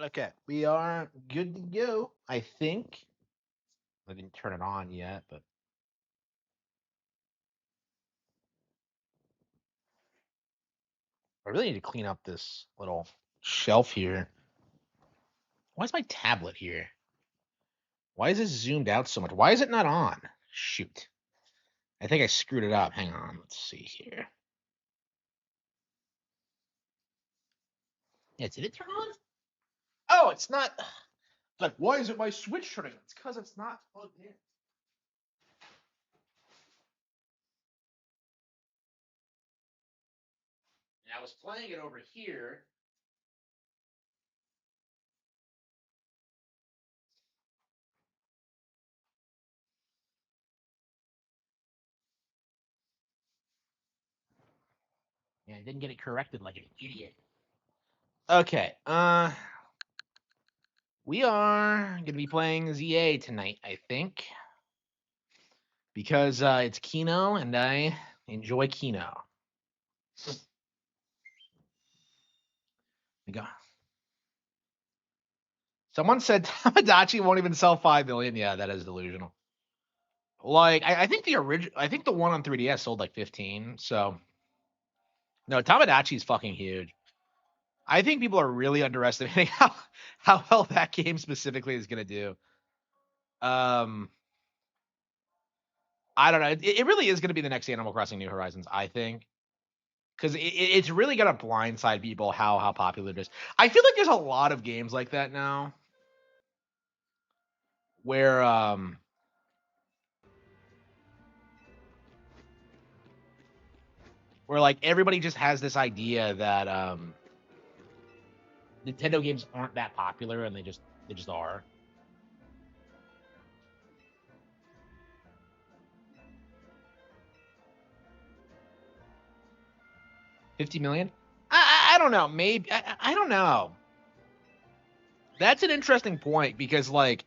Okay, we are good to go. I think I didn't turn it on yet, but I really need to clean up this little shelf here. Why is my tablet here? Why is this zoomed out so much? Why is it not on? Shoot. I think I screwed it up. Hang on. Let's see here. Yeah, did it turn on? Oh, it's not. Like, why is it my Switch turning? It's because it's not plugged in. And I was playing it over here. And I didn't get it corrected like an idiot. Okay. We are going to be playing ZA tonight, I think, because it's Kino and I enjoy Kino. We go. Someone said Tamagotchi won't even sell 5 million. Yeah, that is delusional. Like, I think the original, I think the one on 3DS sold like 15. So, no, Tamagotchi is fucking huge. I think people are really underestimating how well that game specifically is going to do. Um, I don't know. It really is going to be the next Animal Crossing New Horizons, I think. Because it's really gonna blindside people how popular it is. I feel like there's a lot of games like that now, where like everybody just has this idea that Nintendo games aren't that popular, and they just are. 50 million? I don't know. Maybe I don't know. That's an interesting point because like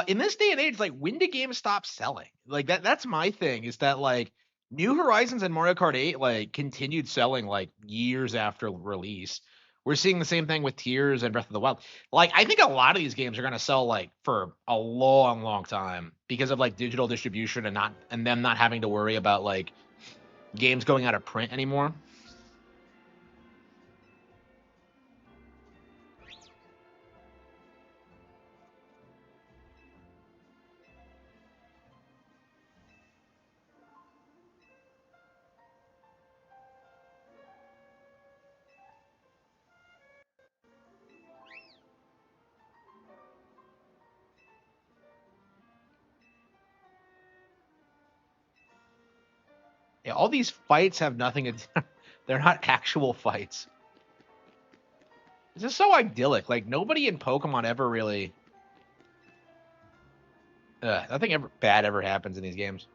in this day and age, like when do games stop selling? Like that's my thing is that like New Horizons and Mario Kart 8 like continued selling like years after release. We're seeing the same thing with Tears and Breath of the Wild. Like I think a lot of these games are gonna sell like for a long, long time because of like digital distribution and them not having to worry about like games going out of print anymore. Yeah, all these fights have nothing to they're not actual fights. It's just so idyllic. Like nobody in Pokemon ever really nothing ever bad ever happens in these games.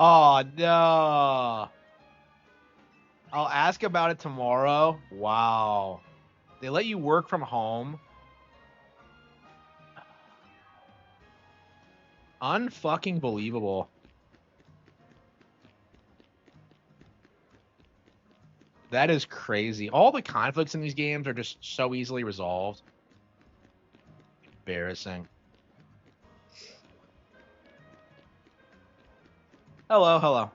Oh no. I'll ask about it tomorrow. Wow. They let you work from home. Unfucking believable. That is crazy. All the conflicts in these games are just so easily resolved. Embarrassing. Hello, hello.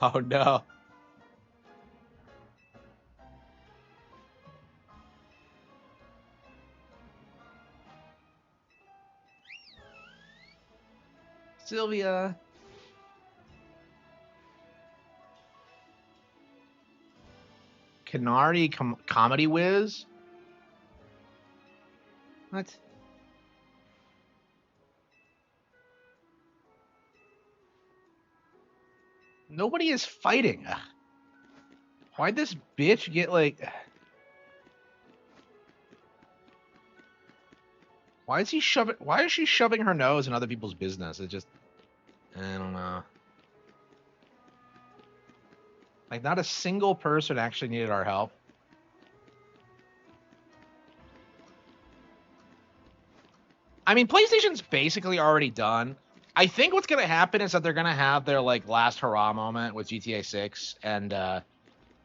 Oh no. Sylvia. Canary comedy whiz. What? Nobody is fighting. Ugh. Why'd this bitch get like? Why is he shoving? Why is she shoving her nose in other people's business? It just, I don't know. Like, not a single person actually needed our help. I mean, PlayStation's basically already done. I think what's gonna happen is that they're gonna have their like last hurrah moment with GTA 6, and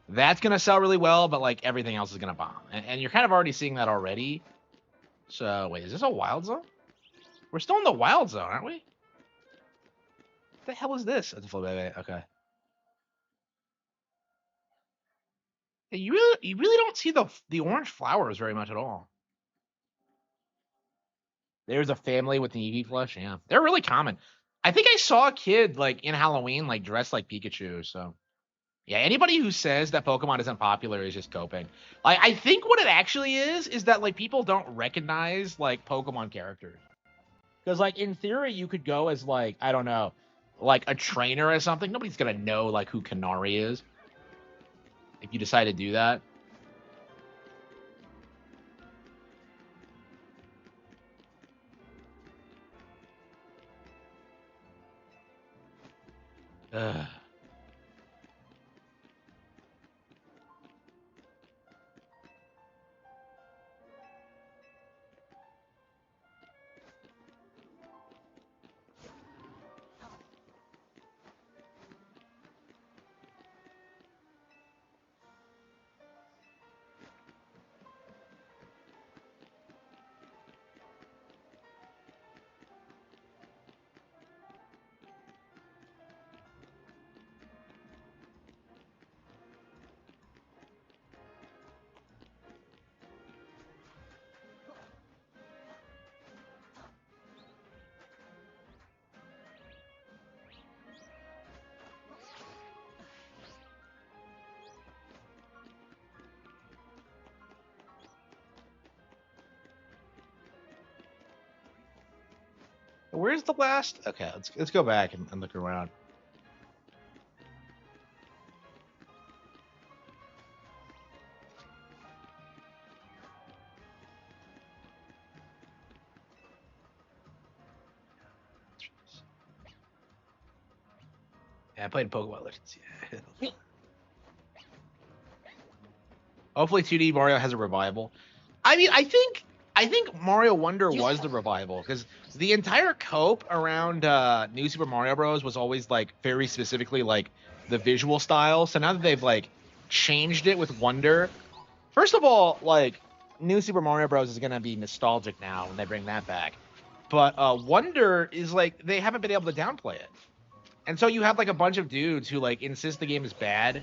that's gonna sell really well. But like everything else is gonna bomb, and you're kind of already seeing that already. So wait, is this a wild zone? We're still in the wild zone, aren't we? What the hell is this? Okay. Hey, you really don't see the orange flowers very much at all. There's a family with an Eevee plush. Yeah, they're really common. I think I saw a kid like in Halloween, like dressed like Pikachu. So yeah, anybody who says that Pokemon isn't popular is just coping. Like, I think what it actually is that like people don't recognize like Pokemon characters. Because like in theory, you could go as like, I don't know, like a trainer or something. Nobody's gonna know like who Canary is if you decide to do that. Ugh. Where's the last? Okay, let's go back and look around. Yeah, I played Pokemon Legends. Yeah. Hopefully, 2D Mario has a revival. I mean, I think Mario Wonder was the revival because the entire cope around New Super Mario Bros. Was always like very specifically like the visual style. So now that they've like changed it with Wonder, first of all, like New Super Mario Bros. Is gonna be nostalgic now when they bring that back. But Wonder is like they haven't been able to downplay it, and so you have like a bunch of dudes who like insist the game is bad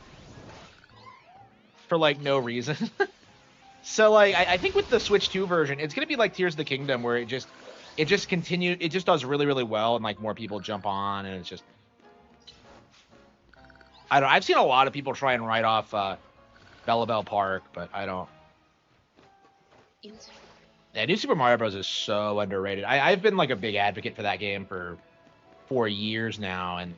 for like no reason. So like I think with the Switch 2 version, it's gonna be like Tears of the Kingdom where it just does really, really well and like more people jump on and it's just I don't I've seen a lot of people try and write off Bellabelle Park, but I don't. Yeah, New Super Mario Bros. Is so underrated. I've been like a big advocate for that game for 4 years now, and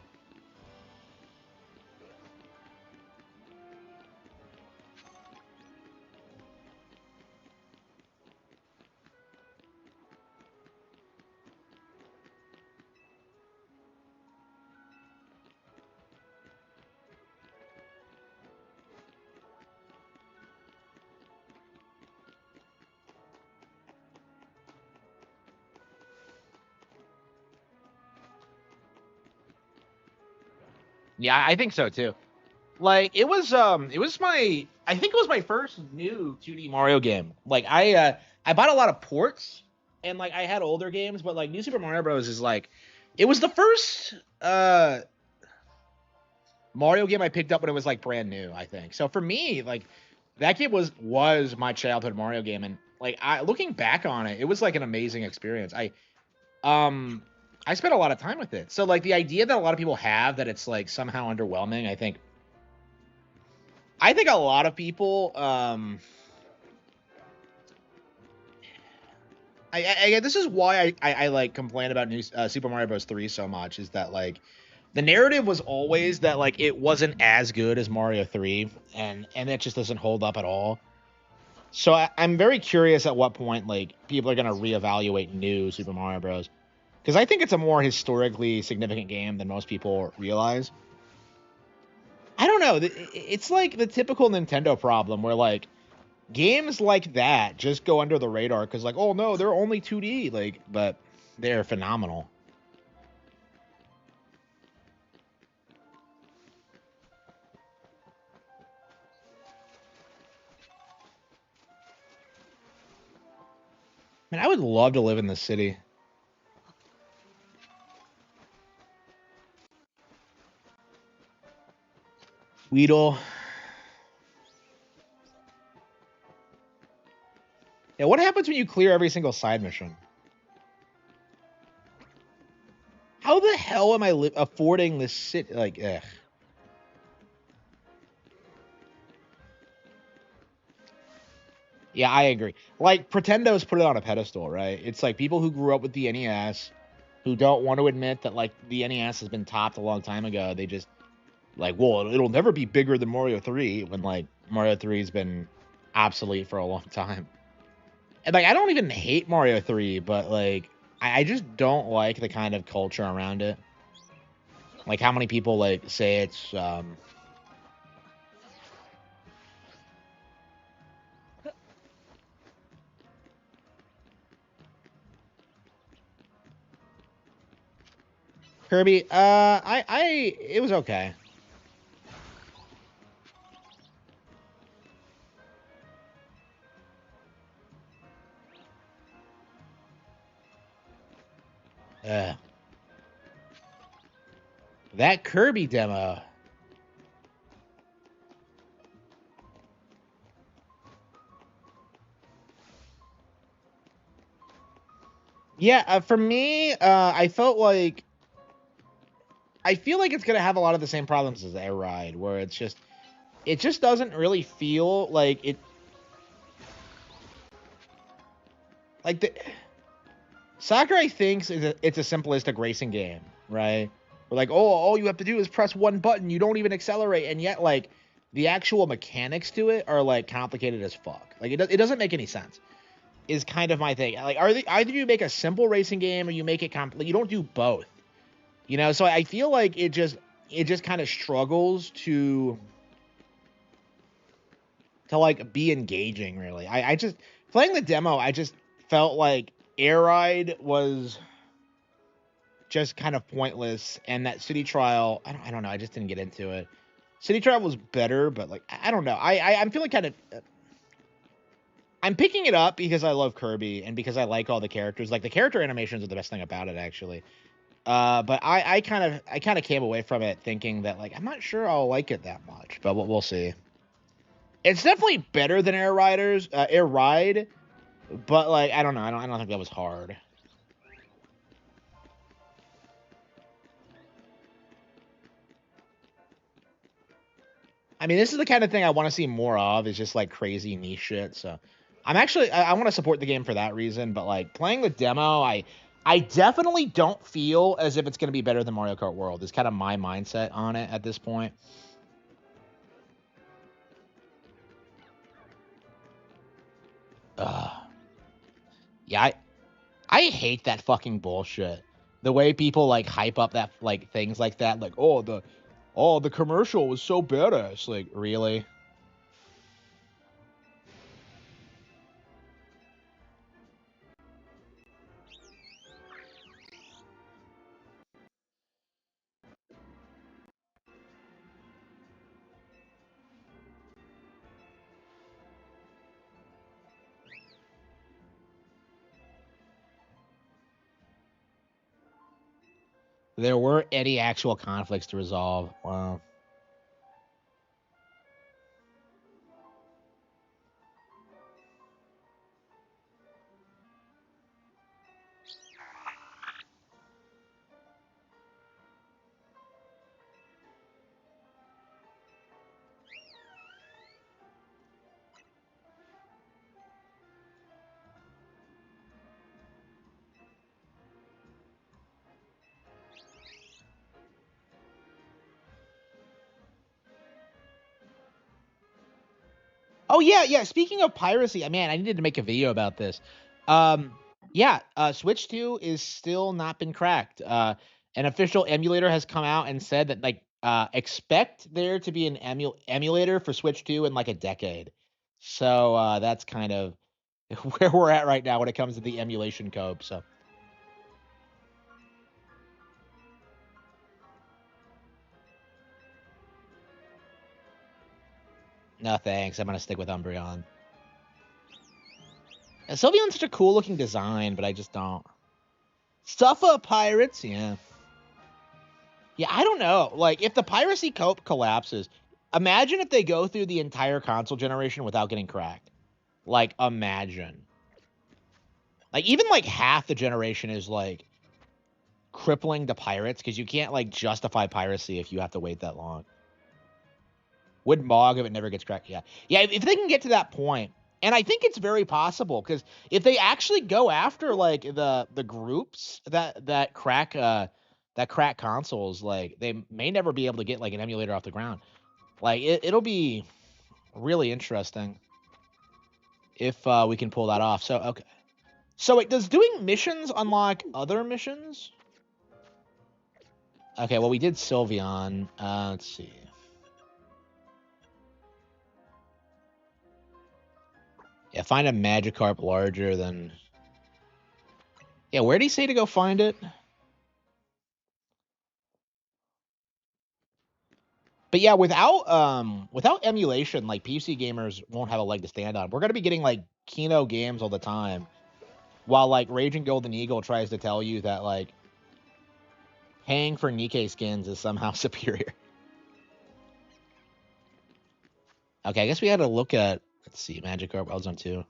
yeah, I think so too. Like it was my I think it was my first new 2D Mario game. Like I bought a lot of ports and like I had older games, but like New Super Mario Bros is like it was the first Mario game I picked up when it was like brand new, I think. So for me, like that game was my childhood Mario game and like I looking back on it, it was like an amazing experience. Um I spent a lot of time with it. So like the idea that a lot of people have that it's like somehow underwhelming, I think I think a lot of people, this is why I like complain about new Super Mario Bros. 3 so much, is that like the narrative was always that like it wasn't as good as Mario 3, and it just doesn't hold up at all. So I'm very curious at what point like people are gonna reevaluate new Super Mario Bros. Because I think it's a more historically significant game than most people realize. I don't know. It's like the typical Nintendo problem where like games like that just go under the radar because like, oh no, they're only 2D, like, but they're phenomenal. Man, I would love to live in the city. Weedle. Yeah, what happens when you clear every single side mission? How the hell am I affording this city? Like, ugh. Yeah, I agree. Like, Pretendo's put it on a pedestal, right? It's like people who grew up with the NES, who don't want to admit that like the NES has been topped a long time ago. They just like, well, it'll never be bigger than Mario 3 when like Mario 3's been obsolete for a long time. And like, I don't even hate Mario 3, but like, I just don't like the kind of culture around it. Like, how many people like say it's Kirby? It was okay. Uh, that Kirby demo. Yeah, for me, I felt like I feel like it's gonna have a lot of the same problems as Air Ride, where it just doesn't really feel like it. Like the Sakurai thinks it's a simplistic racing game, right? We're like, oh, all you have to do is press one button. You don't even accelerate, and yet like the actual mechanics to it are like complicated as fuck. Like it doesn't make any sense. Is kind of my thing. Like, either you make a simple racing game or you make it like, you don't do both. You know, so I feel like it just kind of struggles to like be engaging. Really, I just playing the demo. I just felt like Air Ride was just kind of pointless, and that City Trial, I don't know, I just didn't get into it. City Trial was better, but like I don't know, I'm feeling kind of I'm picking it up because I love Kirby and because I like all the characters. Like the character animations are the best thing about it, actually. But I kind of came away from it thinking that like I'm not sure I'll like it that much, but we'll see. It's definitely better than Air Ride, but like I don't know, I don't think that was hard. I mean, this is the kind of thing I want to see more of. Is just like crazy niche shit. So, I want to support the game for that reason. But like playing the demo, I definitely don't feel as if it's going to be better than Mario Kart World. Is kind of my mindset on it at this point. Uh, yeah, I hate that fucking bullshit. The way people like hype up that like things like that, like the commercial was so badass. Like really? There were any actual conflicts to resolve. Wow. Oh yeah. Speaking of piracy, man, I needed to make a video about this. Yeah, Switch 2 is still not been cracked. An official emulator has come out and said that like expect there to be an emulator for Switch 2 in like a decade. So that's kind of where we're at right now when it comes to the emulation code. So no thanks. I'm gonna stick with Umbreon. And Sylveon's such a cool looking design, but I just don't. Suffa Pirates, yeah. Yeah, I don't know. Like, if the piracy cope collapses, imagine if they go through the entire console generation without getting cracked. Like, imagine. Like, even like half the generation is like crippling to pirates because you can't like justify piracy if you have to wait that long. Would Mog if it never gets cracked? Yeah. Yeah, if they can get to that point, and I think it's very possible because if they actually go after like the groups that crack consoles, like they may never be able to get like an emulator off the ground. Like it'll be really interesting if we can pull that off. So okay. So wait, does doing missions unlock other missions? Okay, well we did Sylveon. Let's see. Yeah, find a Magikarp larger than. Yeah, where did he say to go find it? But yeah, without emulation, like PC gamers won't have a leg to stand on. We're gonna be getting like Kino games all the time, while like Raging Golden Eagle tries to tell you that like paying for Nikkei skins is somehow superior. Okay, I guess we had to look at let's see, Magikarp Elzone 2.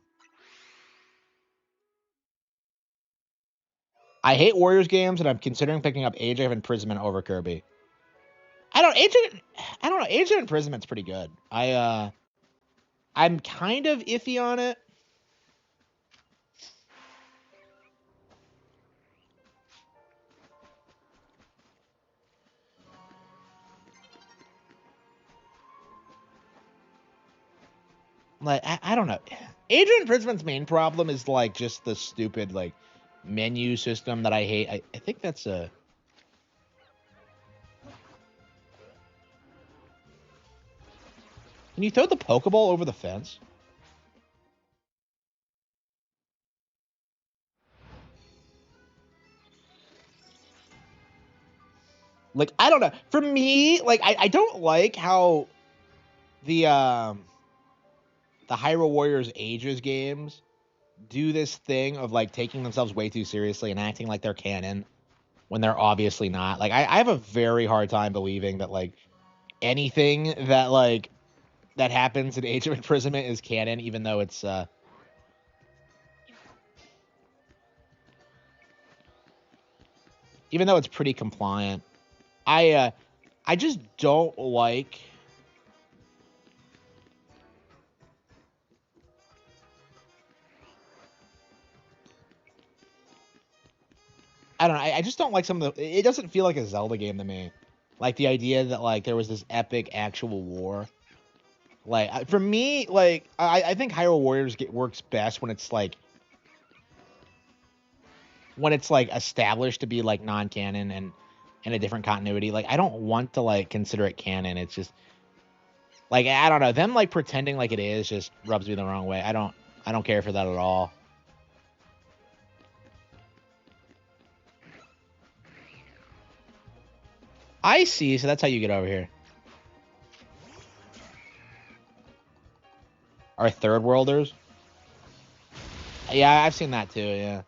I hate Warriors games, and I'm considering picking up Age of Imprisonment over Kirby. I don't know. Age of Imprisonment's pretty good. I'm kind of iffy on it. Like I don't know. Age of Imprisontment's main problem is like just the stupid like menu system that I hate. I think that's a. Can you throw the Pokeball over the fence? Like I don't know. For me, like I don't like how the Hyrule Warriors Ages games do this thing of like taking themselves way too seriously and acting like they're canon when they're obviously not. Like I have a very hard time believing that like anything that like that happens in Age of Imprisonment is canon, even though it's pretty compliant. I just don't like. I don't know. I just don't like some of the. It doesn't feel like a Zelda game to me. Like the idea that like there was this epic actual war. Like for me, like I think Hyrule Warriors works best when it's like established to be like non-canon and in a different continuity. Like I don't want to like consider it canon. It's just like I don't know. Them like pretending like it is just rubs me the wrong way. I don't care for that at all. I see. So that's how you get over here. Our third worlders. Yeah, I've seen that too. Yeah.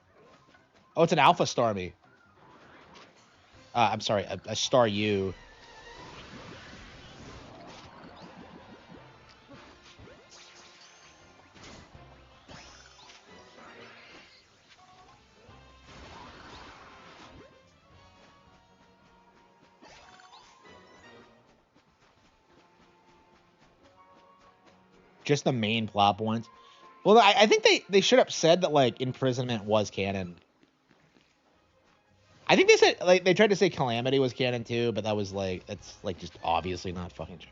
Oh, it's an Alpha Starmie. I'm sorry, a Star U. Just the main plot points. Well, I think they should have said that like imprisonment was canon. I think they said like they tried to say Calamity was canon too, but that was like that's like just obviously not fucking true.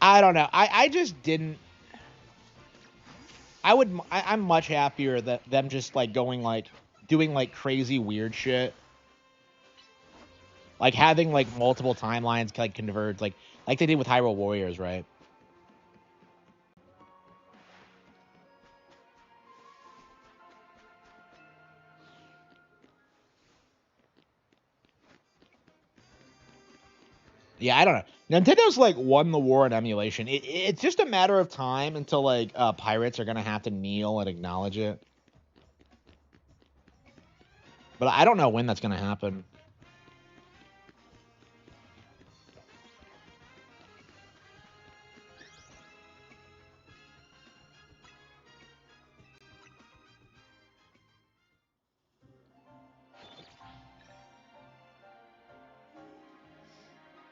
I don't know. I just didn't. I'm much happier that them just like going like doing like crazy weird shit, like having like multiple timelines like converge, like they did with Hyrule Warriors, right? Yeah, I don't know. Nintendo's like won the war in emulation. It's just a matter of time until like pirates are gonna have to kneel and acknowledge it. But I don't know when that's gonna happen.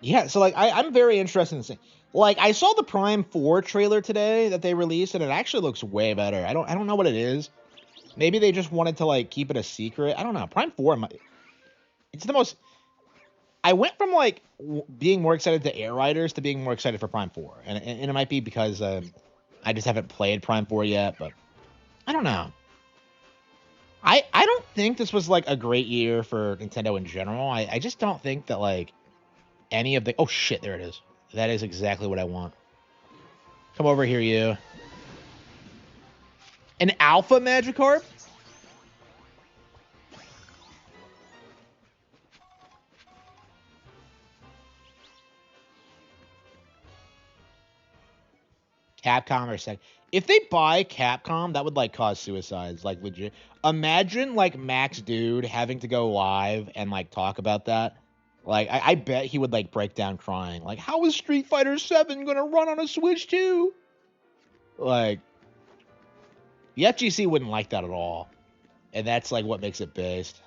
Yeah, so like I'm very interested in seeing. Like I saw the Prime 4 trailer today that they released, and it actually looks way better. I don't know what it is. Maybe they just wanted to like keep it a secret. I don't know. Prime 4, it's the most. I went from like being more excited to Air Riders to being more excited for Prime 4, and it might be because I just haven't played Prime 4 yet, but I don't know. I don't think this was like a great year for Nintendo in general. I just don't think that like any of the oh shit, there it is. That is exactly what I want. Come over here, you. An alpha Magikarp? Capcom or Sega. If they buy Capcom, that would like cause suicides, like legit. Imagine like Max Dude having to go live and like talk about that. Like I bet he would like break down crying. Like, how is Street Fighter 7 gonna run on a Switch 2? Like the FGC wouldn't like that at all. And that's like what makes it based.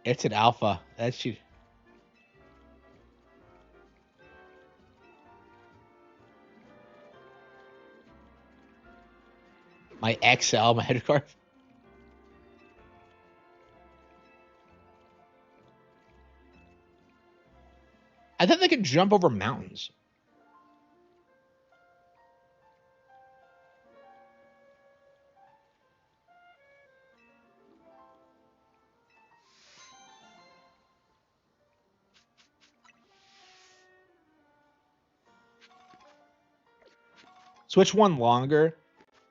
It's an alpha. That's you. My XL Magikarp. I thought they could jump over mountains. Switch one longer.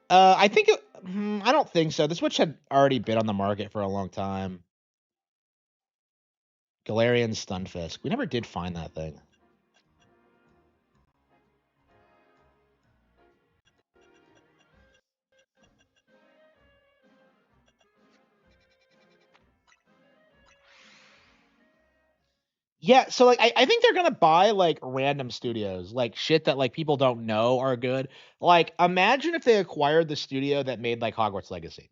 I think I don't think so. The Switch had already been on the market for a long time. Galarian Stunfisk. We never did find that thing. Yeah, so like I think they're gonna buy like random studios, like shit that like people don't know are good. Like imagine if they acquired the studio that made like Hogwarts Legacy.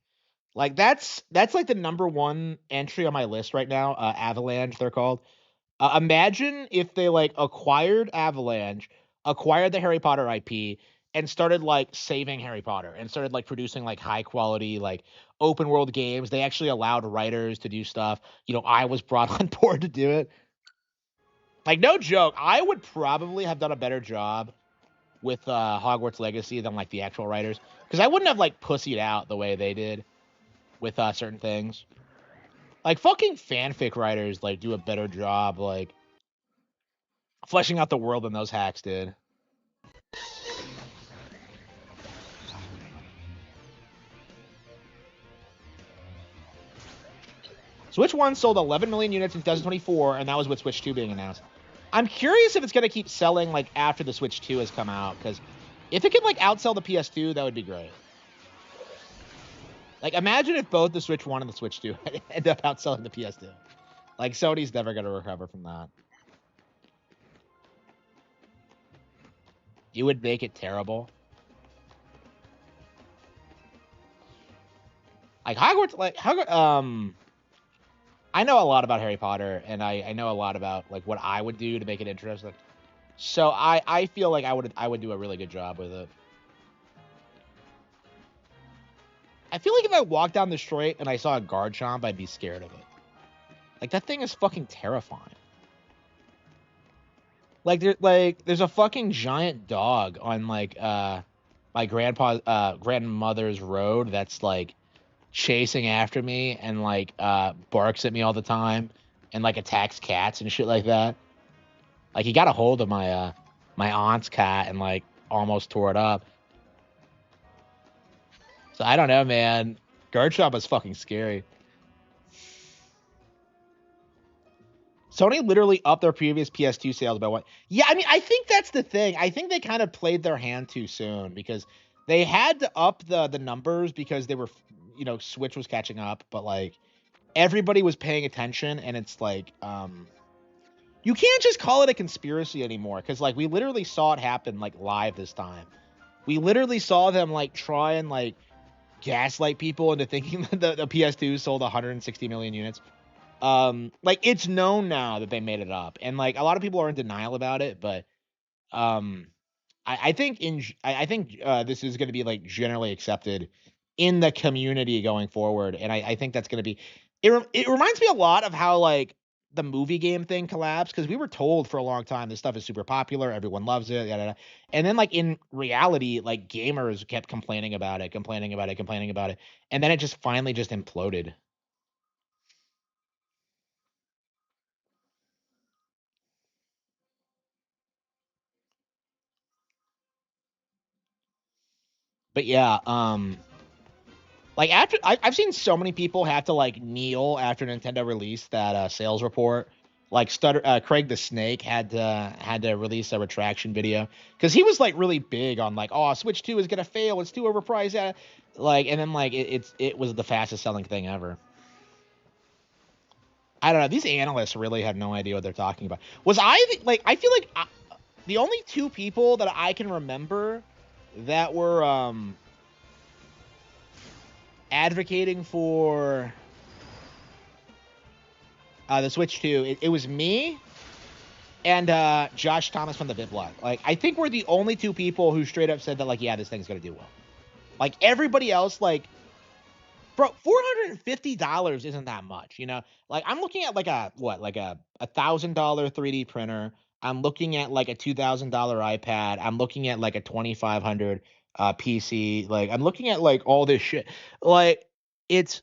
Like that's like the number one entry on my list right now. Avalanche, they're called. Imagine if they like acquired Avalanche, acquired the Harry Potter IP, and started like saving Harry Potter and started like producing like high quality like open world games. They actually allowed writers to do stuff. I was brought on board to do it. Like no joke, I would probably have done a better job with Hogwarts Legacy than like the actual writers because I wouldn't have like pussied out the way they did with certain things. Like fucking fanfic writers like do a better job like fleshing out the world than those hacks did. Switch 1 sold 11 million units in 2024, and that was with Switch 2 being announced. I'm curious if it's going to keep selling like after the Switch 2 has come out, because if it can like outsell the PS2, that would be great. Like imagine if both the Switch 1 and the Switch 2 end up outselling the PS2. Like Sony's never going to recover from that. You would make it terrible. Like Hogwarts, I know a lot about Harry Potter, and I know a lot about like what I would do to make it interesting. So I feel like I would do a really good job with it. I feel like if I walked down the street and I saw a Garchomp, I'd be scared of it. Like, that thing is fucking terrifying. Like, there's a fucking giant dog on, like, my grandmother's road that's, like, chasing after me and, like, barks at me all the time and, like, attacks cats and shit like that. Like, he got a hold of my aunt's cat and, like, almost tore it up. So, I don't know, man. Garchomp is fucking scary. Sony literally upped their previous PS2 sales by what? Yeah, I mean, I think that's the thing. I think they kind of played their hand too soon because they had to up the numbers because they were, Switch was catching up, but like everybody was paying attention, and it's like, you can't just call it a conspiracy anymore because like we literally saw it happen like live this time. We literally saw them like try and like gaslight people into thinking that the PS2 sold 160 million units. Like it's known now that they made it up, and like a lot of people are in denial about it, but um I think this is going to be like generally accepted in the community going forward, and I think that's going to be it reminds me a lot of how like the movie game thing collapsed, because we were told for a long time this stuff is super popular, everyone loves it, yada, yada. And then like in reality, like gamers kept complaining about it, and then it just finally just imploded. But yeah, like after I've seen so many people have to like kneel after Nintendo released that sales report. Like Craig the Snake had to release a retraction video because he was like really big on like, oh, Switch 2 is gonna fail, it's too overpriced, like, and then like it was the fastest selling thing ever. I don't know. These analysts really have no idea what they're talking about. I feel like the only two people that I can remember that were advocating for the Switch 2, it was me and Josh Thomas from the BitBlock. Like, I think we're the only two people who straight up said that, like, yeah, this thing's gonna do well. Like, everybody else, like, bro, $450 isn't that much, you know? Like, I'm looking at like a $1,000 3D printer. I'm looking at like a $2,000 iPad. I'm looking at like a 2,500 PC. Like, I'm looking at like all this shit. Like, it's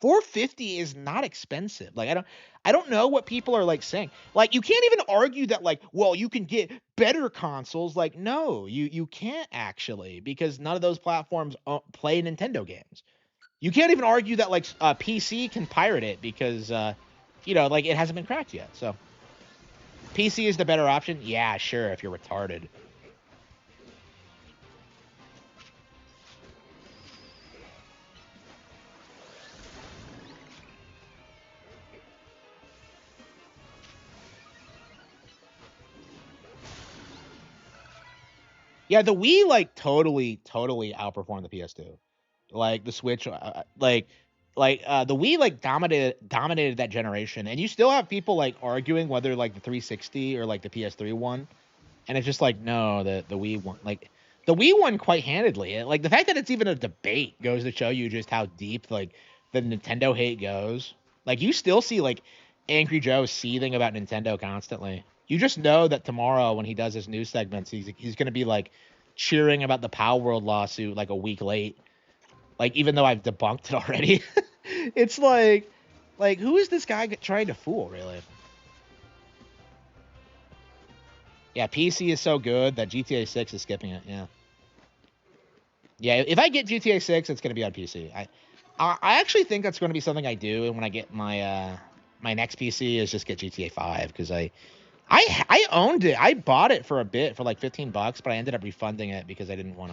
450 is not expensive. Like, I don't know what people are like saying. Like, you can't even argue that like, well, you can get better consoles. Like, no, you can't actually, because none of those platforms play Nintendo games. You can't even argue that like PC can pirate it because like it hasn't been cracked yet. So PC is the better option. Yeah, sure, if you're retarded. Yeah, the Wii like totally outperformed the PS2. Like the Switch, the Wii like dominated that generation, and you still have people like arguing whether like the 360 or like the PS3 won, and it's just like, no, the Wii won. Like the Wii won quite handedly. Like the fact that it's even a debate goes to show you just how deep like the Nintendo hate goes. Like you still see like Angry Joe seething about Nintendo constantly. You just know that tomorrow when he does his news segments, he's gonna be like cheering about the Power World lawsuit like a week late. Like, even though I've debunked it already, it's like who is this guy trying to fool, really? Yeah, PC is so good that GTA 6 is skipping it. Yeah, yeah. If I get GTA 6, it's gonna be on PC. I actually think that's going to be something I do, and when I get my next PC is just get GTA 5, because I owned it. I bought it for a bit for like $15, but I ended up refunding it because I didn't want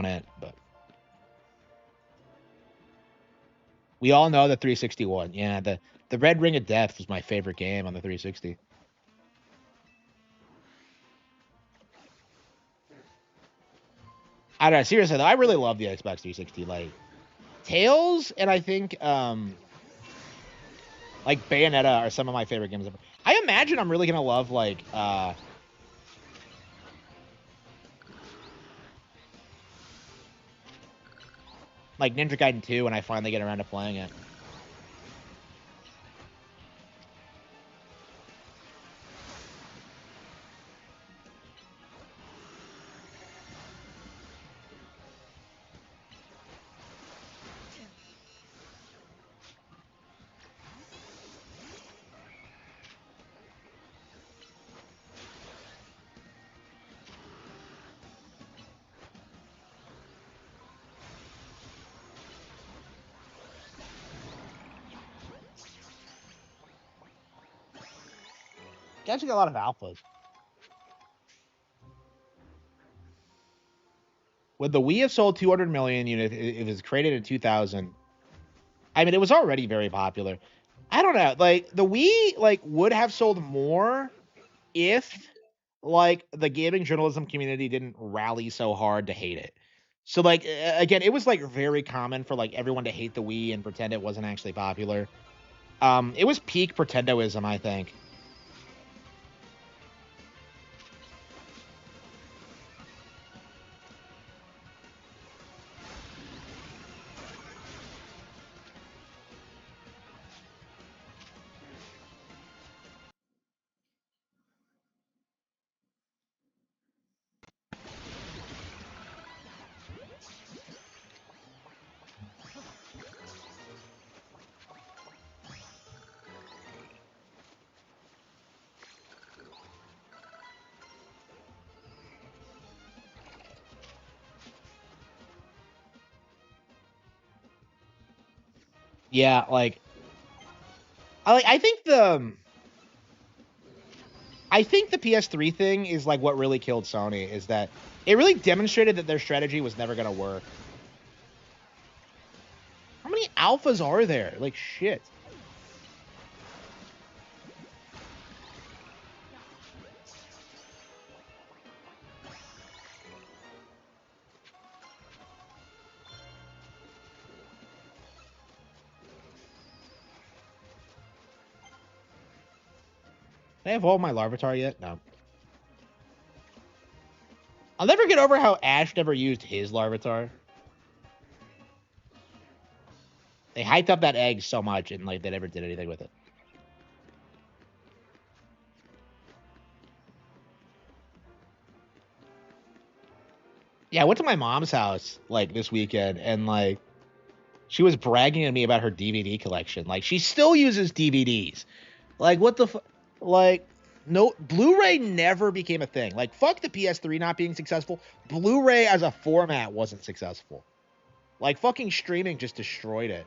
it, but. We all know the 361. Yeah, the Red Ring of Death was my favorite game on the 360. I don't know, seriously though, I really love the Xbox 360. Like Tails and I think like Bayonetta are some of my favorite games ever. I imagine I'm really gonna love like like Ninja Gaiden 2 when I finally get around to playing it. You actually got a lot of alphas. When the Wii have sold 200 million units, it was created in 2000. I mean, it was already very popular. I don't know, like the Wii like would have sold more if like the gaming journalism community didn't rally so hard to hate it. So like again, it was like very common for like everyone to hate the Wii and pretend it wasn't actually popular. It was peak pretendoism, I think. Yeah, like I think the PS3 thing is like what really killed Sony is that it really demonstrated that their strategy was never going to work. How many alphas are there? Like shit. Did I evolve my Larvitar yet? No. I'll never get over how Ash never used his Larvitar. They hyped up that egg so much and like they never did anything with it. Yeah, I went to my mom's house like this weekend and like she was bragging to me about her DVD collection. Like she still uses DVDs. Like what the like no Blu-ray never became a thing. Like fuck the PS3 not being successful. Blu-ray as a format wasn't successful. Like fucking streaming just destroyed it.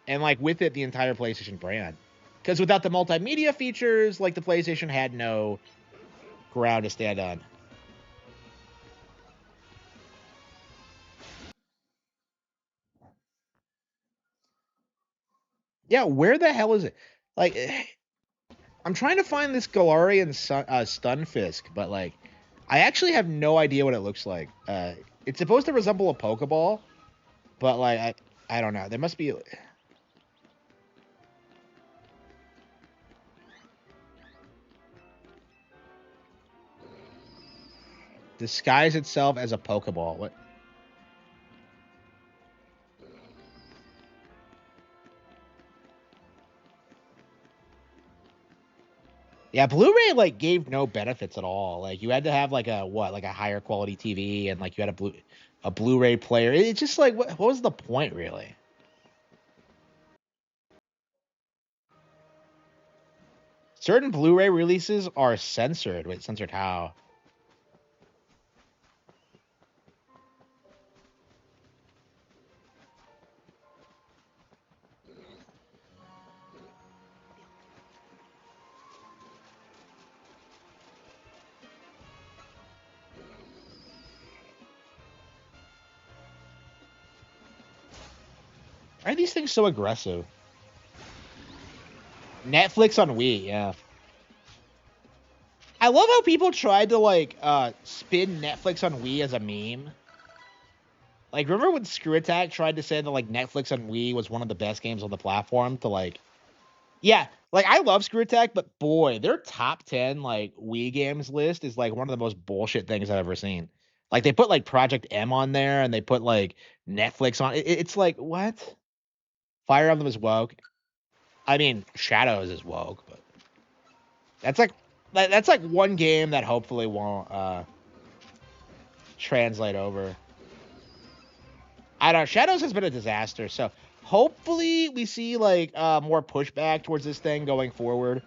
And like with it the entire PlayStation brand. Cuz without the multimedia features, like the PlayStation had no ground to stand on. Yeah, where the hell is it? Like I'm trying to find this Galarian Stunfisk, but like, I actually have no idea what it looks like. It's supposed to resemble a Pokeball, but like, I don't know. There must be disguise itself as a Pokeball. What? Yeah, Blu-ray like gave no benefits at all. Like you had to have like a what, like a higher quality TV, and like you had a Blu-ray player. It's just like what was the point really? Certain Blu-ray releases are censored. Wait, censored how? Why are these things so aggressive? Netflix on Wii, yeah. I love how people tried to like spin Netflix on Wii as a meme. Like, remember when Screw Attack tried to say that like Netflix on Wii was one of the best games on the platform? To like, yeah, like I love Screw Attack, but boy, their top 10 like Wii games list is like one of the most bullshit things I've ever seen. Like they put like Project M on there, and they put like Netflix on. It's like what? Fire Emblem is woke. I mean, Shadows is woke, but that's like one game that hopefully won't translate over. I don't know. Shadows has been a disaster, so hopefully we see like more pushback towards this thing going forward.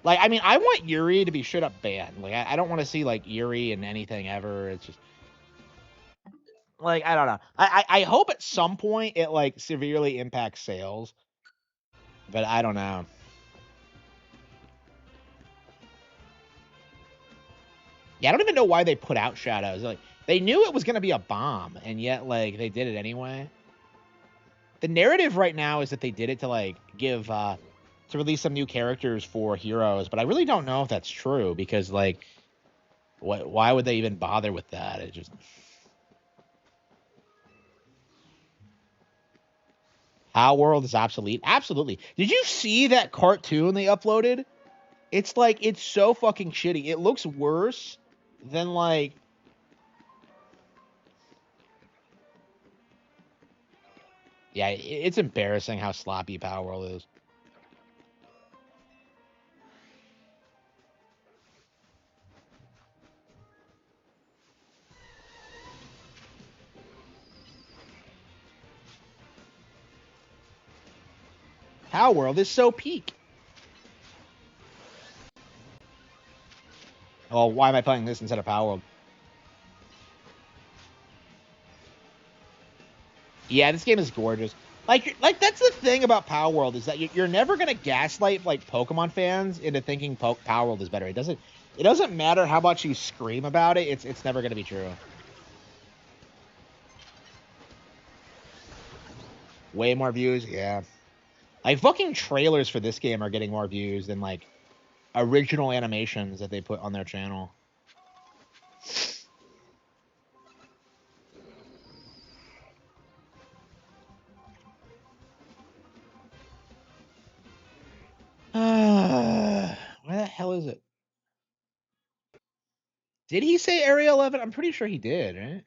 Like, I mean, I want Yuri to be straight up banned. Like, I don't want to see like Yuri in anything ever. It's just like I don't know. I hope at some point it like severely impacts sales, but I don't know. Yeah, I don't even know why they put out Shadows. Like, they knew it was gonna be a bomb, and yet like they did it anyway. The narrative right now is that they did it to like give to release some new characters for Heroes, but I really don't know if that's true because like why would they even bother with that? It just How World is obsolete. Absolutely. Did you see that cartoon they uploaded? It's like it's so fucking shitty. It looks worse than like yeah, it's embarrassing how sloppy Power World is. Power World is so peak. Oh, why am I playing this instead of Power World? Yeah, this game is gorgeous. Like that's the thing about Power World is that you're never gonna gaslight like Pokemon fans into thinking Power World is better. It doesn't matter how much you scream about it. It's never gonna be true. Way more views, yeah. Like fucking trailers for this game are getting more views than like original animations that they put on their channel. Where the hell is it? Did he say Area 11? I'm pretty sure he did, right?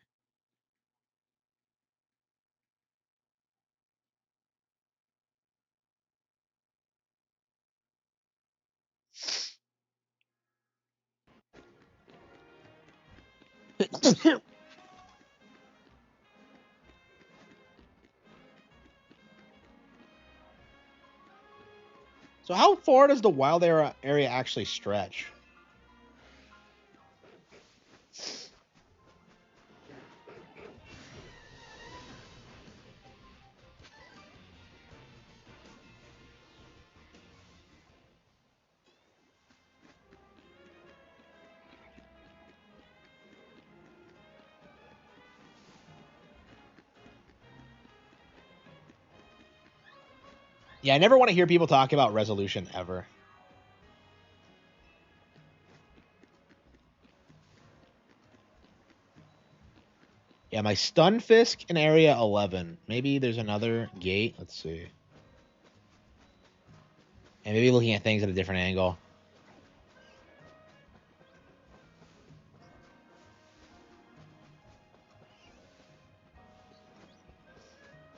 So how far does the wild area actually stretch? Yeah, I never want to hear people talk about resolution ever. Yeah, my Stunfisk in area 11. Maybe there's another gate. Let's see. And maybe looking at things at a different angle.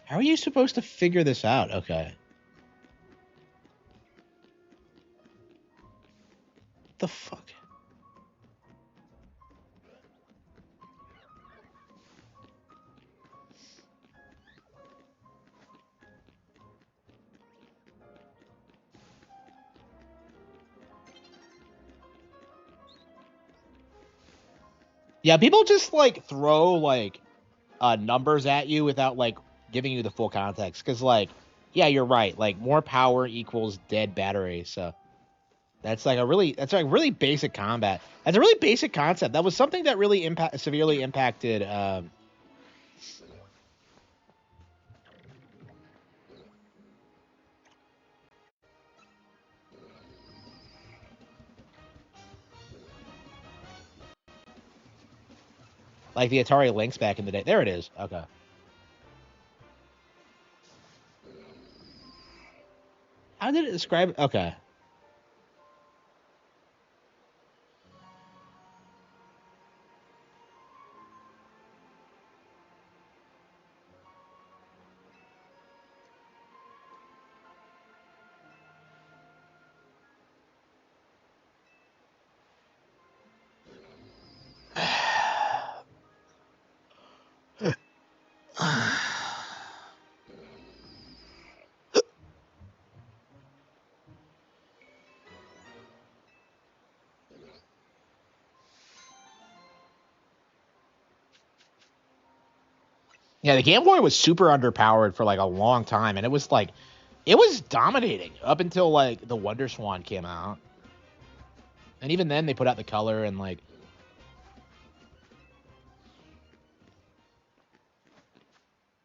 How are you supposed to figure this out? Okay. What the fuck? Yeah, people just like throw like numbers at you without like giving you the full context. Because like, yeah, you're right. Like more power equals dead battery. So that's like really basic combat. That's a really basic concept. That was something that really severely impacted like the Atari Lynx back in the day. There it is. Okay. How did it describe? Okay. Yeah, the Game Boy was super underpowered for like a long time, and it was dominating up until like the Wonder Swan came out. And even then they put out the color and like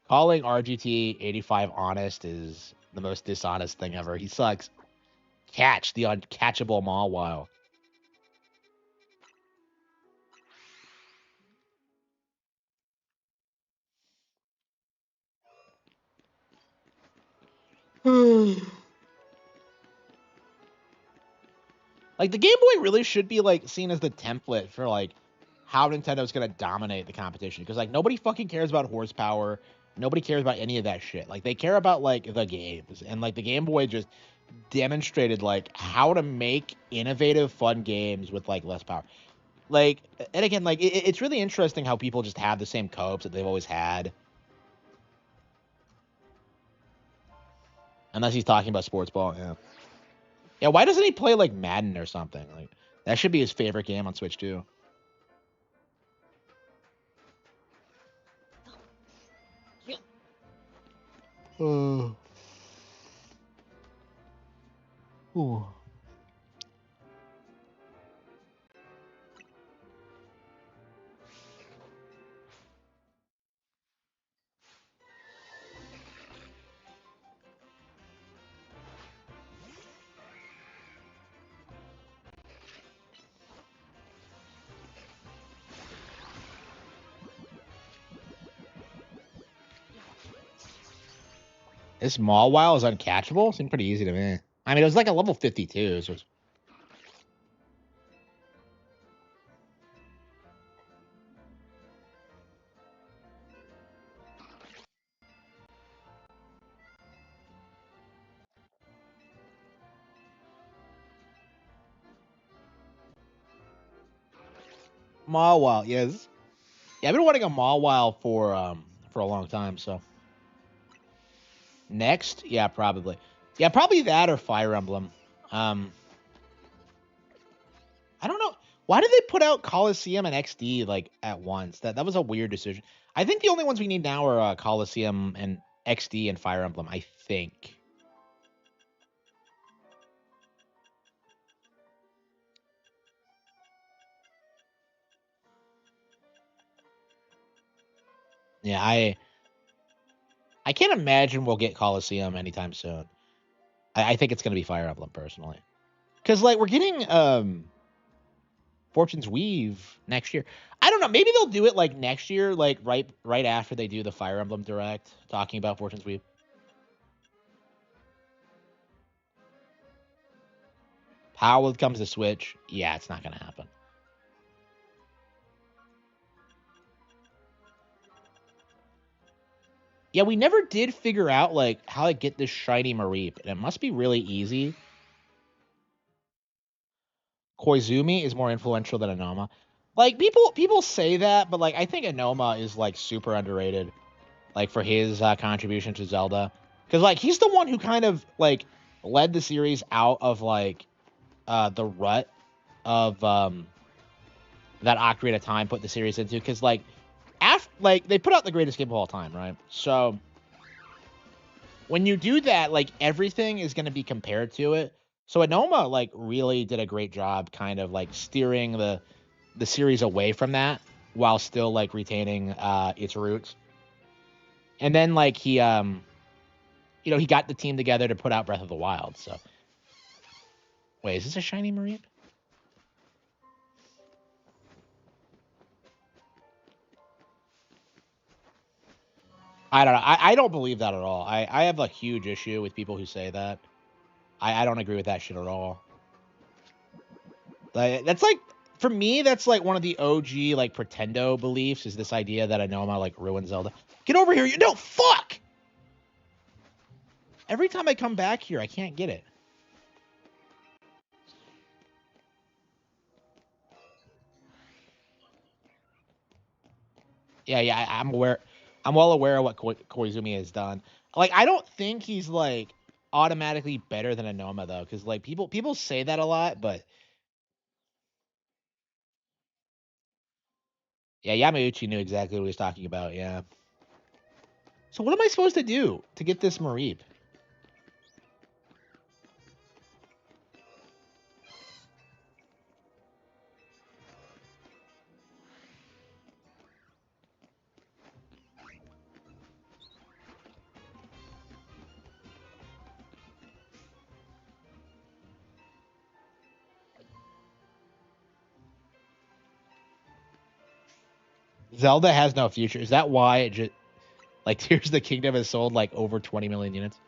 calling RGT 85 honest is the most dishonest thing ever. He sucks. Catch the uncatchable Mawile. Like the Game Boy really should be like seen as the template for like how Nintendo's gonna dominate the competition, because like nobody fucking cares about horsepower, nobody cares about any of that shit. Like they care about like the games, and like the Game Boy just demonstrated like how to make innovative, fun games with like less power. Like, and again, like it's really interesting how people just have the same copes that they've always had, unless he's talking about sports ball. Yeah. Yeah, why doesn't he play like Madden or something? Like that should be his favorite game on Switch too. Oh. Ooh. This Mawile is uncatchable? Seemed pretty easy to me. I mean, it was like a level 52, so it's... Mawile, yes. Yeah, I've been wanting a Mawile for a long time, so. Next? Yeah, probably. Yeah, probably that or Fire Emblem. Um, I don't know. Why did they put out Coliseum and XD like at once? That was a weird decision. I think the only ones we need now are Coliseum and XD and Fire Emblem, I think. Yeah, I can't imagine we'll get Coliseum anytime soon. I think it's gonna be Fire Emblem personally. Cause like we're getting Fortune's Weave next year. I don't know. Maybe they'll do it like next year, like right after they do the Fire Emblem Direct, talking about Fortune's Weave. How it comes to Switch? Yeah, it's not gonna happen. Yeah, we never did figure out like how to get this shiny Mareep, and it must be really easy. Koizumi is more influential than Anoma. Like people say that, but like I think Anoma is like super underrated, like for his contribution to Zelda, because like he's the one who kind of like led the series out of like the rut of that Ocarina of Time put the series into, because like after like they put out the greatest game of all time, right? So when you do that, like everything is going to be compared to it. So Anoma like really did a great job, kind of like steering the series away from that while still like retaining its roots. And then like he got the team together to put out Breath of the Wild. So wait, is this a shiny Marine? I don't know. I don't believe that at all. I have a huge issue with people who say that. I don't agree with that shit at all. Like, that's like for me, that's like one of the OG like pretendo beliefs, is this idea that Anoma like ruined Zelda. Get over here, you no fuck! Every time I come back here, I can't get it. Yeah, I'm aware. I'm well aware of what Koizumi has done. Like, I don't think he's like automatically better than Anoma though, because like people say that a lot, but yeah, Yamauchi knew exactly what he was talking about. Yeah. So what am I supposed to do to get this Mareep? Zelda has no future. Is that why it just like Tears of the Kingdom has sold like over 20 million units?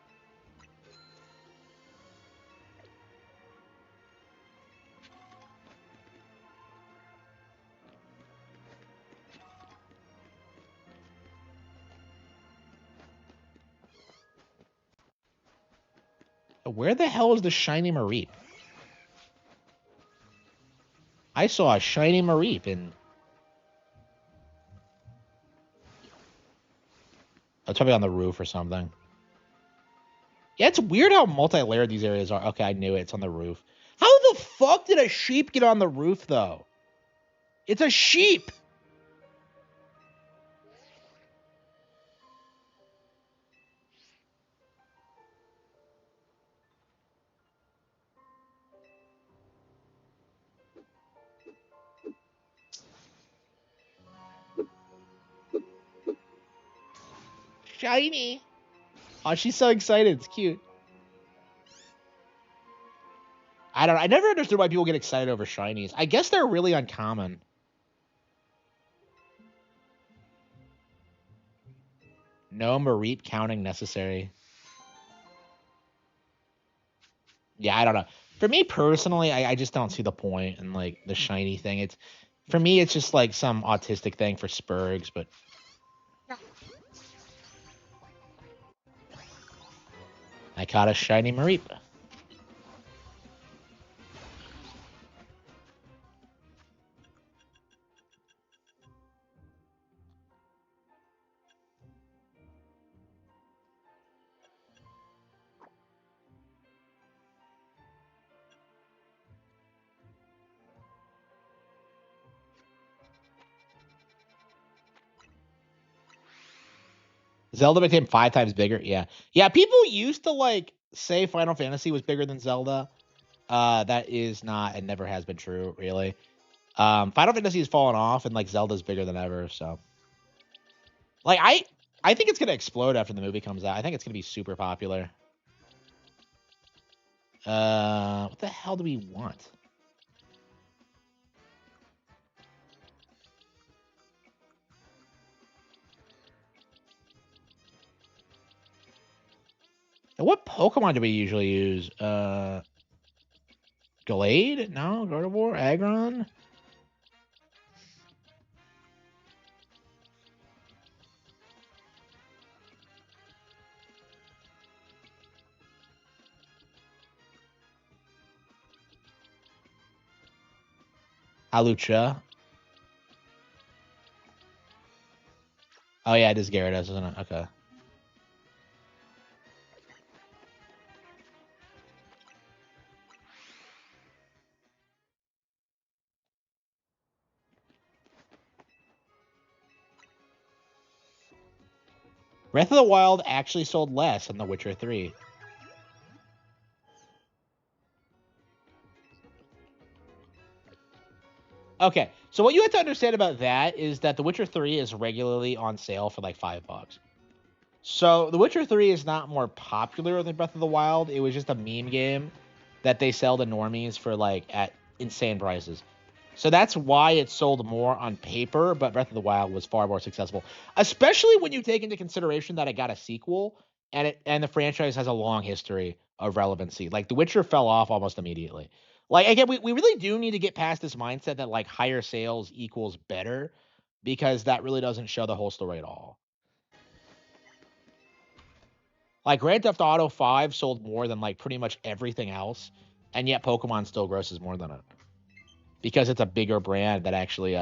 Where the hell is the shiny Mareep? I saw a shiny Mareep in. It's probably on the roof or something. Yeah, it's weird how multi-layered these areas are. Okay, I knew it. It's on the roof. How the fuck did a sheep get on the roof, though? It's a sheep! Shiny! Oh, she's so excited. It's cute. I don't know. I never understood why people get excited over shinies. I guess they're really uncommon. No Mareep counting necessary. Yeah, I don't know. For me personally, I just don't see the point in like the shiny thing. It's for me, it's just like some autistic thing for Spurgs, but I caught a shiny Mareep. Zelda became 5 times bigger. Yeah. Yeah, people used to like say Final Fantasy was bigger than Zelda. That is not and never has been true, really. Final Fantasy has fallen off and like Zelda's bigger than ever, so like I think it's gonna explode after the movie comes out. I think it's gonna be super popular. What the hell do we want? And what Pokemon do we usually use? Glade? No, Gardevoir, Aggron. Alucha. Oh yeah, it is Gyarados, isn't it? Okay. Breath of the Wild actually sold less than The Witcher 3. Okay, so what you have to understand about that is that The Witcher 3 is regularly on sale for like $5. So The Witcher 3 is not more popular than Breath of the Wild. It was just a meme game that they sell to normies for like at insane prices. So that's why it sold more on paper, but Breath of the Wild was far more successful, especially when you take into consideration that it got a sequel and the franchise has a long history of relevancy. Like The Witcher fell off almost immediately. Like again, we really do need to get past this mindset that like higher sales equals better because that really doesn't show the whole story at all. Like Grand Theft Auto 5 sold more than like pretty much everything else, and yet Pokemon still grosses more than it because it's a bigger brand that actually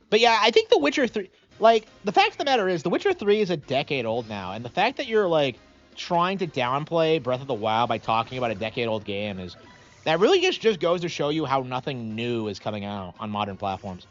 But yeah, I think The Witcher 3 Like, the fact of the matter is, The Witcher 3 is a decade old now, and the fact that you're, like, trying to downplay Breath of the Wild by talking about a decade-old game is... That really just goes to show you how nothing new is coming out on modern platforms.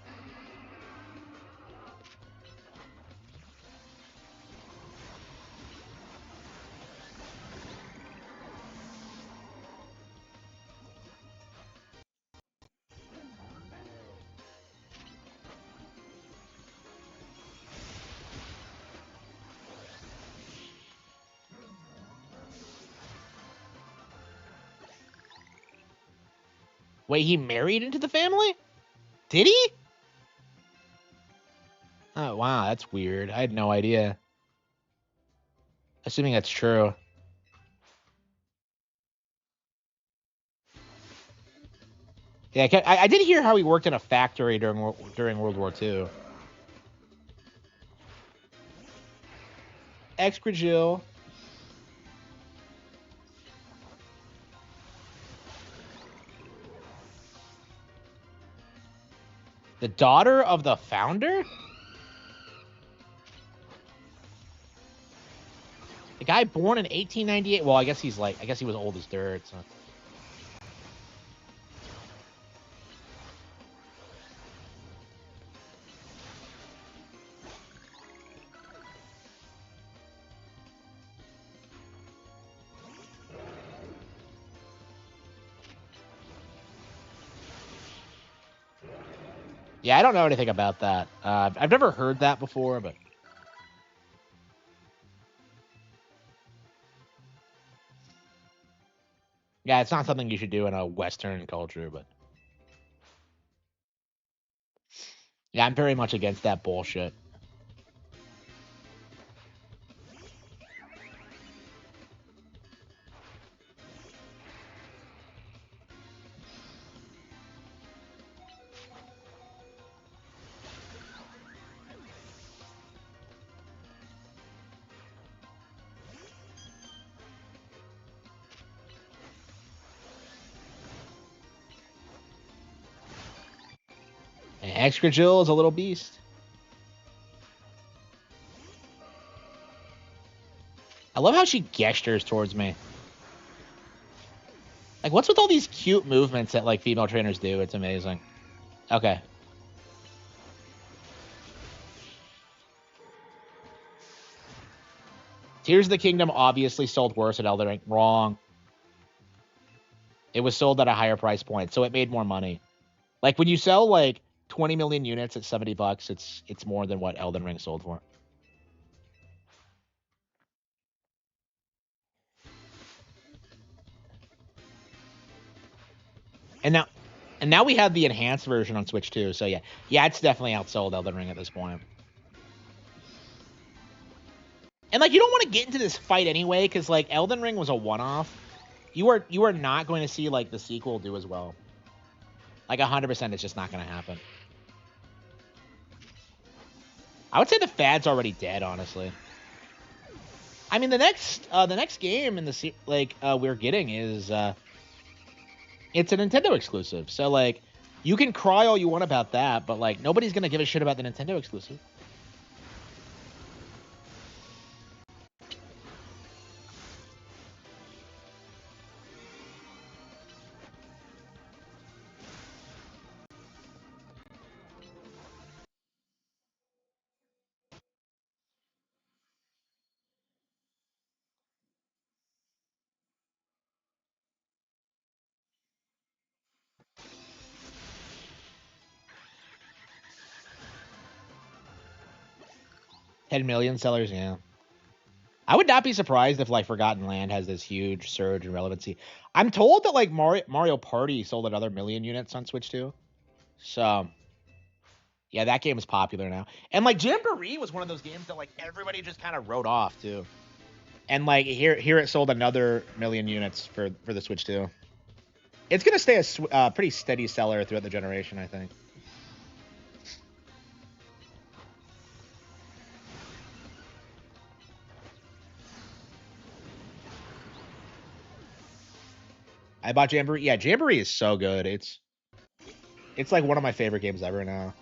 Wait, he married into the family? Did he? Oh, wow, that's weird. I had no idea. Assuming that's true. Yeah, I did hear how he worked in a factory during World War II. Excragil. The daughter of the founder? The guy born in 1898. Well, I guess he was old as dirt. So. Yeah, I don't know anything about that. I've never heard that before, but yeah, it's not something you should do in a Western culture. But yeah, I'm very much against that bullshit. And Excragil is a little beast. I love how she gestures towards me. Like, what's with all these cute movements that like female trainers do? It's amazing. Okay. Tears of the Kingdom obviously sold worse at Elden Ring. Wrong. It was sold at a higher price point, so it made more money. Like when you sell like 20 million units at $70, it's more than what Elden Ring sold for. And now we have the enhanced version on Switch too. So yeah, it's definitely outsold Elden Ring at this point. And like you don't want to get into this fight anyway, because like Elden Ring was a one-off. You are not going to see like the sequel do as well. Like 100%, it's just not going to happen. I would say the fad's already dead, honestly. I mean, the next game in the we're getting is it's a Nintendo exclusive. So like, you can cry all you want about that, but like nobody's gonna give a shit about the Nintendo exclusive. $10 million sellers, yeah. I would not be surprised if like Forgotten Land has this huge surge in relevancy. I'm told that like Mario Party sold another million units on Switch too. So yeah, that game is popular now. And like Jamboree was one of those games that like everybody just kind of wrote off too. And like here it sold another million units for the Switch too. It's gonna stay a pretty steady seller throughout the generation, I think. I bought Jamboree. Yeah, Jamboree is so good. It's like one of my favorite games ever now.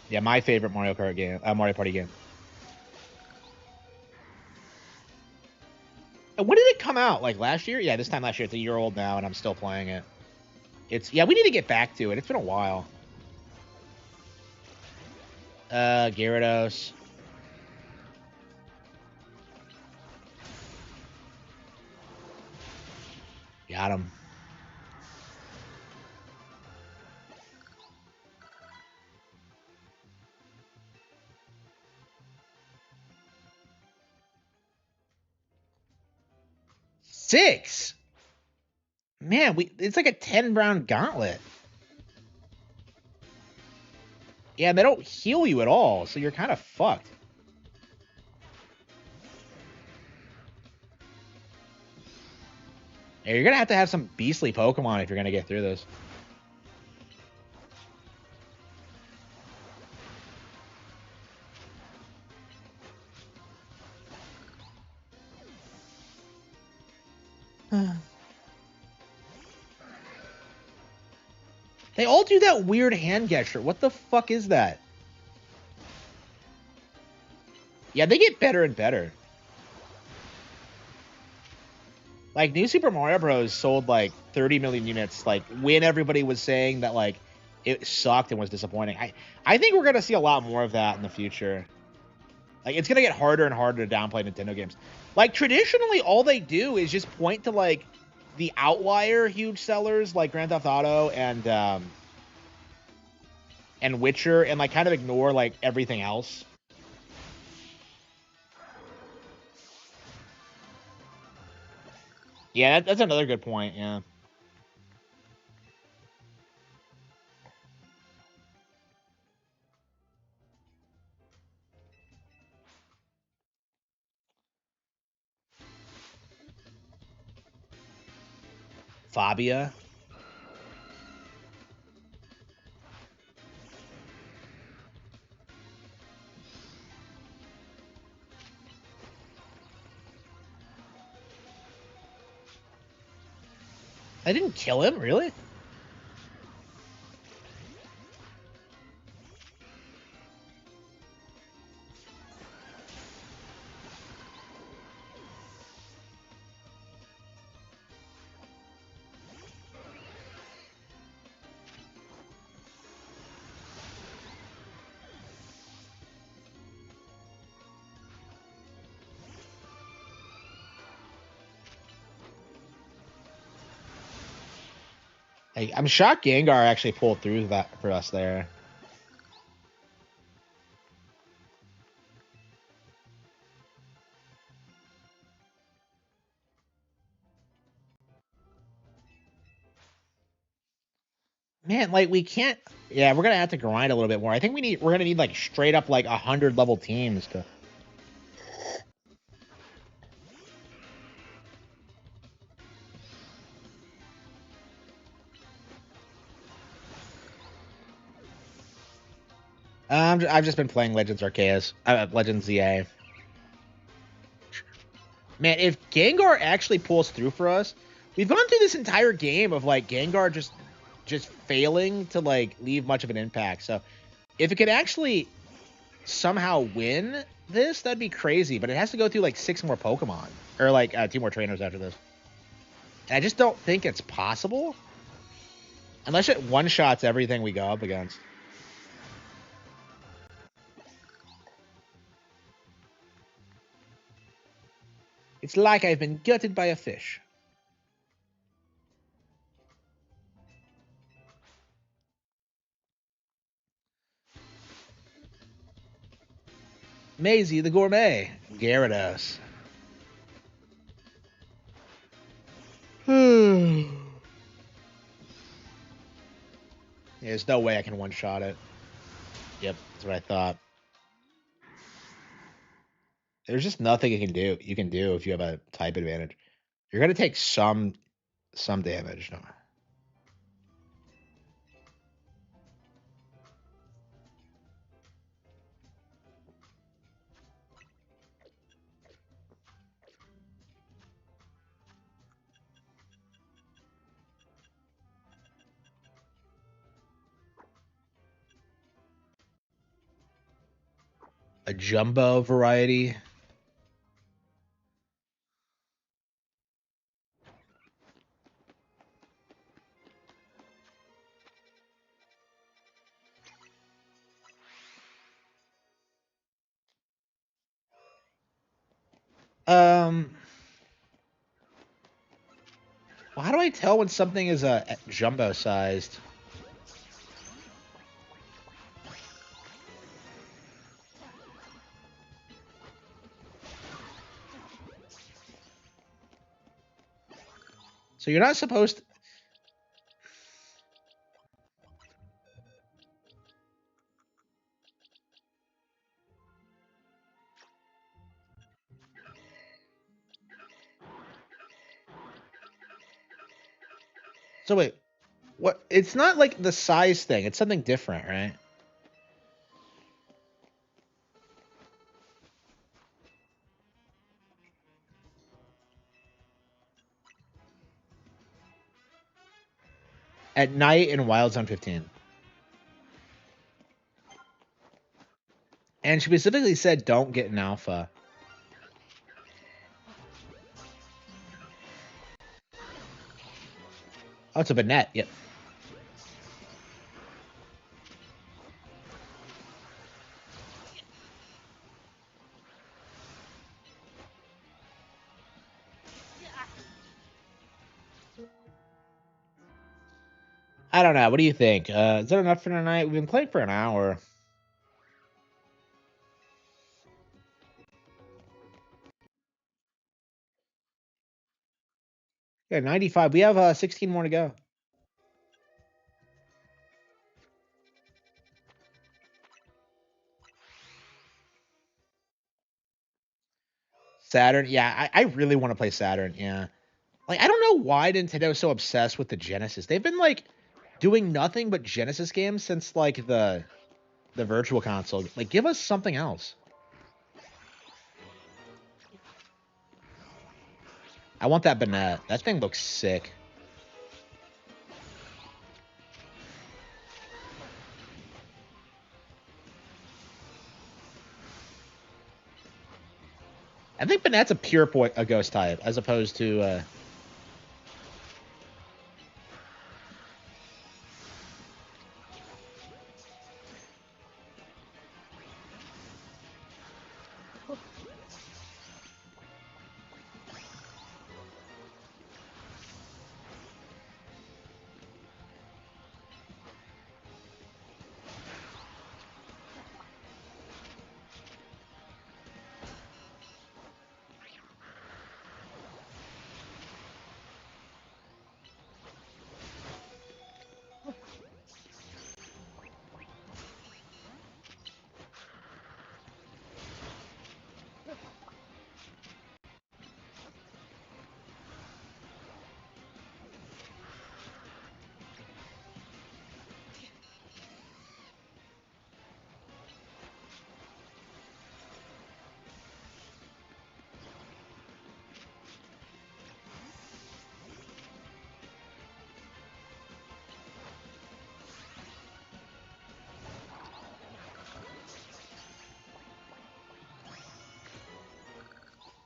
Yeah, my favorite Mario Kart game, Mario Party game. And when did it come out? Like last year? Yeah, this time last year. It's a year old now, and I'm still playing it. Yeah, we need to get back to it. It's been a while. Gyarados. Got him. Six. Man, it's like a 10-round gauntlet. Yeah, they don't heal you at all, so you're kind of fucked. Yeah, you're gonna have to have some beastly Pokemon if you're gonna get through this. They all do that weird hand gesture. What the fuck is that? Yeah, they get better and better. Like, New Super Mario Bros. Sold like 30 million units, like, when everybody was saying that, like, it sucked and was disappointing. I think we're going to see a lot more of that in the future. Like, it's going to get harder and harder to downplay Nintendo games. Like, traditionally, all they do is just point to, like, the outlier huge sellers, like Grand Theft Auto and Witcher, and, like, kind of ignore, like, everything else. Yeah, that's another good point, yeah. Fabia. I didn't kill him, really? Hey, I'm shocked Gengar actually pulled through that for us there. Man, like, we can't. Yeah, we're gonna have to grind a little bit more. I think we're gonna need like straight up like 100 level teams to. I've just been playing Legends Arceus, Legends ZA. Man, if Gengar actually pulls through for us, we've gone through this entire game of like Gengar just failing to like leave much of an impact. So if it could actually somehow win this, that'd be crazy. But it has to go through like 6 more Pokemon or like 2 more trainers after this. And I just don't think it's possible unless it one shots everything we go up against. It's like I've been gutted by a fish. Maisie the gourmet. Gyarados. There's no way I can one shot it. Yep, that's what I thought. There's just nothing you can do if you have a type advantage. You're gonna take some damage. No. A jumbo variety. Well, how do I tell when something is a jumbo sized? So you're not supposed to... So wait, what? It's not like the size thing. It's something different, right? At night in Wild Zone 15. And she specifically said don't get an alpha. Oh, it's a Banette. Yep. I don't know. What do you think? Is that enough for tonight? We've been playing for an hour. Yeah, 95. We have 16 more to go. Saturn. Yeah, I really want to play Saturn. Yeah. Like, I don't know why Nintendo's so obsessed with the Genesis. They've been, like, doing nothing but Genesis games since, like, the Virtual Console. Like, give us something else. I want that Banette. That thing looks sick. I think Banette's a pure a ghost type, as opposed to...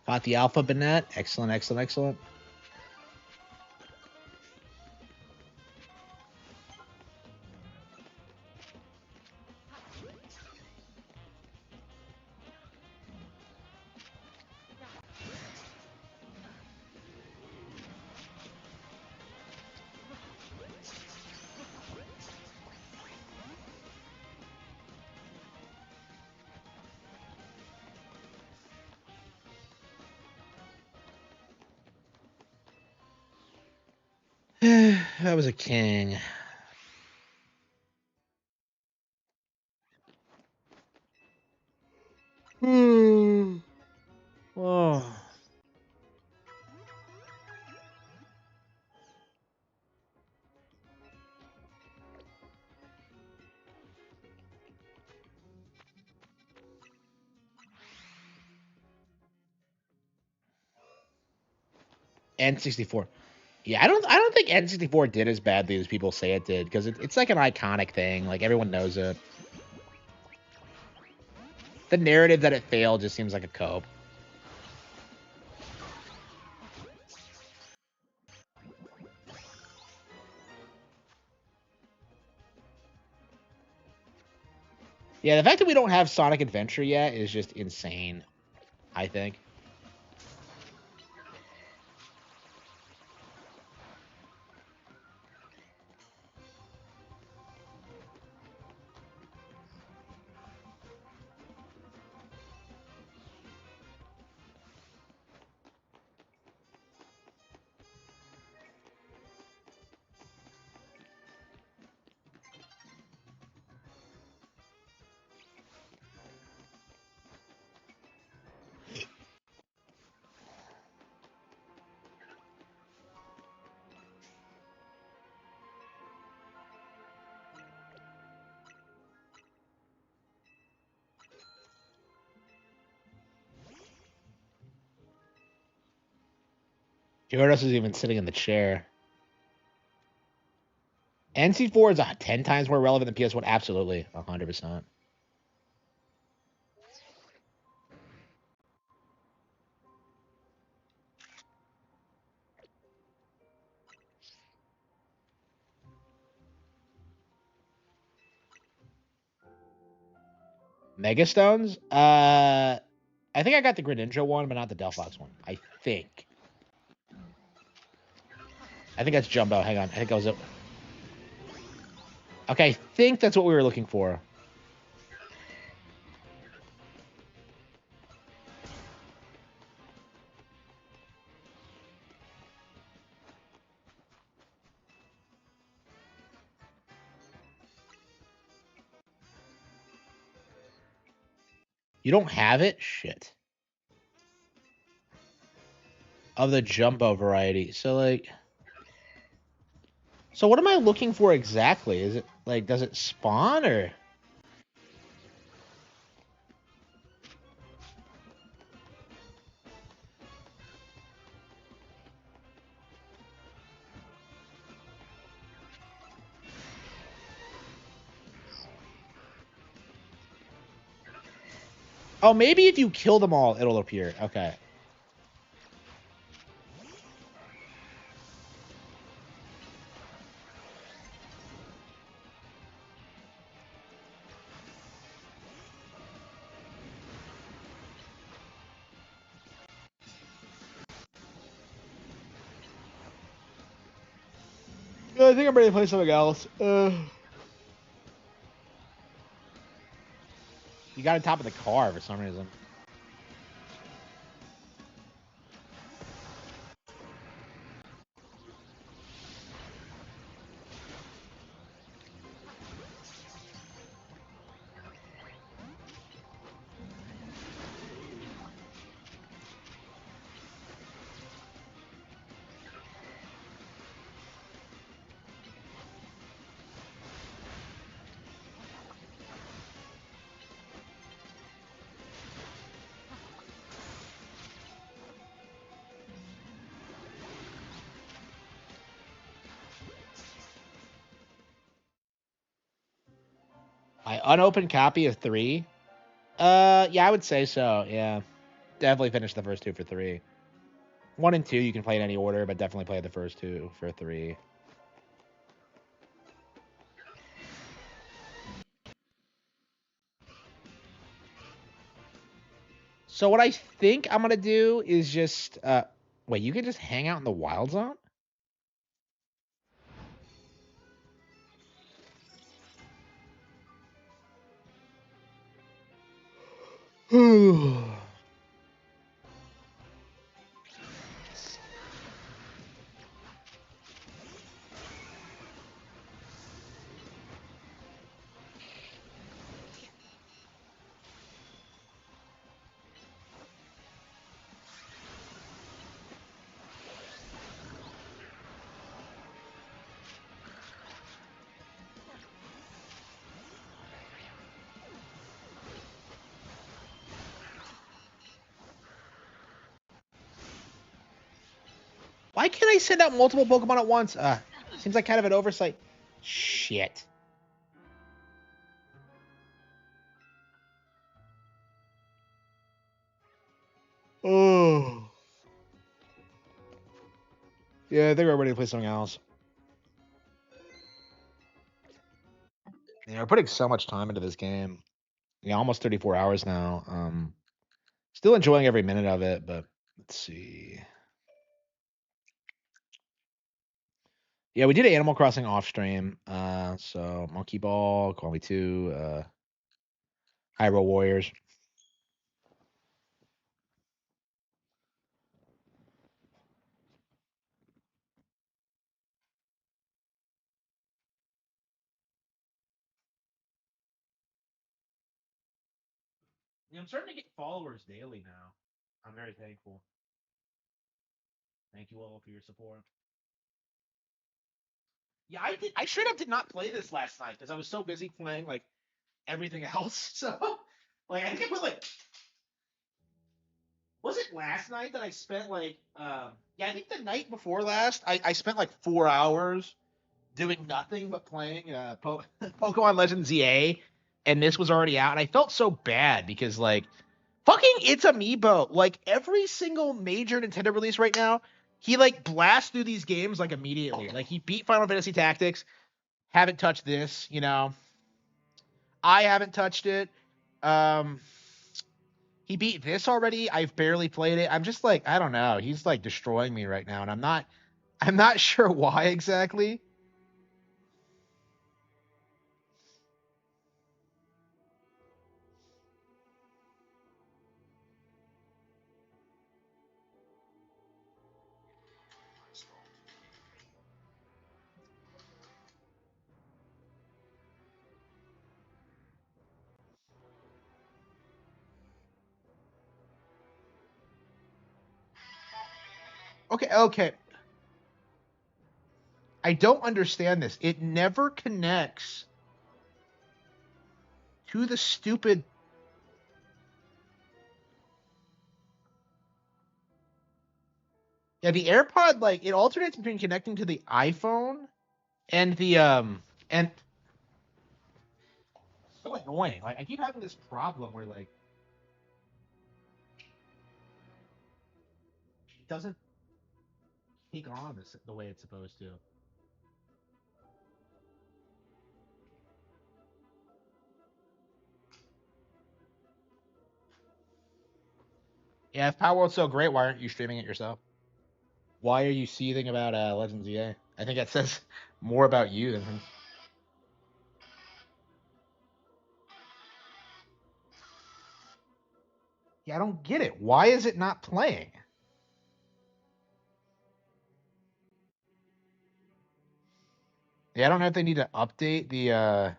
Got the Alpha Banette. Excellent, excellent, excellent. That was a king. Oh. N64. Yeah, I don't think N64 did as badly as people say it did, because it's like an iconic thing. Like, everyone knows it. The narrative that it failed just seems like a cope. Yeah, the fact that we don't have Sonic Adventure yet is just insane, I think. Gyarados is even sitting in the chair. NC4 is 10 times more relevant than PS1. Absolutely, 100%. Megastones? I think I got the Greninja one, but not the Delphox one. I think that's Jumbo. Hang on. I think I was... Okay, I think that's what we were looking for. You don't have it? Shit. Of the Jumbo variety. So, like... So what am I looking for exactly? Is it, like, does it spawn, or... Oh, maybe if you kill them all, it'll appear. Okay. I think I'm ready to play something else. You got on top of the car for some reason. My unopened copy of 3? Yeah, I would say so, yeah. Definitely finish the first 2 for 3. 1 and 2 you can play in any order, but definitely play the first 2 for 3. So what I think I'm gonna do is just wait, you can just hang out in the wild zone? Why can't I send out multiple Pokemon at once? Seems like kind of an oversight. Shit. Yeah, I think we're ready to play something else. Yeah, we're putting so much time into this game. Yeah, almost 34 hours now. Still enjoying every minute of it, but let's see. Yeah, we did Animal Crossing off stream. So Monkey Ball, Call Me Two, Hyrule Warriors. Yeah, I'm starting to get followers daily now. I'm very thankful. Thank you all for your support. Yeah, I did. I straight up did not play this last night because I was so busy playing like everything else. So, like, I think I put like, was it last night that I spent like, yeah, I think the night before last, I spent like 4 hours doing nothing but playing Pokemon Legends ZA, and this was already out, and I felt so bad because like fucking it's Amiibo. Like every single major Nintendo release right now, he like blasts through these games like immediately. Like he beat Final Fantasy Tactics, haven't touched this, you know. I haven't touched it. Um he beat this already. I've barely played it. I'm just like, I don't know. He's like destroying me right now, and I'm not sure why exactly. Okay, okay. I don't understand this. It never connects to the stupid. Yeah, the AirPod, like it alternates between connecting to the iPhone and the and so annoying. Like I keep having this problem where like it doesn't take on the way it's supposed to. Yeah, if Power World's so great, why aren't you streaming it yourself? Why are you seething about Legends EA? I think that says more about you than him. Yeah, I don't get it. Why is it not playing? Yeah, I don't know if they need to update the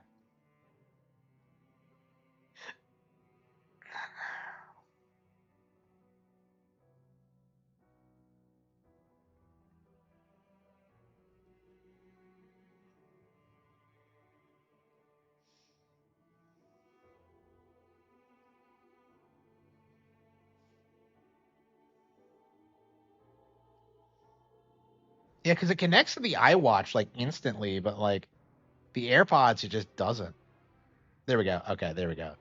yeah, because it connects to the iWatch like instantly, but like the AirPods, it just doesn't. There we go. Okay, there we go.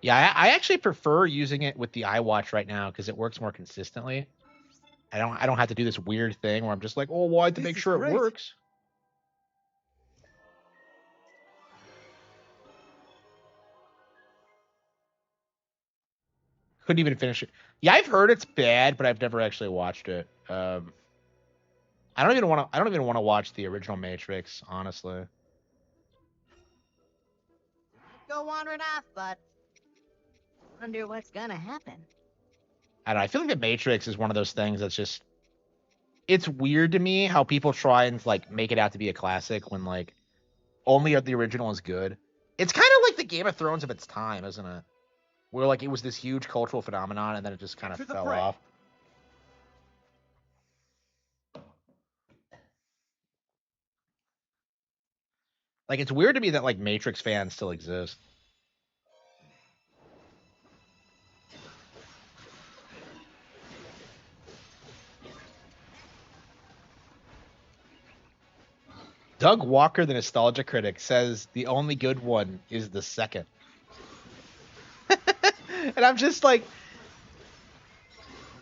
Yeah, I actually prefer using it with the iWatch right now because it works more consistently. I don't have to do this weird thing where I'm just like, oh, well, I have to make sure it works. Couldn't even finish it. Yeah, I've heard it's bad, but I've never actually watched it. I don't even want to watch the original Matrix, honestly. Go wandering off, but wonder what's gonna happen. I don't know. I feel like the Matrix is one of those things that's just it's weird to me how people try and like make it out to be a classic when like only the original is good. It's kind of like the Game of Thrones of its time, isn't it? Where like it was this huge cultural phenomenon and then it just kind of fell off. Like it's weird to me that like Matrix fans still exist. Doug Walker, the nostalgia critic, says the only good one is the second. And I'm just like,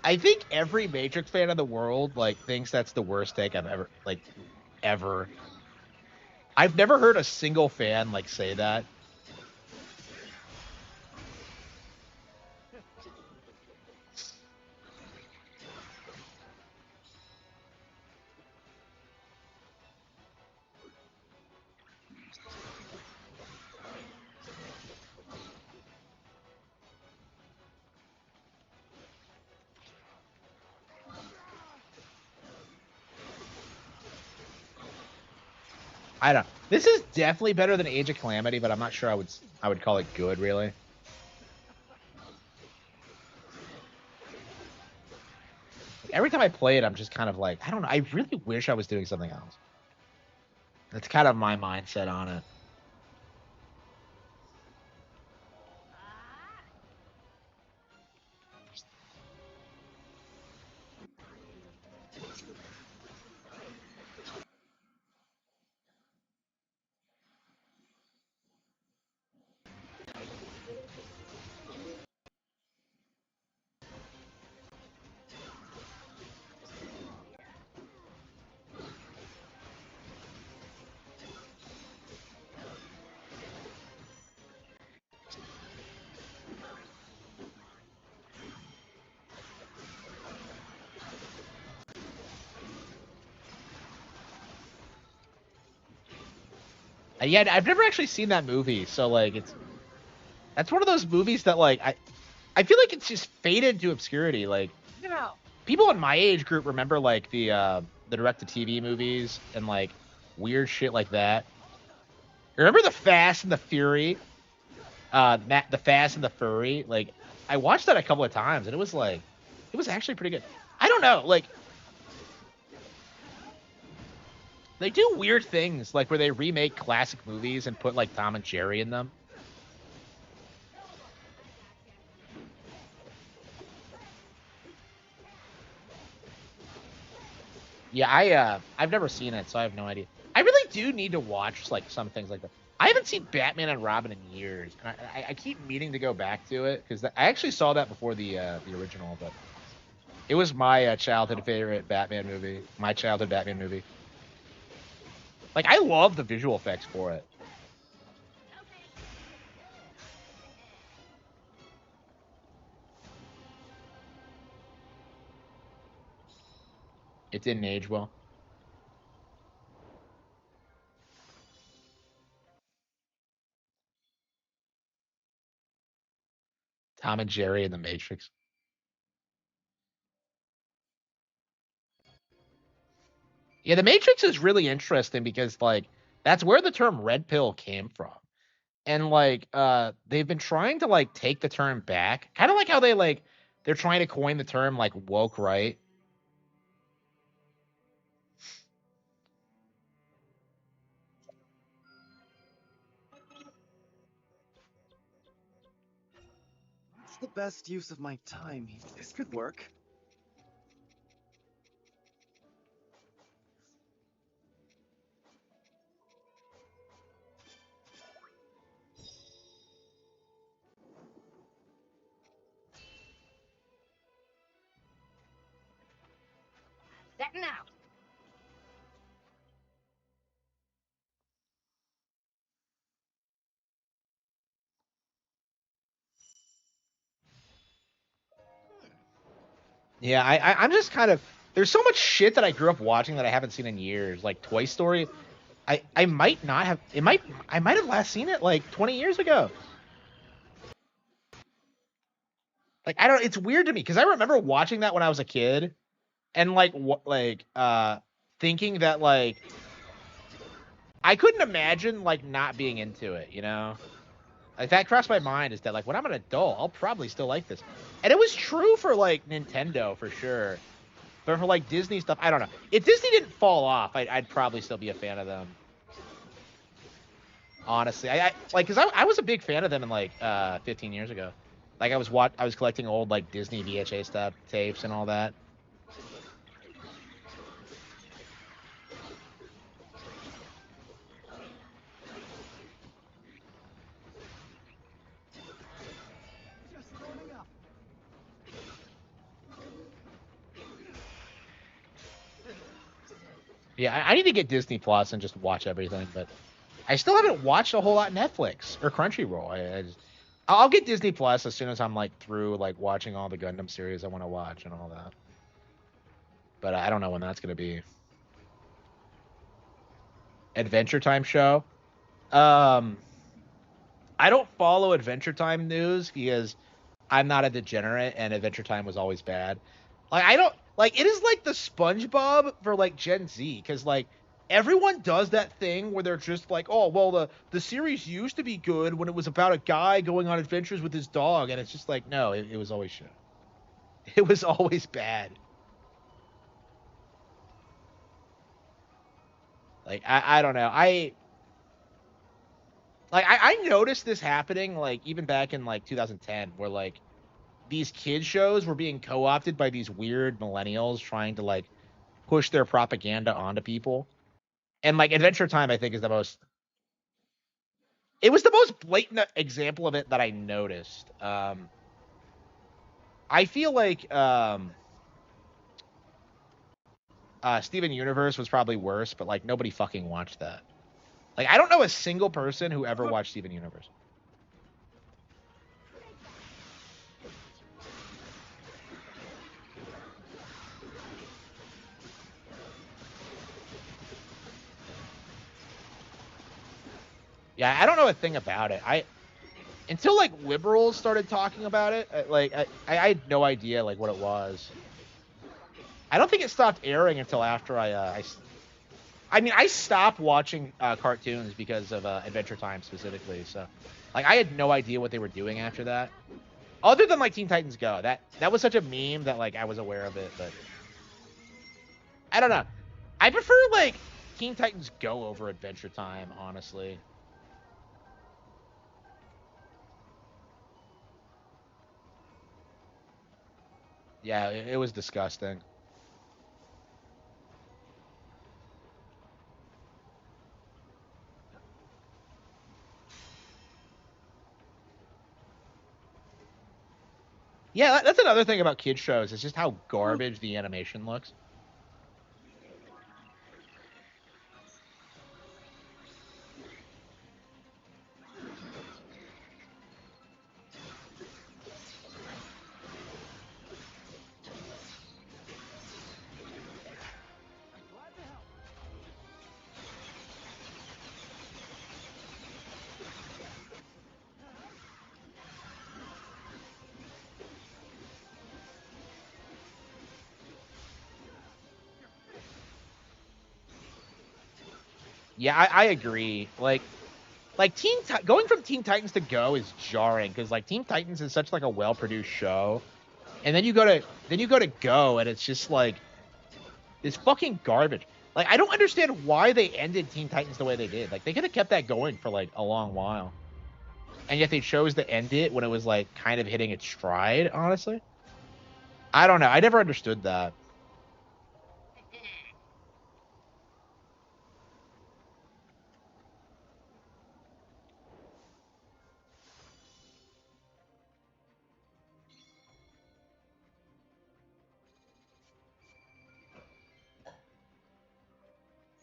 I think every Matrix fan in the world like thinks that's the worst take I've ever. I've never heard a single fan like say that. I don't. This is definitely better than Age of Calamity, but I'm not sure I would call it good really. Every time I play it, I'm just kind of like, I don't know. I really wish I was doing something else. That's kind of my mindset on it. Yeah, I've never actually seen that movie, so like that's one of those movies that like I feel like it's just faded to obscurity. Like people in my age group remember like the direct to TV movies and like weird shit like that. Remember the Fast and the Fury? The Fast and the Furry. Like I watched that a couple of times and it was actually pretty good. I don't know, like they do weird things like where they remake classic movies and put like Tom and Jerry in them. Yeah, I've never seen it, so I have no idea. I really do need to watch like some things like that. I haven't seen Batman and Robin in years, and I keep meaning to go back to it because I actually saw that before the original, but it was my childhood favorite Batman movie. My childhood Batman movie. Like I love the visual effects for it. It didn't age well. Tom and Jerry and the Matrix. Yeah, the Matrix is really interesting because like that's where the term red pill came from. And like they've been trying to like take the term back. Kind of like how they're trying to coin the term like woke right. What's the best use of my time? This could work. Setting out. Yeah, I'm just kind of there's so much shit that I grew up watching that I haven't seen in years. Like Toy Story. I might not have I might have last seen it like 20 years ago. Like I don't it's weird to me because I remember watching that when I was a kid and like what thinking that like I couldn't imagine like not being into it, you know? Like that crossed my mind is that like when I'm an adult, I'll probably still like this. And it was true for like Nintendo for sure. But for like Disney stuff, I don't know. If Disney didn't fall off, I'd probably still be a fan of them. Honestly, I like because I was a big fan of them in like 15 years ago. Like I was collecting old like Disney VHA stuff, tapes, and all that. Yeah, I need to get Disney Plus and just watch everything, but I still haven't watched a whole lot Netflix or Crunchyroll. I'll get Disney Plus as soon as I'm like through like watching all the Gundam series I want to watch and all that. But I don't know when that's gonna be. Adventure Time show. Um, I don't follow Adventure Time news because I'm not a degenerate, and Adventure Time was always bad. Like I don't like it is like the SpongeBob for like Gen Z because like everyone does that thing where they're just like, oh well, the series used to be good when it was about a guy going on adventures with his dog, and it's just like no, it was always shit. It was always bad. Like I don't know. I noticed this happening like even back in like 2010 where like these kid shows were being co-opted by these weird millennials trying to like push their propaganda onto people. And like Adventure Time I think is the most it was the most blatant example of it that I noticed. I feel like Steven Universe was probably worse, but like nobody fucking watched that. Like I don't know a single person who ever watched Steven Universe. Yeah, I don't know a thing about it. I until like liberals started talking about it, I had no idea like what it was. I don't think it stopped airing until after I mean I stopped watching cartoons because of Adventure Time specifically. So like I had no idea what they were doing after that. Other than like Teen Titans Go. That was such a meme that like I was aware of it, but I don't know. I prefer like Teen Titans Go over Adventure Time, honestly. Yeah, it was disgusting. Yeah, that's another thing about kids shows. It's just how garbage the animation looks. Yeah, I agree. Like going from Teen Titans to Go is jarring because like Teen Titans is such like a well produced show, and then you go to Go and it's just like it's fucking garbage. Like I don't understand why they ended Teen Titans the way they did. Like they could have kept that going for like a long while, and yet they chose to end it when it was like kind of hitting its stride. Honestly, I don't know. I never understood that.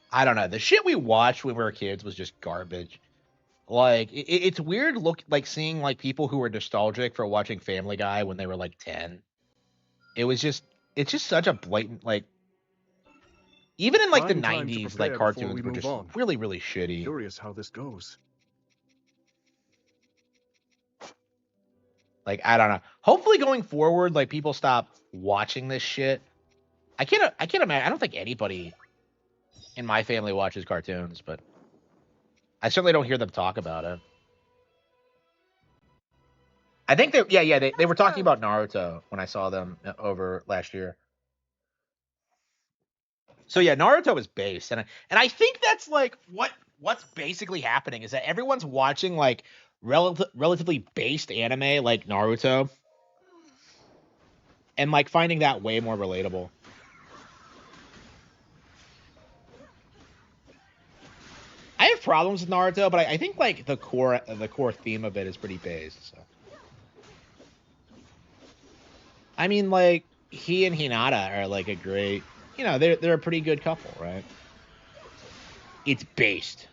I don't know. The shit we watched when we were kids was just garbage. Like it's weird look like seeing like people who were nostalgic for watching Family Guy when they were like 10. It was just it's just such a blatant like even in like the Prime time to 90s like prepare before we cartoons were move just on. really shitty. Curious how this goes. Like I don't know. Hopefully going forward like people stop watching this shit. I can't imagine I don't think anybody in my family watches cartoons, but I certainly don't hear them talk about it. I think they were talking about Naruto when I saw them over last year. So yeah, Naruto is based, and I think that's like what's basically happening is that everyone's watching like relatively based anime like Naruto, and like finding that way more relatable. I have problems with Naruto, but I think like the core theme of it is pretty based. So I mean, like he and Hinata are like a great, they're a pretty good couple, right? It's based.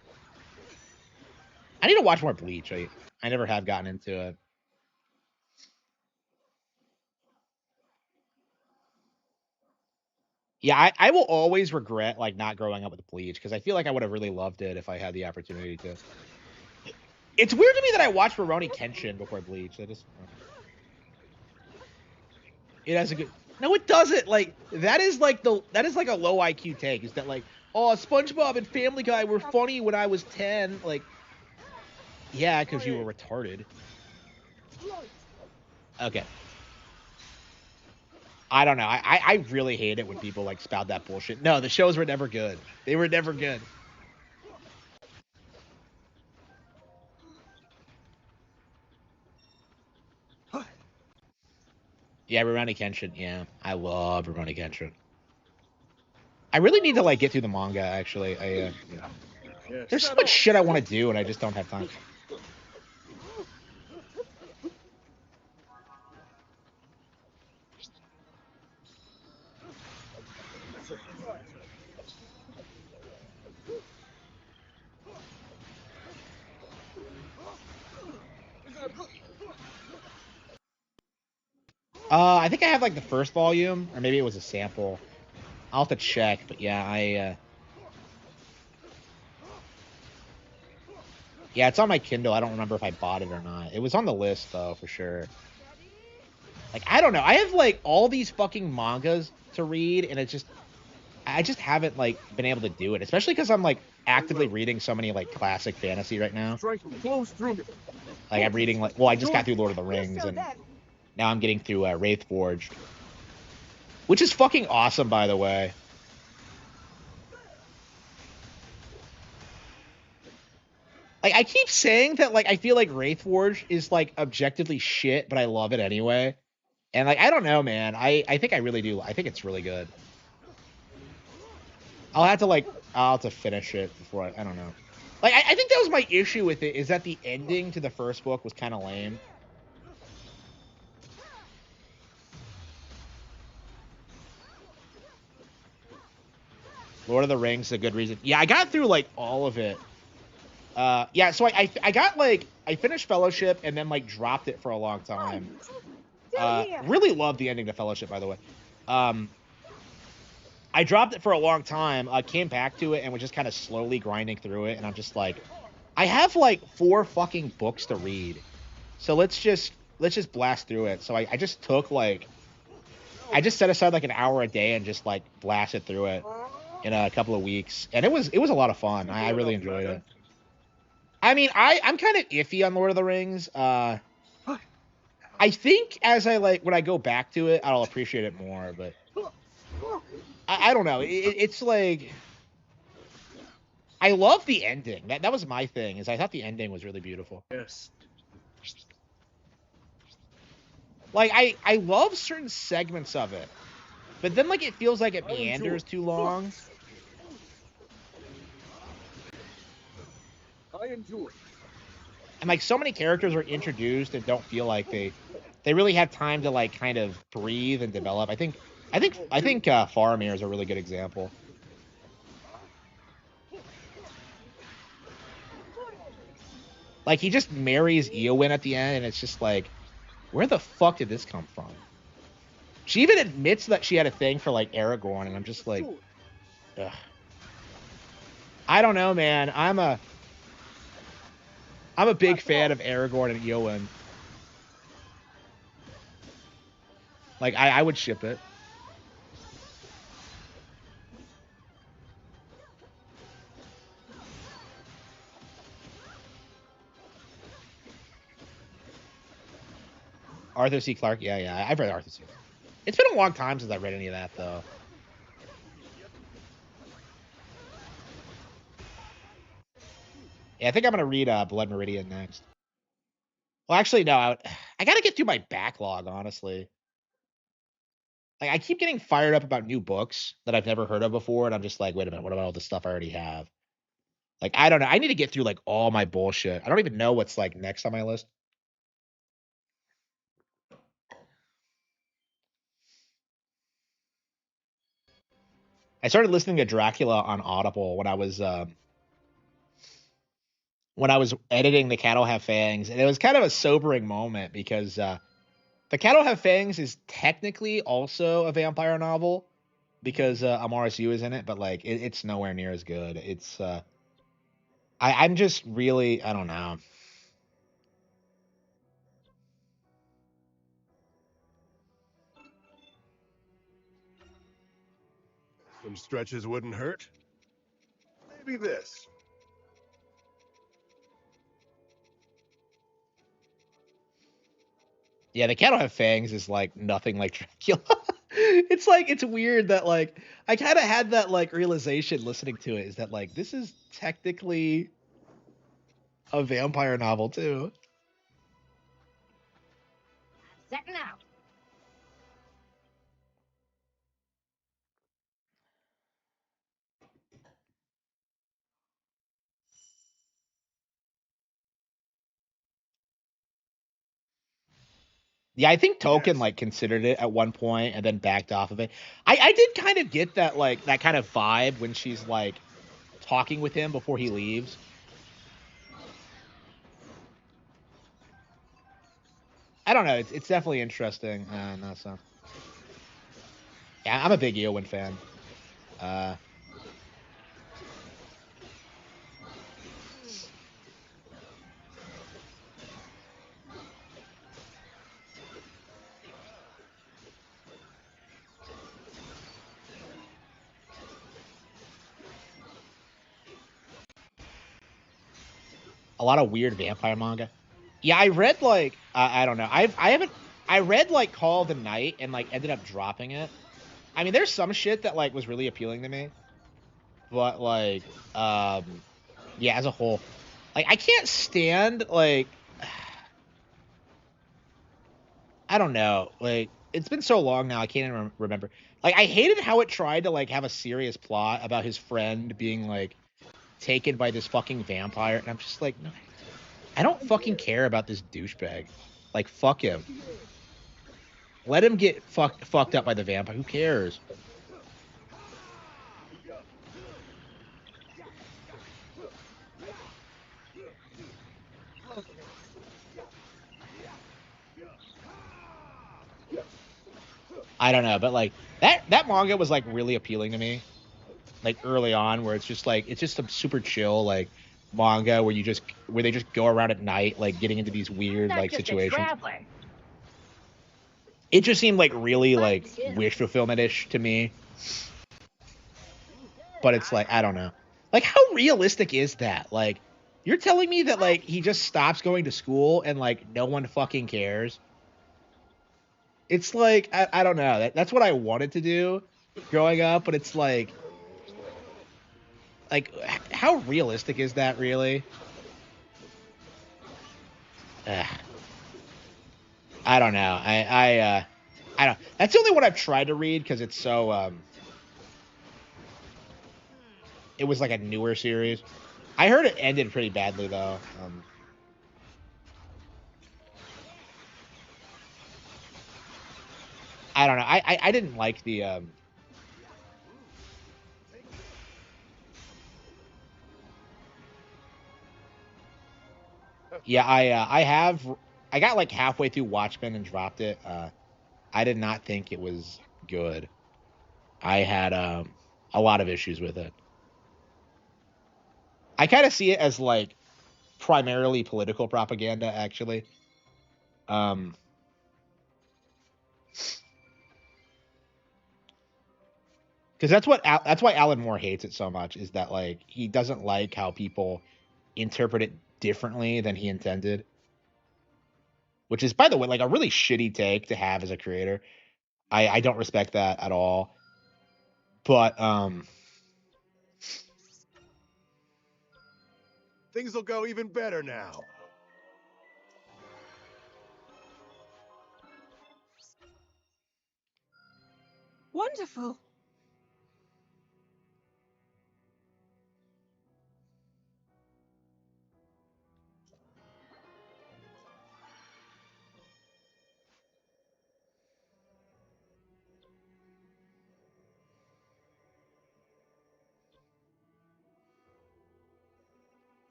I need to watch more Bleach. I never have gotten into it. Yeah, I will always regret like not growing up with Bleach because I feel like I would have really loved it if I had the opportunity to. It's weird to me that I watched Rurouni Kenshin before Bleach. That just it has a good. No, it doesn't. Like that is like a low IQ take. Is that like, oh, SpongeBob and Family Guy were funny when I was 10? Like, yeah, because you were retarded. Okay. I don't know. I really hate it when people like spout that bullshit. No, the shows were never good. They were never good. Yeah, Rurouni Kenshin. Yeah, I love Rurouni Kenshin. I really need to like get through the manga. Actually, there's so much shit I want to do, and I just don't have time. I think I have like the first volume, or maybe it was a sample. I'll have to check, but yeah, yeah, it's on my Kindle. I don't remember if I bought it or not. It was on the list though, for sure. Like, I don't know. I have like all these fucking mangas to read, and I just haven't like been able to do it, especially because I'm like actively reading so many like classic fantasy right now. Like I'm reading like, well, I just got through Lord of the Rings, and now I'm getting through Wraithforged, which is fucking awesome, by the way. Like I keep saying that like I feel like Wraithforged is like objectively shit, but I love it anyway. And like I don't know, man. I think I really do. I think it's really good. I'll have to finish it before I don't know. Like I think that was my issue with it, is that the ending to the first book was kind of lame. Lord of the Rings is a good reason. Yeah, I got through like all of it. Yeah, so I got like I finished Fellowship and then like dropped it for a long time. Really loved the ending to Fellowship, by the way. I dropped it for a long time. I came back to it and was just kind of slowly grinding through it, and I'm just like, I have like 4 fucking books to read, so let's just blast through it. So I just took like I just set aside like an hour a day and just like blasted through it in a couple of weeks, and it was a lot of fun. I really enjoyed it. I mean, I'm kind of iffy on Lord of the Rings. I think as I like when I go back to it, I'll appreciate it more. But I don't know. It's like I love the ending. That was my thing. Is I thought the ending was really beautiful. Yes. Like I love certain segments of it, but then like it feels like it meanders too long. I enjoy. And like so many characters are introduced and don't feel like they really have time to like kind of breathe and develop. I think Faramir is a really good example. Like he just marries Eowyn at the end, and it's just like, where the fuck did this come from? She even admits that she had a thing for like Aragorn, and I'm just like, ugh. I don't know, man. I'm a big fan of Aragorn and Eowyn. Like I would ship it. Arthur C. Clarke, yeah, I've read Arthur C. Clarke. It's been a long time since I've read any of that though. Yeah, I think I'm gonna read Blood Meridian next. Well, actually, no. I gotta get through my backlog, honestly. Like, I keep getting fired up about new books that I've never heard of before, and I'm just like, wait a minute, what about all the stuff I already have? Like, I don't know. I need to get through like all my bullshit. I don't even know what's like next on my list. I started listening to Dracula on Audible when I was when I was editing The Cattle Have Fangs, and it was kind of a sobering moment because The Cattle Have Fangs is technically also a vampire novel because Amaris Yu is in it, but like it's nowhere near as good. It's I'm just really I don't know. Some stretches wouldn't hurt. Maybe this. Yeah, The Cattle Have Fangs is like nothing like Dracula. It's like it's weird that like I kind of had that like realization listening to it is that like this is technically a vampire novel too. Setting out. Yeah, I think Tolkien Yes. like considered it at one point and then backed off of it. I did kind of get that like that kind of vibe when she's like talking with him before he leaves. I don't know. It's definitely interesting. No, so yeah, I'm a big Eowyn fan. Uh, a lot of weird vampire manga. Yeah, I read like I don't know. I haven't I read like Call of the Night and like ended up dropping it. I mean, there's some shit that like was really appealing to me, but like yeah, as a whole, like I can't stand like I don't know. Like it's been so long now, I can't even remember. Like I hated how it tried to like have a serious plot about his friend being like taken by this fucking vampire, and I'm just like, no, I don't fucking care about this douchebag. Like fuck him. Let him get fucked up by the vampire. Who cares? I don't know, but like that manga was like really appealing to me. Like early on, where it's just some super chill like manga where where they just go around at night, like getting into these weird Not like just a situations. traveler. It just seemed like really But like still. wish fulfillment ish to me. But it's like I don't know. Like how realistic is that? Like you're telling me that like he just stops going to school and like no one fucking cares? It's like I don't know. That's what I wanted to do growing up, but it's like how realistic is that really? Ugh, I don't know. I don't. That's the only one I've tried to read because it's so it was like a newer series. I heard it ended pretty badly though. I don't know. I didn't like the yeah, I got like halfway through Watchmen and dropped it. I did not think it was good. I had a lot of issues with it. I kind of see it as like primarily political propaganda actually. Um because that's why Alan Moore hates it so much is that like he doesn't like how people interpret it differently than he intended, which is by the way like a really shitty take to have as a creator. I don't respect that at all. But Things will go even better now. Wonderful.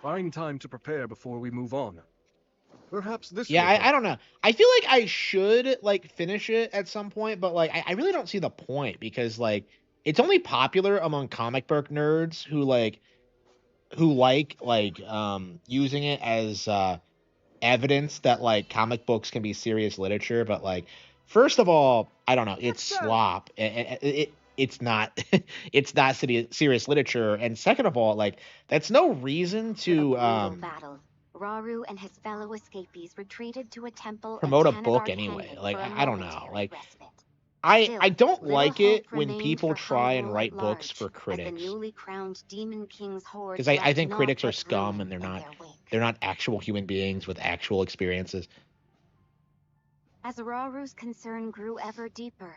A fine time to prepare before we move on. Perhaps this Yeah, will help. I don't know. I feel like I should like finish it at some point, but like I really don't see the point because like it's only popular among comic book nerds who like using it as evidence that like comic books can be serious literature. But like first of all, I don't know, it's slop. It's not it's not serious literature. And second of all, like that's no reason After a to brutal battle, Rauru and his fellow escapees retreated to a temple promote a at book Tanagar anyway. Canyon Like for a I don't know. momentary Like respite. I Still, don't little like it hope when remained people for try and Hyrule write at books for large, as the critics. newly crowned Demon King's hordes Because I left think naught critics are but scum ruin and in their wake. they're not actual human beings with actual experiences. As Rauru's concern grew ever deeper,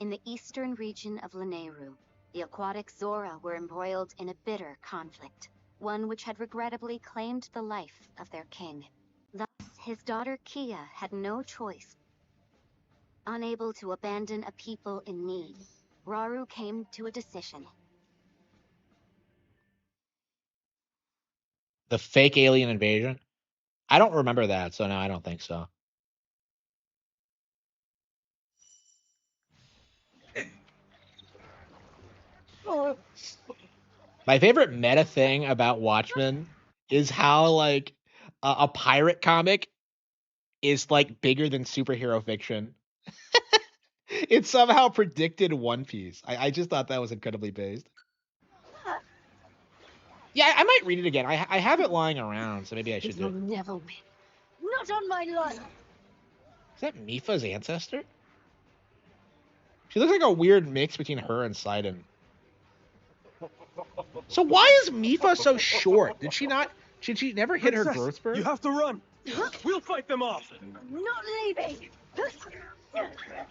in the eastern region of Lanayru, the aquatic Zora were embroiled in a bitter conflict, one which had regrettably claimed the life of their king. Thus, his daughter Kia had no choice. Unable to abandon a people in need, Rauru came to a decision. The fake alien invasion? I don't remember that, so no, I don't think so. My favorite meta thing about Watchmen is how like a pirate comic is like bigger than superhero fiction. It somehow predicted One Piece. I just thought that was incredibly based. Yeah, I might read it again. I have it lying around, so maybe I should do it. Never win. Not on my life. Is that Mifa's ancestor? She looks like a weird mix between her and Sidon. So why is Mifa so short? Did she never hit her growth spurt? You have to run. We'll fight them off. Not leaving.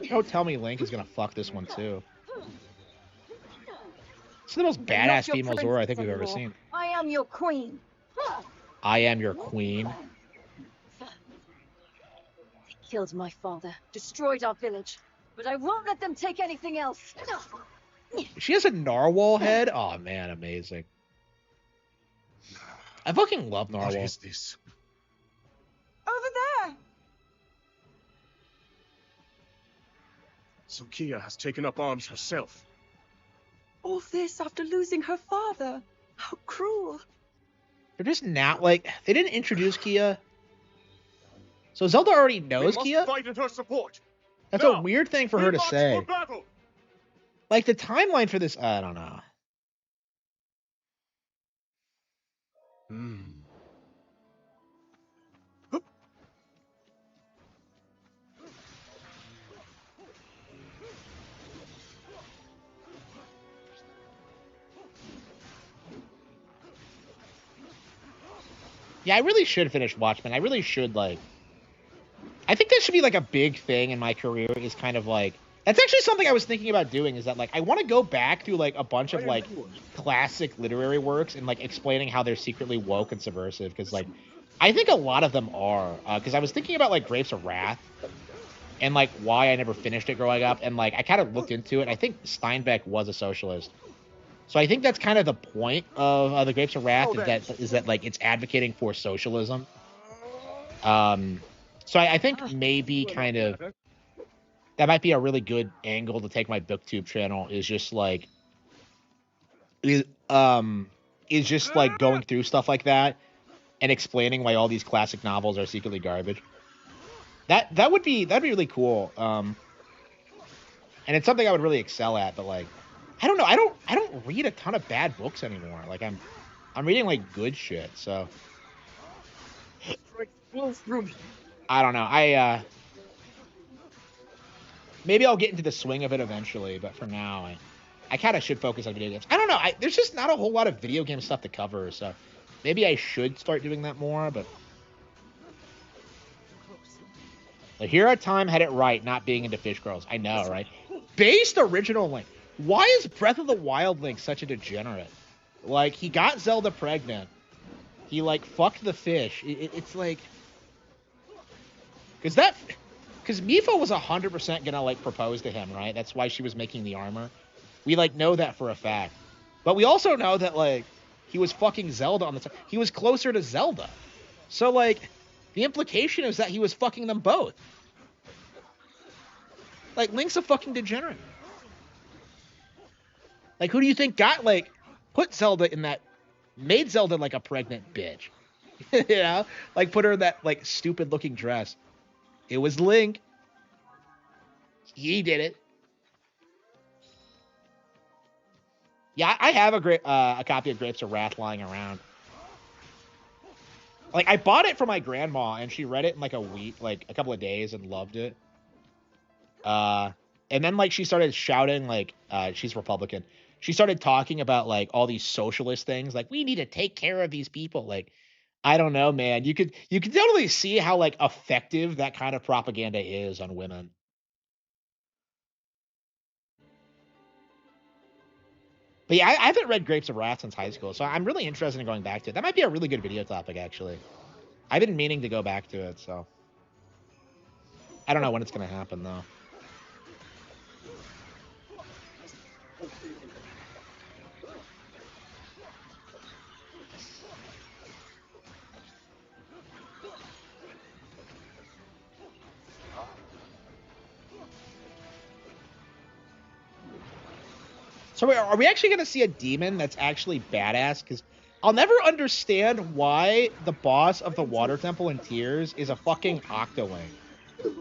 Don't tell me Link is gonna fuck this one too. It's the most You're badass not your female Zora I princess think we've ever anymore. seen. I am your queen. I am your queen. They killed my father, destroyed our village, but I won't let them take anything else. She has a narwhal head. Oh man, amazing. I fucking love What narwhal. is this? Over there! So Kia has taken up arms herself. All this after losing her father. How cruel. They're just not like they didn't introduce Kia. So Zelda already knows We must Kia? fight in her support. That's Now, a weird thing for we her to march say. for battle. Like the timeline for this, I don't know. Yeah, I really should finish Watchmen. I really should like. I think that should be like a big thing in my career. Is kind of like that's actually something I was thinking about doing. Is that like I want to go back through like a bunch of like classic literary works and like explaining how they're secretly woke and subversive. Because like I think a lot of them are. Because I was thinking about like Grapes of Wrath and like why I never finished it growing up, and like I kind of looked into it. I think Steinbeck was a socialist. So I think that's kind of the point of the Grapes of Wrath is that like it's advocating for socialism. So I think maybe kind of that might be a really good angle to take my BookTube channel is just like is just like going through stuff like that and explaining why all these classic novels are secretly garbage. That'd be really cool. And it's something I would really excel at, but like I don't know. I don't read a ton of bad books anymore. Like I'm reading like good shit. So I don't know. Maybe I'll get into the swing of it eventually, but for now I kind of should focus on video games. I don't know. There's just not a whole lot of video game stuff to cover, so maybe I should start doing that more. But here at Time had it right, not being into Fish Girls. I know, right? Based original Link. Why is Breath of the Wild Link such a degenerate? Like, he got Zelda pregnant. He, like, fucked the fish. It's like... Because Mipha was 100% gonna, like, propose to him, right? That's why she was making the armor. We, like, know that for a fact. But we also know that, like, he was fucking Zelda on the time. He was closer to Zelda. So, like, the implication is that he was fucking them both. Like, Link's a fucking degenerate. Like, who do you think got, like, put Zelda in that, made Zelda, like, a pregnant bitch? You know? Like, put her in that, like, stupid-looking dress. It was Link. He did it. Yeah, I have a copy of Grapes of Wrath lying around. Like, I bought it for my grandma, and she read it in, like, a week, like, a couple of days, and loved it. And then, like, she started shouting, like, she's Republican. She started talking about, like, all these socialist things. Like, we need to take care of these people. Like, I don't know, man. You could totally see how, like, effective that kind of propaganda is on women. But yeah, I haven't read Grapes of Wrath since high school, so I'm really interested in going back to it. That might be a really good video topic, actually. I've been meaning to go back to it, so. I don't know when it's going to happen, though. So wait, are we actually going to see a demon that's actually badass? Because I'll never understand why the boss of the Water Temple in Tears is a fucking Octoling.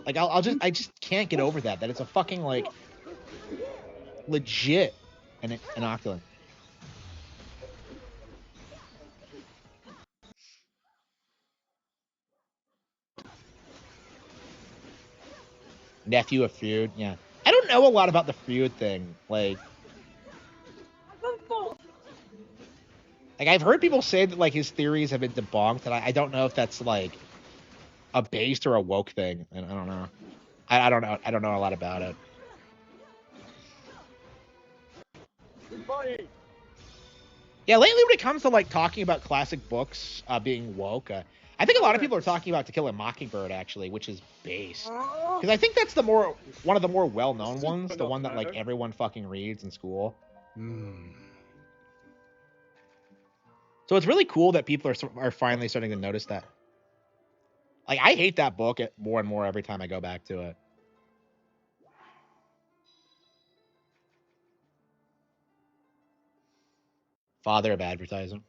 Like, I just can't get over that it's a fucking, like, legit an Octoling. Nephew of Feud, yeah. I don't know a lot about the Feud thing. Like, I've heard people say that, like, his theories have been debunked, and I don't know if that's, like, a based or a woke thing. And I don't know. I don't know. I don't know a lot about it. Yeah, lately when it comes to, like, talking about classic books being woke, I think a lot of people are talking about To Kill a Mockingbird, actually, which is base. Because I think that's one of the more well-known ones, the one that, like, everyone fucking reads in school. So it's really cool that people are finally starting to notice that. Like, I hate that book more and more every time I go back to it. Father of advertising.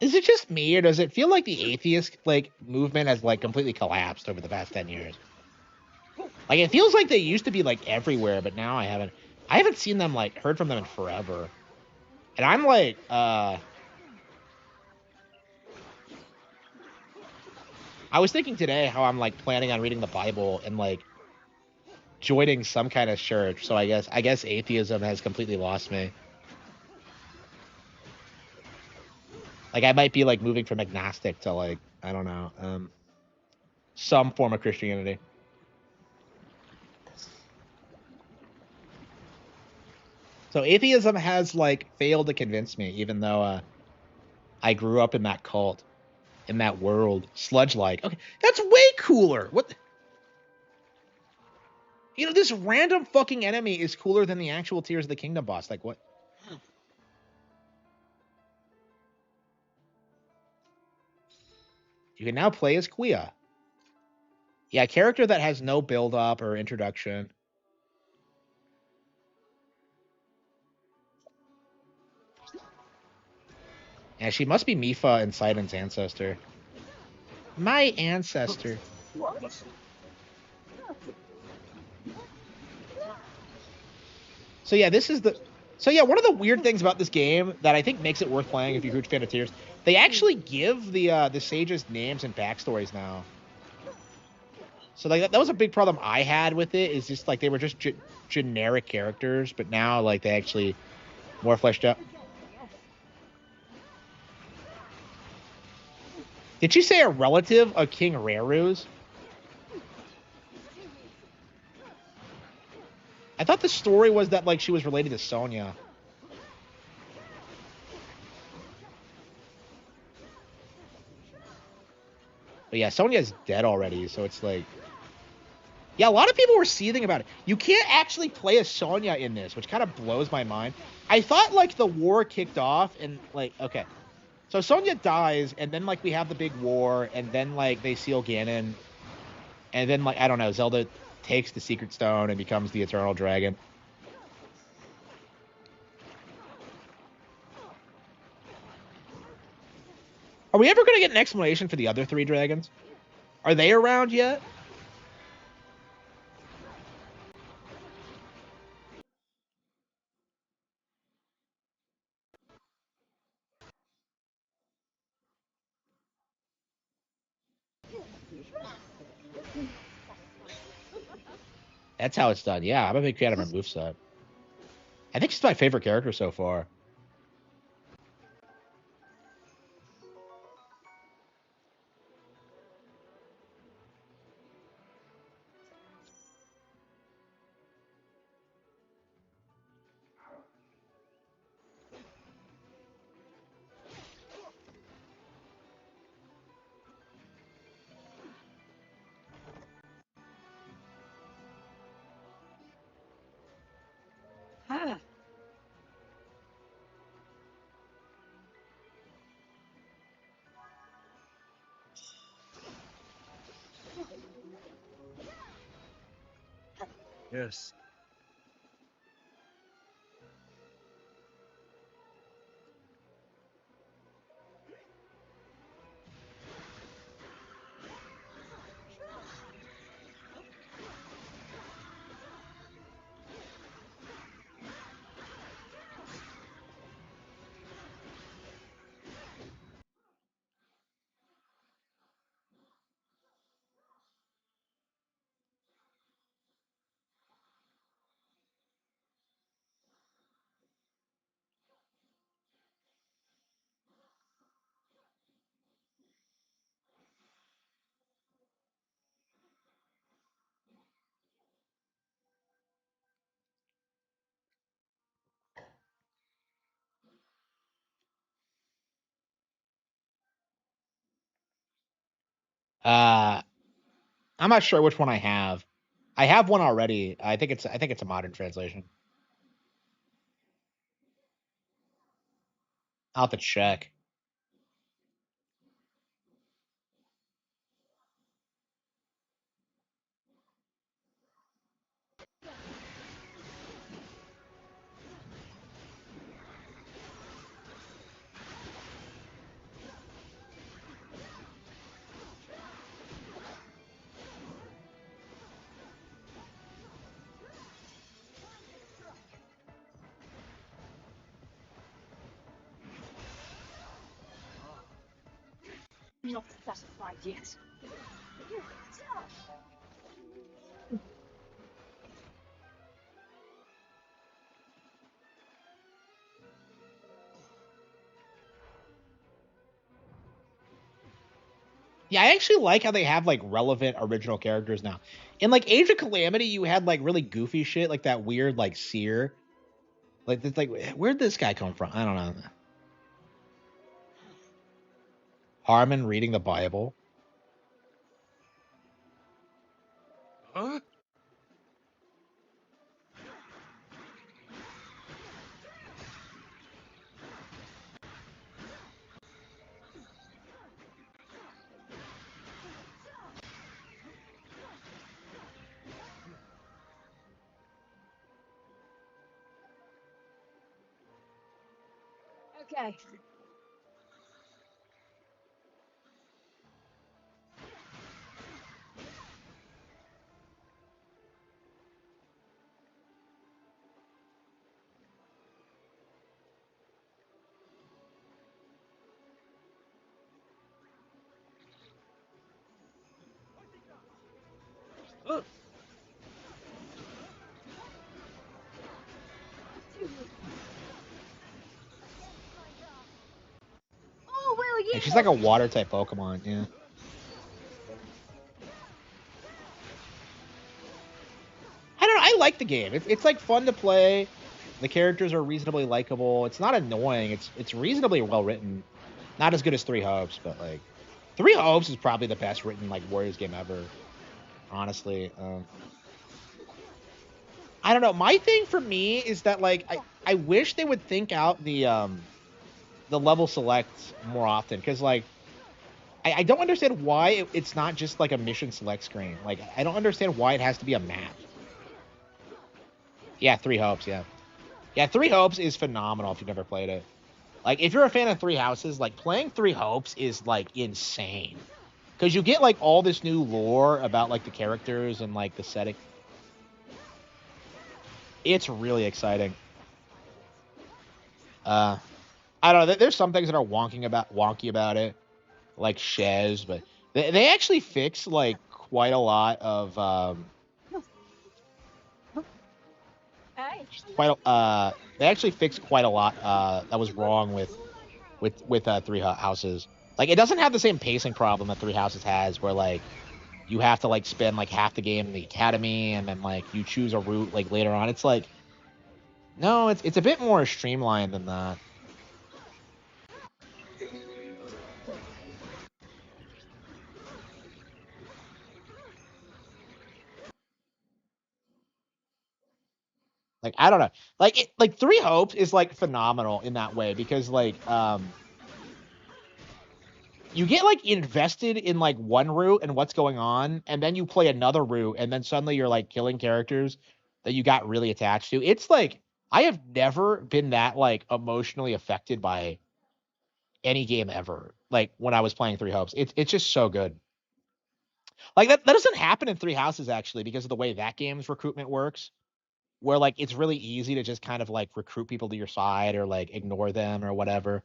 Is it just me, or does it feel like the atheist, like, movement has, like, completely collapsed over the past 10 years? Like, it feels like they used to be, like, everywhere, but now I haven't seen them, like, heard from them in forever. And I'm like, I was thinking today how I'm, like, planning on reading the Bible and, like, joining some kind of church. So I guess atheism has completely lost me. Like, I might be, like, moving from agnostic to, like, I don't know, some form of Christianity. So atheism has, like, failed to convince me, even though I grew up in that cult, in that world. Sludge-like. Okay, that's way cooler. What? You know, this random fucking enemy is cooler than the actual Tears of the Kingdom boss. Like, what? You can now play as Quia. Yeah, a character that has no build-up or introduction. And she must be Mifa and Sidon's ancestor. My ancestor. So yeah, this is the. So yeah, one of the weird things about this game that I think makes it worth playing if you're a huge fan of Tears, they actually give the sages names and backstories now. So like that was a big problem I had with it. Is just like they were just generic characters, but now like they actually more fleshed out. Did she say a relative of King Raru's? I thought the story was that like she was related to Sonya. But yeah, Sonya's dead already, so it's like, yeah, a lot of people were seething about it. You can't actually play as Sonya in this, which kind of blows my mind. I thought like the war kicked off and like, okay, so Sonya dies, and then like we have the big war, and then like they seal Ganon, and then like I don't know, Zelda takes the Secret Stone and becomes the Eternal Dragon. Are we ever going to get an explanation for the other 3 dragons? Are they around yet? That's how it's done. Yeah, I'm a big fan of her moveset. I think she's my favorite character so far. Ah, Yes. Uh, I'm not sure which one I have. I have one already. I think it's a modern translation. I'll have to check. Not satisfied yet. Yeah, I actually like how they have like relevant original characters now. In like Age of Calamity, you had like really goofy shit, like that weird like seer. Like it's like where'd this guy come from? I don't know. Harman reading the Bible. Huh? Okay. Oh, will And she's you? like a water type Pokemon, yeah. I don't know. I like the game. It's like fun to play. The characters are reasonably likable. It's not annoying. It's reasonably well written. Not as good as Three Hopes, but like Three Hopes is probably the best written like Warriors game ever. Honestly, I don't know. My thing for me is that like I wish they would think out the level select more often because like I don't understand why it's not just like a mission select screen. Like I don't understand why it has to be a map. Yeah, Three Hopes. Yeah. Yeah, Three Hopes is phenomenal if you've never played it. Like, if you're a fan of Three Houses, like, playing Three Hopes is, like, insane. Because you get, like, all this new lore about, like, the characters and, like, the setting. It's really exciting. I don't know. There's some things that are wonky about it, like Shez, but they actually fix, like, quite a lot of, Hey. they actually fixed quite a lot, that was wrong with Three Houses. Like, it doesn't have the same pacing problem that Three Houses has, where like you have to like spend like half the game in the academy, and then like you choose a route like later on. It's like no, it's a bit more streamlined than that. Like I don't know, like Three Hopes is like phenomenal in that way because like you get like invested in like one route and what's going on, and then you play another route, and then suddenly you're like killing characters that you got really attached to. It's like I have never been that like emotionally affected by any game ever. Like when I was playing Three Hopes, it's just so good. Like that doesn't happen in Three Houses actually because of the way that game's recruitment works. Where like it's really easy to just kind of like recruit people to your side or like ignore them or whatever.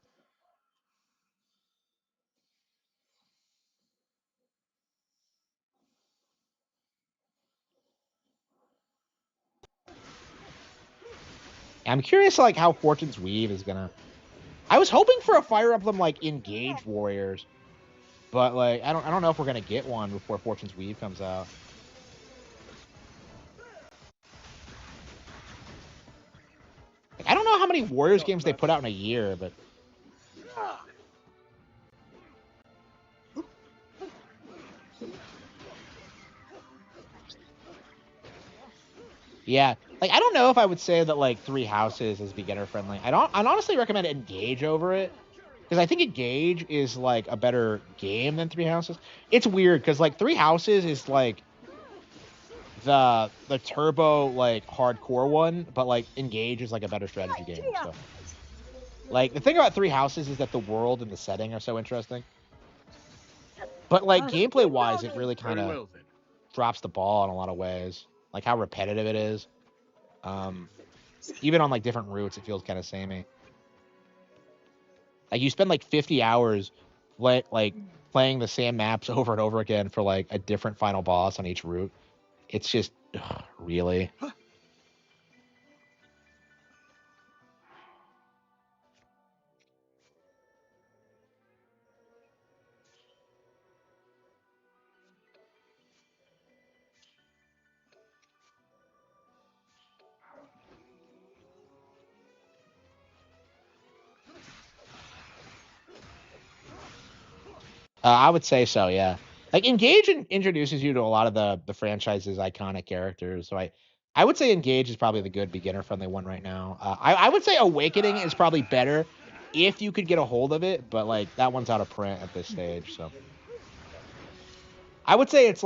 I'm curious like how Fortune's Weave is gonna. I was hoping for a Fire Emblem like Engage Warriors, but like I don't know if we're gonna get one before Fortune's Weave comes out. Like, I don't know how many Warriors games they put out in a year, but yeah, like I don't know if I would say that like Three Houses is beginner friendly. I'd honestly recommend Engage over it because I think Engage is like a better game than Three Houses. It's weird because like Three Houses is like the turbo like hardcore one, but like Engage is like a better strategy game. So like the thing about Three Houses is that the world and the setting are so interesting. But like gameplay wise, it really kind Very of well then. drops the ball in a lot of ways. Like how repetitive it is. Um, Even on like different routes, it feels kind of samey. Like you spend like 50 hours like playing the same maps over and over again for like a different final boss on each route. It's just really. I would say so, yeah. Like Engage introduces you to a lot of the franchise's iconic characters. So I would say Engage is probably the good beginner friendly one right now. I would say Awakening is probably better if you could get a hold of it, but like that one's out of print at this stage. So I would say it's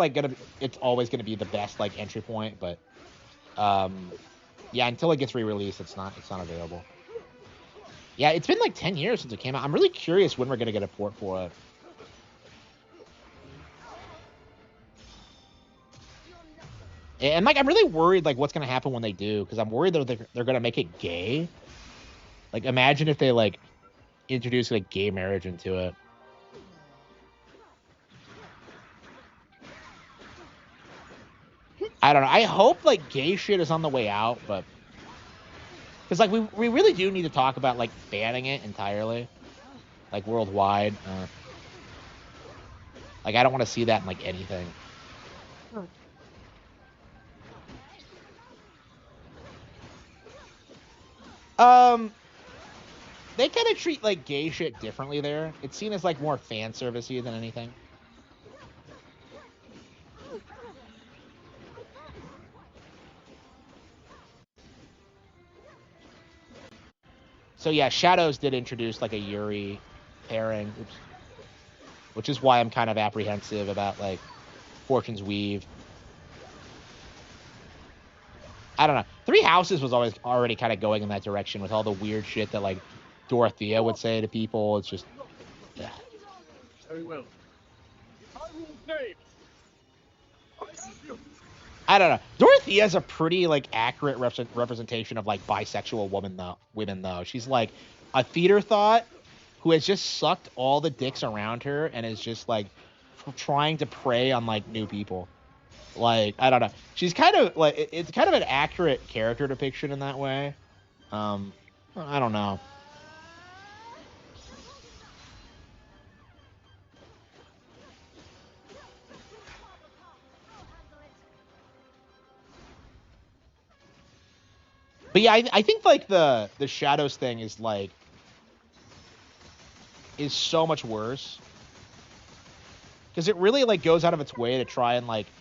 always gonna be the best like entry point, but um yeah, until it gets re-released, it's not available. Yeah, it's been like 10 years since it came out. I'm really curious when we're gonna get a port for it. And like, I'm really worried like what's gonna happen when they do, because I'm worried they're gonna make it gay. Like, imagine if they like introduce like gay marriage into it. I don't know. I hope like gay shit is on the way out, but because like we really do need to talk about like banning it entirely, like worldwide. Like, I don't want to see that in like anything. They kind of treat like gay shit differently there. It's seen as like more fan servicey than anything. So yeah, Shadows did introduce like a Yuri pairing, which is why I'm kind of apprehensive about like Fortune's Weave. I don't know. Three Houses was always already kind of going in that direction with all the weird shit that like Dorothea would say to people. It's just, yeah. Very well. I will name. I don't know. Dorothea's a pretty like accurate representation of like bisexual women though. She's like a theater thought who has just sucked all the dicks around her and is just like trying to prey on like new people. Like, I don't know. She's kind of like, it's kind of an accurate character depiction in that way. I don't know. But yeah, I think like the Shadows thing is like is so much worse because it really like goes out of its way to try and like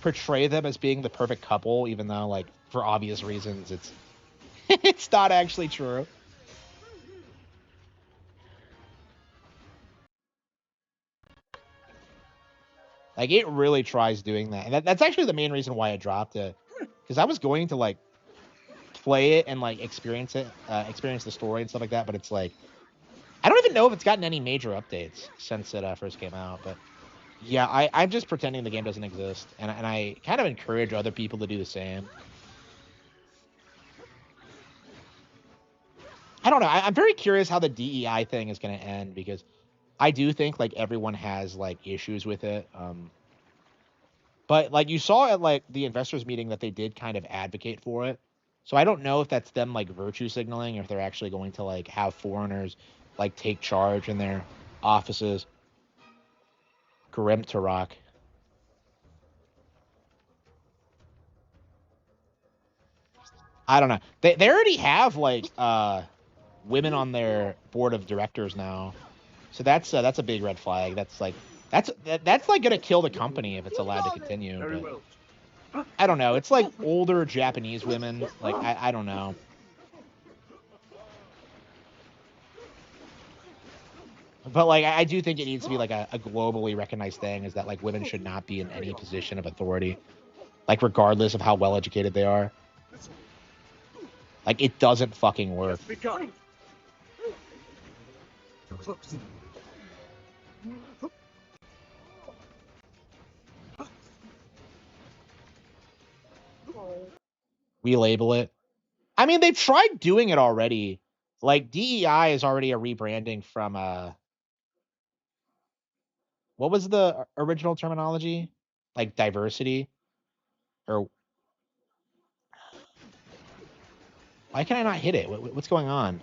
portray them as being the perfect couple, even though like for obvious reasons it's it's not actually true. Like, it really tries doing that, and that's actually the main reason why I dropped it, because I was going to like play it and like experience the story and stuff like that, but it's like I don't even know if it's gotten any major updates since it first came out. But yeah, I'm just pretending the game doesn't exist, and I kind of encourage other people to do the same. I don't know. I'm very curious how the DEI thing is going to end, because I do think like everyone has like issues with it. But like you saw at like the investors meeting that they did kind of advocate for it. So I don't know if that's them like virtue signaling, or if they're actually going to like have foreigners like take charge in their offices. Grim to rock. I don't know. They already have like women on their board of directors now. So that's a big red flag. That's like gonna kill the company if it's allowed to continue. Very But well. I don't know. It's like older Japanese women. Like, I don't know. But like I do think it needs to be like a globally recognized thing, is that like women should not be in any position of authority, like regardless of how well educated they are. Like, it doesn't fucking work. Begun. Relabel it. I mean, they've tried doing it already. Like, DEI is already a rebranding from what was the original terminology? Like diversity, or why can I not hit it? What's going on?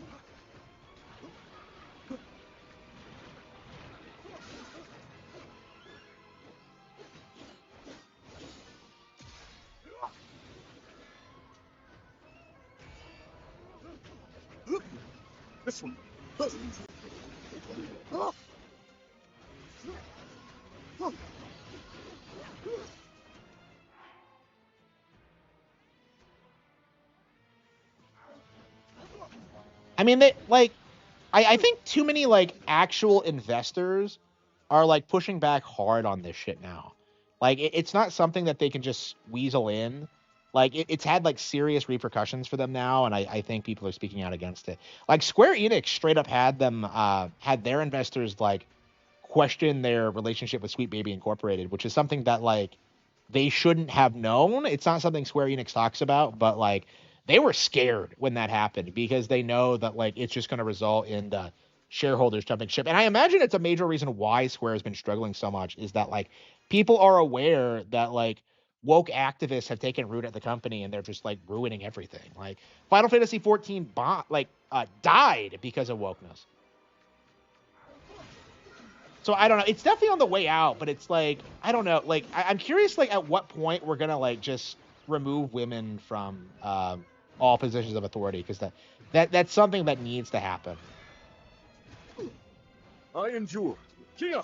This one. I mean, they like I think too many like actual investors are like pushing back hard on this shit now. Like, it's not something that they can just weasel in. Like it's had like serious repercussions for them now, and I think people are speaking out against it. Like Square Enix straight up had them had their investors like question their relationship with Sweet Baby Incorporated, which is something that like they shouldn't have known. It's not something Square Enix talks about, but like they were scared when that happened because they know that like it's just going to result in the shareholders jumping ship. And I imagine it's a major reason why Square has been struggling so much is that like people are aware that like woke activists have taken root at the company and they're just like ruining everything. Like Final Fantasy 14 died because of wokeness. So I don't know. It's definitely on the way out, but it's like I don't know. Like I'm curious, like at what point we're gonna like just remove women from all positions of authority because that's something that needs to happen. I endure. Kia!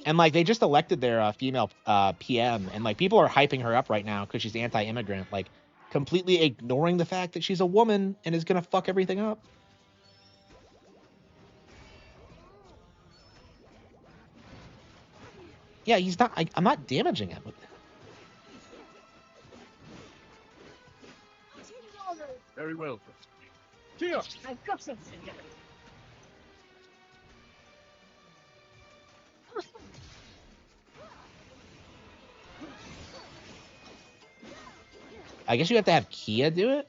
And like they just elected their female PM, and like people are hyping her up right now because she's anti-immigrant, like completely ignoring the fact that she's a woman and is gonna fuck everything up. Yeah, he's not. I'm not damaging him. Very well. Kia! I've got it. I guess you have to have Kia do it.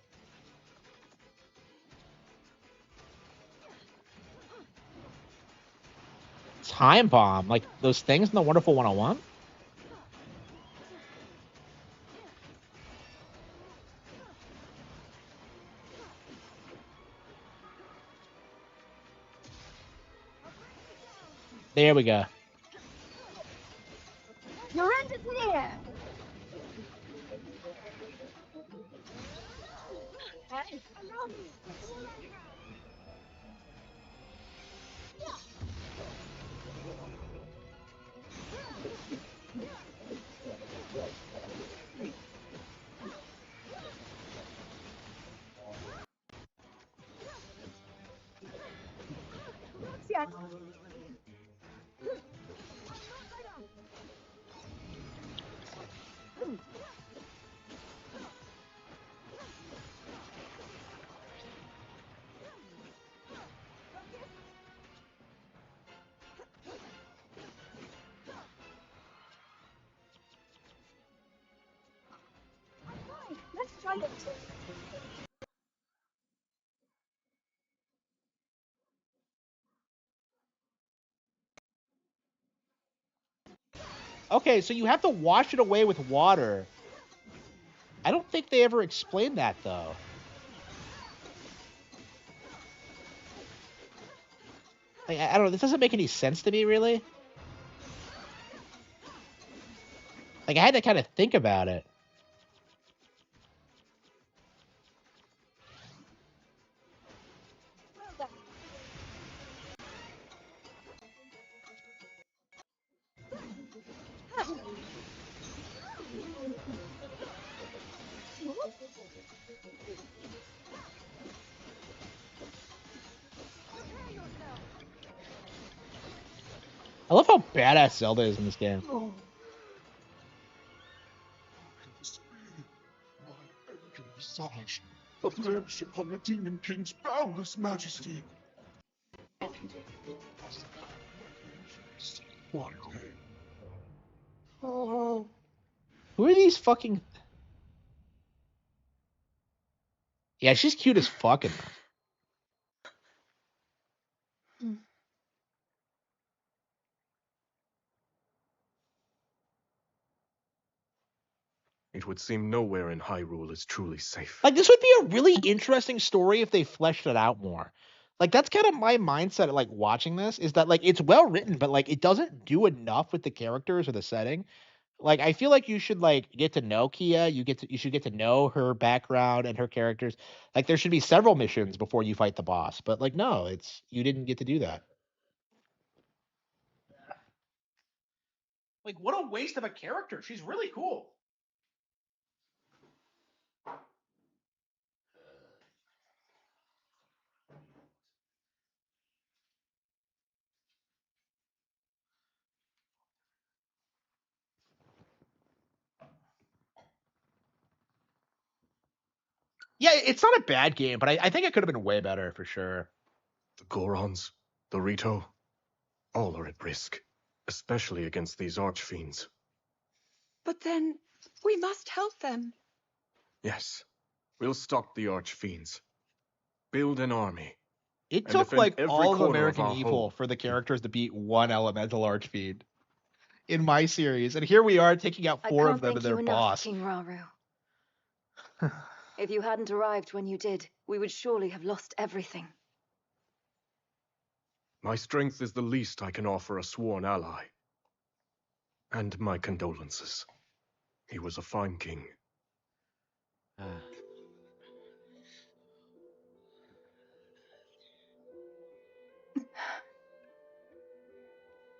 Time bomb, like those things in the Wonderful 101. There we go. Your end is near. Hey, allow me. Yes. Let's try it. Okay, so you have to wash it away with water. I don't think they ever explained that though. Like, I don't know. This doesn't make any sense to me, really. Like, I had to kind of think about it. I love how badass Zelda is in this game. Visage, a glimpse upon the Demon King's boundless majesty. Oh. Who are these fucking? Yeah, she's cute as fucking. It would seem nowhere in Hyrule is truly safe. Like, this would be a really interesting story if they fleshed it out more. Like, that's kind of my mindset. Like watching this is that like it's well written, but like it doesn't do enough with the characters or the setting. Like I feel like you should like get to know Kia. You should get to know her background and her characters. Like there should be several missions before you fight the boss. But like no, it's you didn't get to do that. Like what a waste of a character. She's really cool. Yeah, it's not a bad game, but I think it could have been way better for sure. The Gorons, the Rito, all are at risk, especially against these archfiends. But then, we must help them. Yes, we'll stop the archfiends, build an army, It and took defend like every all of corner of American our Evil home. for the characters to beat one elemental archfiend in my series, and here we are taking out I 4 can't of them thank and you their enough, boss. King Raru. If you hadn't arrived when you did, we would surely have lost everything. My strength is the least I can offer a sworn ally. And my condolences. He was a fine king.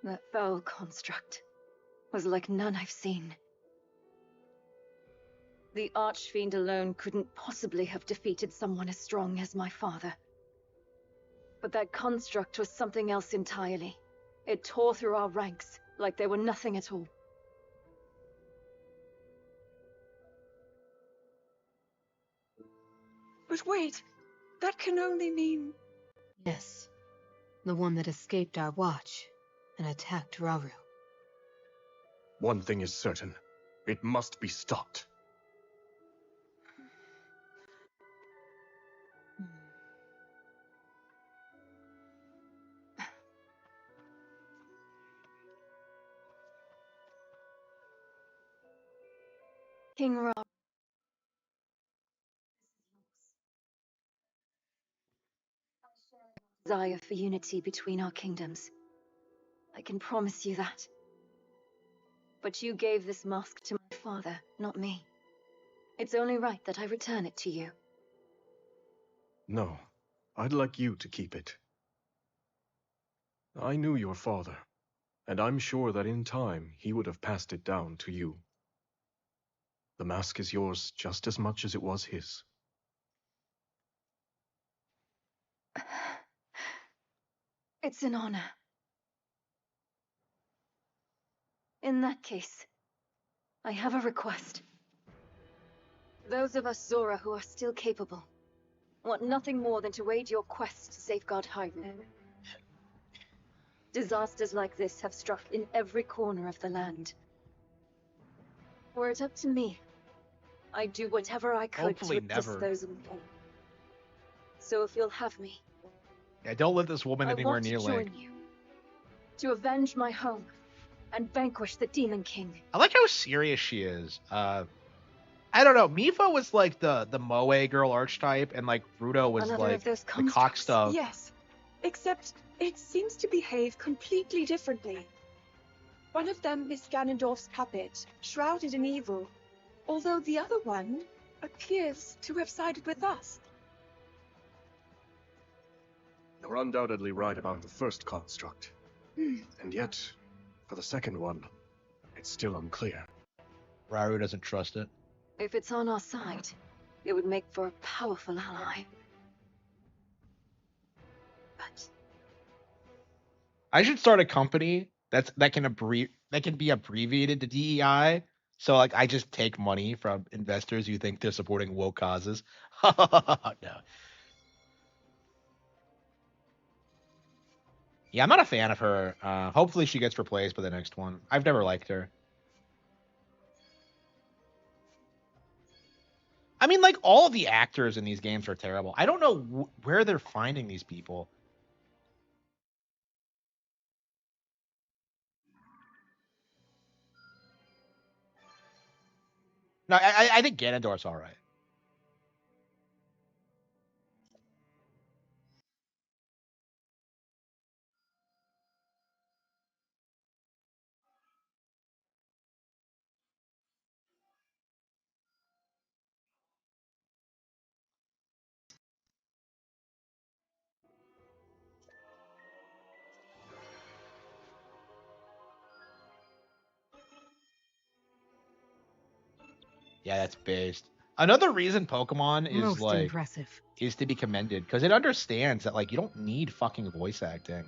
That foul construct was like none I've seen. The Archfiend alone couldn't possibly have defeated someone as strong as my father. But that construct was something else entirely. It tore through our ranks like they were nothing at all. But wait, that can only mean... Yes, the one that escaped our watch and attacked Rauru. One thing is certain. It must be stopped. King Raru. Desire for unity between our kingdoms. I can promise you that. But you gave this mask to my father, not me. It's only right that I return it to you. No, I'd like you to keep it. I knew your father, and I'm sure that in time he would have passed it down to you. The mask is yours just as much as it was his. It's an honor. In that case, I have a request. Those of us Zora who are still capable want nothing more than to aid your quest to safeguard Harman. Disasters like this have struck in every corner of the land. Were it up to me, I'd do whatever I could Hopefully to assist never. those in pain. So if you'll have me, Yeah, don't let this woman I anywhere want to near join Link. you to avenge my home and vanquish the Demon King. I like how serious she is. I don't know. Mipha was like the Moe girl archetype, and like Ruto was Another like of those the cock constructs. stuff. Yes, except it seems to behave completely differently. One of them is Ganondorf's puppet, shrouded in evil, although the other one appears to have sided with us. You're undoubtedly right about the first construct. And yet, for the second one, it's still unclear. Rauru doesn't trust it. If it's on our side, it would make for a powerful ally. But I should start a company that can be abbreviated to DEI. So like I just take money from investors who think they're supporting woke causes. No. Yeah, I'm not a fan of her. Hopefully she gets replaced by the next one. I've never liked her. I mean, like all the actors in these games are terrible. I don't know where they're finding these people. No, I think Ganondorf's all right. Yeah, that's based. Another reason Pokemon is Most like impressive. is to be commended because it understands that like you don't need fucking voice acting.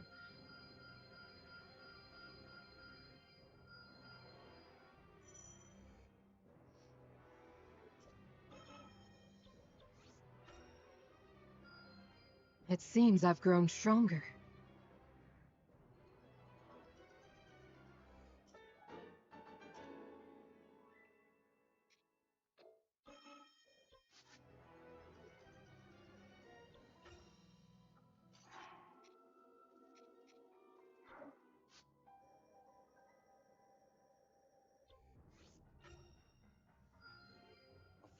It seems I've grown stronger.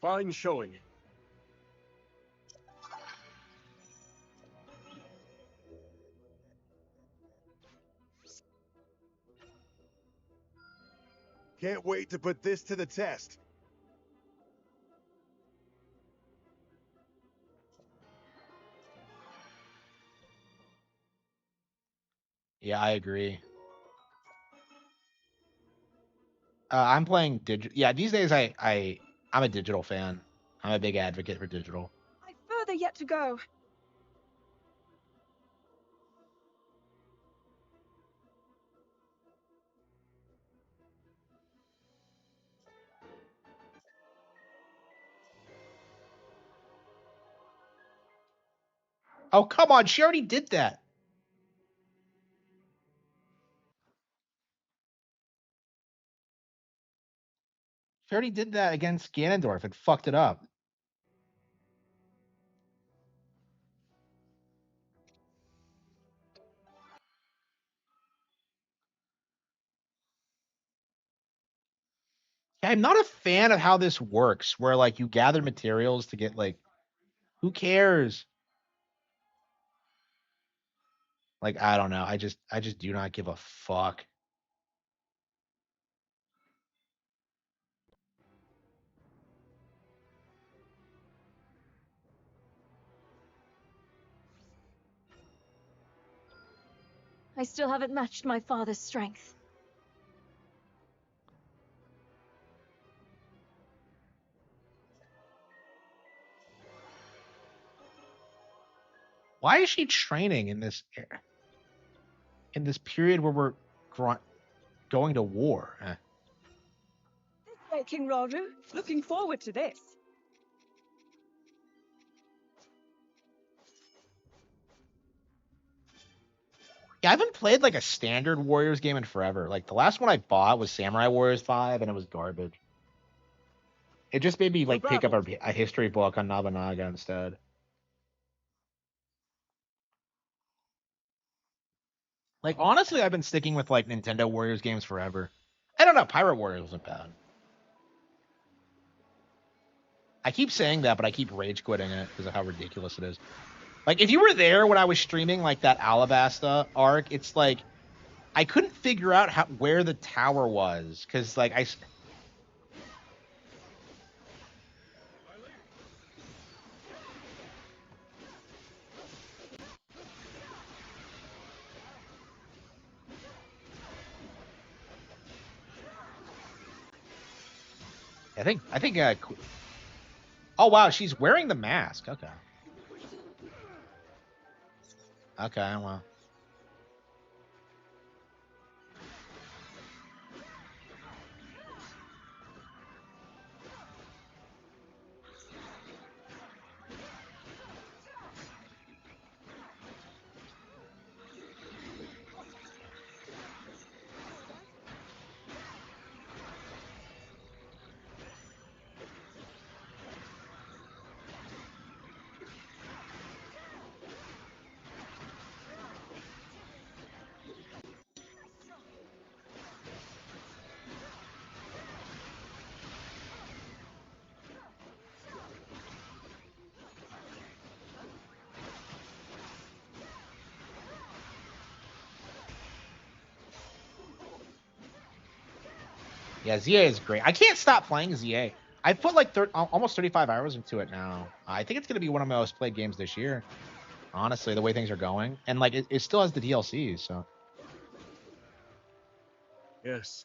Fine showing. Can't wait to put this to the test. Yeah, I agree. I'm playing digital. Yeah, these days I'm a digital fan. I'm a big advocate for digital. I've further yet to go. Oh, come on. She already did that. She already did that against Ganondorf and fucked it up. Yeah, I'm not a fan of how this works, where like you gather materials to get like, who cares? Like, I don't know. I just do not give a fuck. I still haven't matched my father's strength. Why is she training in this period where we're going to war? Hey, King Rauru, looking forward to this. Yeah, I haven't played like a standard Warriors game in forever. Like the last one I bought was Samurai Warriors 5 and it was garbage. It just made me like pick up a history book on Nobunaga instead. Like honestly, I've been sticking with like Nintendo Warriors games forever. I don't know, Pirate Warriors wasn't bad. I keep saying that, but I keep rage quitting it because of how ridiculous it is. Like if you were there when I was streaming like that Alabasta arc, it's like I couldn't figure out where the tower was because like I think oh wow, she's wearing the mask. Okay. Okay, well. Yeah, ZA is great. I can't stop playing ZA. I've put like almost 35 hours into it now. I think it's going to be one of my most played games this year. Honestly, the way things are going. And like it still has the DLC, so Yes.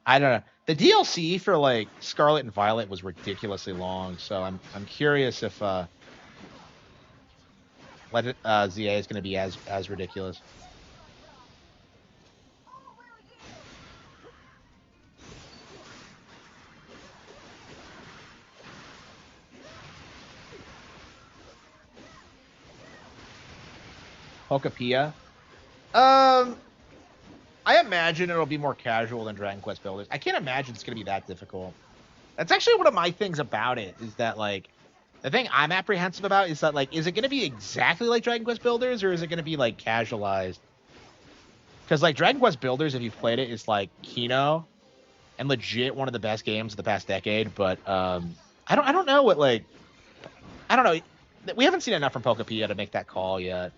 I don't know. The DLC for like Scarlet and Violet was ridiculously long, so I'm curious if ZA is going to be as ridiculous. Pokepia. I imagine it'll be more casual than Dragon Quest Builders. I can't imagine it's going to be that difficult. That's actually one of my things about it, is that, like, the thing I'm apprehensive about is that, like, is it going to be exactly like Dragon Quest Builders, or is it going to be, like, casualized? Because, like, Dragon Quest Builders, if you've played it, is, like, Kino, and legit one of the best games of the past decade, but, I don't know what, like, I don't know. We haven't seen enough from Pokepia to make that call yet.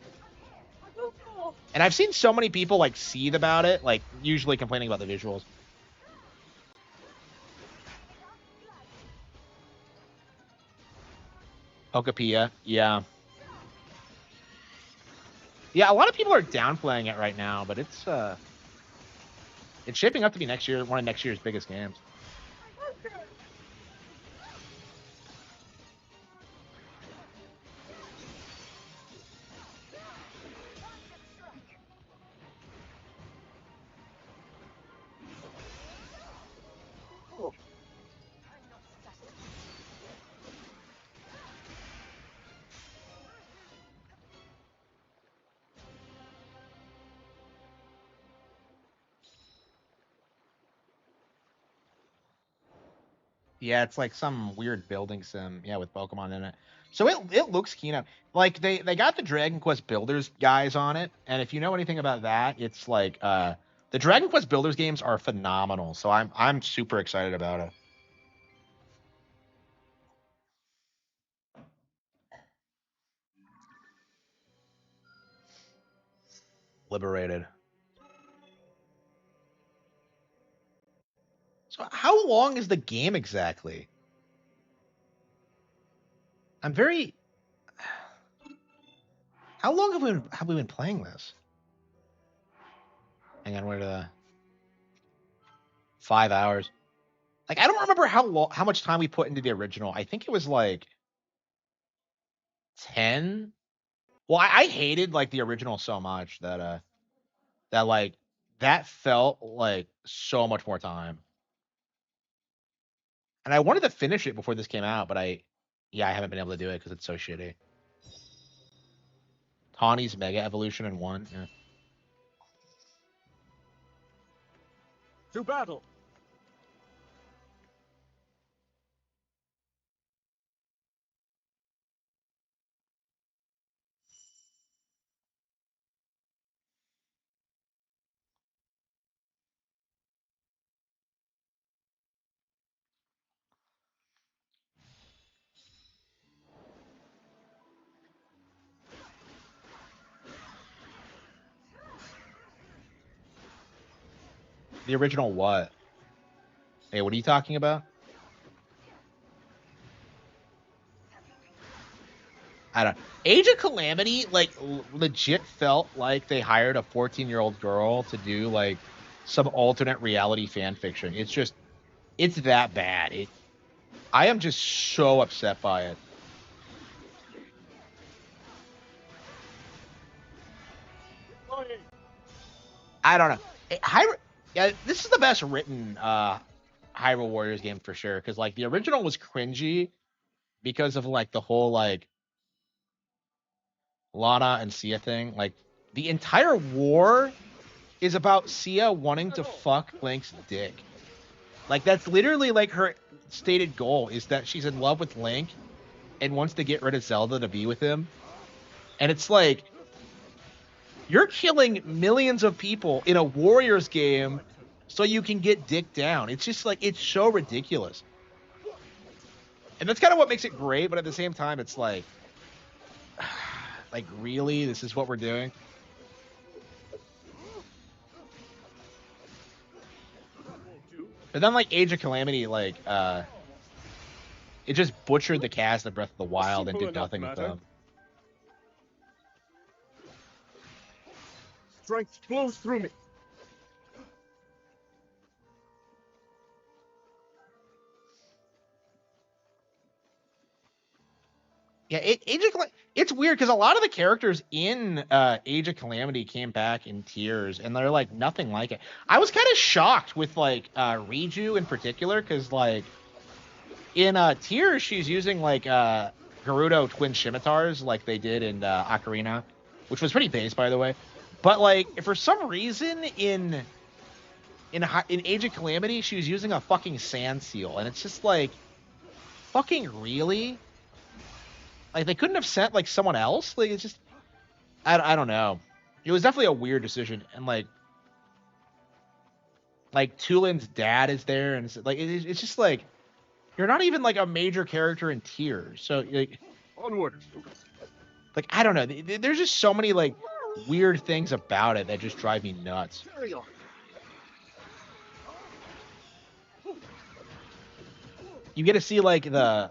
And I've seen so many people, like, seethe about it, like, usually complaining about the visuals. Pokepia, yeah. Yeah, a lot of people are downplaying it right now, but it's shaping up to be one of next year's biggest games. Yeah, it's like some weird building sim, yeah, with Pokemon in it. So it looks Kino. Like they got the Dragon Quest Builders guys on it, and if you know anything about that, it's like the Dragon Quest Builders games are phenomenal. So I'm super excited about it. Liberated. So how long is the game exactly? I'm very. How long have we been playing this? Hang on, where the 5 hours? Like, I don't remember how much time we put into the original. I think it was like 10. Well, I hated like the original so much that like that felt like so much more time. And I wanted to finish it before this came out, but I haven't been able to do it because it's so shitty. Tawny's Mega Evolution in 1. Yeah. To battle! The original what? Hey, what are you talking about? I don't. Age of Calamity, like, legit felt like they hired a 14-year-old girl to do like some alternate reality fan fiction. It's that bad. I am just so upset by it. I don't know. Yeah, this is the best written Hyrule Warriors game for sure. Because like the original was cringy because of like the whole like Lana and Sia thing. Like the entire war is about Sia wanting to fuck Link's dick. Like that's literally like her stated goal is that she's in love with Link and wants to get rid of Zelda to be with him. And it's like you're killing millions of people in a Warriors game so you can get dick down. It's just like it's so ridiculous. And that's kind of what makes it great, but at the same time it's like really, this is what we're doing? But then like Age of Calamity, like it just butchered the cast of Breath of the Wild and did nothing with them. Strength flows through me. Yeah, it's weird because a lot of the characters in Age of Calamity came back in Tears, and they're like nothing like it. I was kind of shocked with like Riju in particular because like in Tears she's using like Gerudo twin scimitars like they did in Ocarina, which was pretty base, by the way. But like, for some reason in Age of Calamity, she was using a fucking sand seal, and it's just like, fucking really? Like, they couldn't have sent like someone else? Like, it's just, I don't know. It was definitely a weird decision, and like Tulin's dad is there, and it's like it's just like, you're not even like a major character in Tears, so like Onward. I don't know. There's just so many like weird things about it that just drive me nuts. Carry on. You get to see like the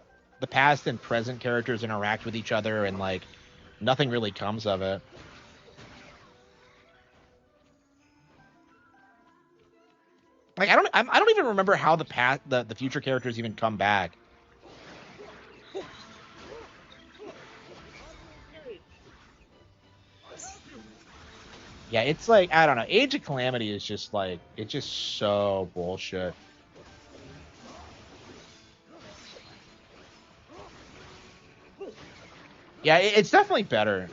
past and present characters interact with each other, and like nothing really comes of it. Like, I don't even remember how the future characters even come back. Yeah, it's like, I don't know. Age of Calamity is just like, it's just so bullshit. Yeah, it's definitely better.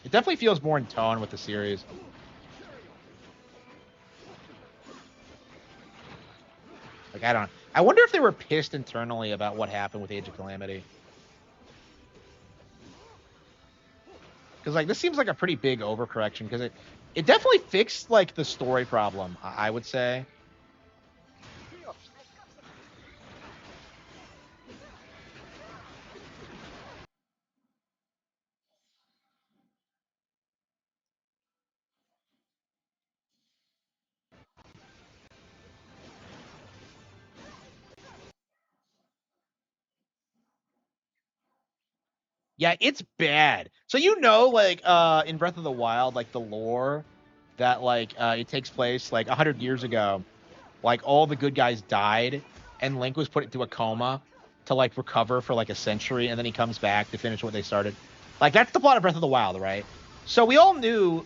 It definitely feels more in tone with the series. Like, I don't know. I wonder if they were pissed internally about what happened with Age of Calamity. Because, like, this seems like a pretty big overcorrection, because it definitely fixed, like, the story problem, I would say. Yeah, it's bad. So like in Breath of the Wild, like the lore that like it takes place like 100 years ago, like all the good guys died and Link was put into a coma to like recover for like a century, and then he comes back to finish what they started. Like, that's the plot of Breath of the Wild, right? So we all knew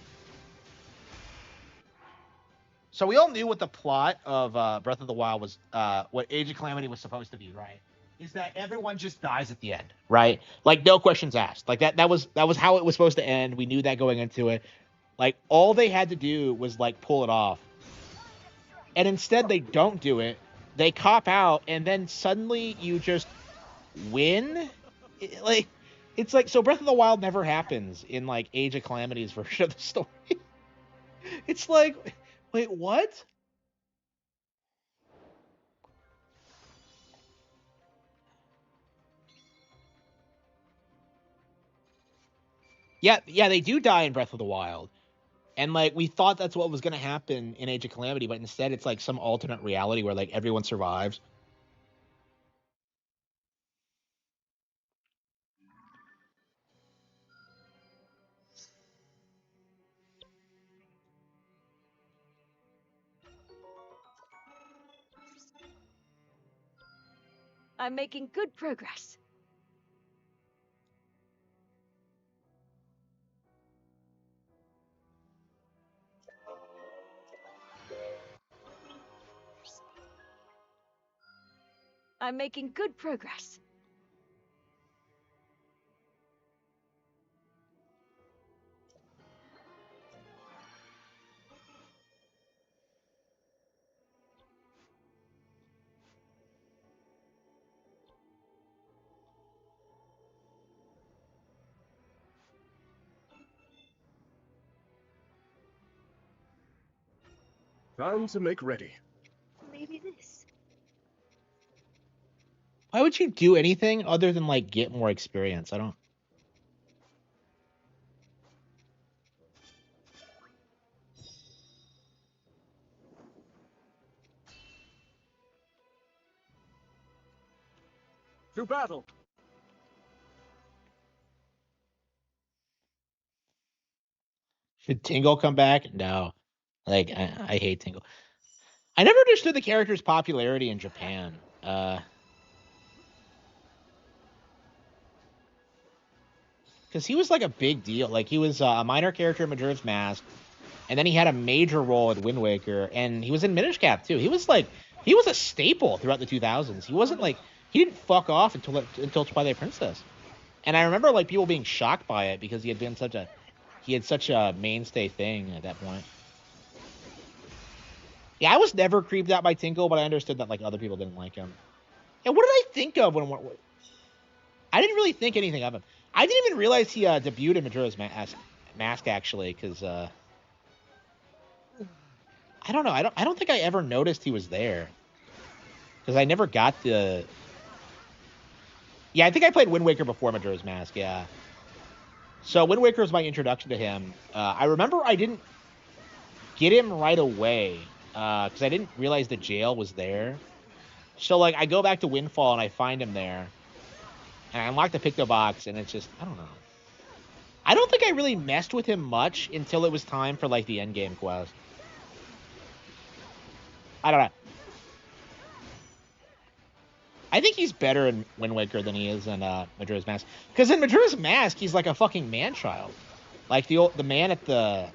what the plot of Breath of the Wild was, what Age of Calamity was supposed to be, right? Is that everyone just dies at the end, right? Like, no questions asked. Like, that was how it was supposed to end. We knew that going into it. Like, all they had to do was like pull it off. And instead they don't do it. They cop out, and then suddenly you just win. It's like, so Breath of the Wild never happens in like Age of Calamity's version of the story. It's like, wait, what? Yeah, they do die in Breath of the Wild. And like, we thought that's what was going to happen in Age of Calamity, but instead it's like some alternate reality where like everyone survives. I'm making good progress. I'm making good progress. Time to make ready. Maybe this. Why would you do anything other than like get more experience? I don't. To battle. Should Tingle come back? No. Like, I hate Tingle. I never understood the character's popularity in Japan. Because he was like a big deal. Like, he was a minor character in Majora's Mask, and then he had a major role in Wind Waker, and he was in Minish Cap too. He was a staple throughout the 2000s. He wasn't like, he didn't fuck off until Twilight Princess. And I remember like people being shocked by it because he had been such a he had such a mainstay thing at that point. Yeah, I was never creeped out by Tinkle, but I understood that like other people didn't like him. And what did I think of when I didn't really think anything of him. I didn't even realize he debuted in Majora's Mask actually, because I don't know. I don't think I ever noticed he was there, because I never got the. Yeah, I think I played Wind Waker before Majora's Mask. Yeah. So Wind Waker was my introduction to him. I remember I didn't get him right away because I didn't realize the jail was there. So like I go back to Windfall and I find him there, and I unlock the Picto Box, and it's just I don't know. I don't think I really messed with him much until it was time for like the end game quest. I don't know. I think he's better in Wind Waker than he is in Majora's Mask. Because in Majora's Mask, he's like a fucking man-child. Like the man at the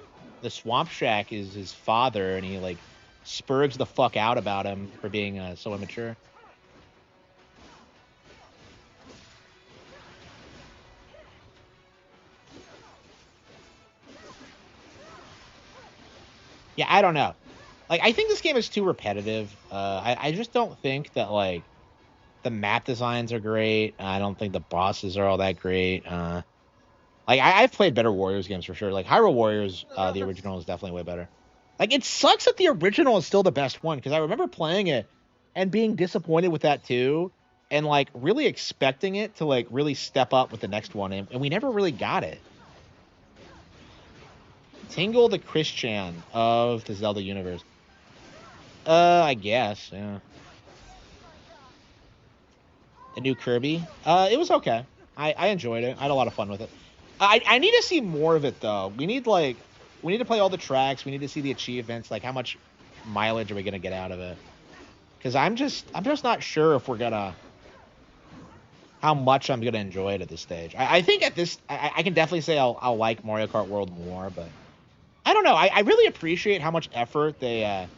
swamp shack is his father, and he like spurgs the fuck out about him for being so immature. Yeah, I don't know. Like, I think this game is too repetitive. I just don't think that like the map designs are great. I don't think the bosses are all that great. Like I've played better Warriors games for sure. Like Hyrule Warriors, the original is definitely way better. Like it sucks that the original is still the best one, because I remember playing it and being disappointed with that too, and like really expecting it to like really step up with the next one, and we never really got it. Tingle the Christian of the Zelda universe. I guess, yeah. The new Kirby. It was okay. I enjoyed it. I had a lot of fun with it. I need to see more of it though. We need to play all the tracks. We need to see the achievements. Like how much mileage are we gonna get out of it? Because I'm just not sure if we're gonna how much I'm gonna enjoy it at this stage. I think at this I can definitely say I'll like Mario Kart World more, but I don't know. I really appreciate how much effort they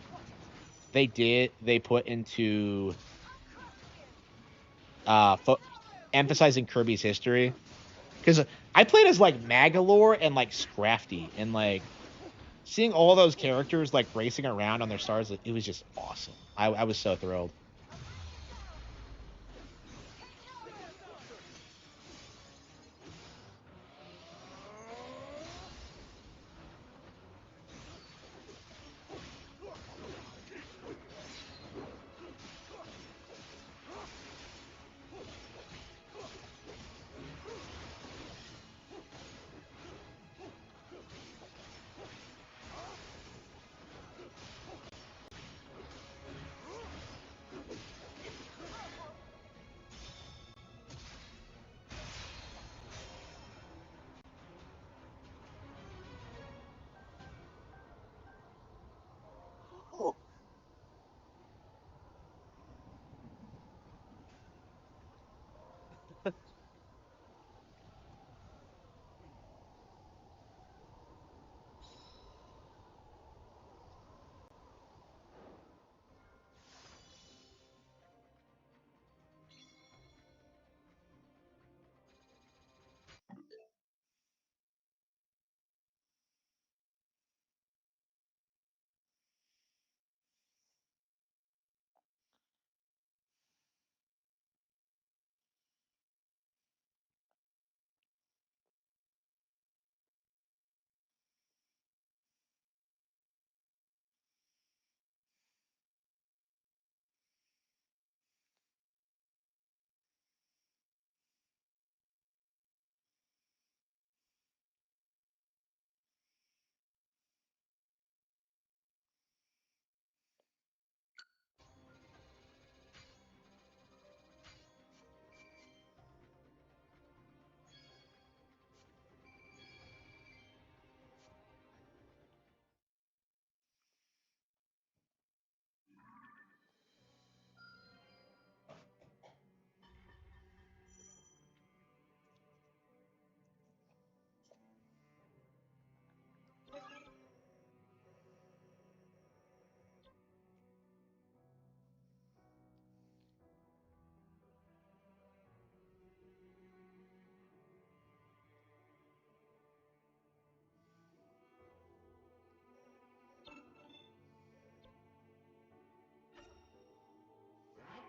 put into emphasizing Kirby's history. Because I played as like Magalore and like Scrafty, and like seeing all those characters like racing around on their stars, it was just awesome. I was so thrilled.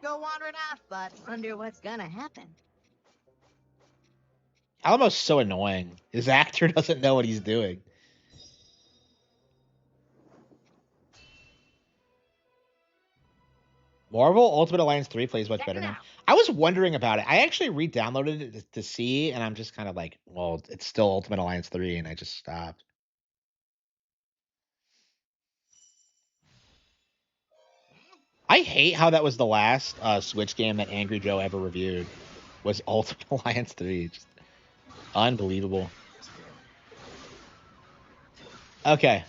go wandering off, but wonder what's gonna happen. Alamo's so annoying. His actor doesn't know what he's doing. Marvel Ultimate Alliance 3 plays much better now. I was wondering about it. I actually re-downloaded it to see, and I'm just kind of like, well, it's still Ultimate Alliance 3, and I just stopped. I hate how that was the last Switch game that Angry Joe ever reviewed. Was Ultimate Alliance 3. Just unbelievable. Okay.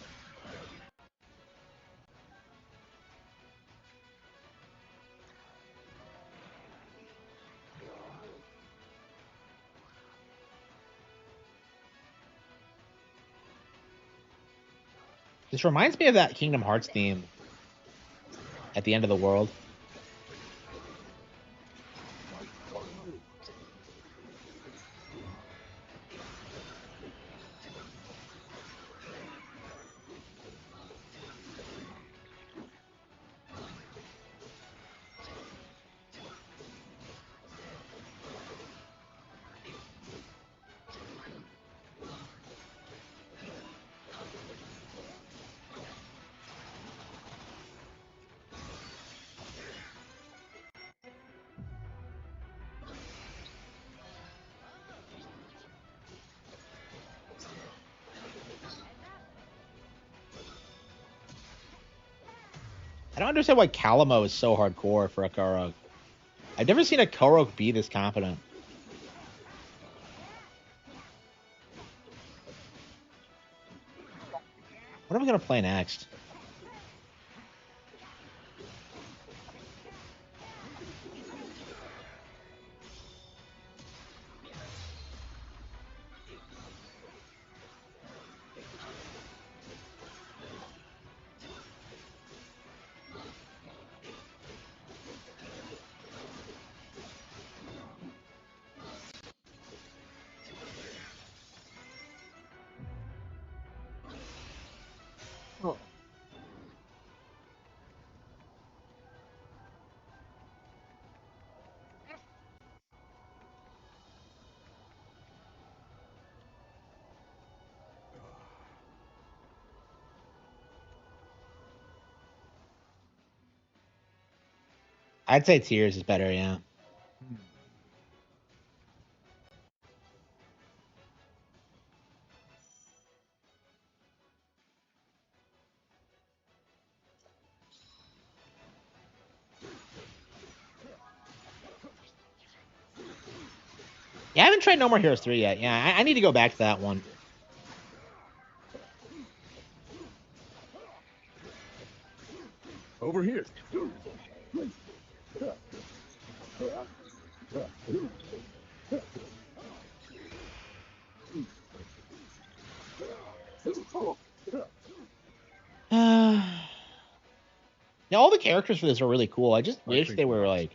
This reminds me of that Kingdom Hearts theme at the end of the world. I don't understand why Calamo is so hardcore for a Korok. I've never seen a Korok be this competent. What are we going to play next? Oh. I'd say Tears is better, yeah. Yeah, I haven't tried No More Heroes 3 yet. Yeah, I need to go back to that one. Over here. Yeah, all the characters for this are really cool. I just wish they were like.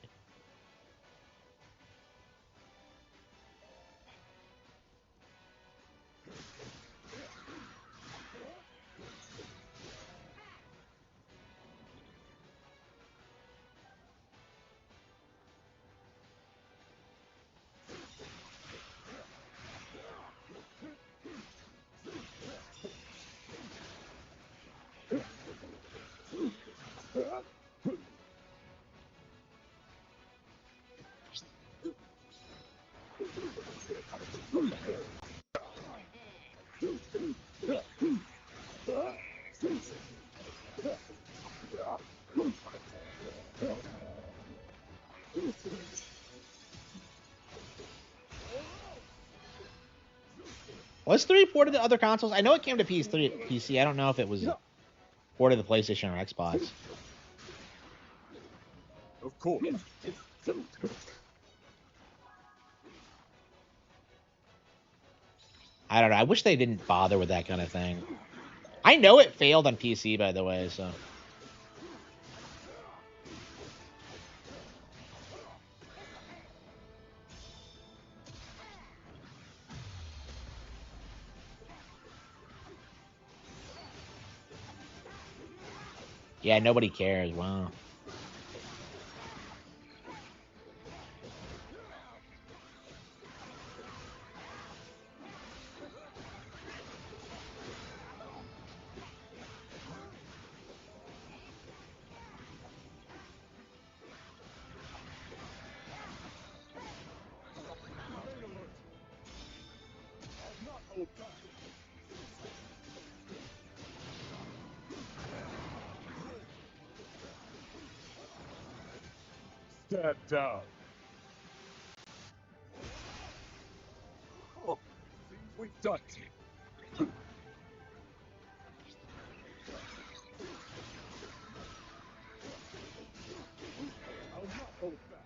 Was 3 ported to other consoles? I know it came to PS3, PC. I don't know if it was ported to PlayStation or Xbox. Of course. I don't know. I wish they didn't bother with that kind of thing. I know it failed on PC, by the way, so. Yeah, nobody cares. Wow. Stand down. Oh, we've done it. I'll not hold back.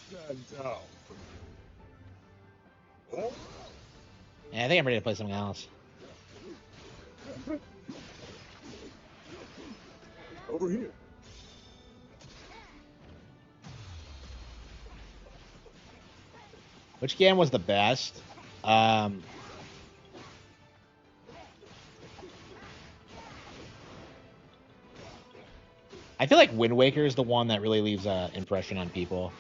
Stand down. Oh. Yeah, I think I'm ready to play something else. Over here. Which game was the best? I feel like Wind Waker is the one that really leaves an impression on people.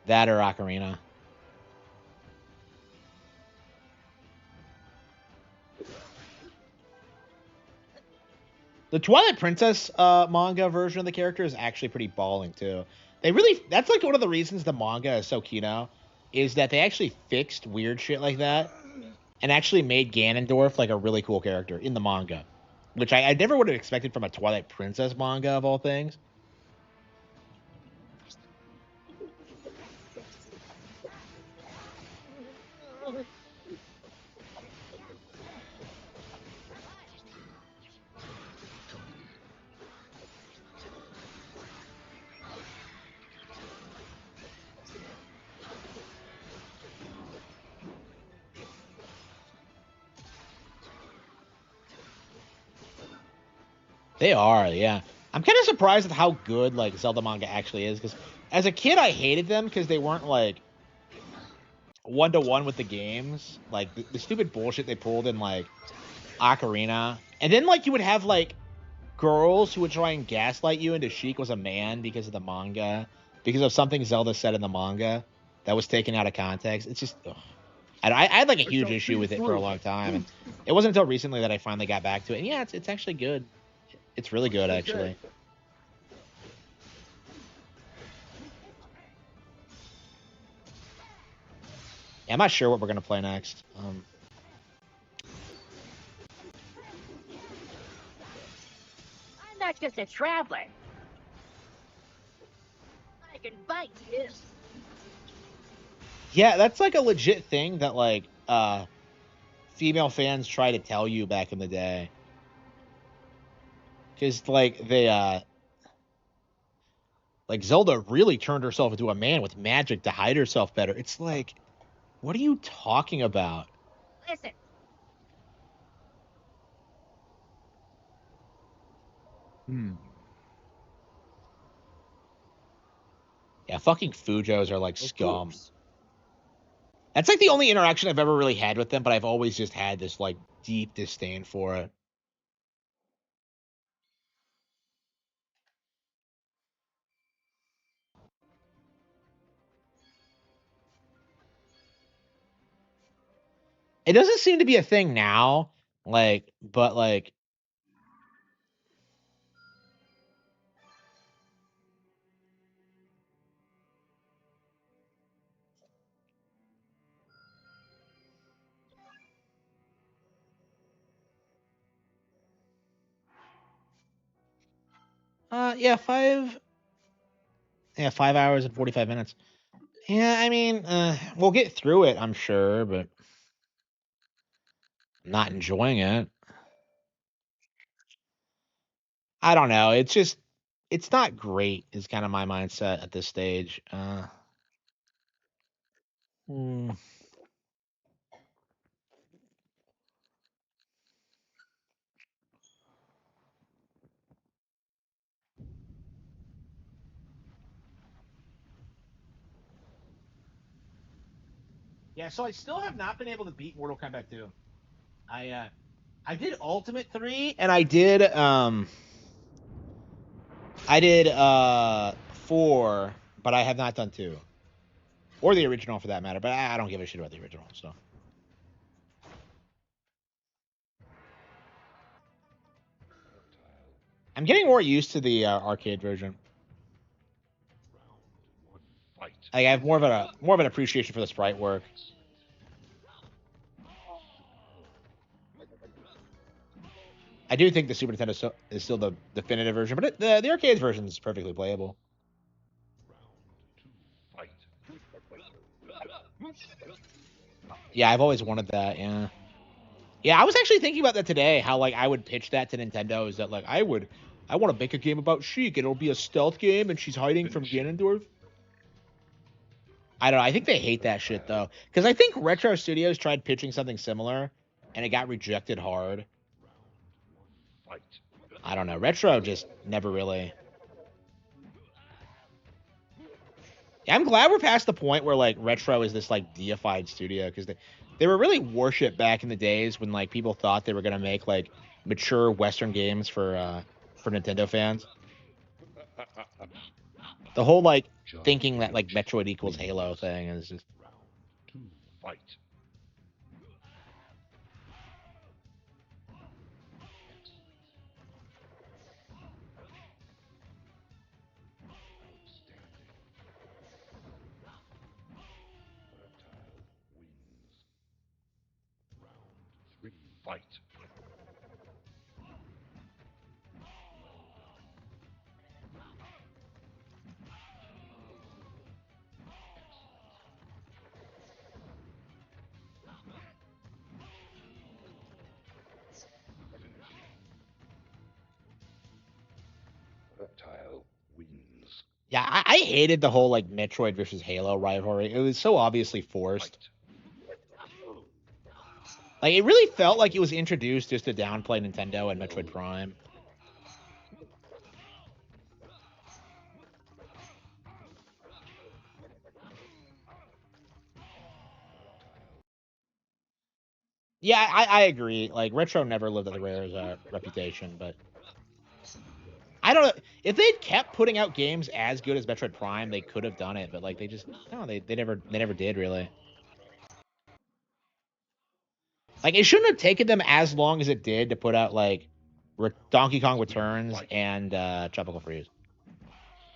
That or Ocarina. The Twilight Princess manga version of the character is actually pretty balling too. That's like one of the reasons the manga is so kino, is that they actually fixed weird shit like that and actually made Ganondorf like a really cool character in the manga, which I never would have expected from a Twilight Princess manga of all things. They are, yeah. I'm kind of surprised at how good like Zelda manga actually is, because as a kid I hated them because they weren't like 1-to-1 with the games, like the stupid bullshit they pulled in like Ocarina, and then like you would have like girls who would try and gaslight you into Sheik was a man because of the manga, because of something Zelda said in the manga that was taken out of context. It's just, ugh. I had like a huge issue with it for a long time, and it wasn't until recently that I finally got back to it. And yeah, it's actually good. It's really good, actually. Yeah, I'm not sure what we're gonna play next. I'm not just a traveler. I can bite you. Yeah, that's like a legit thing that like female fans try to tell you back in the day. Cause like Zelda really turned herself into a man with magic to hide herself better. It's like, what are you talking about? Listen. Yeah, fucking Fujos are like scum. That's like the only interaction I've ever really had with them, but I've always just had this like deep disdain for it. It doesn't seem to be a thing now, like, but like, yeah, 5 hours and 45 minutes. Yeah, I mean, we'll get through it, I'm sure, but I'm not enjoying it. I don't know. It's not great. Is kind of my mindset at this stage. Hmm. Yeah, so I still have not been able to beat Mortal Kombat 2. I did Ultimate 3 and I did 4, but I have not done 2. Or the original for that matter, but I don't give a shit about the original, so. I'm getting more used to the arcade version. I have more of an appreciation for the sprite work. I do think the Super Nintendo is still the definitive version, but the arcade version is perfectly playable. Yeah, I've always wanted that. Yeah, yeah. I was actually thinking about that today. How like I would pitch that to Nintendo is that like I want to make a game about Sheik and it'll be a stealth game and she's hiding from Ganondorf. I don't know. I think they hate that shit though, because I think Retro Studios tried pitching something similar and it got rejected hard. I don't know. Retro just never really. Yeah, I'm glad we're past the point where like Retro is this like deified studio, because they were really worshipped back in the days when like people thought they were gonna make like mature Western games for Nintendo fans. The whole like thinking that like Metroid equals Halo thing is just. Yeah, I hated the whole like Metroid versus Halo rivalry. It was so obviously forced. Like it really felt like it was introduced just to downplay Nintendo and Metroid Prime. Yeah, I agree. Like Retro never lived up to Rare's reputation, but I don't know if they'd kept putting out games as good as Metroid Prime, they could have done it. But like they just no, they never did really. Like it shouldn't have taken them as long as it did to put out like Donkey Kong Returns and Tropical Freeze.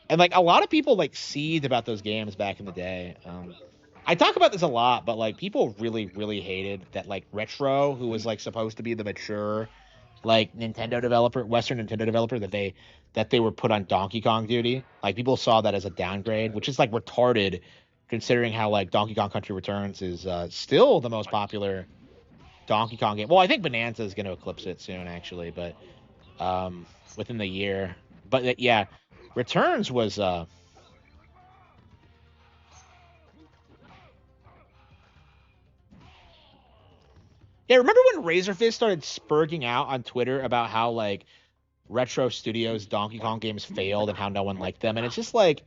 And like a lot of people like seethed about those games back in the day. I talk about this a lot, but like people really hated that like Retro, who was like supposed to be the mature like Nintendo developer, Western Nintendo developer, that they were put on Donkey Kong duty. Like people saw that as a downgrade, which is like retarded, considering how like Donkey Kong Country Returns is still the most popular Donkey Kong game. Well, I think Bonanza is going to eclipse it soon, actually, but within the year. But yeah, Returns was. Yeah, remember when Razorfist started spurging out on Twitter about how like Retro Studios Donkey Kong games failed and how no one liked them, and it's just like,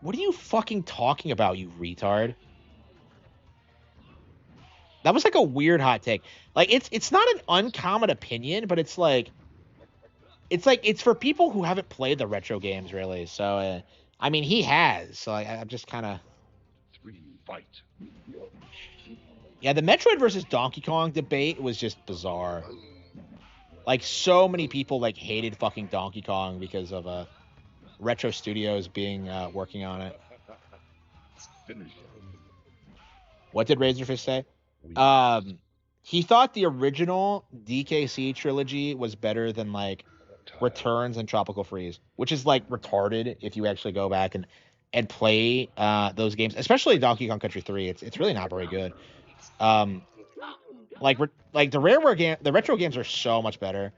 what are you fucking talking about, you retard? That was like a weird hot take. Like it's not an uncommon opinion, but it's like it's for people who haven't played the retro games really. So I mean he has. So I'm just kind of. Yeah, the Metroid versus Donkey Kong debate was just bizarre. Like so many people like hated fucking Donkey Kong because of Retro Studios being working on it. What did Razorfish say? He thought the original DKC trilogy was better than like Returns and Tropical Freeze, which is like retarded if you actually go back and play those games, especially Donkey Kong Country 3. It's really not very good. Like the Rareware game, the retro games are so much better.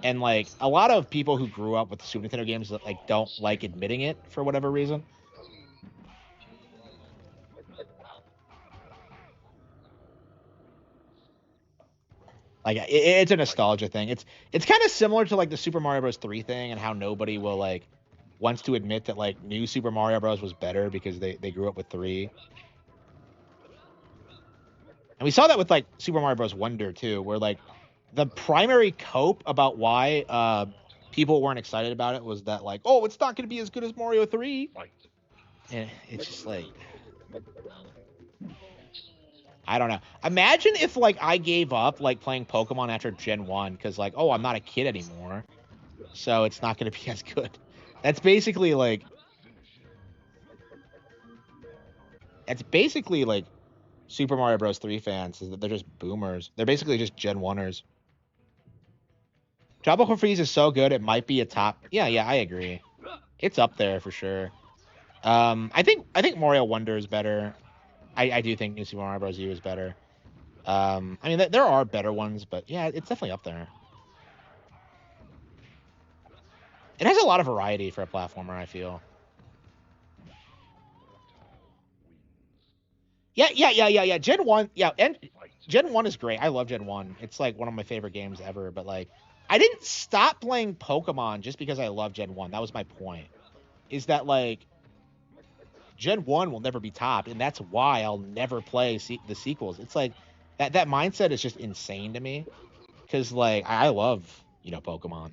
And like a lot of people who grew up with the Super Nintendo games like don't like admitting it for whatever reason. Like it's a nostalgia thing. It's kind of similar to like the Super Mario Bros. 3 thing and how nobody will like wants to admit that like new Super Mario Bros. Was better because they grew up with 3. And we saw that with like Super Mario Bros. Wonder too, where like the primary cope about why people weren't excited about it was that like, oh, it's not going to be as good as Mario 3. And it's just like, I don't know. Imagine if like I gave up like playing Pokemon after Gen 1 because like, oh, I'm not a kid anymore, so it's not going to be as good. That's basically like Super Mario Bros. 3 fans is that they're just boomers. They're basically just Gen 1ers. Tropical Freeze is so good it might be a top. Yeah, I agree. It's up there for sure. I think Mario Wonder is better. I do think New Super Mario Bros. U is better. I mean, there are better ones, but yeah, it's definitely up there. It has a lot of variety for a platformer, I feel. Yeah. Gen 1, yeah, and Gen 1 is great. I love Gen 1. It's like one of my favorite games ever, but like I didn't stop playing Pokemon just because I love Gen 1. That was my point. Is that like Gen 1 will never be topped, and that's why I'll never play the sequels. It's like that mindset is just insane to me because like I love, Pokemon.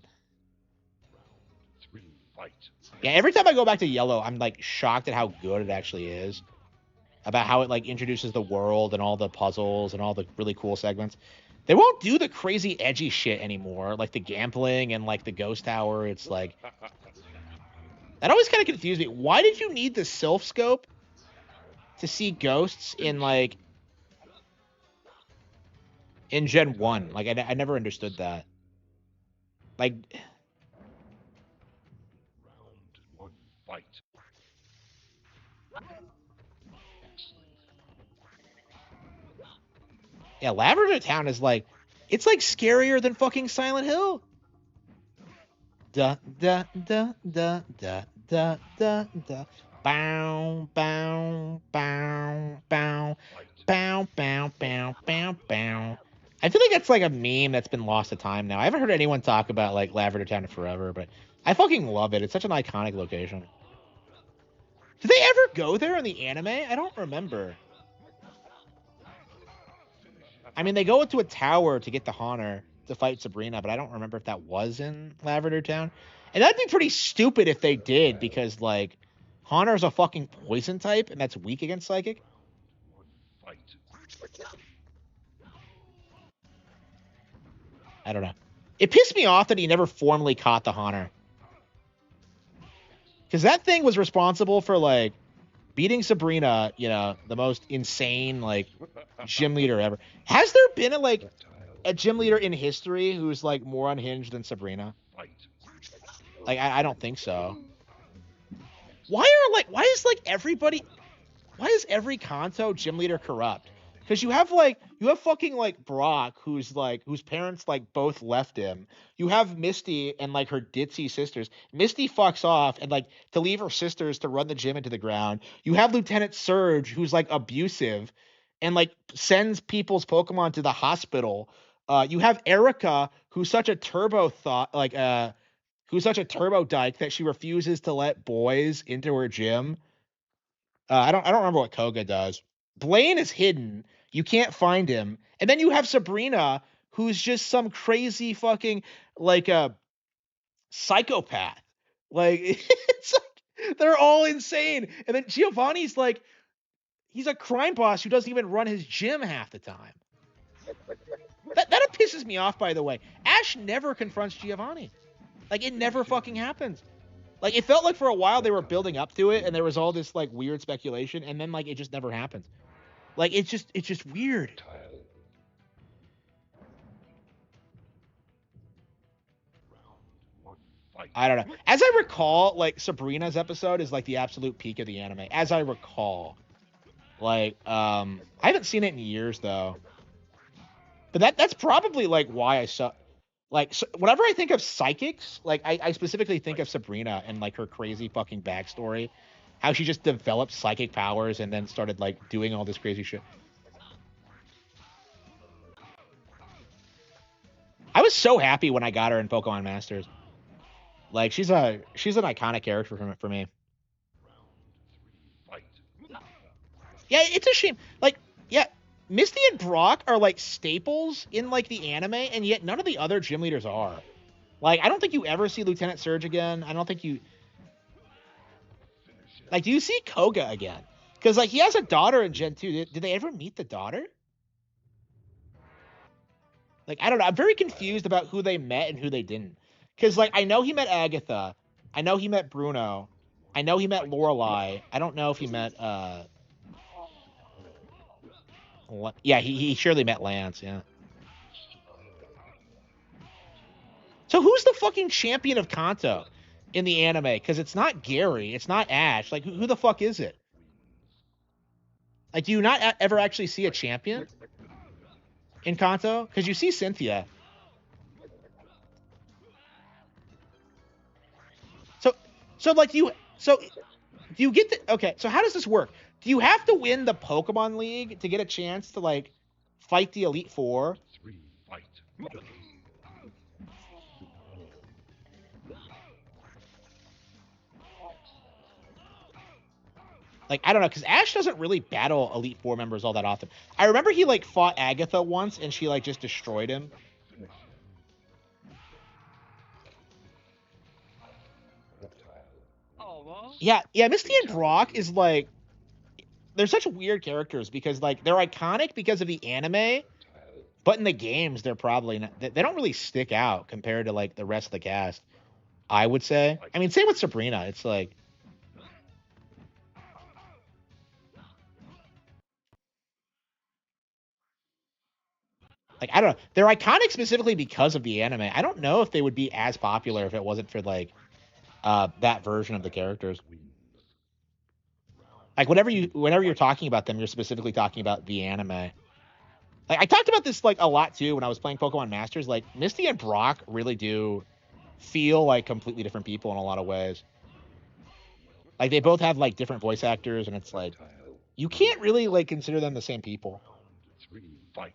Yeah, every time I go back to Yellow, I'm like shocked at how good it actually is. About how it like introduces the world and all the puzzles and all the really cool segments. They won't do the crazy edgy shit anymore, like the gambling and like the ghost tower. It's like that always kind of confused me. Why did you need the Sylph scope to see ghosts in Gen 1? Like I never understood that. Like yeah, Lavender Town is like it's like scarier than fucking Silent Hill. Da da da da da da da da. Bow bow bow bow bow bow bow bow bow. I feel like that's like a meme that's been lost to time now. I haven't heard anyone talk about like Lavender Town in forever, but I fucking love it. It's such an iconic location. Did they ever go there in the anime? I don't remember. I mean, they go into a tower to get the Honor to fight Sabrina, but I don't remember if that was in Lavender Town. And that'd be pretty stupid if they did, because like Honor's a fucking poison type, and that's weak against Psychic. I don't know. It pissed me off that he never formally caught the Honor. Because that thing was responsible for like beating Sabrina, the most insane like gym leader ever. Has there been a gym leader in history who's like more unhinged than Sabrina? Like I don't think so. Why is every Kanto gym leader corrupt? Because you have fucking like Brock whose parents like both left him. You have Misty and like her ditzy sisters. Misty fucks off and like to leave her sisters to run the gym into the ground. You have Lieutenant Surge who's like abusive and like sends people's Pokemon to the hospital. You have Erica who's such a who's such a turbo dyke that she refuses to let boys into her gym. I don't remember what Koga does. Blaine is hidden. You can't find him. And then you have Sabrina, who's just some crazy fucking like a psychopath. Like it's like they're all insane. And then Giovanni's like he's a crime boss who doesn't even run his gym half the time. That pisses me off, by the way. Ash never confronts Giovanni. Like it never fucking happens. Like it felt like for a while they were building up to it and there was all this like weird speculation and then like it just never happens. Like it's just weird. I don't know. As I recall, like Sabrina's episode is like the absolute peak of the anime. As I recall. Like I haven't seen it in years though. But that's probably like why I saw like so whenever I think of psychics, like I specifically think of Sabrina and like her crazy fucking backstory, how she just developed psychic powers and then started like doing all this crazy shit. I was so happy when I got her in Pokemon Masters. Like she's an iconic character for me. Yeah, it's a shame. Like yeah, Misty and Brock are like staples in like the anime, and yet none of the other gym leaders are. Like, I don't think you ever see Lieutenant Surge again. I don't think you... Like, do you see Koga again? Because, like, he has a daughter in Gen 2. Did they ever meet the daughter? Like, I don't know. I'm very confused about who they met and who they didn't. Because, like, I know he met Agatha. I know he met Bruno. I know he met Lorelai. I don't know if he met, yeah, he surely met Lance, yeah. So who's the fucking champion of Kanto in the anime? Because it's not Gary. It's not Ash. Like, who the fuck is it? Like, do you not ever actually see a champion in Kanto? Because you see Cynthia. So like, do you get the... Okay, so how does this work? Do you have to win the Pokemon League to get a chance to, like, fight the Elite Four? Like, I don't know, because Ash doesn't really battle Elite Four members all that often. I remember he, like, fought Agatha once, and she, like, just destroyed him. Yeah, Misty and Brock is, like... They're such weird characters because, like, they're iconic because of the anime, but in the games, they're probably not... They don't really stick out compared to, like, the rest of the cast, I would say. I mean, same with Sabrina. It's, like... Like, I don't know. They're iconic specifically because of the anime. I don't know if they would be as popular if it wasn't for, like, that version of the characters. Like, whenever you're talking about them, you're specifically talking about the anime. Like, I talked about this, like, a lot, too, when I was playing Pokemon Masters. Like, Misty and Brock really do feel like completely different people in a lot of ways. Like, they both have, like, different voice actors, and it's like, you can't really, like, consider them the same people. Fight.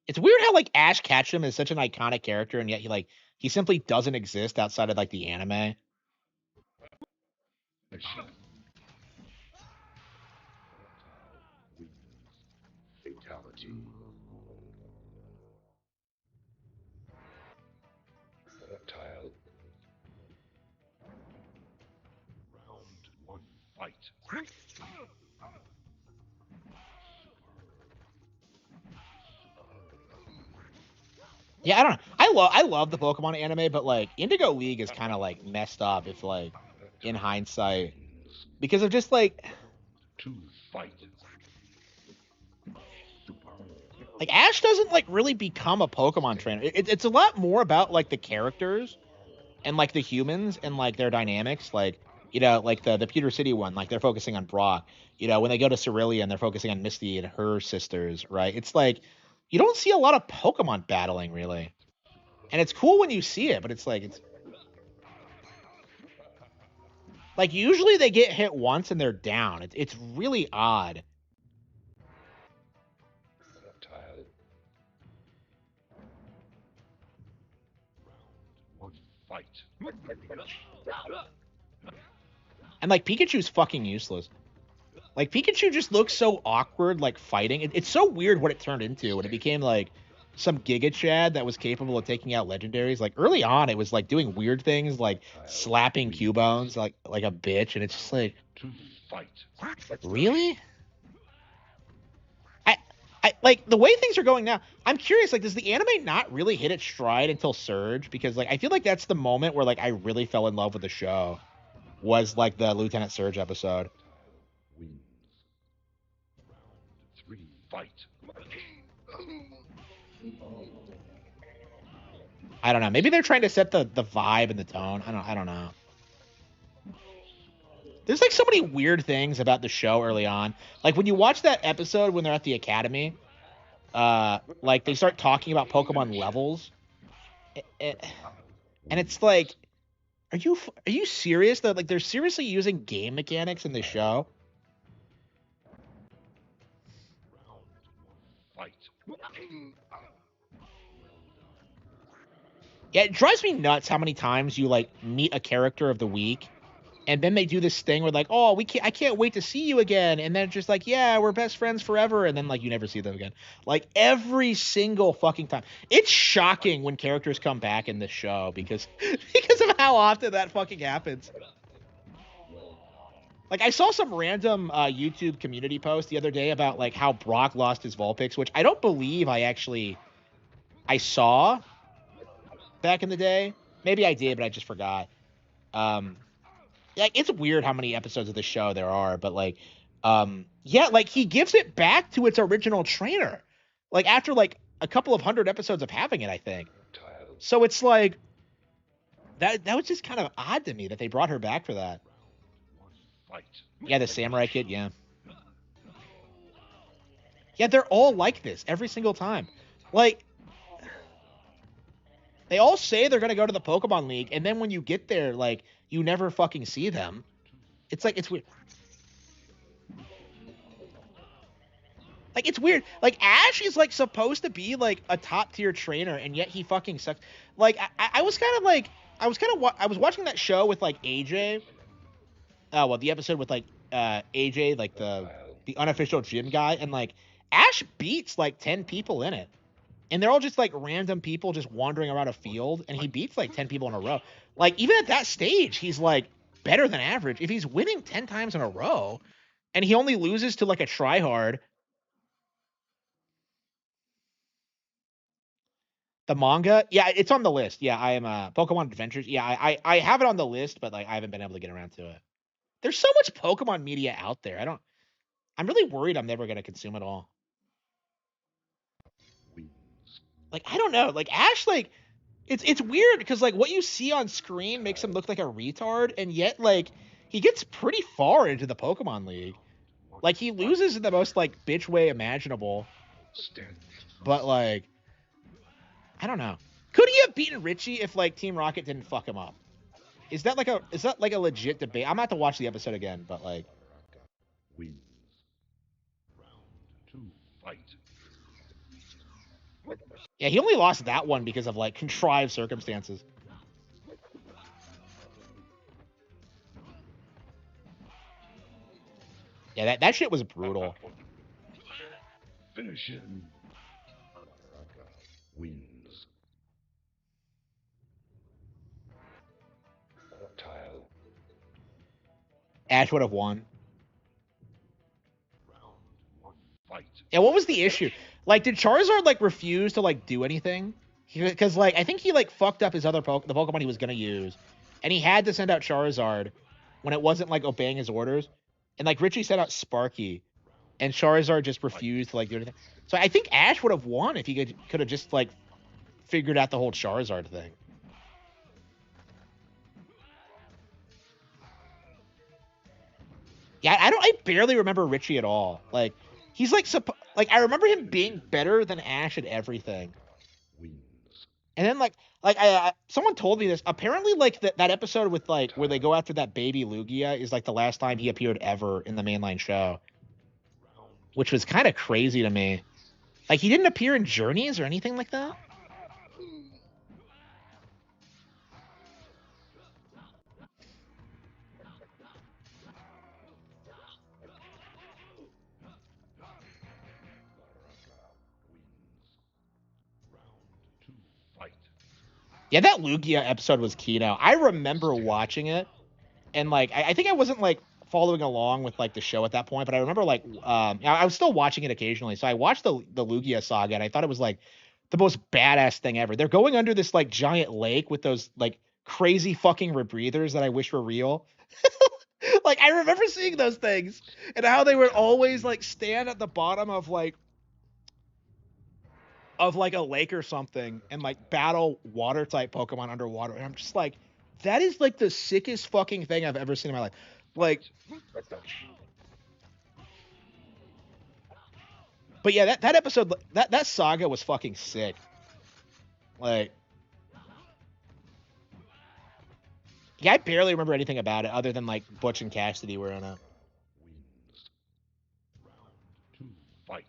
It's weird how, like, Ash Ketchum is such an iconic character, and yet he simply doesn't exist outside of, like, the anime. Fatality. Reptile. Round one. Fight. Yeah, I don't know. I love the Pokemon anime, but, like, Indigo League is kind of, like, messed up if, like, in hindsight, because of just, like... To fight. Like, Ash doesn't, like, really become a Pokemon trainer. It's a lot more about, like, the characters and, like, the humans and, like, their dynamics. Like, you know, like the Pewter City one, like, they're focusing on Brock. You know, when they go to Cerulean, they're focusing on Misty and her sisters, right? It's like, you don't see a lot of Pokemon battling, really. And it's cool when you see it, but it's like, it's... Like, usually they get hit once and they're down. It's really odd. Reptile. Round one. Fight. And, like, Pikachu's fucking useless. Like, Pikachu just looks so awkward, like, fighting. It's so weird what it turned into when it became, like, some Giga Chad that was capable of taking out legendaries. Like, early on, it was, like, doing weird things, like slapping Cubones like a bitch, and it's just like... To fight. Really? I like, the way things are going now, I'm curious, like, does the anime not really hit its stride until Surge? Because, like, I feel like that's the moment where, like, I really fell in love with the show. Was, like, the Lieutenant Surge episode. Wins. Round three. Fight. I don't know. Maybe they're trying to set the vibe and the tone. I don't know. There's, like, so many weird things about the show early on. Like, when you watch that episode when they're at the academy, like, they start talking about Pokemon levels. And it's like, are you serious? That, like, they're seriously using game mechanics in the show? Fight. Yeah, it drives me nuts how many times you like meet a character of the week, and then they do this thing where like, oh, I can't wait to see you again, and then it's just like, yeah, we're best friends forever, and then like you never see them again. Like every single fucking time. It's shocking when characters come back in this show because of how often that fucking happens. Like I saw some random YouTube community post the other day about like how Brock lost his Vulpix, which I don't believe I saw back in the day. Maybe I did, but I just forgot. Like it's weird how many episodes of the show there are, but like, yeah, like he gives it back to its original trainer, like after like a couple of hundred episodes of having it, I think. So it's like that was just kind of odd to me that they brought her back for that. Yeah, the Samurai Kid, yeah. Yeah, they're all like this every single time. Like, they all say they're gonna go to the Pokemon League, and then when you get there, like, you never fucking see them. It's like, it's weird. Like, it's weird. Like, Ash is, like, supposed to be, like, a top-tier trainer, and yet he fucking sucks. Like, I was kind of, like, I was watching that show with, like, AJ. Well, the episode with, like, AJ, like, the unofficial gym guy, and, like, Ash beats, like, 10 people in it. And they're all just, like, random people just wandering around a field, and he beats, like, 10 people in a row. Like, even at that stage, he's, like, better than average. If he's winning 10 times in a row, and he only loses to, like, a tryhard. The manga? Yeah, it's on the list. Yeah, I am Pokemon Adventures. Yeah, I have it on the list, but, like, I haven't been able to get around to it. There's so much Pokemon media out there. I'm really worried I'm never going to consume it all. Like, I don't know. Like, Ash, like, it's weird because, like, what you see on screen makes him look like a retard, and yet, like, he gets pretty far into the Pokemon League. Like, he loses in the most, like, bitch way imaginable. But, like, I don't know. Could he have beaten Richie if, like, Team Rocket didn't fuck him up? Is that like a legit debate? I'm gonna have to watch the episode again, but, like... Wins. Round 2, fight. Yeah, he only lost that one because of, like, contrived circumstances. Yeah, that shit was brutal. Finish him. Wins. Tile. Ash would have won. Round 1, fight. Yeah, what was the issue? Like, did Charizard, like, refuse to, like, do anything? Because, like, I think he, like, fucked up his other the Pokemon he was gonna use. And he had to send out Charizard when it wasn't, like, obeying his orders. And, like, Richie sent out Sparky. And Charizard just refused to, like, do anything. So I think Ash would have won if he could have just, like, figured out the whole Charizard thing. Yeah, I barely remember Richie at all. Like, he's, like, I remember him being better than Ash at everything. And then, like someone told me this. Apparently, like, that episode with, like, where they go after that baby Lugia is, like, the last time he appeared ever in the mainline show. Which was kind of crazy to me. Like, he didn't appear in Journeys or anything like that? Yeah, that Lugia episode was Kino. I remember watching it, and, like, I think I wasn't, like, following along with, like, the show at that point, but I remember, like, I was still watching it occasionally, so I watched the Lugia saga, and I thought it was, like, the most badass thing ever. They're going under this, like, giant lake with those, like, crazy fucking rebreathers that I wish were real. Like, I remember seeing those things, and how they would always, like, stand at the bottom of, like, a lake or something and, like, battle water type Pokemon underwater. And I'm just like, that is, like, the sickest fucking thing I've ever seen in my life. Like, but yeah, that episode, that saga was fucking sick. Like, yeah, I barely remember anything about it other than, like, Butch and Cassidy were in it. Round 2, fight.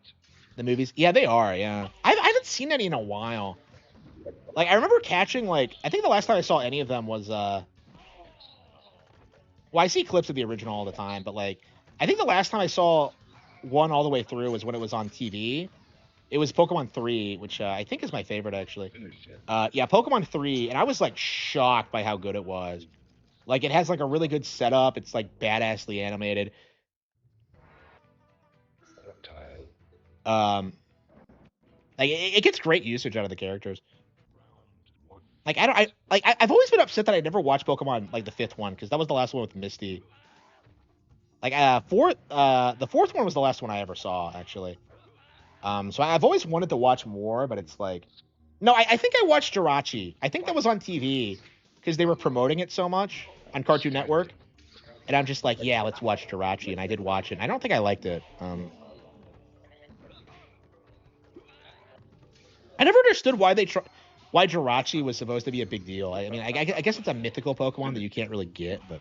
The movies? Yeah, they are, yeah. I haven't seen any in a while. Like, I remember catching, like, I think the last time I saw any of them was, well, I see clips of the original all the time, but, like, I think the last time I saw one all the way through was when it was on TV. It was Pokemon 3, which I think is my favorite, actually. Yeah, Pokemon 3, and I was, like, shocked by how good it was. Like, it has, like, a really good setup. It's, like, badassly animated. Like, it gets great usage out of the characters. Like, I've always been upset that I never watched Pokemon, like, the 5th one, because that was the last one with Misty. Like, the 4th one was the last one I ever saw, actually. So I've always wanted to watch more, but it's like... No, I think I watched Jirachi. I think that was on TV, because they were promoting it so much on Cartoon Network. And I'm just like, yeah, let's watch Jirachi, and I did watch it, and I don't think I liked it. I never understood why why Jirachi was supposed to be a big deal. I mean, I guess it's a mythical Pokemon that you can't really get, but...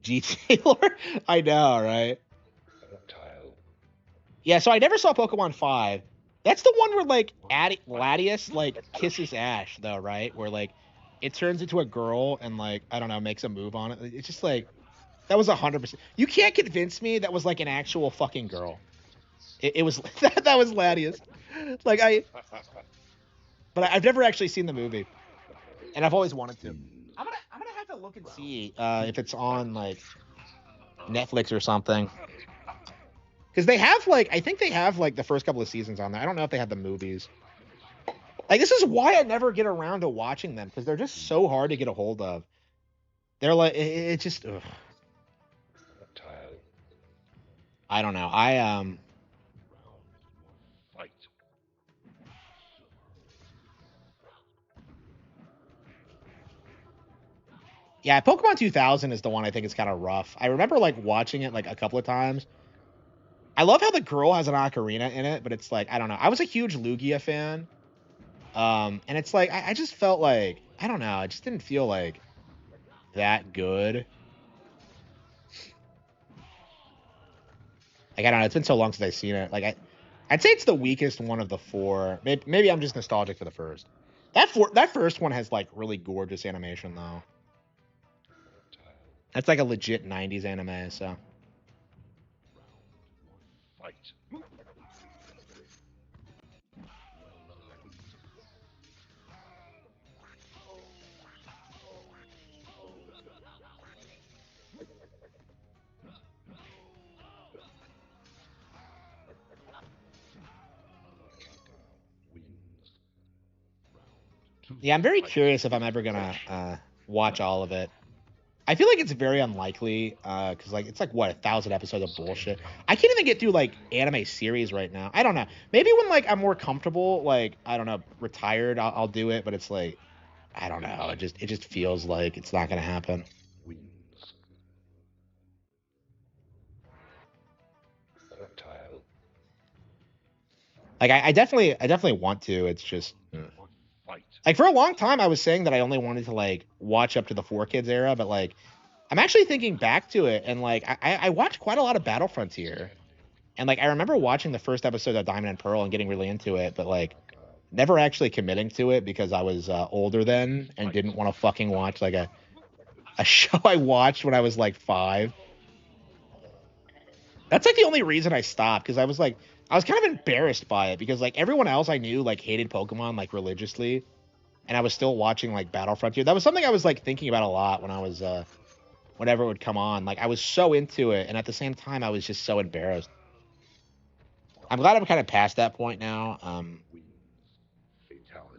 GTA lore? I know, right? Yeah, so I never saw Pokemon 5. That's the one where, like, Latias, like, kisses Ash, though, right? Where, like, it turns into a girl and, like, I don't know, makes a move on it. It's just, like, that was 100%. You can't convince me that was, like, an actual fucking girl. It was, that was Latias. Like, but I've never actually seen the movie. And I've always wanted to. I'm gonna have to look and see if it's on, like, Netflix or something. Because they have, like, I think they have, like, the first couple of seasons on there. I don't know if they have the movies. Like, this is why I never get around to watching them, because they're just so hard to get a hold of. They're like, it just, ugh. I don't know. Yeah, Pokemon 2000 is the one I think is kind of rough. I remember, like, watching it, like, a couple of times. I love how the girl has an ocarina in it, but it's like, I don't know. I was a huge Lugia fan. And it's like, I just felt like, I don't know. I just didn't feel, like, that good. Like, I don't know. It's been so long since I've seen it. Like, I'd say it's the weakest one of the 4. Maybe I'm just nostalgic for the first. That first one has, like, really gorgeous animation, though. That's like a legit 90s anime, so. Yeah, I'm very curious if I'm ever gonna watch all of it. I feel like it's very unlikely, because, like, it's like, what, 1,000 episodes of bullshit. I can't even get through, like, anime series right now. I don't know. Maybe when, like, I'm more comfortable, like, I don't know, retired, I'll do it. But it's like, I don't know. It just feels like it's not gonna happen. Like, I definitely want to. It's just, like, for a long time, I was saying that I only wanted to, like, watch up to the 4Kids era, but, like, I'm actually thinking back to it, and, like, I watched quite a lot of Battle Frontier. And, like, I remember watching the first episode of Diamond and Pearl and getting really into it, but, like, never actually committing to it because I was older then and didn't want to fucking watch, like, a show I watched when I was, like, 5. That's, like, the only reason I stopped, because I was kind of embarrassed by it, because, like, everyone else I knew, like, hated Pokemon, like, religiously, and I was still watching, like, Battle Frontier. That was something I was, like, thinking about a lot when I was, whenever it would come on. Like, I was so into it, and at the same time, I was just so embarrassed. I'm glad I'm kind of past that point now.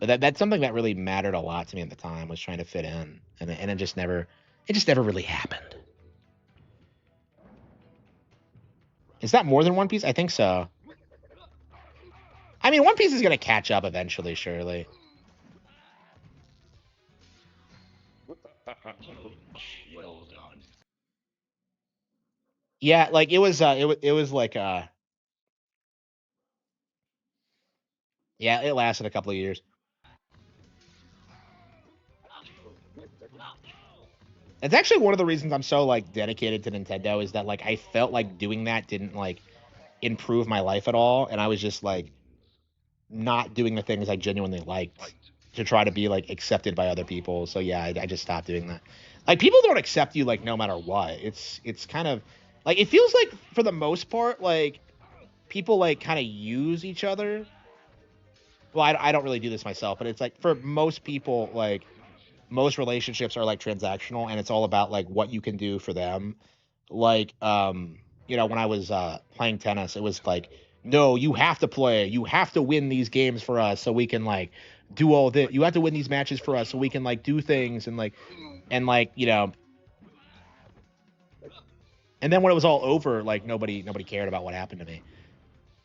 But that's something that really mattered a lot to me at the time, was trying to fit in, and it just never really happened. Is that more than One Piece? I think so. I mean, One Piece is gonna catch up eventually, surely. Yeah, like, it was like, yeah, it lasted a couple of years. It's actually one of the reasons I'm so, like, dedicated to Nintendo, is that, like, I felt like doing that didn't, like, improve my life at all, and I was just like, not doing the things I genuinely liked to try to be like accepted by other people. So yeah, I just stopped doing that. Like people don't accept you like no matter what. It's kind of like it feels like for the most part like people like kind of use each other. Well, I don't really do this myself, but it's like for most people like most relationships are like transactional and it's all about like what you can do for them. Like you know, when I was playing tennis, it was like no, you have to play. You have to win these games for us so we can like do all this. You have to win these matches for us so we can like do things and like, you know, and then when it was all over, like nobody cared about what happened to me.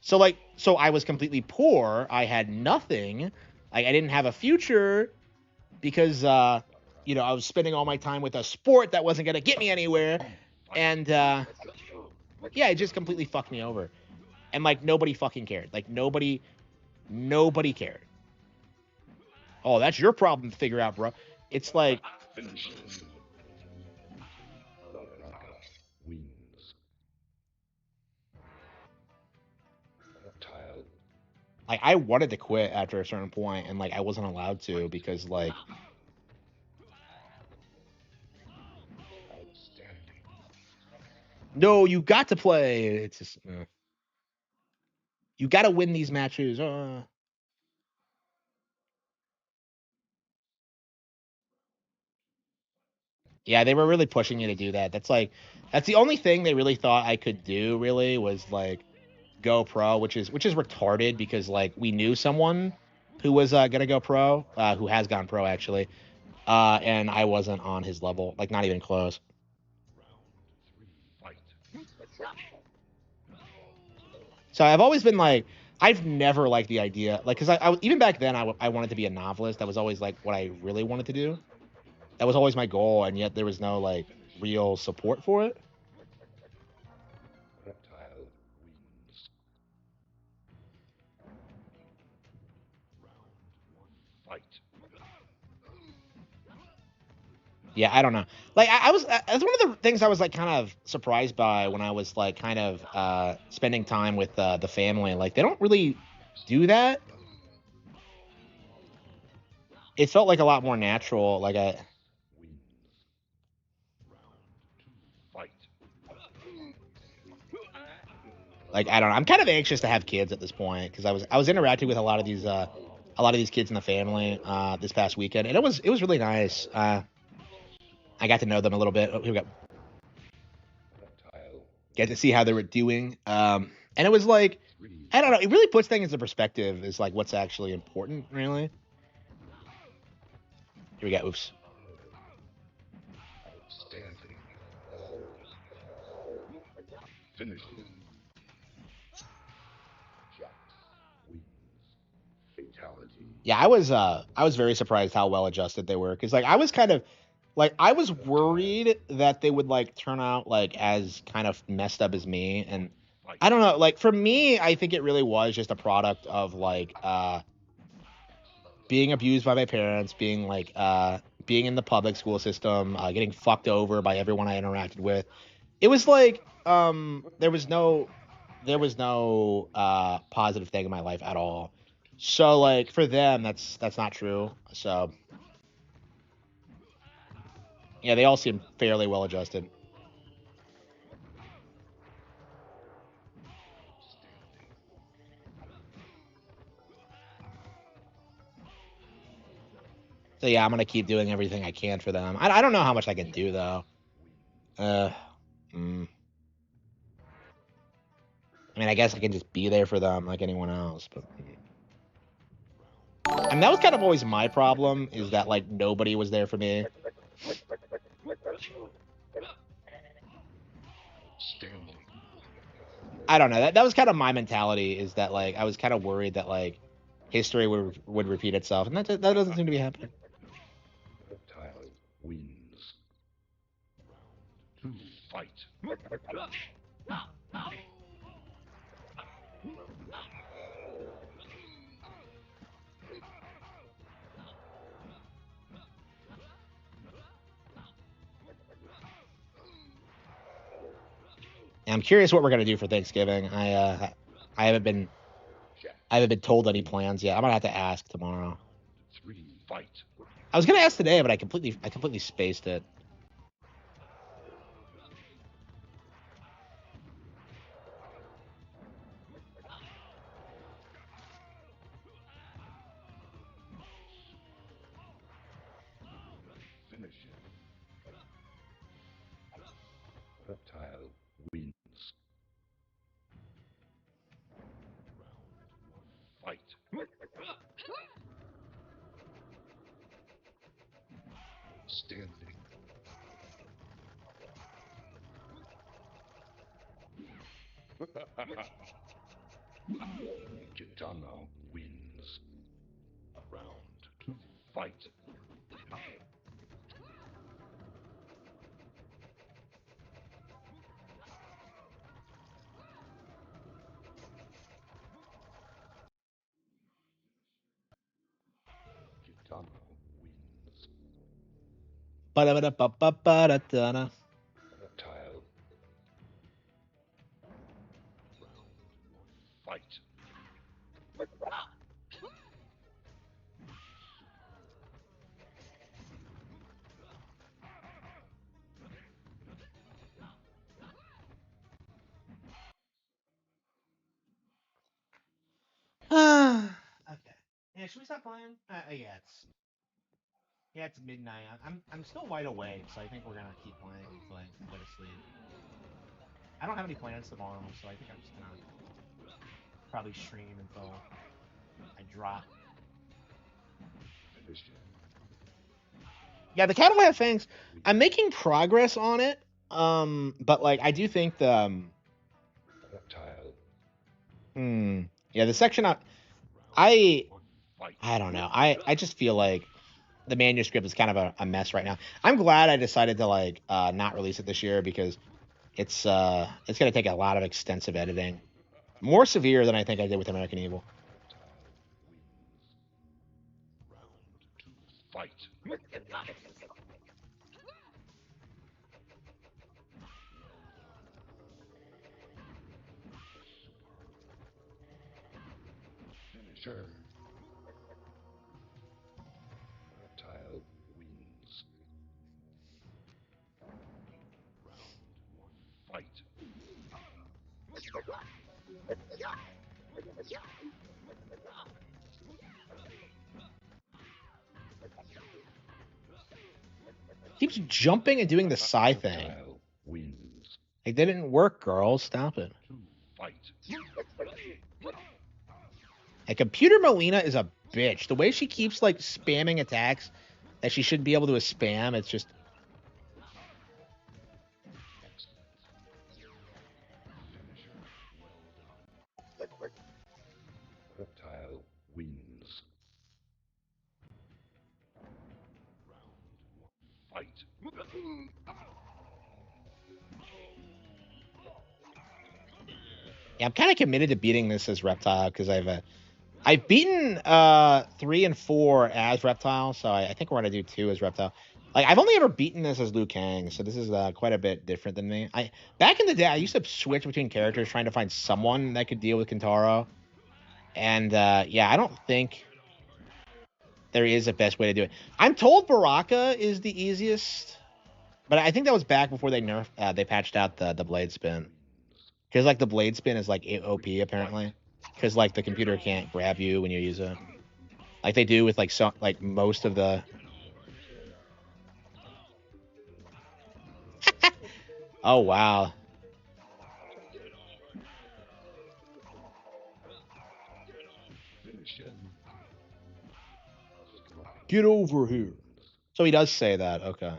So like so I was completely poor. I had nothing. Like I didn't have a future because you know, I was spending all my time with a sport that wasn't going to get me anywhere. And yeah, it just completely fucked me over. And like nobody fucking cared. Like nobody cared. Oh, that's your problem to figure out, bro. It's like Wins. Reptile. like I wanted to quit after a certain point and like I wasn't allowed to because like Outstanding. no, you got to play. It's just you got to win these matches. Yeah, they were really pushing you to do that. That's like that's the only thing they really thought I could do really was like go pro, which is retarded because like we knew someone who was gonna go pro, who has gone pro actually, and I wasn't on his level, like not even close. Fight. So I've always been like, I've never liked the idea, like, because even back then I wanted to be a novelist. That was always like what I really wanted to do. That was always my goal, and yet there was no like real support for it. Reptile wins. Fight. Yeah, I don't know. Like I was that's one of the things I was like kind of surprised by when I was like kind of spending time with the family. Like they don't really do that. It felt like a lot more natural. Wins. Fight. Like I don't know. I'm kind of anxious to have kids at this point because I was interacting with a lot of these kids in the family this past weekend, and it was really nice. I got to know them a little bit. Oh, here we go. Reptile. Get to see how they were doing. And it was like, I don't know. It really puts things into perspective. Is like what's actually important, really. Here we go. Oops. Outstanding. Finish him. Jax wins. Fatality. Yeah, I was very surprised how well adjusted they were because like I was kind of like I was worried that they would like turn out like as kind of messed up as me, and Fight. I don't know. Like for me, I think it really was just a product of like being abused by my parents, being in the public school system, getting fucked over by everyone I interacted with. It was like there was no positive thing in my life at all. So like for them that's not true. So yeah, they all seem fairly well adjusted. So yeah, I'm gonna keep doing everything I can for them. I don't know how much I can do though. Uh, mm. I mean, I guess I can just be there for them like anyone else, but. And that was kind of always my problem is that like nobody was there for me. Outstanding. I don't know. That was kind of my mentality is that like I was kind of worried that like history would repeat itself, and that doesn't seem to be happening. Reptile wins. Two. Fight. And I'm curious what we're gonna do for Thanksgiving. I haven't been I haven't been told any plans yet. I'm gonna have to ask tomorrow. 3, fight. I was gonna ask today, but I completely spaced it. Finish him. Reptile wins. Fight. Standing. Kitana wins. Round 2, fight. Kitana wins. Ba-da-ba-da-ba-ba-da-da-da. Reptile. Fight. Okay. Yeah, should we stop playing? Yeah, it's midnight. I'm still wide awake, so I think we're gonna keep playing until I go to sleep. I don't have any plans tomorrow, so I think I'm just gonna probably stream until I drop. Finish him. Yeah, the cattle have fangs. I'm making progress on it. But like I do think the Reptile. yeah, the section I Fight. I don't know. I just feel like the manuscript is kind of a mess right now. I'm glad I decided to like not release it this year because it's gonna take a lot of extensive editing. More severe than I think I did with American Evil. Fight. Finisher. Reptile wins. Fight. Keeps jumping and doing the psi thing. Reptile wins. It didn't work, girls. Stop it. 2, fight. And Computer Melina is a bitch. The way she keeps like spamming attacks that she shouldn't be able to spam, it's just Reptile wins. Fight. yeah. I'm kind of committed to beating this as Reptile because I've beaten 3 and 4 as Reptile, so I think we're gonna do 2 as Reptile. Like I've only ever beaten this as Liu Kang, so this is quite a bit different than me. I back in the day I used to switch between characters trying to find someone that could deal with Kentaro, and yeah, I don't think there is a best way to do it. I'm told Baraka is the easiest, but I think that was back before they patched out the blade spin, because like the blade spin is like OP apparently, because like the computer can't grab you when you use it. Like they do with like most of the. Oh wow! Finish him. Get over here. So he does say that. Okay.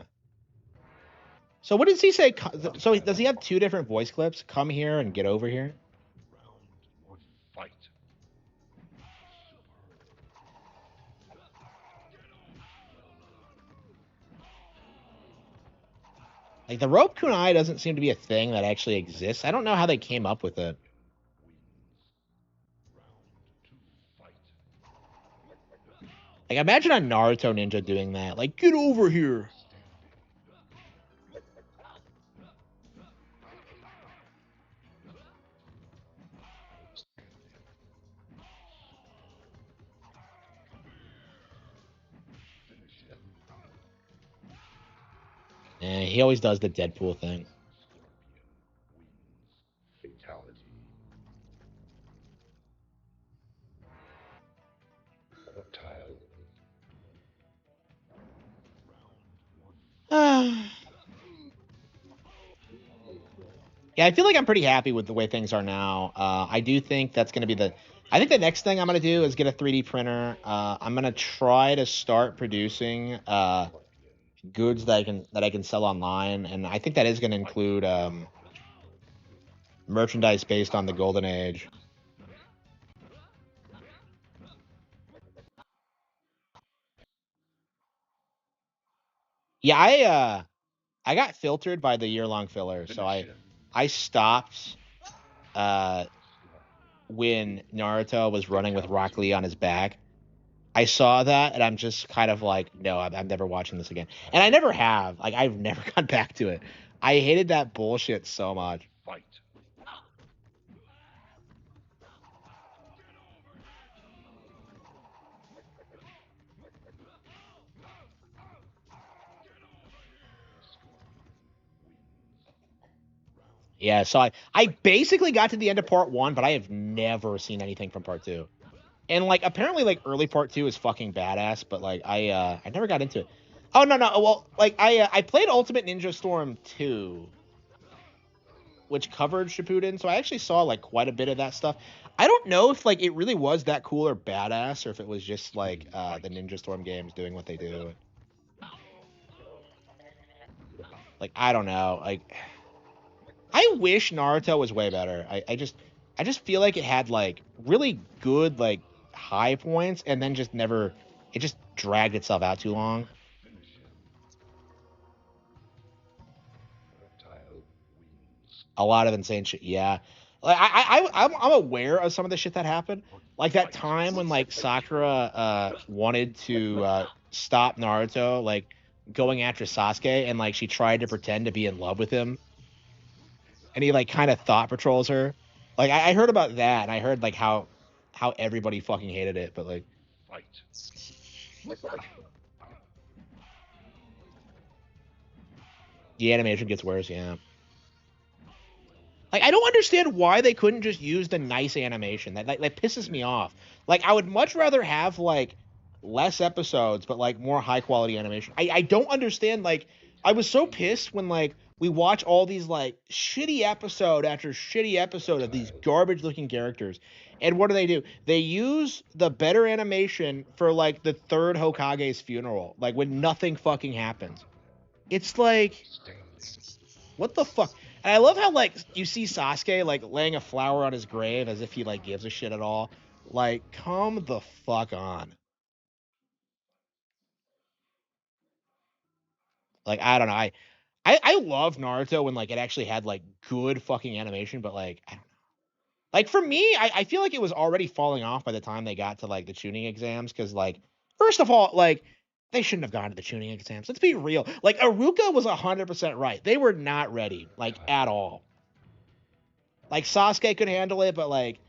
So what does he say? So does he have 2 different voice clips? Come here and get over here. Fight. Like the rope kunai doesn't seem to be a thing that actually exists. I don't know how they came up with it. Like imagine a Naruto ninja doing that. Like get over here. He always does the Deadpool thing. Fatality. Reptile. Yeah, I feel like I'm pretty happy with the way things are now. I do think that's going to be I think the next thing I'm going to do is get a 3D printer. I'm going to try to start producing goods that I can sell online, and I think that is going to include merchandise based on the Golden Age. Yeah, I got filtered by the year-long filler, so I stopped when Naruto was running with Rock Lee on his back. I saw that, and I'm just kind of like, no, I'm never watching this again. And I never have. Like, I've never gone back to it. I hated that bullshit so much. Fight. Yeah, so I basically got to the end of part 1, but I have never seen anything from part 2. And like apparently like early part 2 is fucking badass, but like I never got into it. Oh no. Well, like I played Ultimate Ninja Storm 2, which covered Shippuden, so I actually saw like quite a bit of that stuff. I don't know if like it really was that cool or badass, or if it was just like the Ninja Storm games doing what they do. Like I don't know. Like I wish Naruto was way better. I just feel like it had like really good like high points, and then just never, it just dragged itself out too long. Reptile wins. A lot of insane shit. Yeah, like I'm aware of some of the shit that happened. Like that time when like Sakura wanted to stop Naruto like going after Sasuke, and like she tried to pretend to be in love with him, and he like kind of thought patrols her. Like I heard about that, and I heard like how everybody fucking hated it, but like Fight. the animation gets worse. Yeah. Like I don't understand why they couldn't just use the nice animation. That pisses me off. Like I would much rather have like less episodes but like more high quality animation. I don't understand. Like I was so pissed when like we watch all these like shitty episode after shitty episode of these garbage looking characters. And what do? They use the better animation for like the third Hokage's funeral, like when nothing fucking happens. It's like, what the fuck? And I love how like you see Sasuke like laying a flower on his grave as if he like gives a shit at all. Like, come the fuck on. Like, I don't know. I love Naruto when like it actually had like good fucking animation, but like I don't know. Like for me, I feel like it was already falling off by the time they got to like the tuning exams, because like first of all, like they shouldn't have gone to the tuning exams. Let's be real. Like Aruka was 100% right. They were not ready, like at all. Like Sasuke could handle it, but like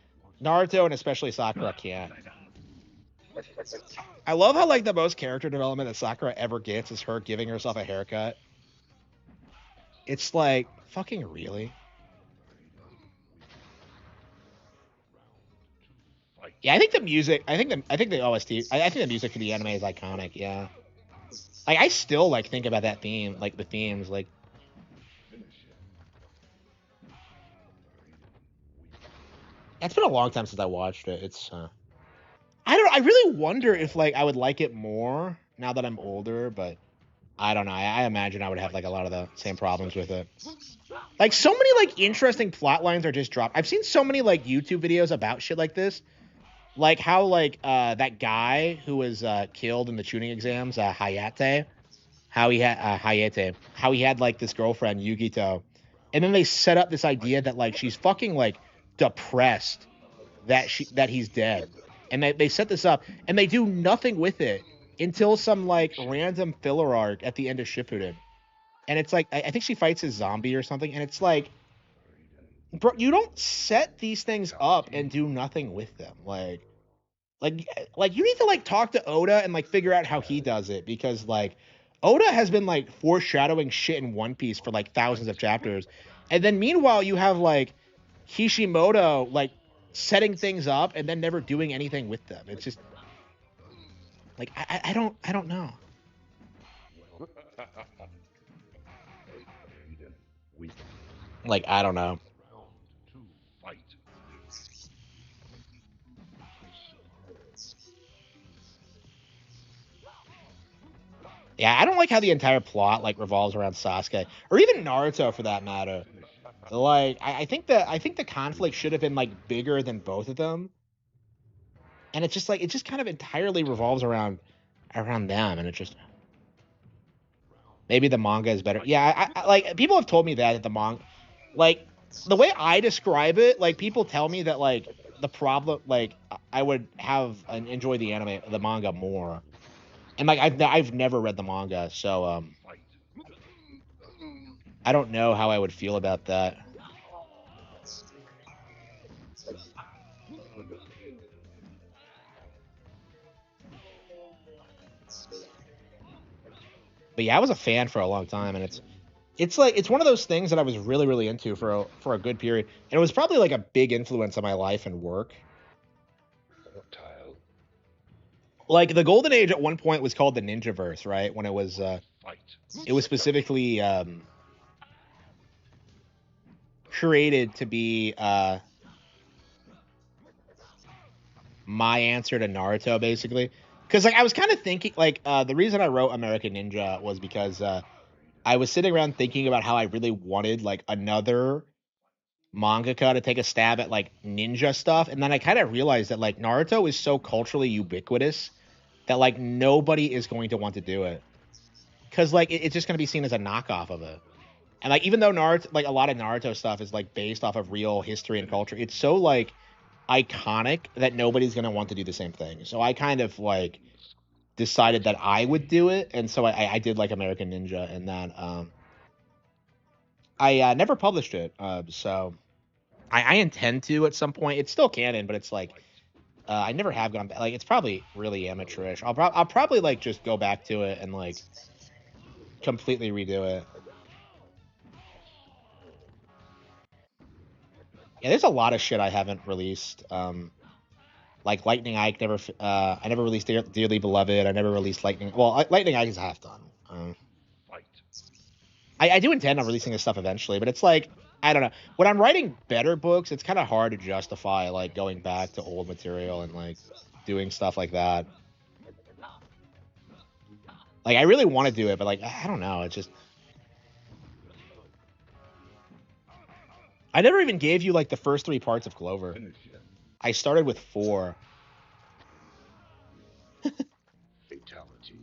Naruto and especially Sakura can't. I love how like the most character development that Sakura ever gets is her giving herself a haircut. It's like fucking really. Yeah, I think the music. I think the OST. I think the music for the anime is iconic. Yeah. Like I still like think about that theme, like the themes, like. It's been a long time since I watched it. It's. I don't. I really wonder if like I would like it more now that I'm older, but I don't know. I imagine I would have like a lot of the same problems with it. Like so many like interesting plot lines are just dropped. I've seen so many like YouTube videos about shit like this. Like how like that guy who was killed in the tuning exams, Hayate, how he had like this girlfriend Yugito, and then they set up this idea that like she's fucking like depressed that he's dead, and they set this up and they do nothing with it until some like random filler arc at the end of Shippuden, and it's like I think she fights a zombie or something, and it's like, bro, you don't set these things up and do nothing with them, like you need to like talk to Oda and like figure out how he does it, because like Oda has been like foreshadowing shit in One Piece for like thousands of chapters, and then meanwhile you have like Kishimoto like setting things up and then never doing anything with them. It's just like I don't know. Like I don't know. Yeah, I don't like how the entire plot like revolves around Sasuke or even Naruto for that matter. Like I think the conflict should have been like bigger than both of them, and it's just like it just kind of entirely revolves around them, and it just maybe the manga is better. Yeah, I like people have told me that the manga, like the way I describe it, like people tell me that like the problem, like I would have enjoy the manga more, and like I've never read the manga, so I don't know how I would feel about that. But yeah, I was a fan for a long time, and it's like it's one of those things that I was really into for a good period, and it was probably like a big influence on my life and work. Like the golden age at one point was called the Ninjaverse, right? When it was specifically created to be my answer to Naruto, basically. Because like I was kind of thinking, like the reason I wrote American Ninja was because I was sitting around thinking about how I really wanted like another mangaka to take a stab at like ninja stuff, and then I kind of realized that like Naruto is so culturally ubiquitous that like nobody is going to want to do it because like it's just going to be seen as a knockoff of it. And like even though Naruto, like a lot of Naruto stuff is like based off of real history and culture, it's so like iconic that nobody's going to want to do the same thing. So I kind of like decided that I would do it, and so I did like American Ninja, and that I never published it, so I intend to at some point. It's still canon, but it's like I never have gone back. Like it's probably really amateurish. I'll probably like just go back to it and like completely redo it. Yeah, there's a lot of shit I haven't released. Like Lightning Ike I never released Dearly Beloved. I never released Lightning. Well, Lightning Ike is half done. I do intend on releasing this stuff eventually, but it's like I don't know. When I'm writing better books, it's kind of hard to justify like going back to old material and like doing stuff like that. Like I really want to do it, but like I don't know. It's just I never even gave you like the first 3 parts of Clover. I started with 4. Fatality.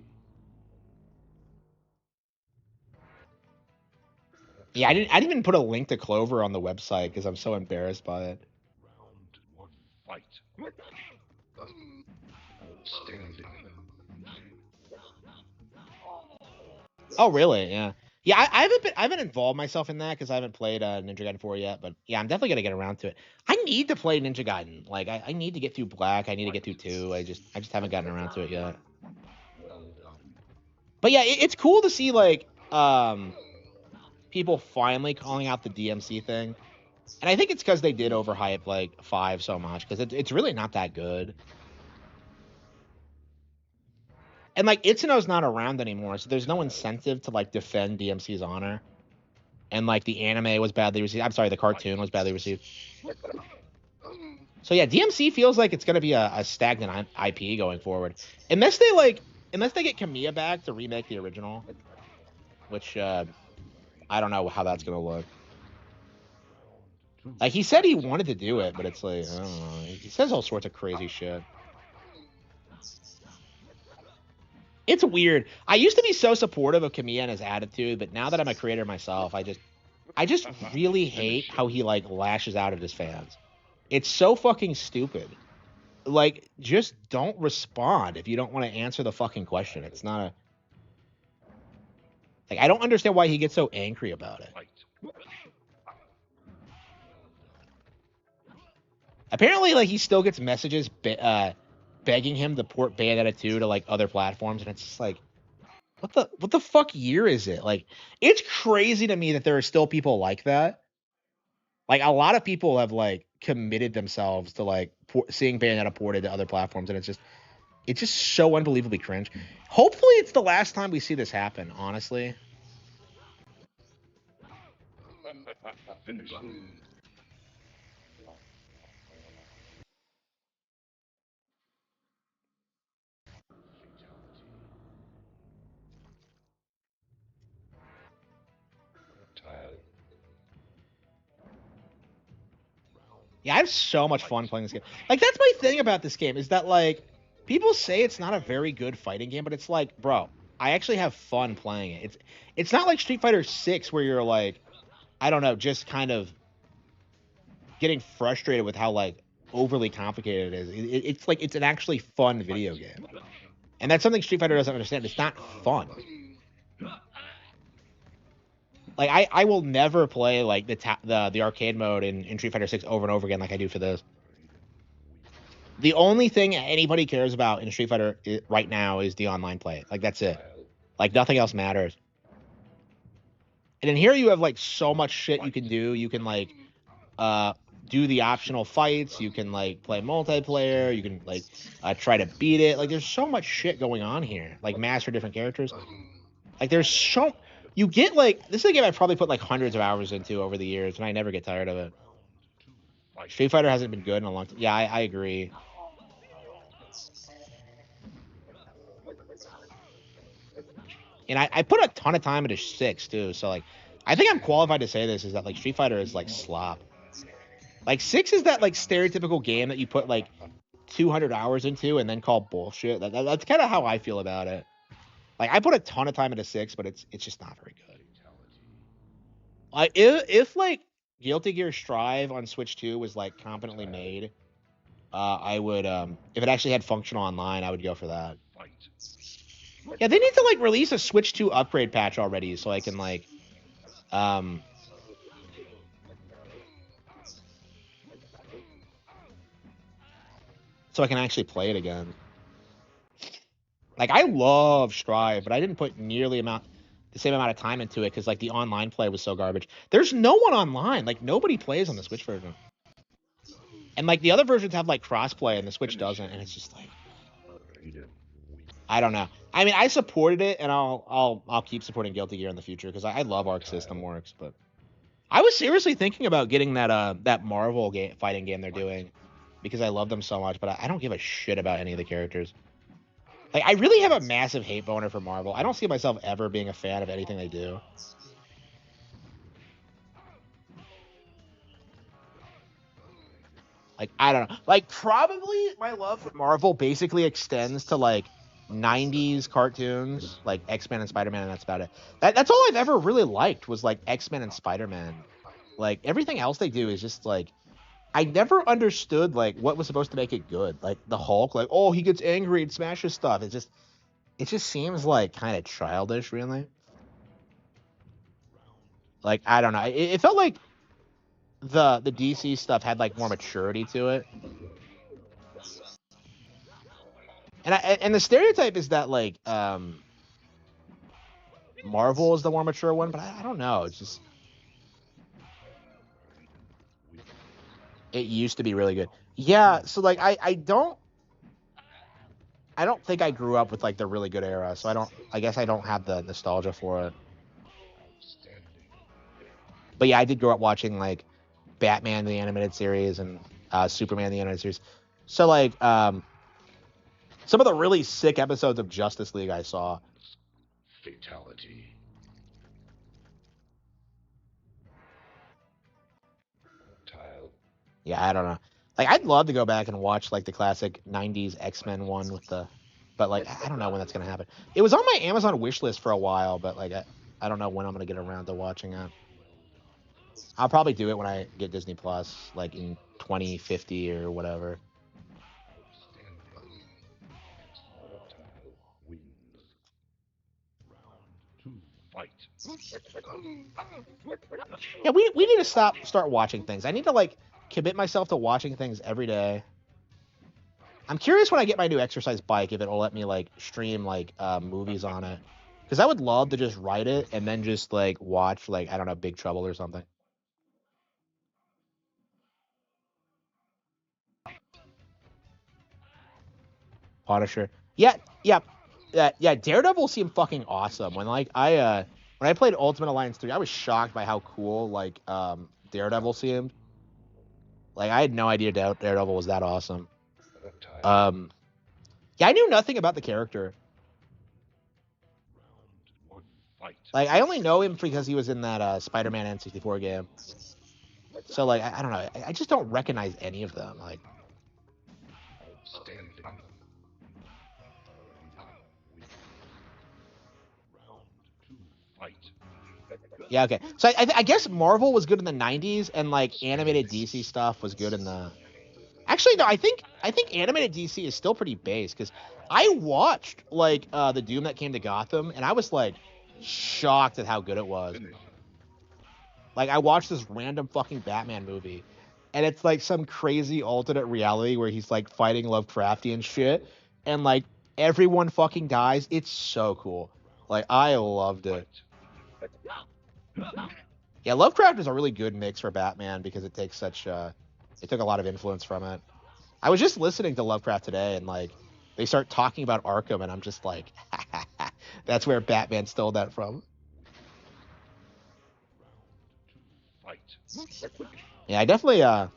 Yeah, I didn't even put a link to Clover on the website because I'm so embarrassed by it. Round 1, fight. Outstanding. Oh, really? Yeah. Yeah, I haven't involved myself in that because I haven't played Ninja Gaiden 4 yet, but yeah, I'm definitely gonna get around to it. I need to play Ninja Gaiden. Like I need to get through Black. I need to get through 2. I just haven't gotten around to it yet. But yeah, it's cool to see like people finally calling out the DMC thing, and I think it's because they did overhype like 5 so much because it's really not that good. And like Itsuno's not around anymore, so there's no incentive to like defend DMC's honor. And like the anime was badly received. I'm sorry, the cartoon was badly received. So yeah, DMC feels like it's gonna be a stagnant IP going forward, unless they get Kamiya back to remake the original, which I don't know how that's gonna look. Like he said he wanted to do it, but it's like I don't know. He says all sorts of crazy shit. It's weird. I used to be so supportive of Kamiya and his attitude, but now that I'm a creator myself, I just really hate how he like lashes out at his fans. It's so fucking stupid. Like, just don't respond if you don't want to answer the fucking question. It's not a like I don't understand why he gets so angry about it. Apparently, like he still gets messages begging him to port Bayonetta 2 to like other platforms, and it's just like what the fuck year is it? Like, it's crazy to me that there are still people like that. Like, a lot of people have like committed themselves to like seeing Bayonetta ported to other platforms, and it's just so unbelievably cringe. Hopefully, it's the last time we see this happen. Honestly, Finish. Reptile. yeah, I have so much fun playing this game. Like, that's my thing about this game is that like people say it's not a very good fighting game, but it's like, bro, I actually have fun playing it. It's not like Street Fighter 6 where you're like, I don't know, just kind of getting frustrated with how like overly complicated it is. It's like it's an actually fun video game, and that's something Street Fighter doesn't understand. It's not fun. Like I will never play like the arcade mode in Street Fighter 6 over and over again like I do for this. The only thing anybody cares about in Street Fighter right now is the online play. Like that's it. Like nothing else matters. And in here you have like so much shit you can do. You can like do the optional fights. You can like play multiplayer. You can like try to beat it. Like there's so much shit going on here. Like master different characters. Like there's so you get like this is a game I've probably put like hundreds of hours into over the years, and I never get tired of it. Street Fighter hasn't been good in a long time. Yeah, I agree. And I put a ton of time into 6 too, so like I think I'm qualified to say this is that like Street Fighter is like slop. Like 6 is that like stereotypical game that you put like 200 hours into and then call bullshit. That's kind of how I feel about it. Like I put a ton of time into 6, but it's just not very good. Like if like Guilty Gear Strive on Switch 2 was like competently made, I would if it actually had functional online, I would go for that. Yeah, they need to like release a Switch 2 upgrade patch already so I can like so I can actually play it again. Like I love Strive, but I didn't put nearly the same amount of time into it because like the online play was so garbage. There's no one online. Like nobody plays on the Switch version. And like the other versions have like crossplay and the Switch doesn't, and it's just like I don't know. I mean, I supported it, and I'll keep supporting Guilty Gear in the future because I love Arc System Works. But I was seriously thinking about getting that Marvel fighting game they're doing because I love them so much. But I don't give a shit about any of the characters. Like I really have a massive hate boner for Marvel. I don't see myself ever being a fan of anything they do. Like I don't know. Like probably my love for Marvel basically extends to like 90s cartoons like X-Men and Spider-Man, and that's about it. That's all I've ever really liked was like X-Men and Spider-Man. Like everything else they do is just like I never understood like what was supposed to make it good. Like the Hulk, like oh he gets angry and smashes stuff. It just seems like kind of childish, really. Like I don't know. It felt like the DC stuff had like more maturity to it. And the stereotype is that like Marvel is the more mature one, but I don't know. It's just it used to be really good. Yeah, so like I don't think I grew up with like the really good era, so I guess I don't have the nostalgia for it. But yeah, I did grow up watching like Batman the animated series and Superman the animated series. So like some of the really sick episodes of Justice League I saw. Fatality. Reptile. Yeah, I don't know. Like I'd love to go back and watch like the classic 90s X-Men one with but like I don't know when that's going to happen. It was on my Amazon wish list for a while, but like I don't know when I'm going to get around to watching it. I'll probably do it when I get Disney Plus like in 2050 or whatever. Yeah, we need to start watching things. I need to like commit myself to watching things every day. I'm curious when I get my new exercise bike if it'll let me like stream like movies on it. Because I would love to just write it and then just like watch like I don't know Big Trouble or something. Punisher. Yeah, yeah, yeah. Daredevil seemed fucking awesome. When I played Ultimate Alliance 3, I was shocked by how cool like Daredevil seemed. Like I had no idea Daredevil was that awesome. Um, yeah, I knew nothing about the character. Like I only know him because he was in that Spider-Man N64 game. So like I don't know. I just don't recognize any of them. Like yeah, okay. So I guess Marvel was good in the '90s, and like animated DC stuff was good in the. Actually, no. I think animated DC is still pretty base because I watched like the Doom that came to Gotham, and I was like shocked at how good it was. Like I watched this random fucking Batman movie, and it's like some crazy alternate reality where he's like fighting Lovecraftian shit, and like everyone fucking dies. It's so cool. Like I loved it. Yeah, Lovecraft is a really good mix for Batman because it takes such it took a lot of influence from it. I was just listening to Lovecraft today and like they start talking about Arkham and I'm just like that's where Batman stole that from. Yeah, I definitely I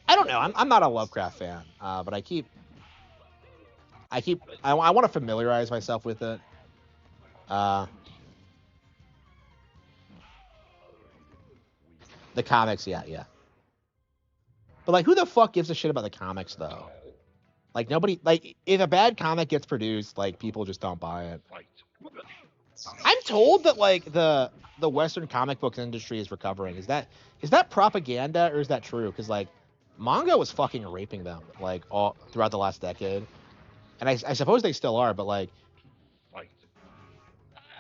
don't know. I'm not a Lovecraft fan, but I want to familiarize myself with it. Uh the comics, yeah, yeah. But like who the fuck gives a shit about the comics though? Like nobody like if a bad comic gets produced, like people just don't buy it. I'm told that like the Western comic book industry is recovering. Is that propaganda or is that true? Because like manga was fucking raping them like all throughout the last decade, and I suppose they still are. But like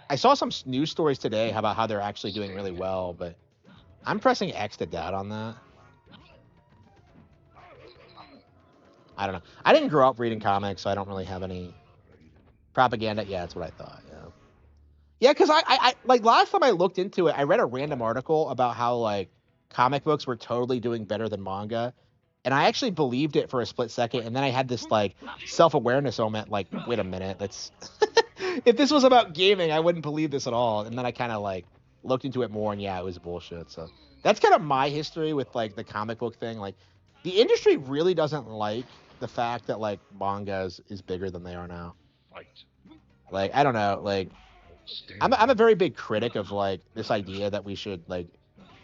I saw some news stories today about how they're actually doing really well, but I'm pressing X to doubt on that. I don't know. I didn't grow up reading comics, so I don't really have any propaganda. Yeah, that's what I thought. Yeah. Yeah, because I like last time I looked into it, I read a random article about how like comic books were totally doing better than manga, and I actually believed it for a split second, and then I had this like self-awareness moment, like, wait a minute, that's if this was about gaming, I wouldn't believe this at all. And then I kind of like looked into it more, and yeah, it was bullshit. So that's kind of my history with like the comic book thing. Like the industry really doesn't like the fact that like manga is bigger than they are now. Like I don't know, like I'm a very big critic of like this idea that we should like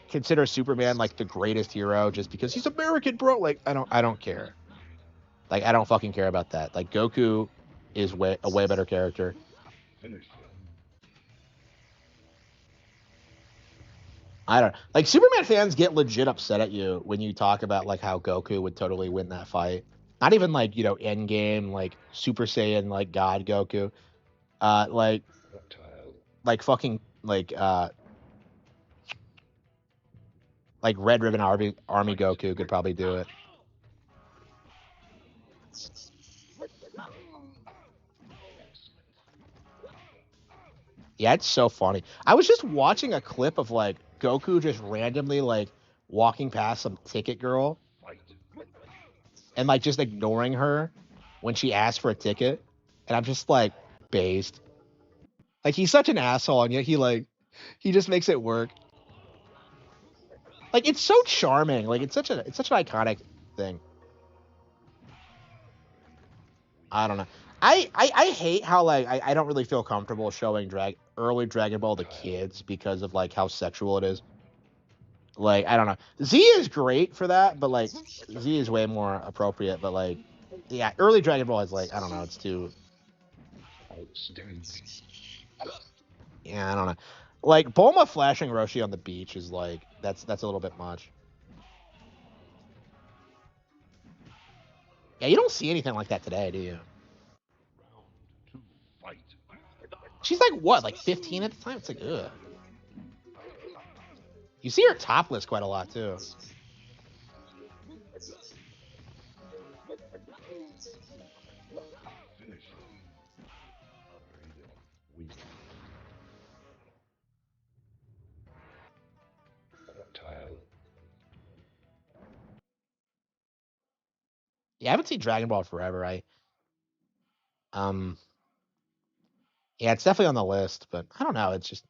consider Superman like the greatest hero just because he's American, bro. Like I don't care. Like I don't fucking care about that. Like Goku is a way better character. I don't like Superman fans get legit upset at you when you talk about like how Goku would totally win that fight. Not even like, Endgame like Super Saiyan like God Goku. Uh like fucking like Red Ribbon Army Goku could probably do it. Yeah, it's so funny. I was just watching a clip of like Goku just randomly like walking past some ticket girl and like just ignoring her when she asked for a ticket. And I'm just like based. Like he's such an asshole and yet he just makes it work. Like it's so charming. Like it's such an iconic thing. I don't know. I hate how like I don't really feel comfortable showing early Dragon Ball to kids because of like how sexual it is. Like I don't know. Z is great for that, but like Z is way more appropriate. But like, yeah, early Dragon Ball is like I don't know. It's too. Yeah, I don't know. Like Bulma flashing Roshi on the beach is like that's a little bit much. Yeah, you don't see anything like that today, do you? She's like what, like 15 at the time? It's like ugh. You see her topless quite a lot too. Yeah, I haven't seen Dragon Ball forever. Um yeah, it's definitely on the list, but I don't know. It's just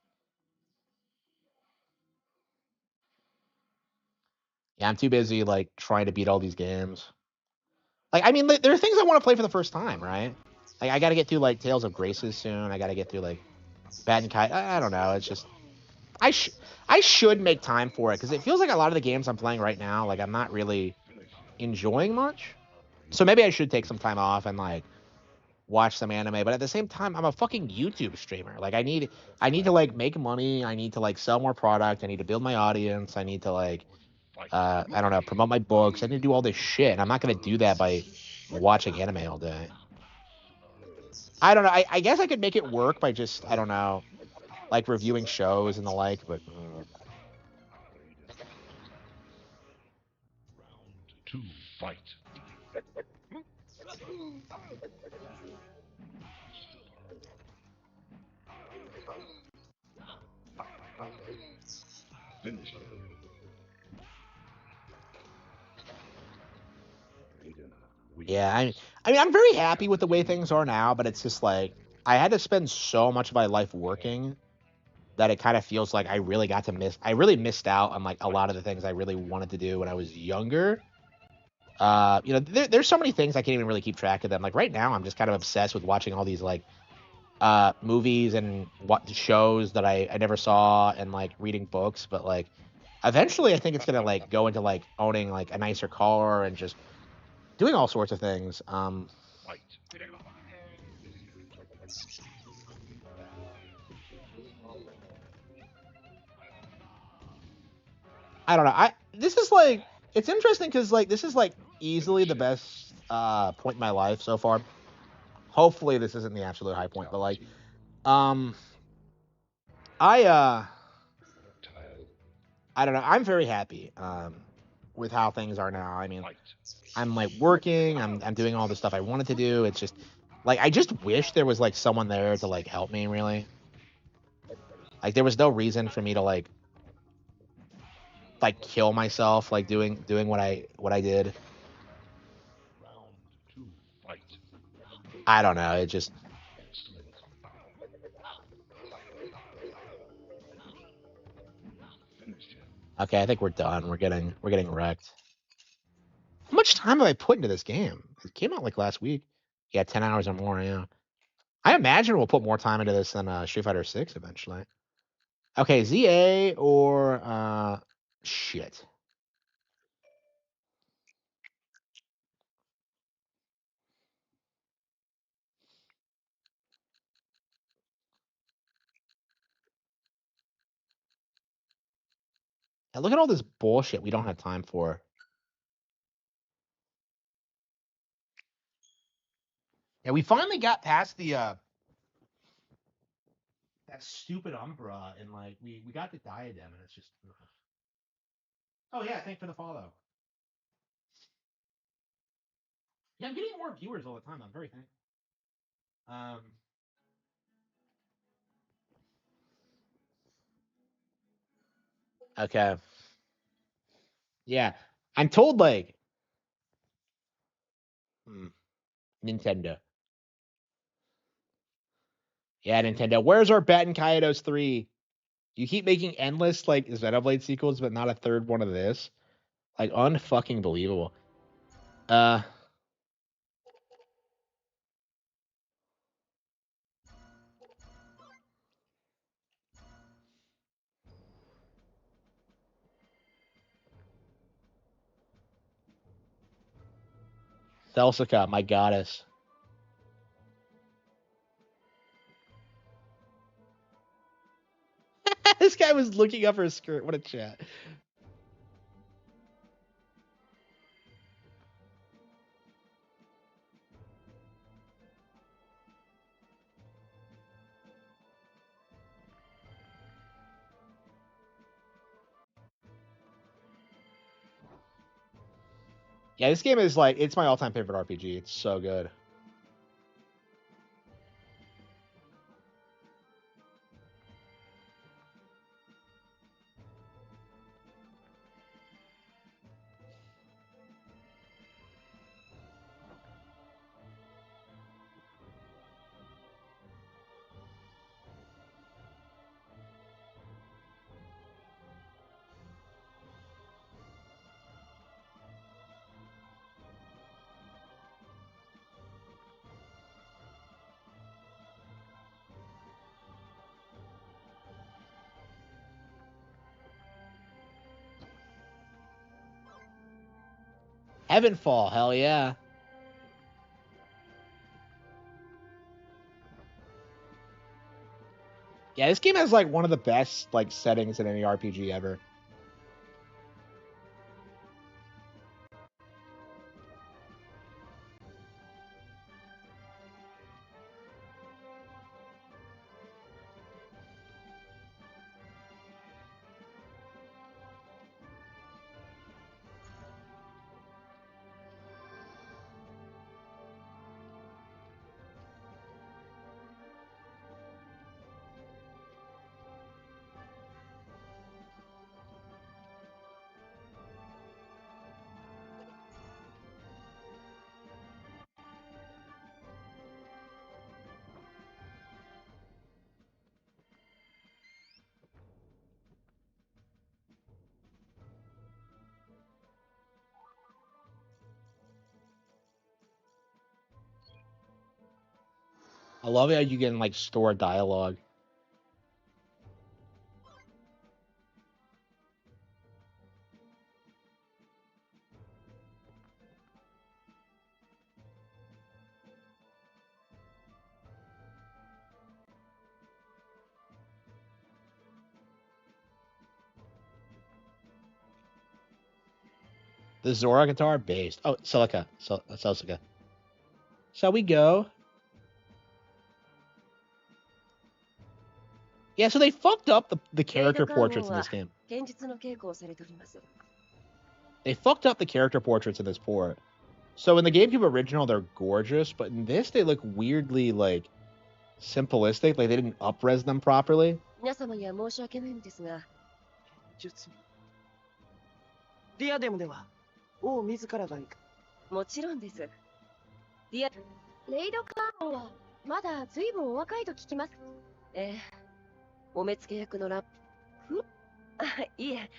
yeah, I'm too busy like trying to beat all these games. Like I mean, there are things I want to play for the first time, right? Like I got to get through like Tales of Graces soon. I got to get through like Bat and Kite. I don't know. It's just I sh- I should make time for it because it feels like a lot of the games I'm playing right now, like I'm not really enjoying much. So maybe I should take some time off and like watch some anime. But at the same time, I'm a fucking YouTube streamer. Like I need to like make money. I need to like sell more product. I need to build my audience. I need to like I don't know, promote my books. I need to do all this shit. And I'm not gonna do that by watching anime all day. I don't know. I guess I could make it work by just I don't know, like reviewing shows and the like. But To fight. Finish him. yeah, I mean, I'm very happy with the way things are now. But it's just like I had to spend so much of my life working that it kind of feels like I really got to miss. I really missed out on like a lot of the things I really wanted to do when I was younger. You know, there's so many things I can't even really keep track of them. Like right now, I'm just kind of obsessed with watching all these like movies and what shows that I never saw and like reading books. But like eventually, I think it's gonna like go into like owning like a nicer car and just doing all sorts of things. Fight. I don't know. I this is like it's interesting because like this is like easily the best point in my life so far. Hopefully, this isn't the absolute high point, but like um I I don't know. I'm very happy with how things are now. I mean, I'm like working. I'm doing all the stuff I wanted to do. It's just like I just wish there was like someone there to like help me. Really, like there was no reason for me to like kill myself like doing what I did. Round two. Fight. I don't know. It just Finish him. okay. I think we're done. We're getting wrecked. How much time have I put into this game? It came out like last week. Yeah, 10 hours or more. Yeah. I imagine we'll put more time into this than Street Fighter 6 eventually. Okay, ZA or shit. And look at all this bullshit we don't have time for. Yeah, we finally got past the that stupid Umbra and like we got the diadem and it's just ugh. Oh yeah, thanks for the follow. Yeah, I'm getting more viewers all the time. I'm very thankful. Um okay. Yeah. I'm told like hmm, Nintendo. Yeah, Nintendo. Where's our Batten Kaidos 3? You keep making endless like Xenoblade sequels, but not a third one of this. Like unfucking believable. Uh Celsica, my goddess. This guy was looking up her skirt. What a chat. Yeah, this game is like it's my all-time favorite RPG. It's so good. Heavenfall, hell yeah. Yeah, this game has like one of the best like settings in any RPG ever. I love how you can like store dialogue. The Zora guitar based. Oh, Celica. Celica. Shall we go? Yeah, so they fucked up the character portraits in this game. They fucked up the character portraits in this port. So in the GameCube original, they're gorgeous, but in this, they look weirdly like simplistic. Like they didn't up-res them properly. 皆様には申し訳ないのですが、術ディアデムでは王自らが行く。もちろんです。ディアレイドカーンはまだ随分お若いと聞きます。ええ、お目付け役のラップ。あ、いえ。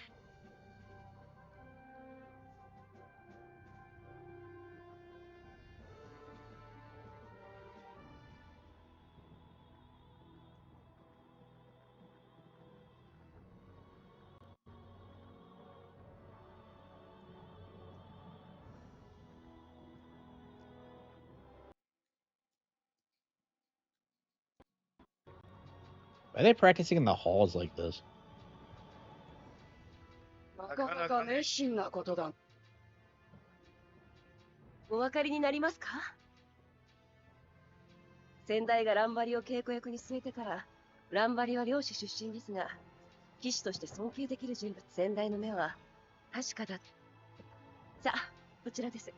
Why are they practicing in the halls like this? なかなか熱心なことだ。お分かりになりますか？先代がランバリを稽古役に据えてから、ランバリは漁師出身ですが、騎士として尊敬できる人物。先代の目は確かだ。さあ、こちらです。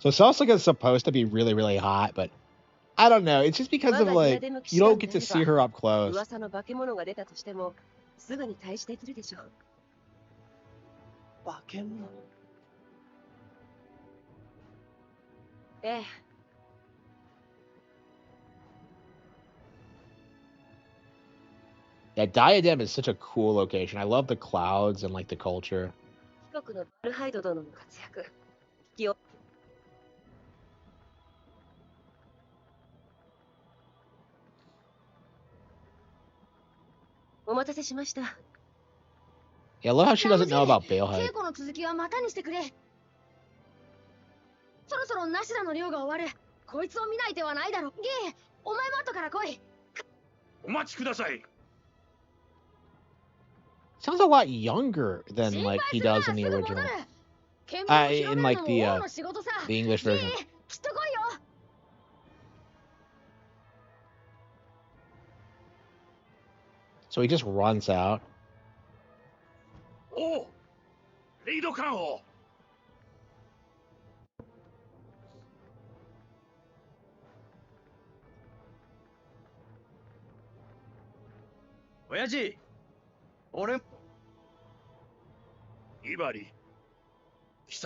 So Celica is supposed to be really, really hot, but I don't know. It's just because of like you don't get to see her up close. 噂の化け物が出たとしても、すぐに対峙できるでしょう。化け物？ええ。Yeah, Diadem is such a cool location. I love the clouds and like the culture. 四国のバルハイド殿の活躍。気を。お待たせしました。Yeah, I love how she doesn't know about Balehead. 稽古の続きはまたにしてくれ。そろそろナシダの漁が終わる。こいつを見ない手はないだろ。ゲイ、お前も後から来い。お待ちください。 Sounds a lot younger than like he does in the original. In like the English version. So he just runs out. おう、レイドカンを。親父、俺。Ibari.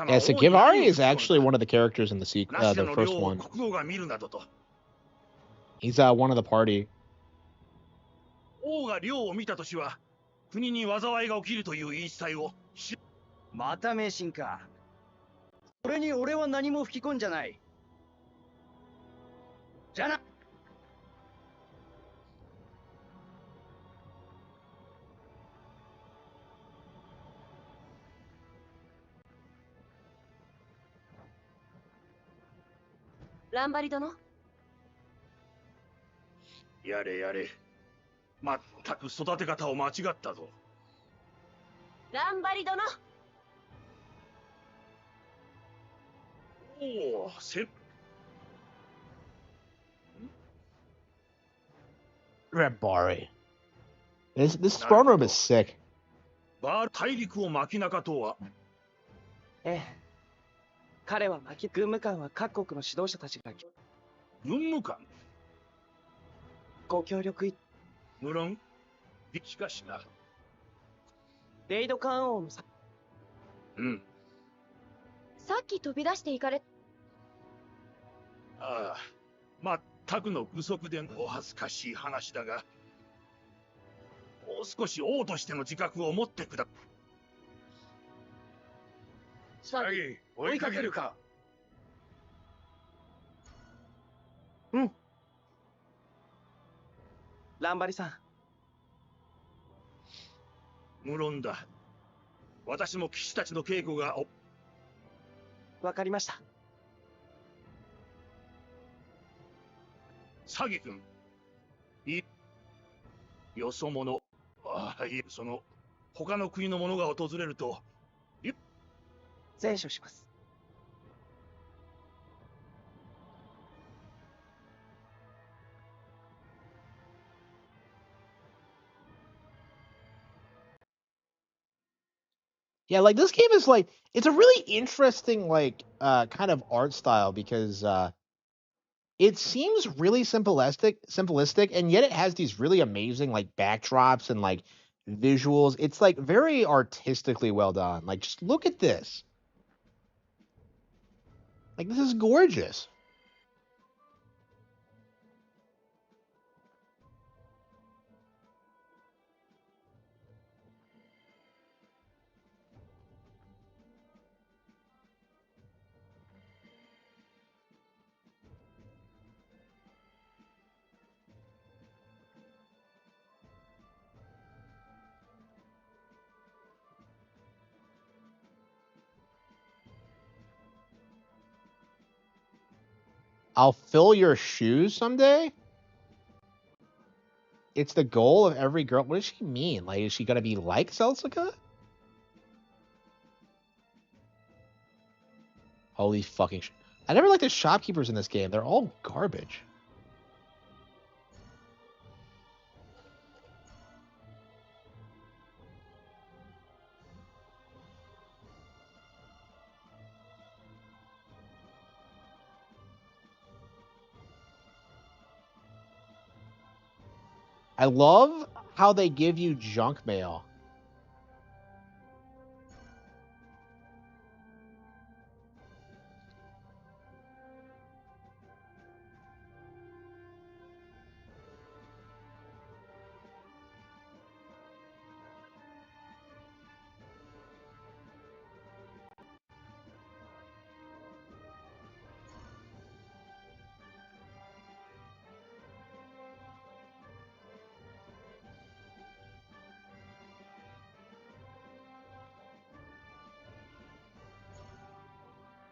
Yeah, so Givari is actually one of the characters in the the first one. He's one of the party. 王が漁を見た年は国に災いが起きるという言い伝えを。また迷信か。それに俺は何も吹き込んじゃない。じゃな。ランバリ殿。やれやれ。まったく育て方を間違ったぞ。ランバリ殿。おお、Bari. This throne room is sick. バー大陸を巻き中とは。ええ。彼は軍務官は各国の指導者たちが軍務官。ご協力無論。しかしな。レイドカーン王のさ。うん。さっき飛び出していかれ。ああ、まったくの愚足でお恥ずかしい話だが、もう少し王としての自覚を持ってくだ。シャギ、追いかけるか。うん。ランバリさん。無論だ。私も騎士たちの稽古が。わかりました。サギ君。よそ者。ああ、いえ、その、他の国の者が訪れると。善処します。Yeah, like this game is like it's a really interesting like kind of art style because it seems really simplistic, and yet it has these really amazing like backdrops and like visuals. It's like very artistically well done. Like just look at this. Like this is gorgeous. I'll fill your shoes someday. It's the goal of every girl. What does she mean? Like, is she gonna be like Celsica? Holy fucking shit. I never liked the shopkeepers in this game. They're all garbage. I love how they give you junk mail.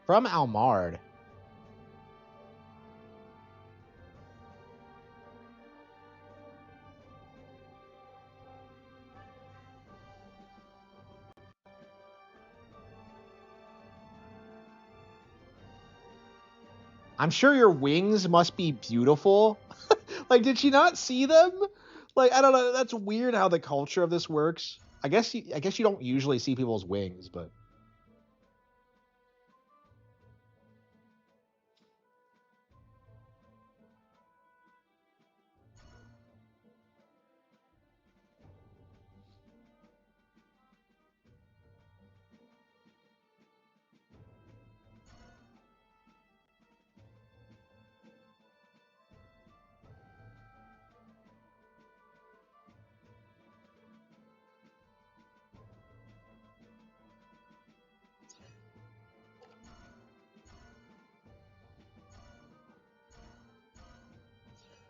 From Almard. I'm sure your wings must be beautiful. Like, did she not see them? Like, I don't know. That's weird how the culture of this works. I guess you don't usually see people's wings, but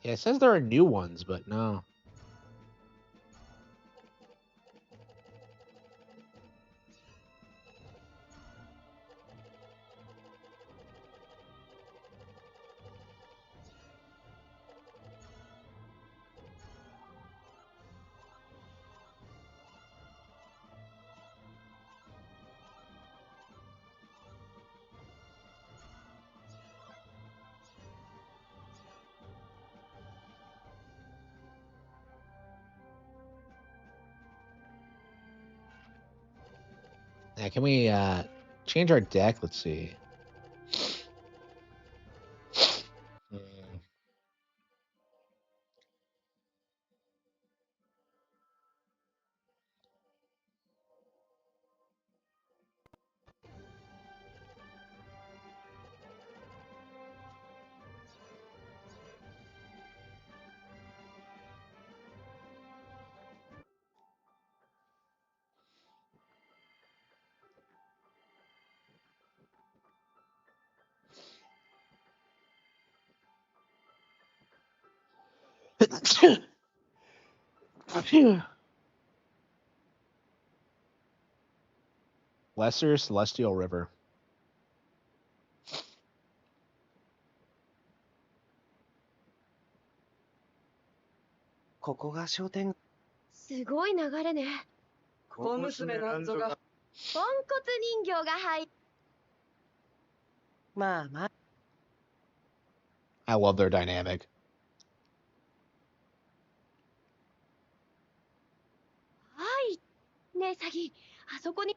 Yeah, it says there are new ones, but no. Yeah, can we change our deck? Let's see. Hmm. Lesser Celestial River. ここが商店。すごい流れね。小娘なんぞが。ポンコツ人形が入っ。まあまあ。I love their dynamic. はい。ねえ、サギ、あそこに。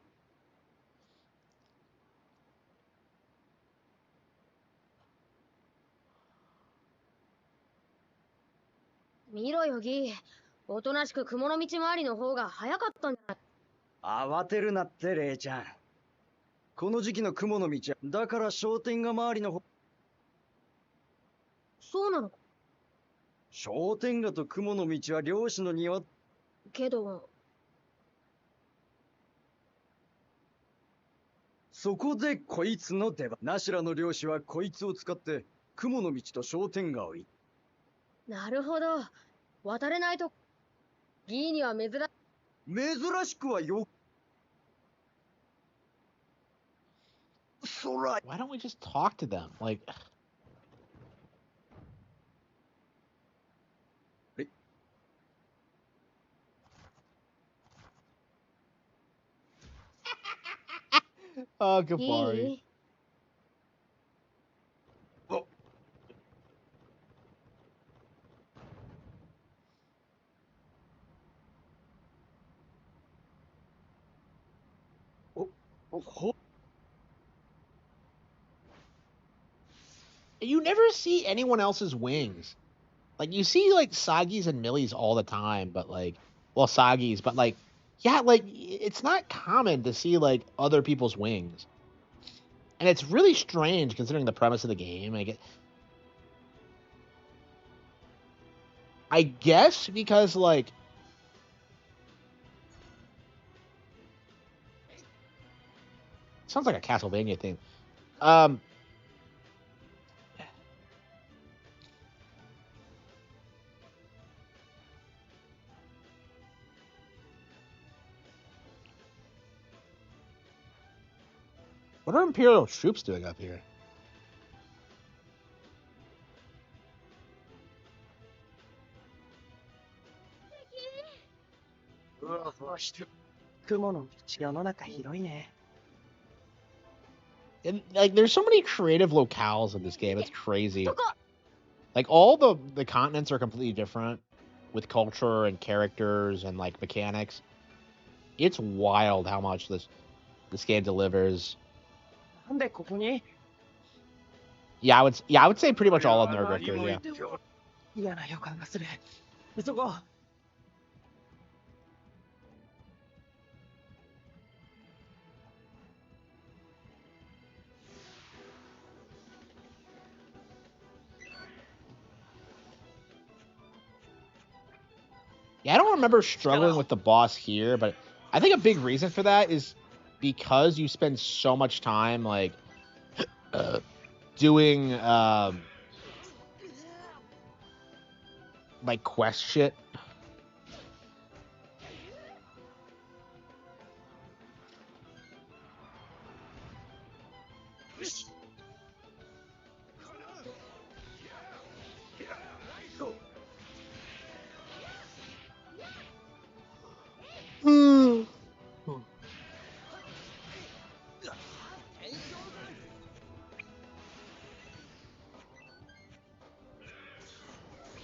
見ろよ、ギー。おとなしく雲の道回りの方が早かったんじゃない。慌てるなって、レイちゃん。この時期の雲の道は、だから商店街周りの方。そうなの。商店街と雲の道は漁師の庭。けど。そこでこいつの出番。ナシラの漁師はこいつを使って雲の道と商店街を行っ。なるほど。渡れないと。ギーには珍しくはよ。そら。 Why don't we just talk to them? Like. Oh, Gabari. ほ。 You never see anyone else's wings. Like, you see, like, Sagi's and Millie's all the time, but, like, well, Sagi's, but, like, yeah, like, it's not common to see, like, other people's wings. And it's really strange considering the premise of the game. I guess because, like, sounds like a Castlevania thing. What are Imperial troops doing up here? And, like, there's so many creative locales in this game. It's crazy. Like, all the continents are completely different with culture and characters and, like, mechanics. It's wild how much this game delivers. Yeah, I would say pretty much all of them are Rifters, yeah. Yeah, I don't remember struggling with the boss here, but I think a big reason for that is because you spend so much time, like, doing like quest shit.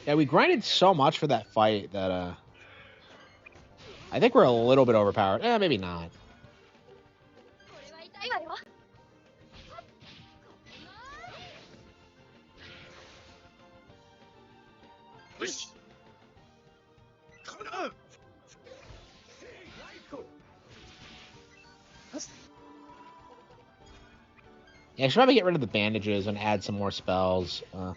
Yeah, we grinded so much for that fight that I think we're a little bit overpowered. Maybe not. Yeah, I should probably get rid of the bandages and add some more spells. Oh.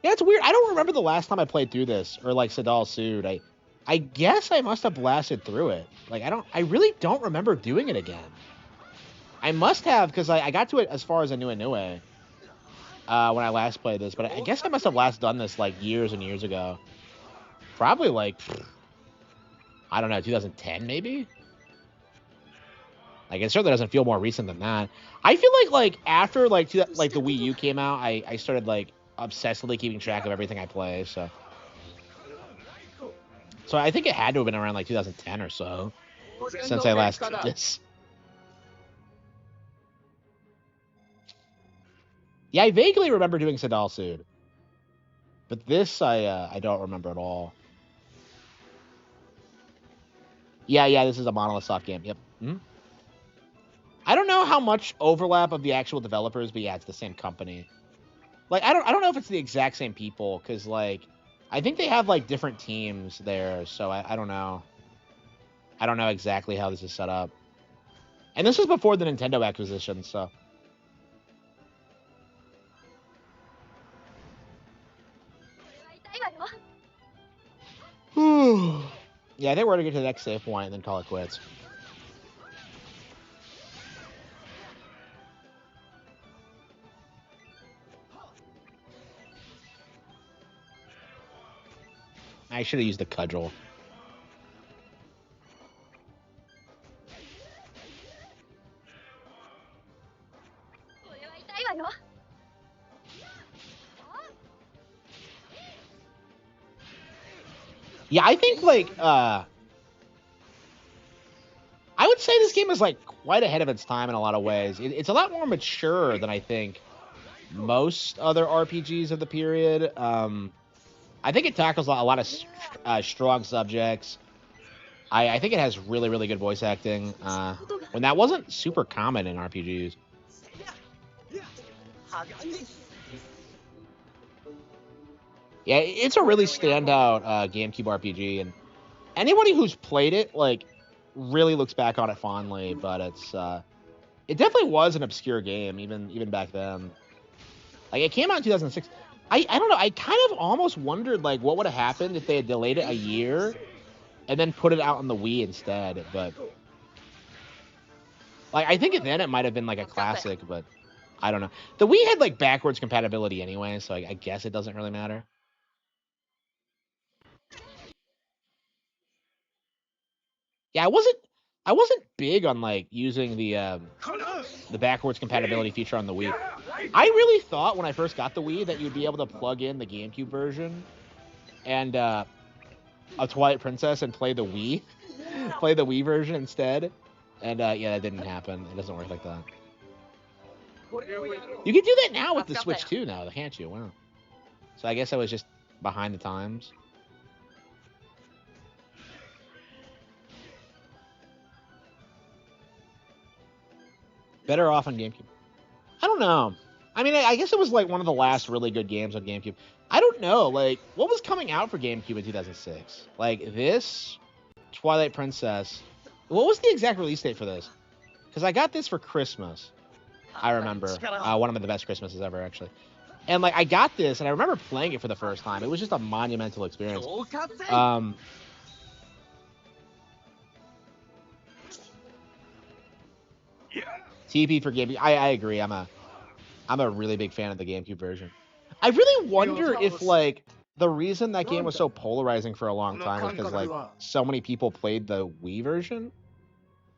Yeah, it's weird. I don't remember the last time I played through this, or like Sadal Sood. I guess I must have blasted through it. Like, I really don't remember doing it again. I must have, because I got to it as far as Anue when I last played this, but I guess I must have last done this like years and years ago. Probably like, I don't know, 2010 maybe? Like, it certainly doesn't feel more recent than that. I feel like after like the Wii U came out, I started like obsessively keeping track of everything I play, so I think it had to have been around like 2010 or so since I last did this. Yeah, I vaguely remember doing Sadal Sood, but this I don't remember at all. Yeah, this is a Monolith Soft game. Yep. Mm-hmm. I don't know how much overlap of the actual developers, but yeah, it's the same company. Like, I don't know if it's the exact same people, because like I think they have like different teams there, so I don't know. I don't know exactly how this is set up. And this was before the Nintendo acquisition, so. Yeah, I think we're gonna get to the next save point and then call it quits. I should have used the cudgel. Yeah, I think like I would say this game is like quite ahead of its time in a lot of ways. It's a lot more mature than I think most other RPGs of the period. I think it tackles a lot of strong subjects. I think it has really, really good voice acting. When that wasn't super common in RPGs. Yeah, it's a really standout GameCube RPG, and anybody who's played it like really looks back on it fondly. But it definitely was an obscure game even back then. Like, it came out in 2006. I don't know. I kind of almost wondered like what would have happened if they had delayed it a year and then put it out on the Wii instead. But like, I think then it might have been like a classic, but I don't know. The Wii had like backwards compatibility anyway, so I guess it doesn't really matter. Yeah, I wasn't big on like using the backwards compatibility feature on the Wii. I really thought when I first got the Wii that you'd be able to plug in the GameCube version and of Twilight Princess and play the Wii version instead. And yeah, that didn't happen. It doesn't work like that. You can do that now with the Switch too now, can't you? Wow. So I guess I was just behind the times. Better off on GameCube. I don't know. I mean, I guess it was like one of the last really good games on GameCube. I don't know. Like, what was coming out for GameCube in 2006? Like, this, Twilight Princess. What was the exact release date for this? Because I got this for Christmas. I remember. One of the best Christmases ever, actually. And like I got this, and I remember playing it for the first time. It was just a monumental experience. TP for GameCube. I agree. I'm a really big fan of the GameCube version. I really wonder if like the reason that game was so polarizing for a long time was because like so many people played the Wii version,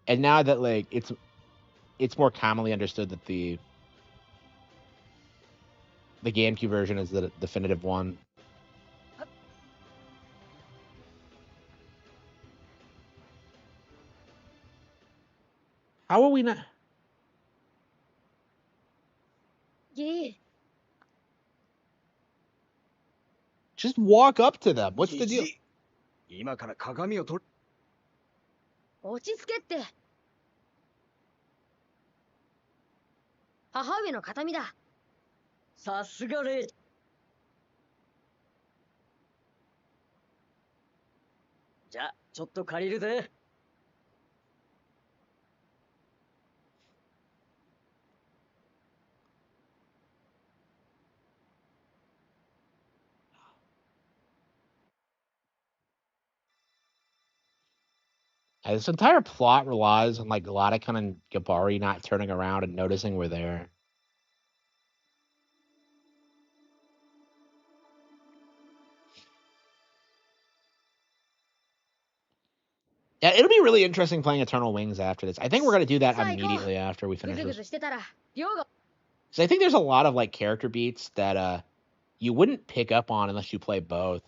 and now that like it's more commonly understood that the GameCube version is the definitive one. How are we not? Yeah. Just walk up to them. What's the deal? 今から鏡を取る。落ち着けって。母上の形見だ。さすがレイ。じゃあちょっと借りるぜ。This entire plot relies on like Glotticon and Gabari not turning around and noticing we're there. Yeah, it'll be really interesting playing Eternal Wings after this. I think we're gonna do that immediately after we finish this. So I think there's a lot of like character beats that you wouldn't pick up on unless you play both.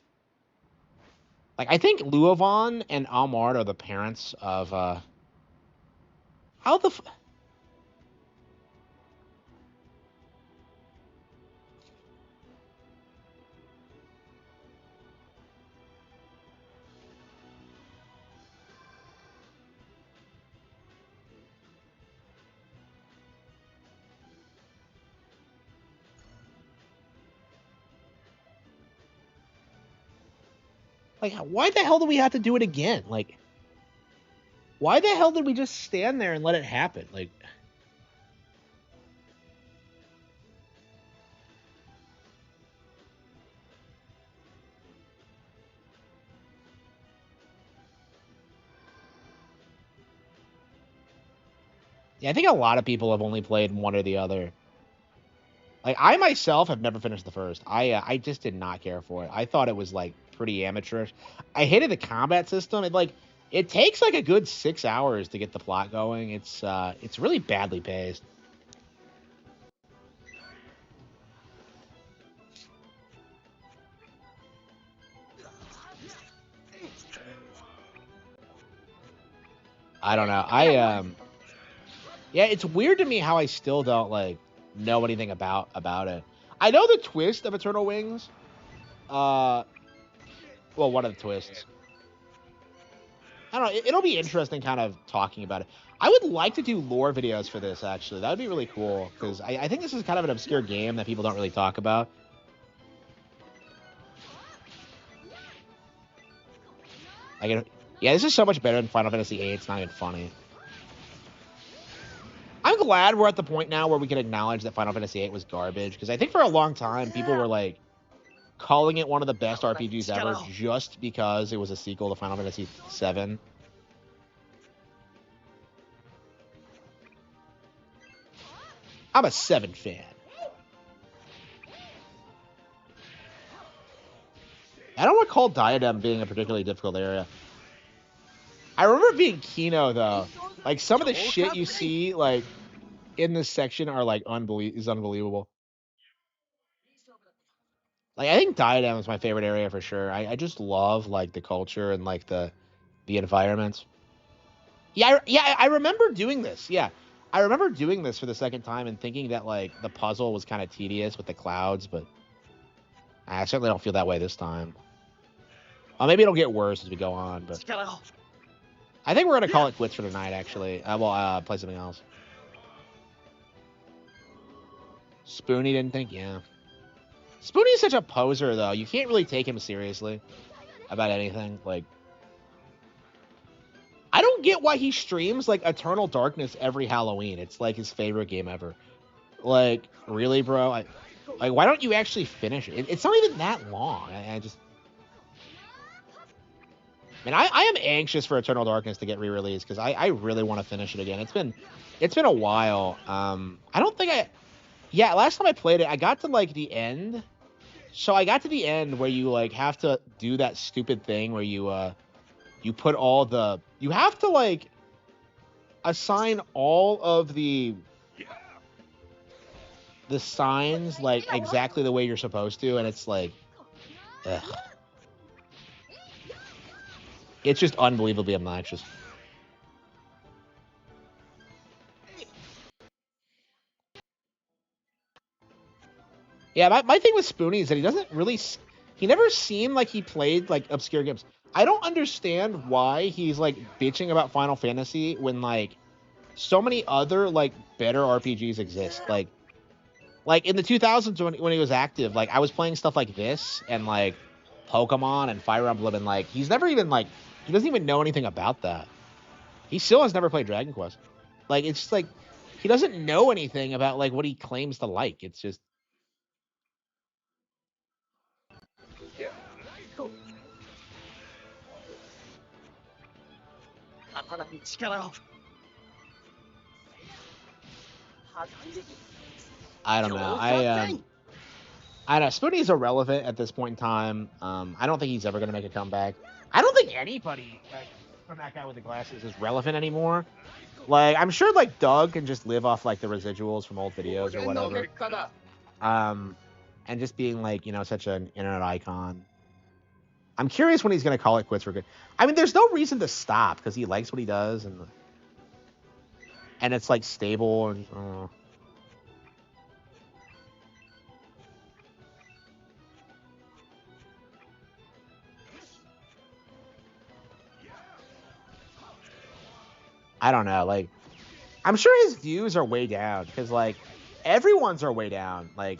Like I think Luovan and Almard are the parents of how the like why the hell do we have to do it again? Like why the hell did we just stand there and let it happen? Like yeah, I think a lot of people have only played one or the other. Like I myself have never finished the first. I just did not care for it. I thought it was like pretty amateurish. I hated the combat system. It takes like a good 6 hours to get the plot going. It's really badly paced. I don't know. Yeah, it's weird to me how I still don't like know anything about it. I know the twist of Eternal Wings. Well, one of the twists. I don't know. It'll be interesting kind of talking about it. I would like to do lore videos for this, actually. That would be really cool, because I think this is kind of an obscure game that people don't really talk about. Yeah, this is so much better than Final Fantasy VIII. It's not even funny. I'm glad we're at the point now where we can acknowledge that Final Fantasy VIII was garbage, because I think for a long time, people were, like, calling it one of the best RPGs ever just because it was a sequel to Final Fantasy VII. I'm a 7 fan. I don't recall Diadem being a particularly difficult area. I remember being Kino, though. Like, some of the shit you see, like, in this section are, like, unbelievable. Like, I think Diadem is my favorite area for sure. I just love, like, the culture and, like, the environments. Yeah, I remember doing this. Yeah. I remember doing this for the second time and thinking that, like, the puzzle was kind of tedious with the clouds, but I certainly don't feel that way this time. Maybe it'll get worse as we go on, but I think we're going to call it quits for tonight, actually. We'll play something else. Spoonie didn't think, yeah. Spoonie's such a poser, though. You can't really take him seriously about anything. Like, I don't get why he streams, like, Eternal Darkness every Halloween. It's, like, his favorite game ever. Like, really, bro? Like, why don't you actually finish it? It's not even that long. I just... I mean, I am anxious for Eternal Darkness to get re-released because I really want to finish it again. It's been a while. I don't think yeah, last time I played it, I got to like the end. So I got to the end where you like have to do that stupid thing where you put all the... You have to like assign all of the signs like exactly the way you're supposed to, and it's like, ugh. It's just unbelievably obnoxious. Yeah, my thing with Spoonie is that he doesn't really... He never seemed like he played like obscure games. I don't understand why he's like bitching about Final Fantasy when like so many other like better RPGs exist. Like in the 2000s when he was active, like I was playing stuff like this and like Pokemon and Fire Emblem, and like he's never even like... He doesn't even know anything about that. He still has never played Dragon Quest. Like, it's just like he doesn't know anything about like what he claims to like. It's just... I don't know. I know Spoonie's irrelevant at this point in time. I don't think he's ever going to make a comeback. I don't think anybody like, from that guy with the glasses is relevant anymore. Like, I'm sure like Doug can just live off like the residuals from old videos or whatever. And just being like, you know, such an internet icon. I'm curious when he's going to call it quits for good. I mean, there's no reason to stop because he likes what he does, and it's like stable and... I don't know. Like, I'm sure his views are way down because like everyone's are way down. Like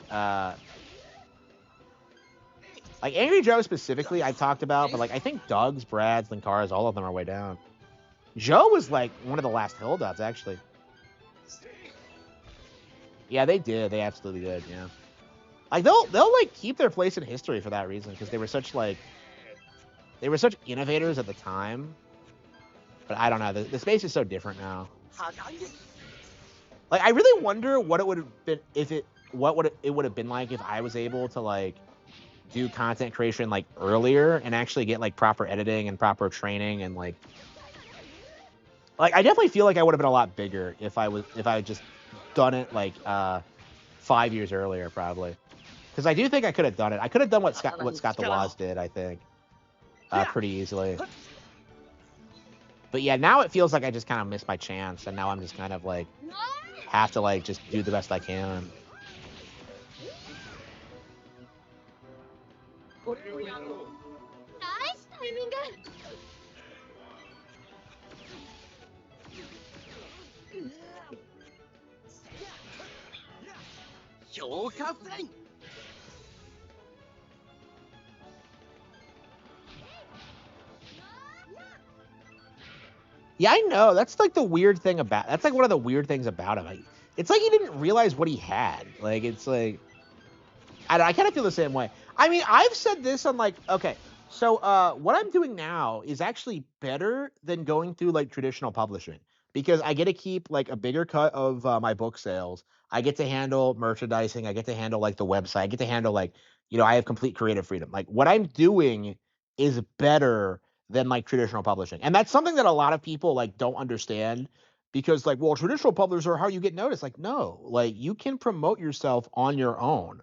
Angry Joe specifically, I talked about, but like I think Doug's, Brad's, Linkara's, all of them are way down. Joe was like one of the last holdouts, actually. Yeah, they did. They absolutely did. Yeah, like they'll like keep their place in history for that reason because they were such innovators at the time. But I don't know. The space is so different now. Like, I really wonder what it would have been if it would have been like if I was able to like do content creation like earlier and actually get like proper editing and proper training and like I definitely feel like I would have been a lot bigger if I had just done it like 5 years earlier probably. Because I do think I could have done it. I could have done what Scott the Woz did, I think, pretty easily. But yeah, now it feels like I just kind of missed my chance, and now I'm just kind of like have to like just do the best I can. Nice timing. Yeah, I know. That's like the weird thing about... That's like one of the weird things about him. It's like he didn't realize what he had. Like, it's like... I kind of feel the same way. I mean, I've said this on like... Okay, so what I'm doing now is actually better than going through like traditional publishing. Because I get to keep like a bigger cut of my book sales. I get to handle merchandising. I get to handle like the website. I get to handle like... You know, I have complete creative freedom. Like, what I'm doing is better than like traditional publishing. And that's something that a lot of people like don't understand because like, well, traditional publishers are how you get noticed. Like, no, like you can promote yourself on your own.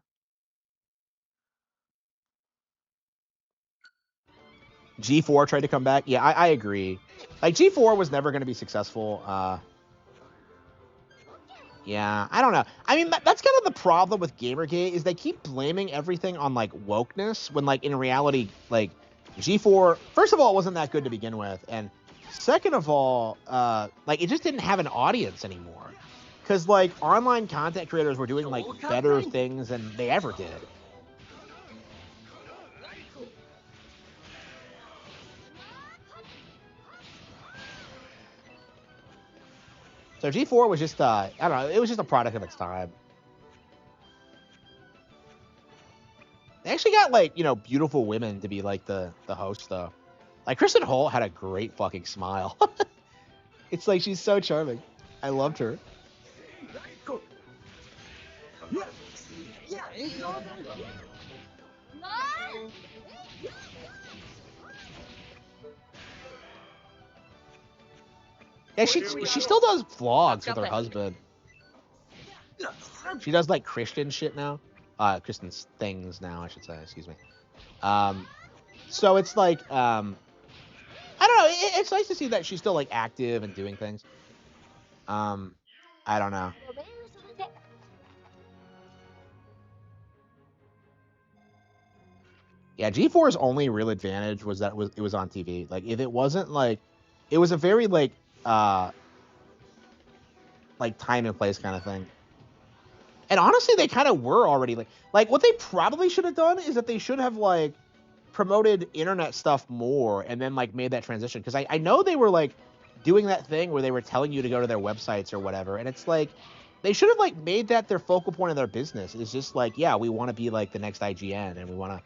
G4 tried to come back. Yeah, I agree. Like G4 was never going to be successful. Yeah, I don't know. I mean, that's kind of the problem with Gamergate is they keep blaming everything on like wokeness when like in reality, like G4, first of all, it wasn't that good to begin with. And second of all, like it just didn't have an audience anymore. Because like online content creators were doing like better things than they ever did. So G4 was just, I don't know, it was just a product of its time. They actually got like, you know, beautiful women to be like the host though. Like Kristen Holt had a great fucking smile. It's like she's so charming. I loved her. Yeah, she still does vlogs with her husband. She does like Christian shit now. Christian things now, I should say. Excuse me. So it's like, I don't know. It's nice to see that she's still like active and doing things. I don't know. Yeah, G4's only real advantage was that it was on TV. Like if it wasn't like, it was a very like time and place kind of thing. And honestly, they kind of were already like what they probably should have done is that they should have like promoted internet stuff more and then like made that transition, because I know they were like doing that thing where they were telling you to go to their websites or whatever, and it's like they should have like made that their focal point of their business. It's just like, yeah, we want to be like the next IGN and we want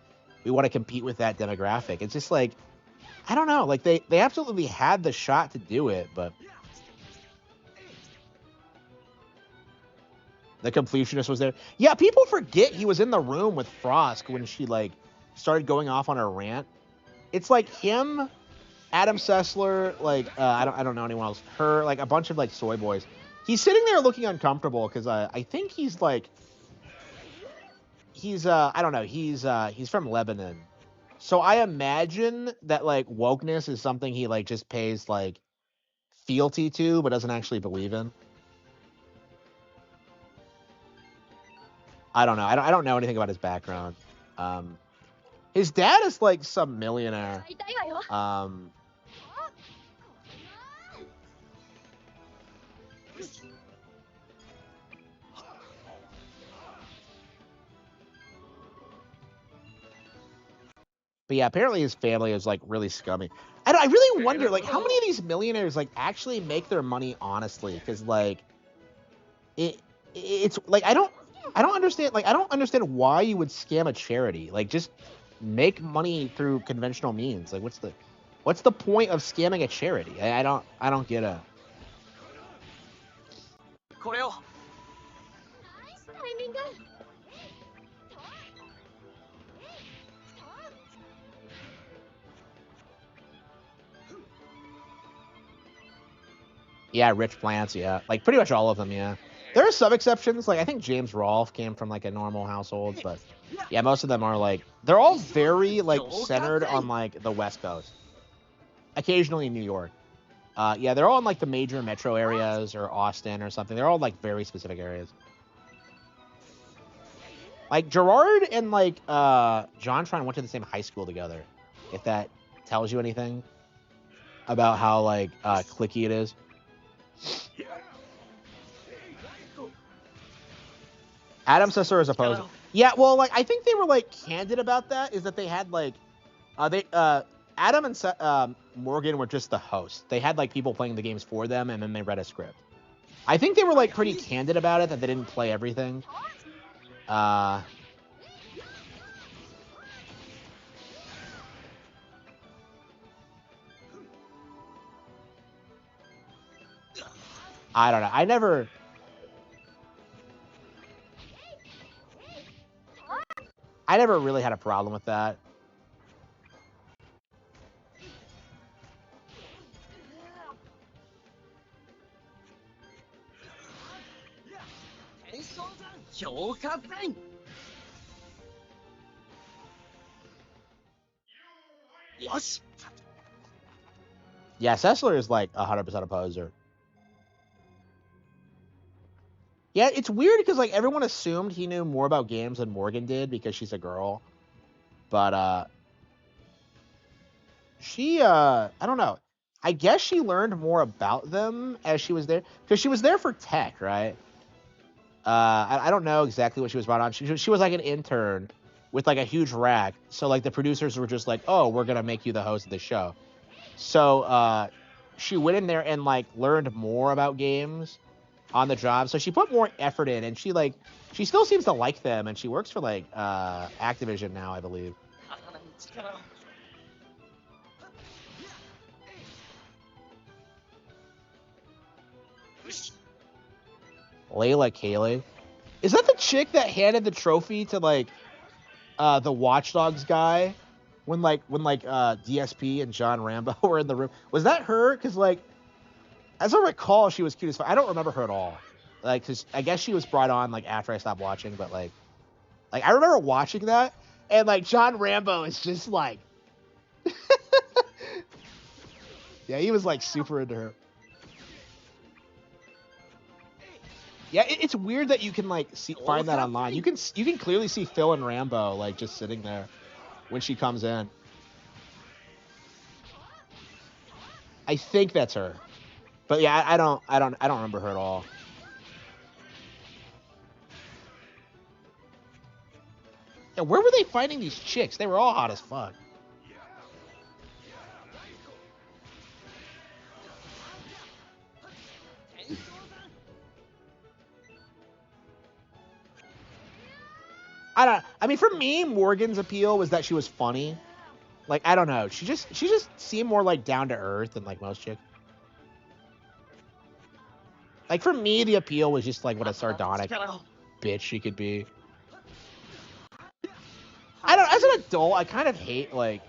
to compete with that demographic. It's just like, I don't know, like they absolutely had the shot to do it, but the completionist was there. Yeah, people forget he was in the room with Frost when she like started going off on her rant. It's like him, Adam Sessler, like I don't know anyone else. Her, like a bunch of like soy boys. He's sitting there looking uncomfortable because I think he's like I don't know, he's from Lebanon. So I imagine that like wokeness is something he like just pays like fealty to but doesn't actually believe in. I don't know. I don't know anything about his background. His dad is like some millionaire. But yeah, apparently his family is like really scummy. I really wonder like how many of these millionaires like actually make their money honestly, because like it's like I don't understand, like I don't understand why you would scam a charity. Like just make money through conventional means. Like what's the point of scamming a charity? I don't get it. Yeah, rich plants, yeah. Like pretty much all of them, yeah. There are some exceptions, like I think James Rolfe came from like a normal household, but yeah, most of them are like, they're all very like centered on like the West Coast. Occasionally New York. Yeah, they're all in like the major metro areas or Austin or something. They're all like very specific areas. Like Gerard and like JonTron went to the same high school together. If that tells you anything about how like cliquey it is. Adam Sessler is opposed. Yeah, well, like I think they were like candid about that. Is that they had like Adam and Morgan were just the hosts. They had like people playing the games for them, and then they read a script. I think they were like pretty candid about it, that they didn't play everything. I don't know. I never really had a problem with that. Yeah, Sessler is like 100% a poser. Yeah, it's weird because like everyone assumed he knew more about games than Morgan did because she's a girl. But she I don't know. I guess she learned more about them as she was there, because she was there for tech, right? I don't know exactly what she was brought on. She was like an intern with like a huge rack. So like the producers were just like, "Oh, we're gonna make you the host of the show." So she went in there and like learned more about games, on the job. So she put more effort in, and she still seems to like them, and she works for like Activision now, I believe. Layla Kaylee. Is that the chick that handed the trophy to like the Watch Dogs guy when DSP and John Rambo were in the room? Was that her? Because like, as I recall, she was cute as fuck. I don't remember her at all. Like, cause I guess she was brought on like after I stopped watching, but like I remember watching that, and like John Rambo is just like, yeah, he was like super into her. Yeah, it's weird that you can like find that online. You can clearly see Phil and Rambo like just sitting there when she comes in. I think that's her, but yeah, I don't remember her at all. Yeah, where were they finding these chicks? They were all hot as fuck. I mean, for me, Morgan's appeal was that she was funny. Like, I don't know. She just seemed more like down to earth than like most chicks. Like for me, the appeal was just like what a sardonic bitch she could be. I don't. As an adult, I kind of hate like,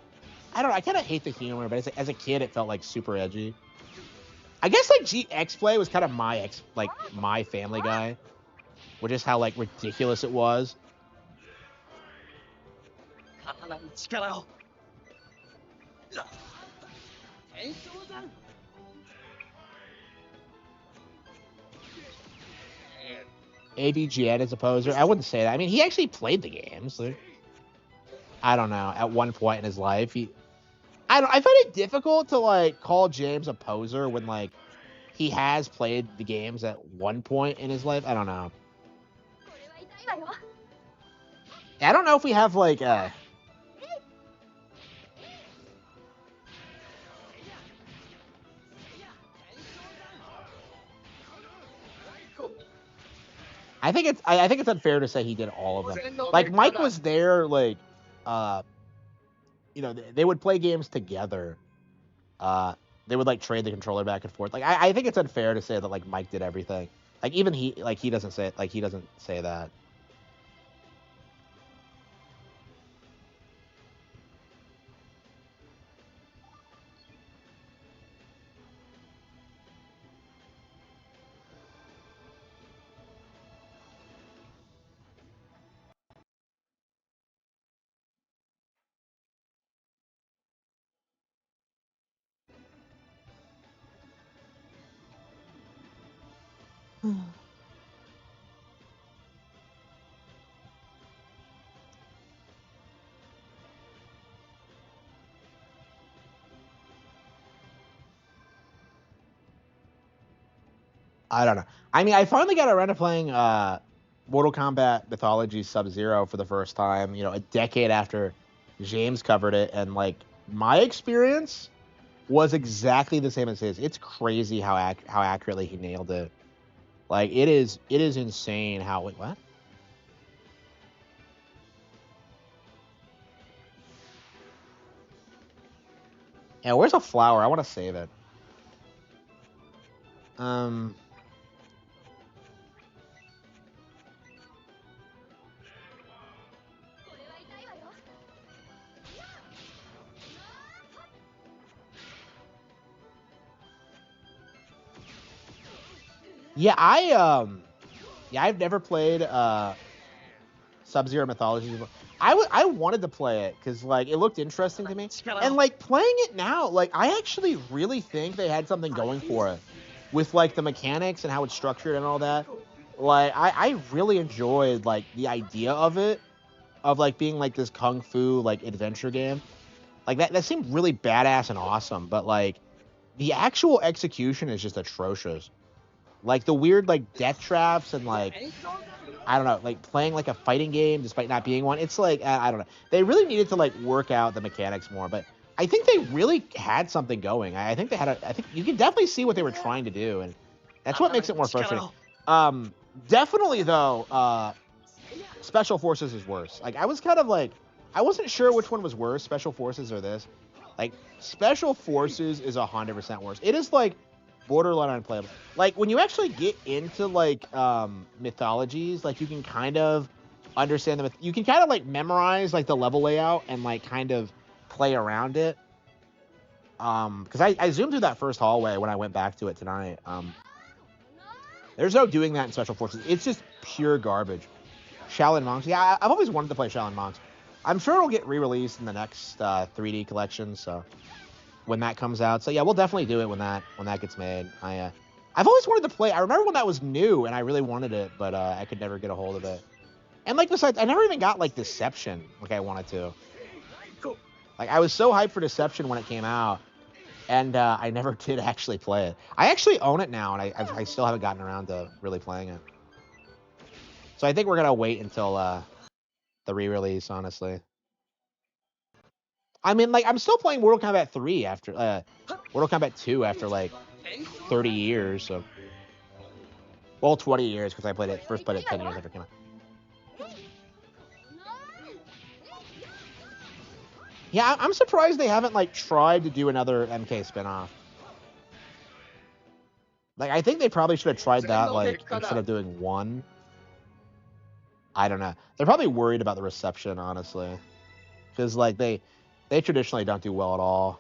I don't know. I kind of hate the humor, but as a kid, it felt like super edgy. I guess like X Play was kind of my Family Guy, which is how like ridiculous it was. AVGN as a poser. I wouldn't say that. I mean, he actually played the games. Like, I don't know. At one point in his life, I find it difficult to like call James a poser when like he has played the games at one point in his life. I don't know. I don't know if we have like I think it's unfair to say he did all of them. Like Mike was there, like they would play games together. They would like trade the controller back and forth. Like I think it's unfair to say that like Mike did everything. Like even he doesn't say that. I don't know. I mean, I finally got around to playing Mortal Kombat Mythology Sub-Zero for the first time, a decade after James covered it, and like my experience was exactly the same as his. It's crazy how accurately he nailed it. Like it is insane how what? Yeah, where's a flower? I want to save it. Yeah, I've never played Sub-Zero Mythology before. I wanted to play it because like it looked interesting to me, and like playing it now, like I actually really think they had something going for it with like the mechanics and how it's structured and all that. Like I really enjoyed like the idea of it, of like being like this kung fu like adventure game. Like that seemed really badass and awesome, but like the actual execution is just atrocious. Like the weird like death traps and like I don't know, like playing like a fighting game despite not being one. It's like I don't know. They really needed to like work out the mechanics more, but I think they really had something going. I think they had I think you can definitely see what they were trying to do, and that's what makes it more frustrating. Definitely though, Special Forces is worse. Like I was kind of like, I wasn't sure which one was worse, Special Forces or this. Like Special Forces is 100% worse. It is like borderline unplayable. Like when you actually get into like mythologies, like you can kind of understand them. You can kind of like memorize like the level layout and like kind of play around it. Because I zoomed through that first hallway when I went back to it tonight. There's no doing that in Special Forces. It's just pure garbage. Shaolin Monks. Yeah, I've always wanted to play Shaolin Monks. I'm sure it'll get re-released in the next 3D collection. So when that comes out, so yeah, we'll definitely do it when that gets made. I've always wanted to play. I remember when that was new, and I really wanted it, but I could never get a hold of it. And like besides, I never even got like Deception like I wanted to. Like I was so hyped for Deception when it came out, and I never did actually play it. I actually own it now, and I still haven't gotten around to really playing it. So I think we're gonna wait until the re-release, honestly. I mean, like I'm still playing Mortal Kombat 3 after Mortal Kombat 2 after like 30 years. So, well, 20 years because I first played it 10 years after it came out. Yeah, I'm surprised they haven't like tried to do another MK spinoff. Like I think they probably should have tried that like instead of doing one. I don't know. They're probably worried about the reception, honestly, because like they traditionally don't do well at all.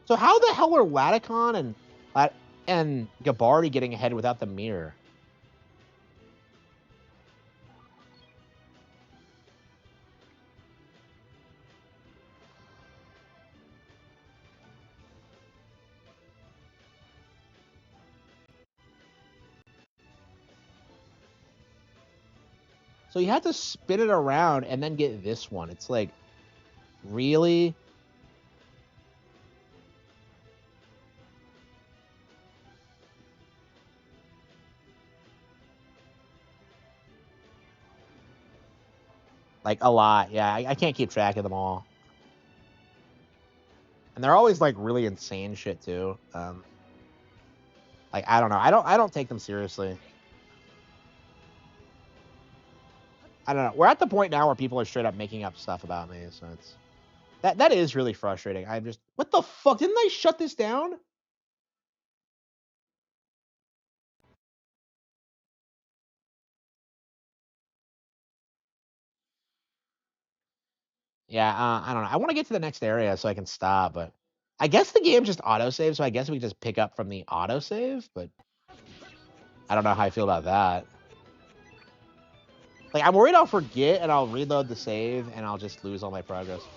So how the hell are Laticon and Gabardi getting ahead without the mirror? So you have to spin it around and then get this one. It's like, really? Like a lot. Yeah, I can't keep track of them all. And they're always like really insane shit too. Like I don't know. I don't take them seriously. I don't know. We're at the point now where people are straight up making up stuff about me, so it's that is really frustrating. I'm just, what the fuck? Didn't I shut this down? Yeah, I don't know. I want to get to the next area so I can stop, but I guess the game just autosave, so I guess we just pick up from the autosave, but I don't know how I feel about that. Like, I'm worried I'll forget and I'll reload the save and I'll just lose all my progress.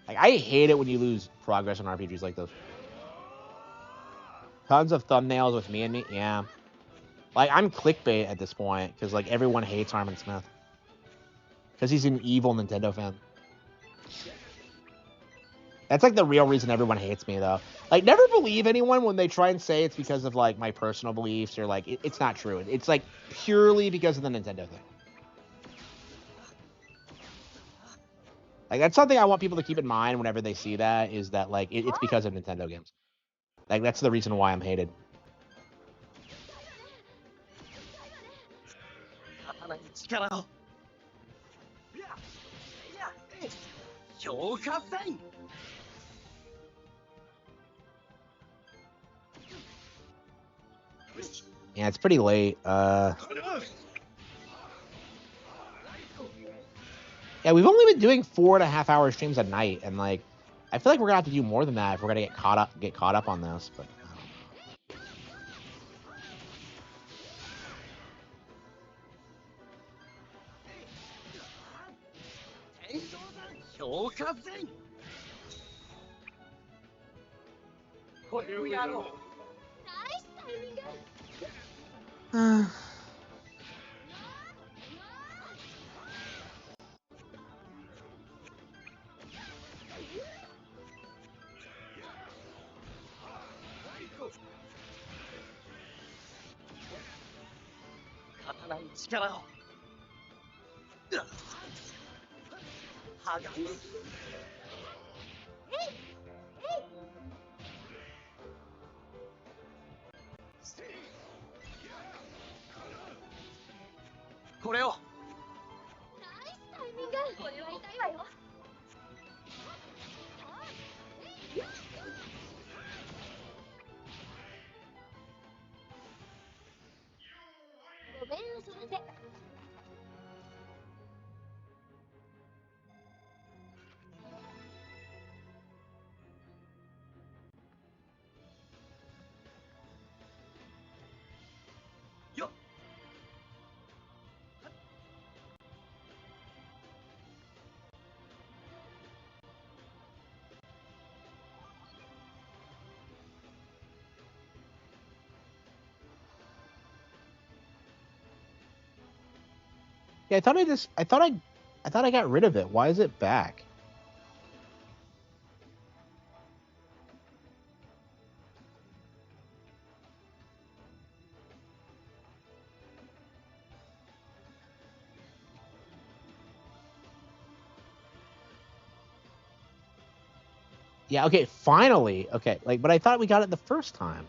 Like, I hate it when you lose progress on RPGs like those. Tons of thumbnails with me and me. Yeah. Like, I'm clickbait at this point because, like, everyone hates Harman Smith. Because he's an evil Nintendo fan. That's, like, the real reason everyone hates me, though. Like, never believe anyone when they try and say it's because of, like, my personal beliefs or, like, it's not true. It's, like, purely because of the Nintendo thing. Like, that's something I want people to keep in mind whenever they see that, is that, like, it's because of Nintendo games. Like, that's the reason why I'm hated. Yeah, it's pretty late. Yeah, we've only been doing 4.5-hour streams a night, and like, I feel like we're gonna have to do more than that if we're gonna get caught up on this. But これを。ナイスタイミング。これは痛いわよ。ごめんなさい。よっ。Yeah, I thought I got rid of it. Why is it back? Yeah, okay, finally. Okay, like, but I thought we got it the first time.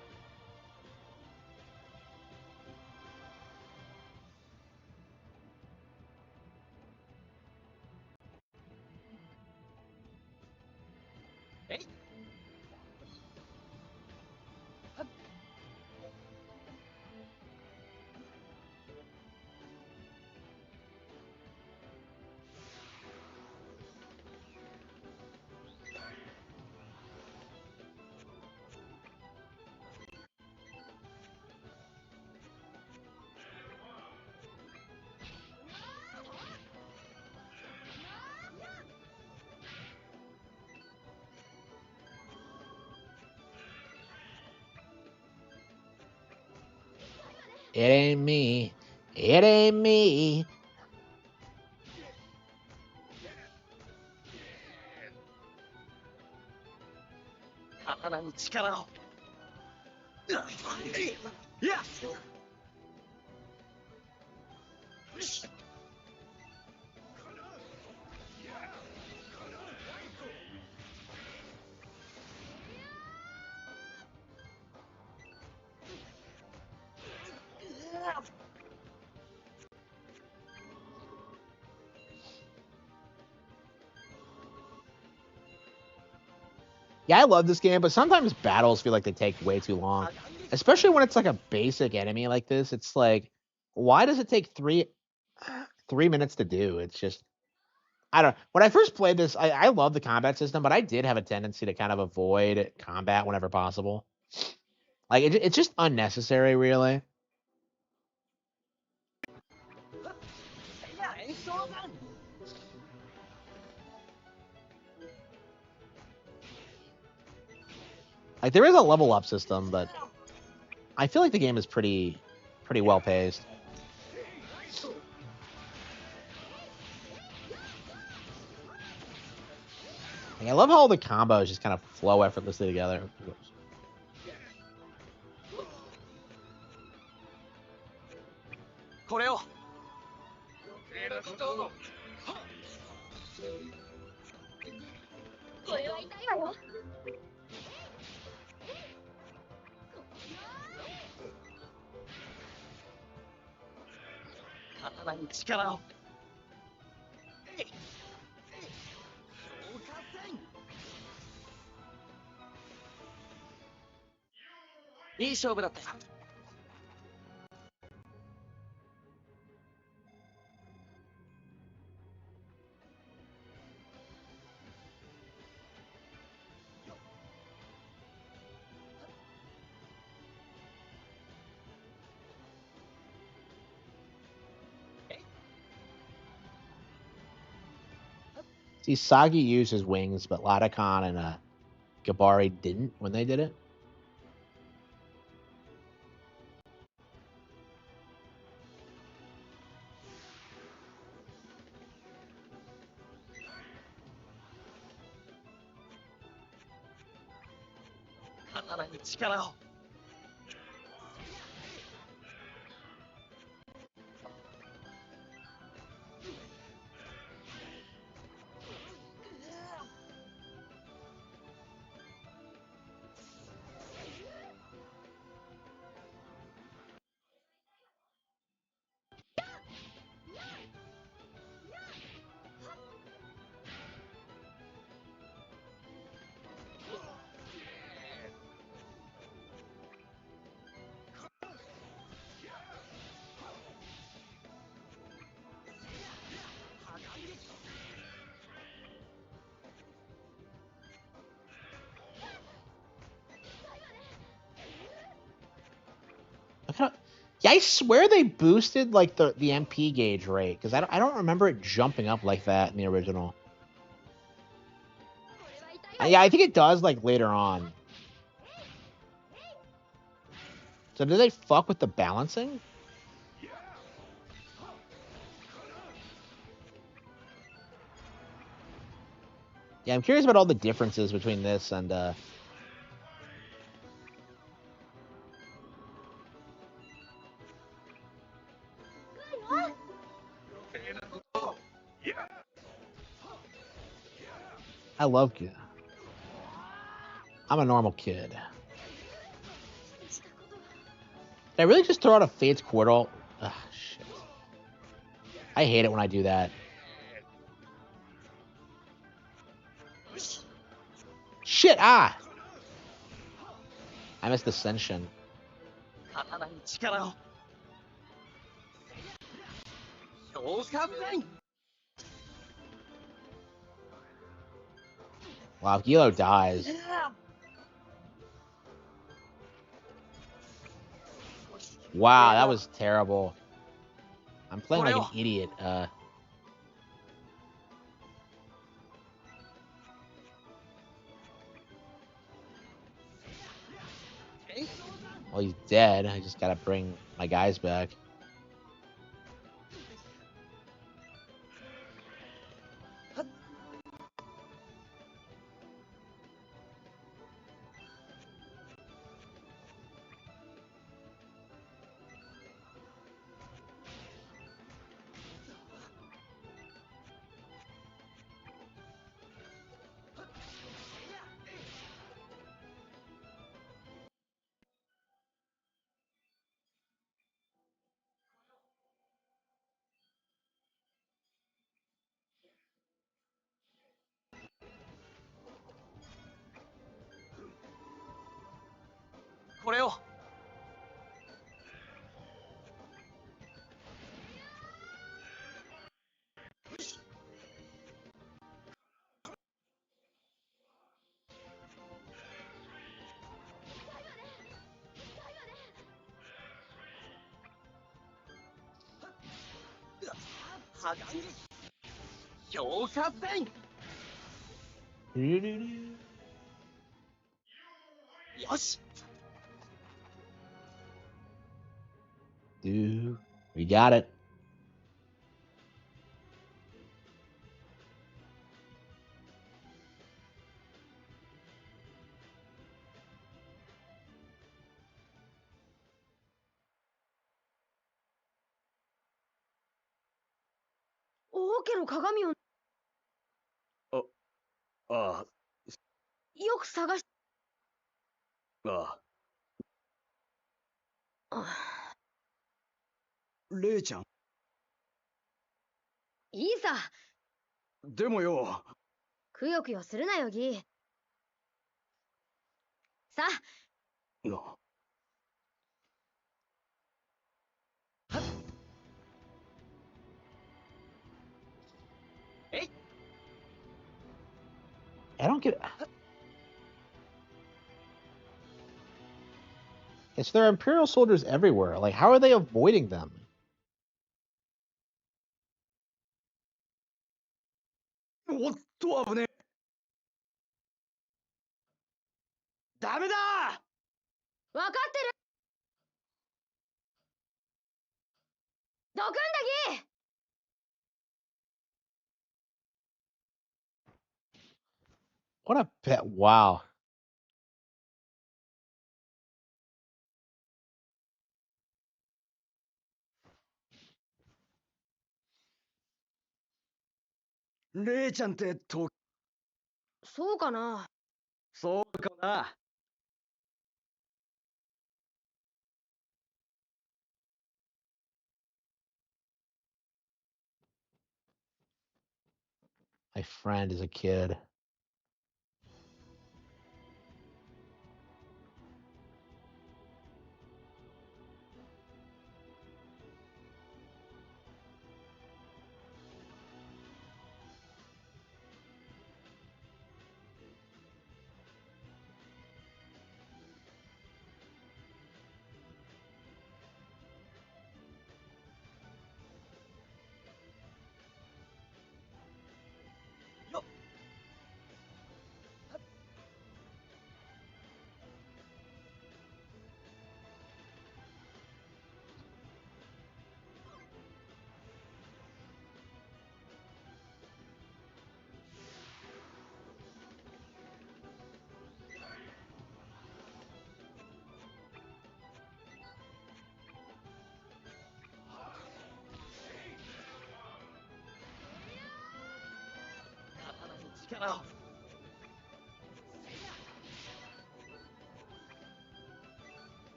It ain't me. It ain't me. 刀に力を。いや。よし。Yeah, I love this game, but sometimes battles feel like they take way too long. Especially when it's like a basic enemy like this. It's like, why does it take 3 minutes to do? It's just, I don't know. When I first played this, I love the combat system, but I did have a tendency to kind of avoid combat whenever possible. Like, it's just unnecessary, really. Like, there is a level up system, but I feel like the game is pretty well paced. Like, I love how all the combos just kind of flow effortlessly together. See, Sagi used his wings, but Ladakon and Gabari didn't when they did it. Yeah, I swear they boosted like the MP gauge rate because I don't remember it jumping up like that in the original. Yeah, I think it does like later on. So do they fuck with the balancing? Yeah, I'm curious about all the differences between this and I love kid. I'm a normal kid. Did I really just throw out a Fate's Quartal? Ugh, shit. I hate it when I do that. Shit, ah! I missed Ascension. Wow, if Gilo dies. Wow, that was terrible. I'm playing like an idiot. Well, he's dead. I just gotta bring my guys back. Dude, we got it. I don't get. It's there are Imperial soldiers everywhere. Like, how are they avoiding them? What a pet! Wow. My friend is a kid.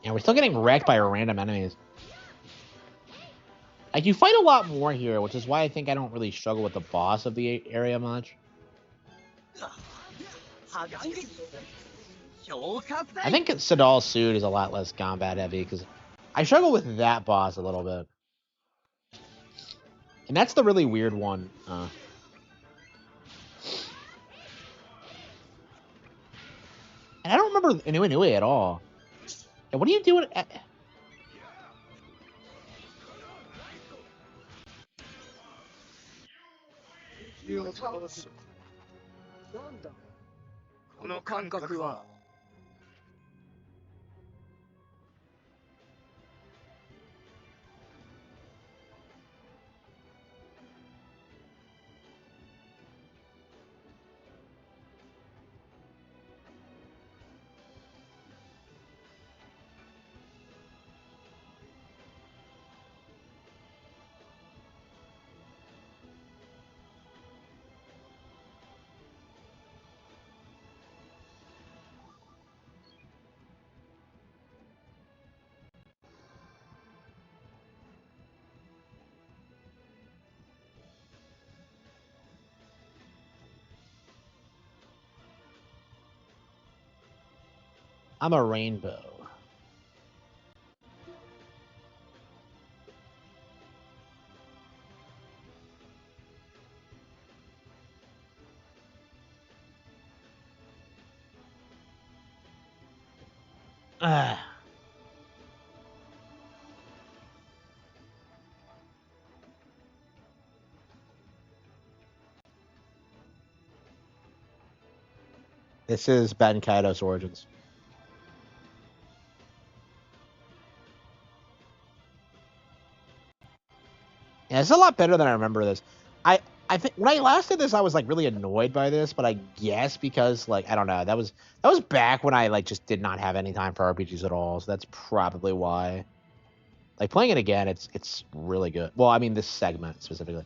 Yeah, we're still getting wrecked by random enemies. Like, you fight a lot more here, which is why I think I don't really struggle with the boss of the area much. I think Sadal's suit is a lot less combat heavy, because I struggle with that boss a little bit. And that's the really weird one. And I don't remember Inui at all. And what are you doing? I'm a rainbow. This is Ben Kaido's origins. Yeah, it's a lot better than I remember this. I think when I last did this, I was like really annoyed by this, but I guess because like I don't know, that was back when I like just did not have any time for RPGs at all, so that's probably why. Like playing it again, it's really good. Well, I mean this segment specifically.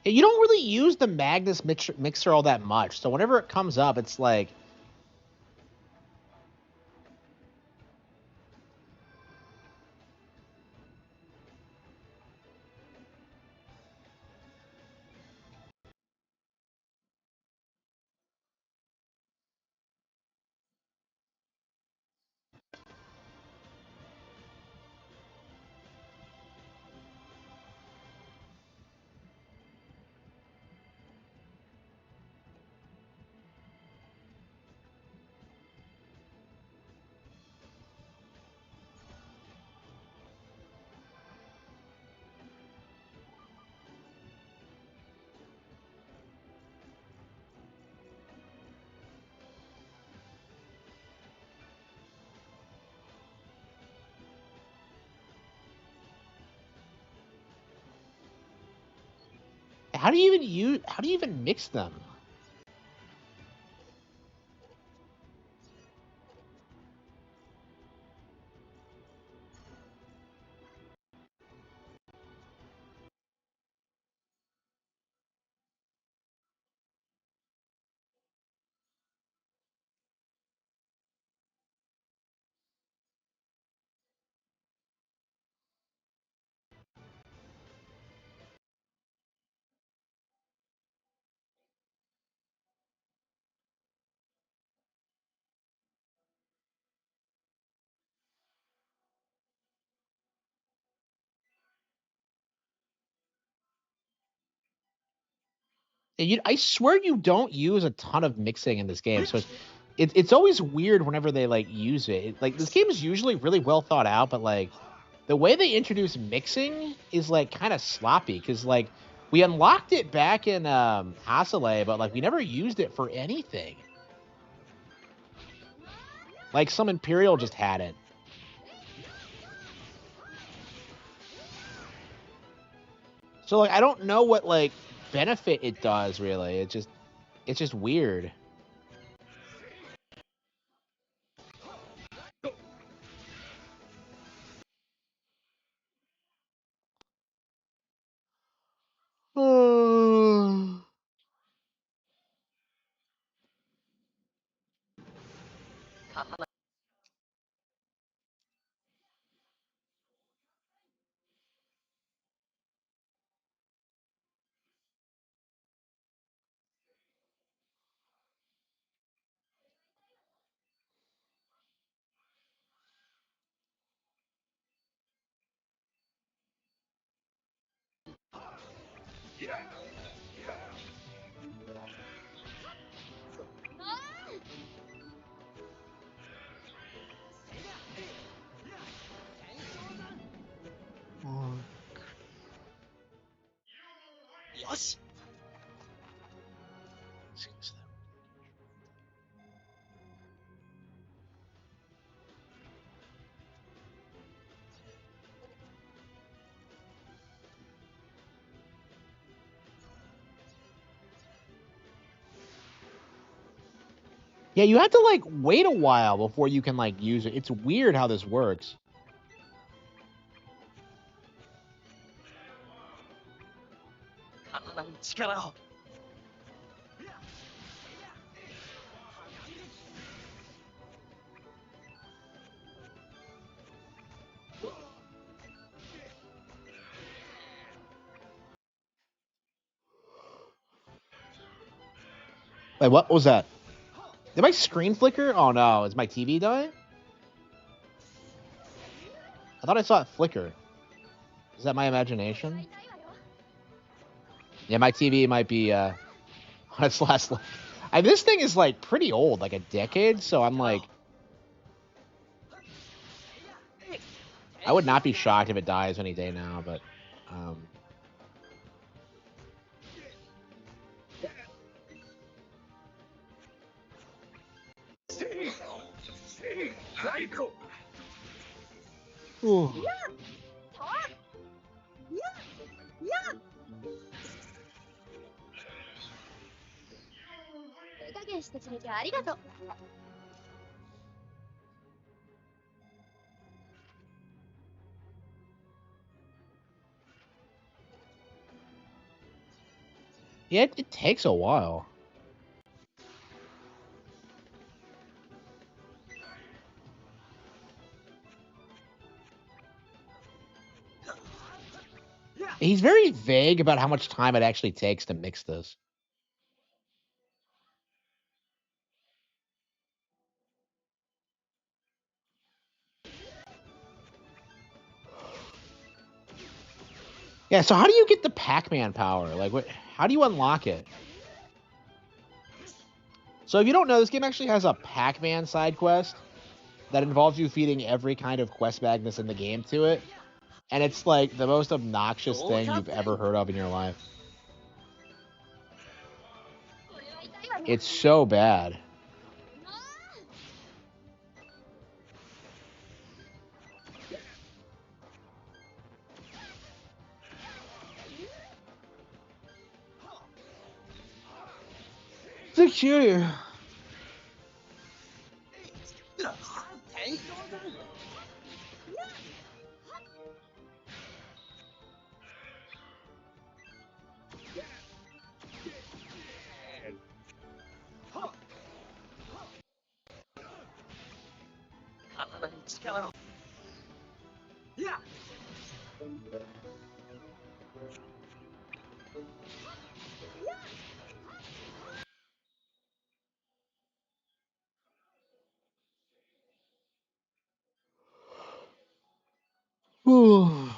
You don't really use the Magnus mixer all that much, so whenever it comes up, it's like. How do you even mix them? I swear you don't use a ton of mixing in this game, so it's always weird whenever they like use it. Like this game is usually really well thought out, but like the way they introduce mixing is like kind of sloppy because like we unlocked it back in Hasele, but like we never used it for anything. Like some Imperial just had it. So like I don't know what like benefit it does really. It's just weird. Yes. Yeah, you have to like wait a while before you can like use it. It's weird how this works. Wait, what was that? Did my screen flicker? Oh no, is my TV dying? I thought I saw it flicker. Is that my imagination? Yeah, my TV might be on its last life. This thing is like pretty old, like a decade, so I'm like I would not be shocked if it dies any day now, but Ooh. 手加減してくれてありがとう。Yeah, it takes a while. He's very vague about how much time it actually takes to mix this. Yeah, so how do you get the Pac-Man power? Like, what? How do you unlock it? So if you don't know, this game actually has a Pac-Man side quest that involves you feeding every kind of quest Magnus in the game to it. And it's like the most obnoxious thing you've ever heard of in your life. It's so bad. Secure. Ooh.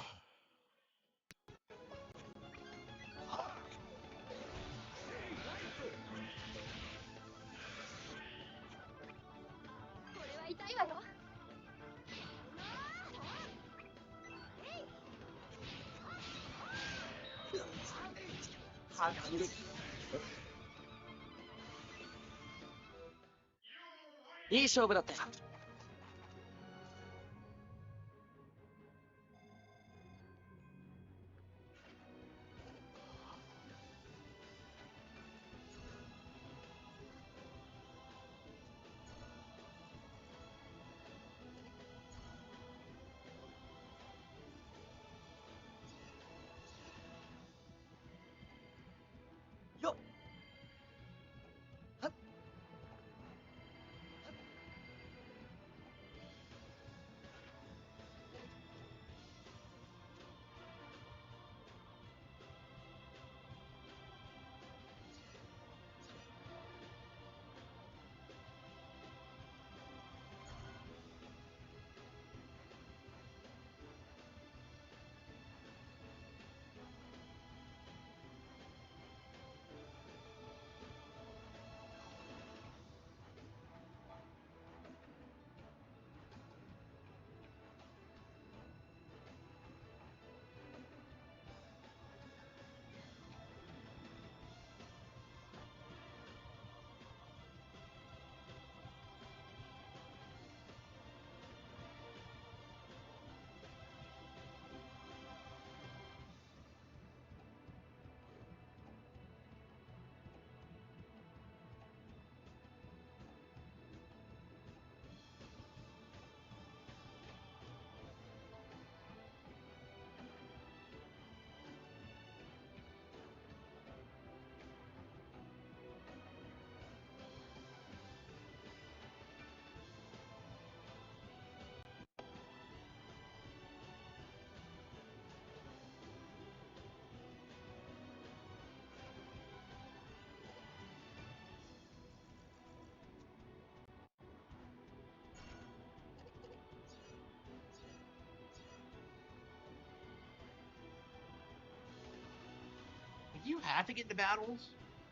Do you have to get into battles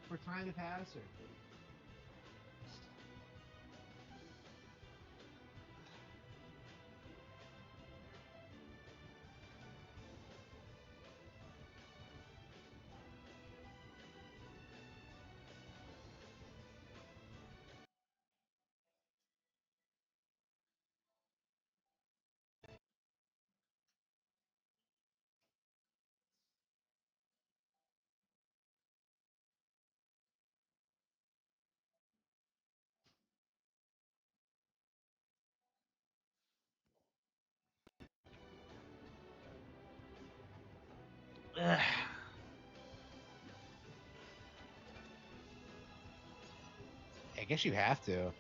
for time to pass? Or? guess you have to.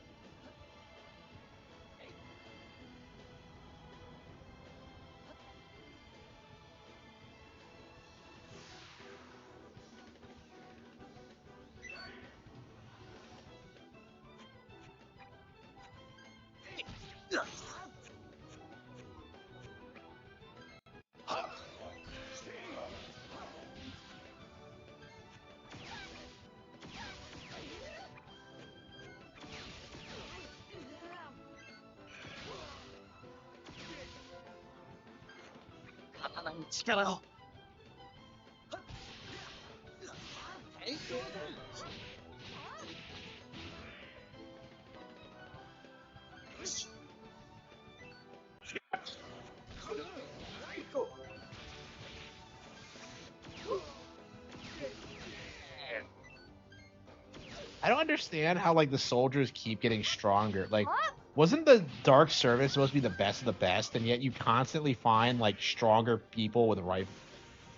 I don't understand how like the soldiers keep getting stronger. Like, wasn't the Dark Service supposed to be the best of the best, and yet you constantly find like stronger people with rifles?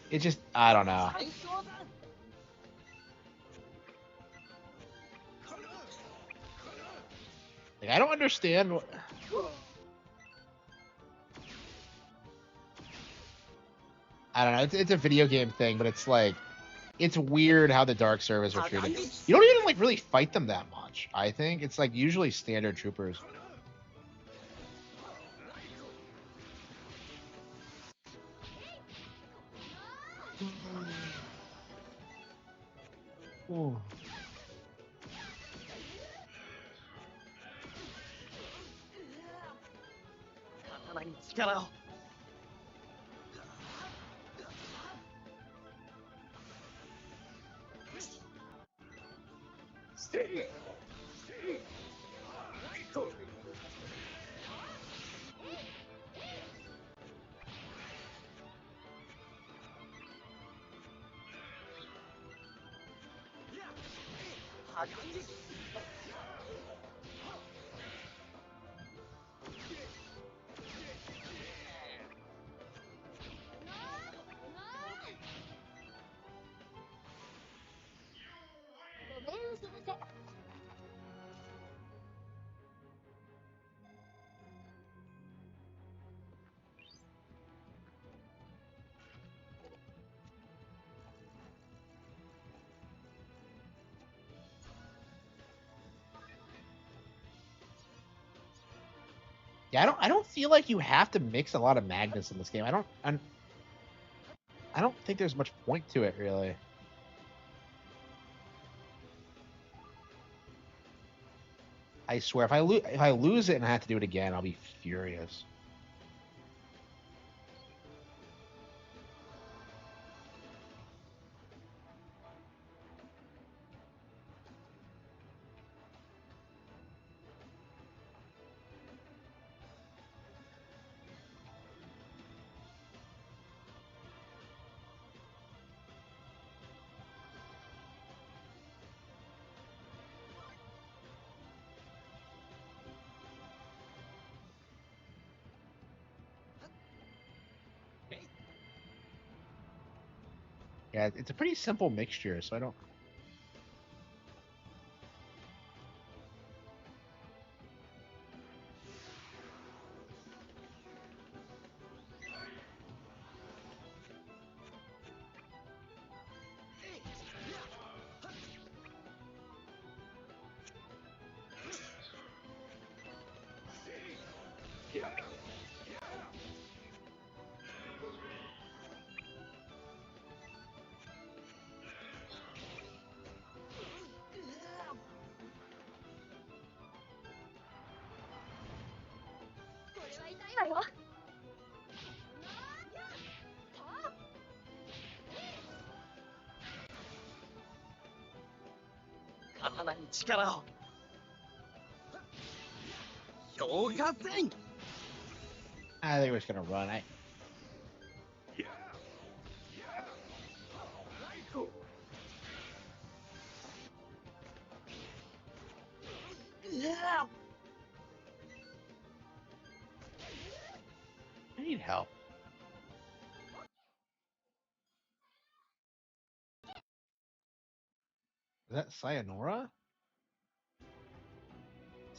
It just, I don't know. Like, I don't understand. I don't know. It's a video game thing, but it's like, it's weird how the Dark Service are treated. You don't even like really fight them that much. I think it's like usually standard troopers. Ooh. Yeah, I don't feel like you have to mix a lot of magnets in this game. I don't think there's much point to it really. I swear, if I lose it and I have to do it again, I'll be furious. Yeah, it's a pretty simple mixture, so I don't. I think we're just gonna run. I need help. Is that Sayonara?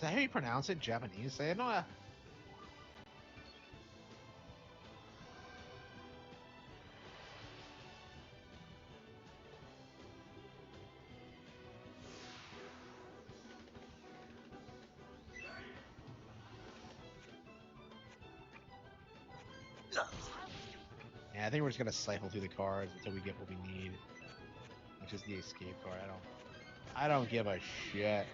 that how you pronounce it? Japanese? Say it. No. Yeah, I think we're just gonna cycle through the cards until we get what we need, which is the escape card. I don't give a shit.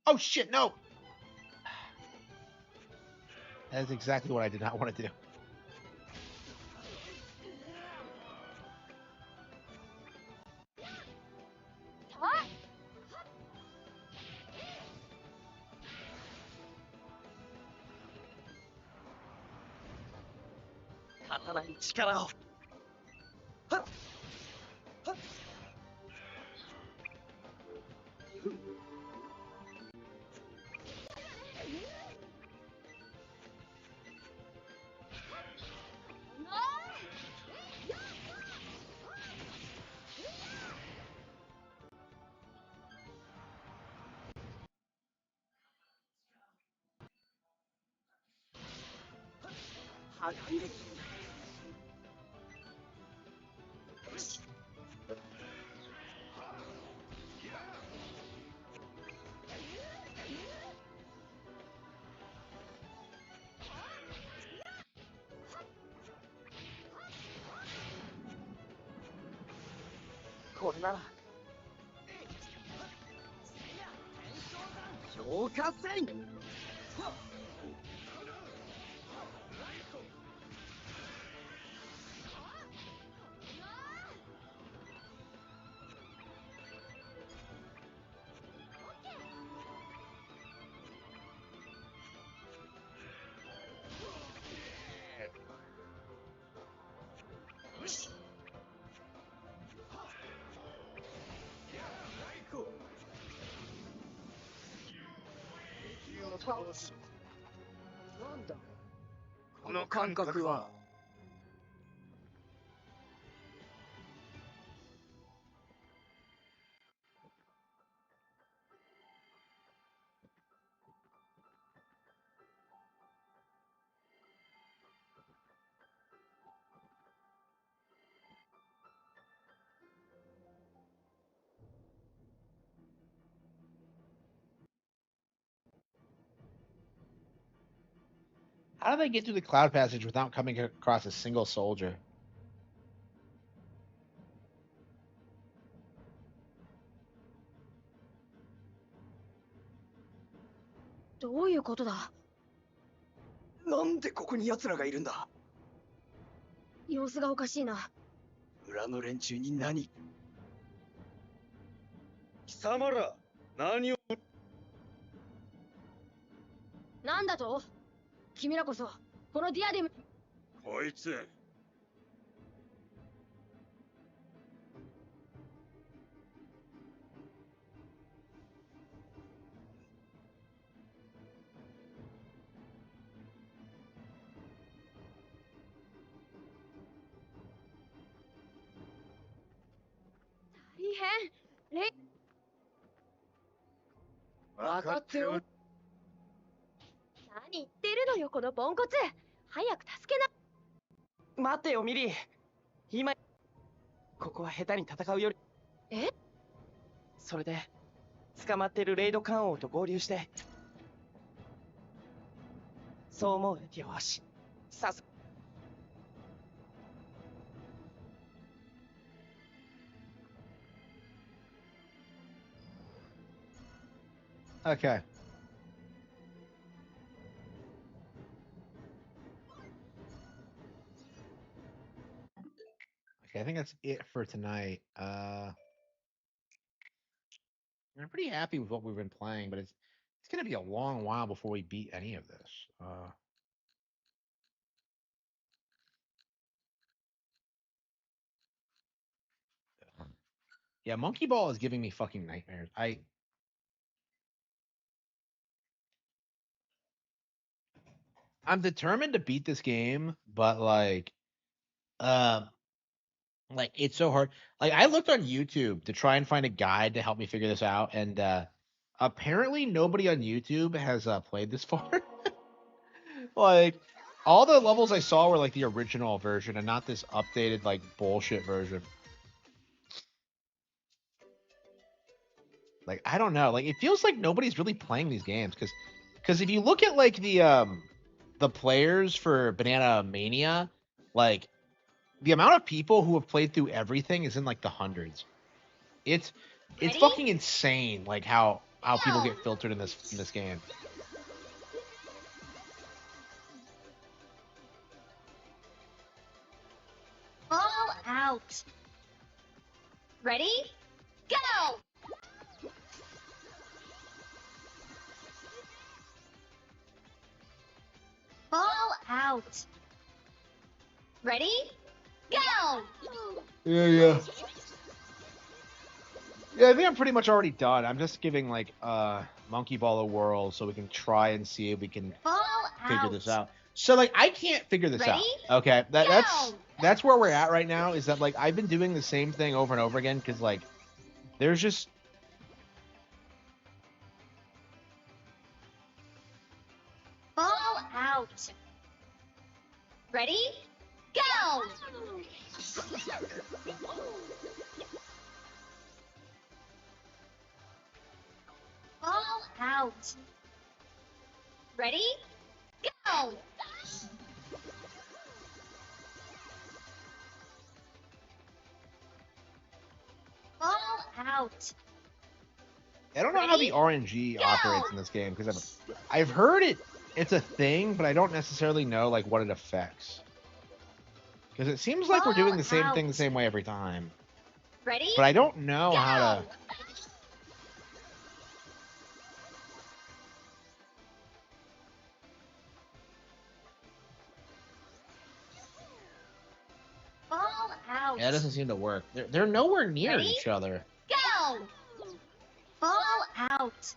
Oh shit, no! That is exactly what I did not want to do. How do they get through the cloud passage without coming across a single soldier? どういうことだ？なんでここに奴らがいるんだ？様子がおかしいな。村の連中に何？貴様ら、何を。なんだと？君らこそ、このディアデム。こいつ。大変。分かってる。何言ってるのよ、このポンコツ。早く助けな。待てよ、ミリー。今、ここは下手に戦うより。え？それで、捕まってるレイドカン王と合流して。そう思う。よし。さす。Okay. Okay, I think that's it for tonight. I'm pretty happy with what we've been playing, but it's gonna be a long while before we beat any of this. Yeah, Monkey Ball is giving me fucking nightmares. I'm determined to beat this game, but um, it's so hard. Like I looked on YouTube to try and find a guide to help me figure this out, and apparently nobody on YouTube has played this far. Like all the levels I saw were like the original version and not this updated like bullshit version. Like I don't know. Like it feels like nobody's really playing these games because if you look at like the players for Banana Mania, like the amount of people who have played through everything is in like the hundreds. It's Ready? fucking insane like how people get filtered in this game. All out. Ready? Go! All out. Ready? Go! Yeah. Yeah, I think I'm pretty much already done. I'm just giving like Monkey Ball a whirl so we can try and see if we can All figure out. this out. So like I can't figure this out. Ready? Okay. Go! That's where we're at right now is that like I've been doing the same thing over and over again cuz like there's just All out. Ready? Go! All out. Ready? Go! All out. I don't know how the Ready? RNG Go! operates in this game because I've heard it's a thing, but I don't necessarily know like what it affects. Because it seems like we're doing the same thing the same way every time. Ready? But I don't know Go! how to All out. Yeah, it doesn't seem to work. They're nowhere near Ready? each other. Go! All out.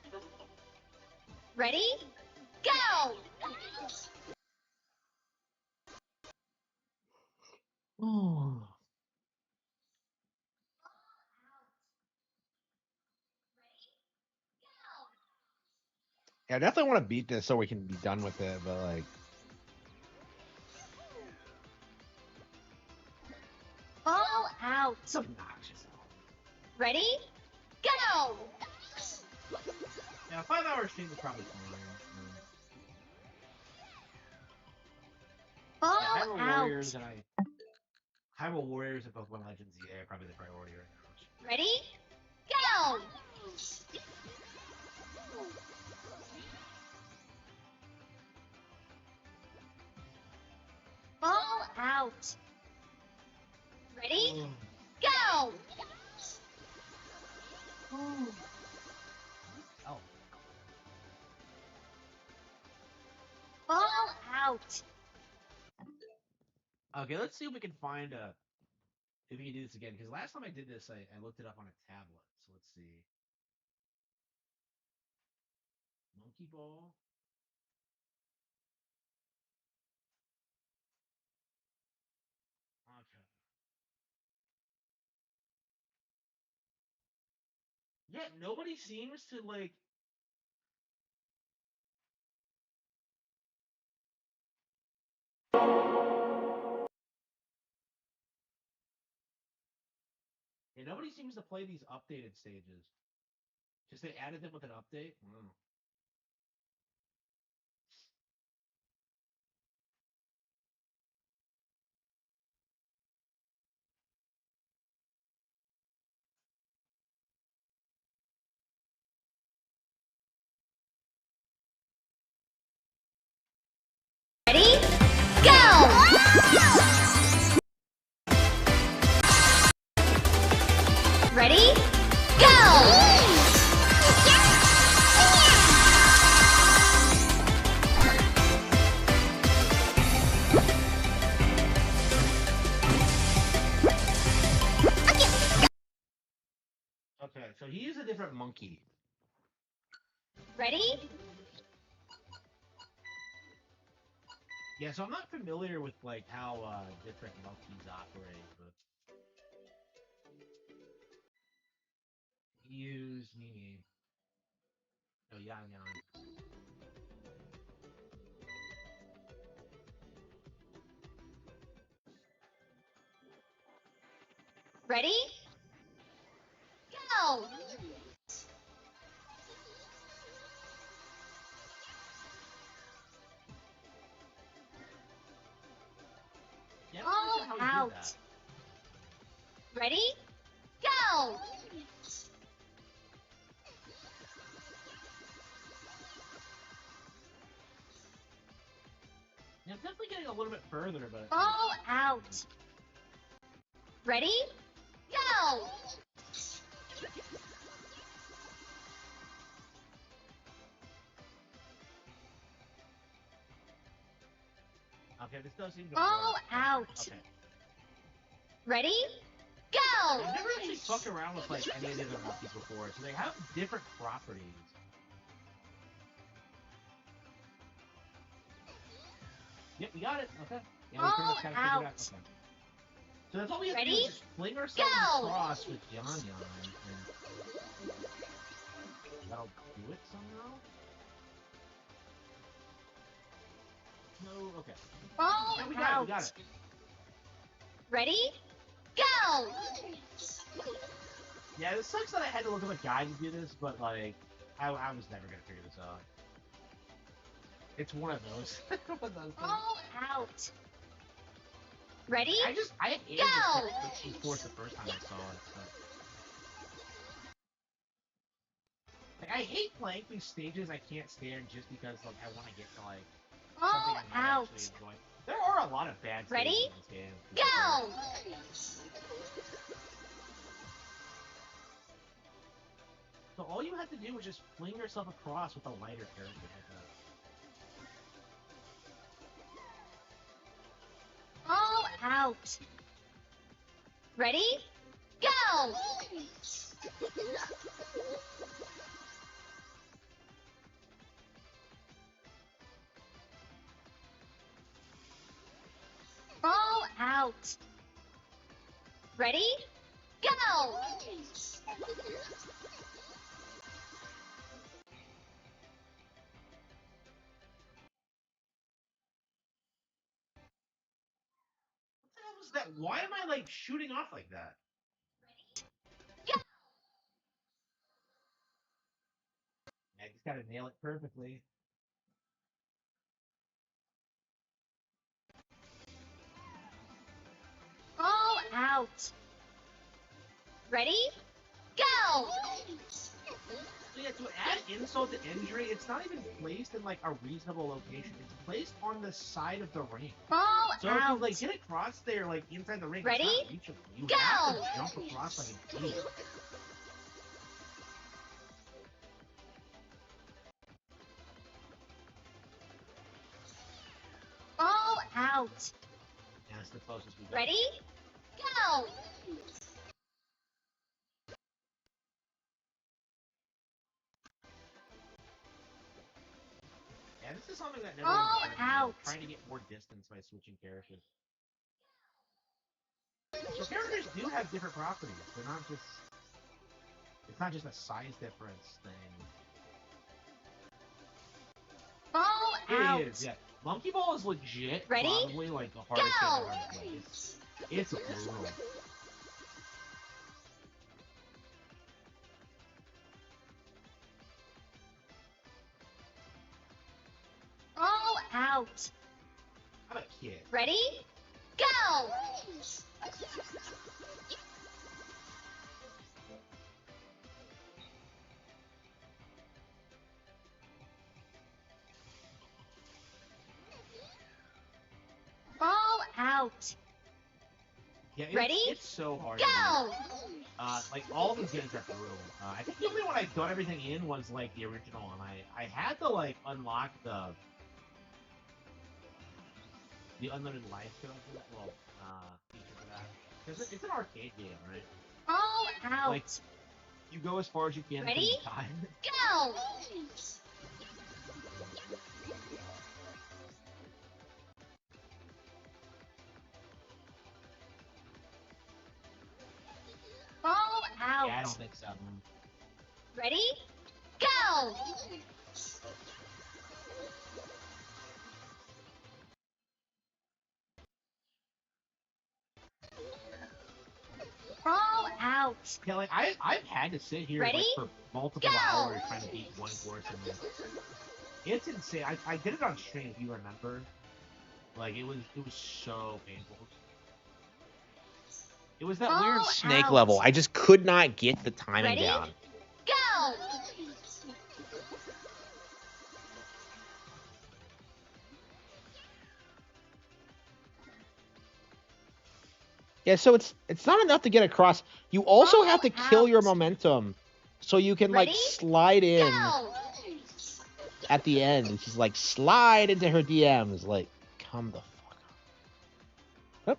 Ready? Go! Yeah, I definitely want to beat this so we can be done with it, but like All out. it's obnoxious. Ready? Go! Yeah, 5 hour stream is probably fine. All Hyrule out. Warriors and Hyrule Warriors and Pokemon Legends EA are probably the priority right now. Ready? Go! All out. Ready? Go! Oh. All out. Okay, let's see if we can find if we can do this again. Because last time I did this, I looked it up on a tablet. So let's see. Monkey Ball. Okay. Yeah, nobody seems to like. Yeah, nobody seems to play these updated stages. Just they added them with an update. Mm. Ready? Go! Ready? Go! Okay, so he is a different monkey. Ready? Yeah, so I'm not familiar with like how different monkeys operate, but use me. Oh, yan yan. Ready? Go! Yeah, I don't All understand how he out. did that. Ready? Go! Yeah, I'm definitely getting a little bit further, but All out. Ready? Go! okay, this does seem to All work. out. Okay. Ready? Go! I've never actually fucked around with like any of the other monkeys before, so they have different properties. Yep, we got it. Okay. Yeah, we pretty much kind of figured out. Okay. So that's all we have to do Ready? is just fling ourselves Go! across with Yan Yan, and that'll do it somehow? No, okay. All Yeah, we out. got it. Ready? Go! Yeah, it sucks that I had to look up a guide to do this, but like, I was never gonna figure this out. It's one of those. One of those things. All out. Ready? I hated Go! this force the first time I saw it. So. Like, I hate playing these stages I can't stand just because like I want to get to like All something I might out. actually enjoy. There are a lot of bad stages Ready? in this game. Go! So all you have to do is just fling yourself across with a lighter character like that. All out. Ready? Go! All out. Ready? Go! What the hell was that? Why am I like shooting off like that? Go! I just gotta nail it perfectly. All out. Ready? Go! So yeah, to add insult to injury, it's not even placed in like a reasonable location. It's placed on the side of the ring. All So if you out. like get across there, like inside the ring, Ready? it's not reachable. You Go! have to jump across like an idiot. All out. Yeah, that's the closest we got. Ready? Go! Yeah, this is something that never All really occurred to me, out. trying to get more distance by switching characters. So characters do have different properties. They're not just. It's not just a size difference thing. All out. It is, yeah. Monkey Ball is legit. Ready? Probably like the hardest Go! game I've ever played. It's brutal. All out. I'm a kid. Ready? Go! All out. Yeah, Ready? It's so hard. Go! Like all of these games are brutal. I think the only one I got everything in was like the original, and I had to like unlock the unlimited life feature for that because it's an arcade game, right? All out. Like you go as far as you can Ready? until you die. Go! Yeah, I don't think so. Ready? Go! All out. Yeah, like I've had to sit here Ready? like for multiple Go! hours trying to beat one course in this. It's insane. I did it on stream, if you remember. Like it was so painful. It was that weird snake out. level. I just could not get the timing Ready? down. Go! Yeah, so it's not enough to get across. You also have to kill your out. momentum so you can like Ready? slide in Go! at the end. It's just like slide into her DMs. Like, come the fuck up.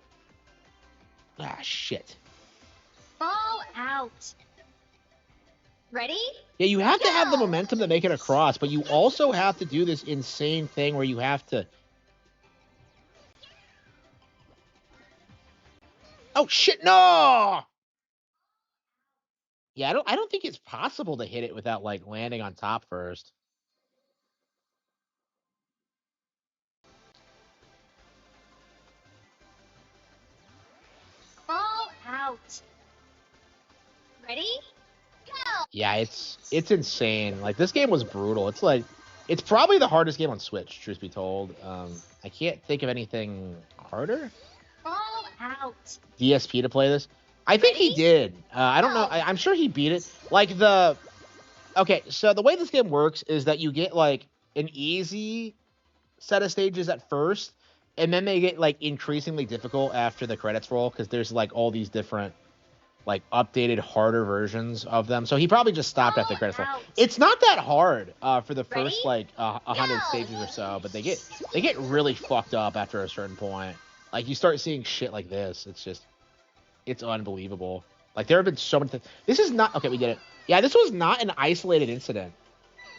Ah, shit. All out. Ready? Yeah, you have to have the Go! momentum to make it across, but you also have to do this insane thing where you have to. Oh shit! No. Yeah, I don't think it's possible to hit it without like landing on top first. All out. Ready? Go! Yeah, it's insane. Like this game was brutal. It's like it's probably the hardest game on Switch, truth be told. I can't think of anything harder. All out. DSP to play this. I think he Ready? did. I don't know. I'm sure he beat it. Like okay, so the way this game works is that you get like an easy set of stages at first, and then they get like increasingly difficult after the credits roll because there's like all these different like updated harder versions of them. So he probably just stopped at the credits roll. It's not that hard for the first Ready? like 100 Go! stages or so, but they get really fucked up after a certain point. Like you start seeing shit like this. It's unbelievable. Like there have been so many things. This is not okay. We did it. Yeah, this was not an isolated incident.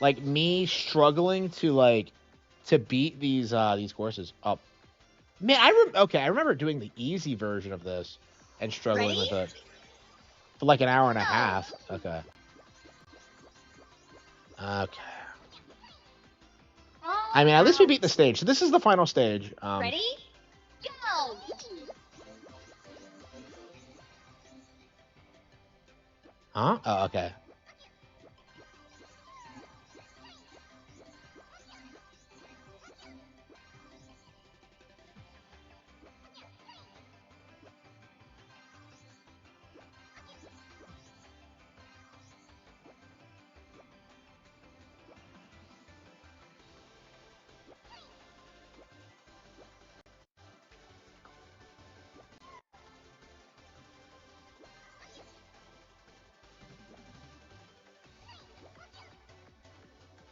Like me struggling to beat these courses. Oh, man, I remember doing the easy version of this and struggling Ready? with it for like an hour and a half. Okay. Okay. All I mean, at least we out. beat the stage. So this is the final stage. Ready? Go! Huh? Oh, okay.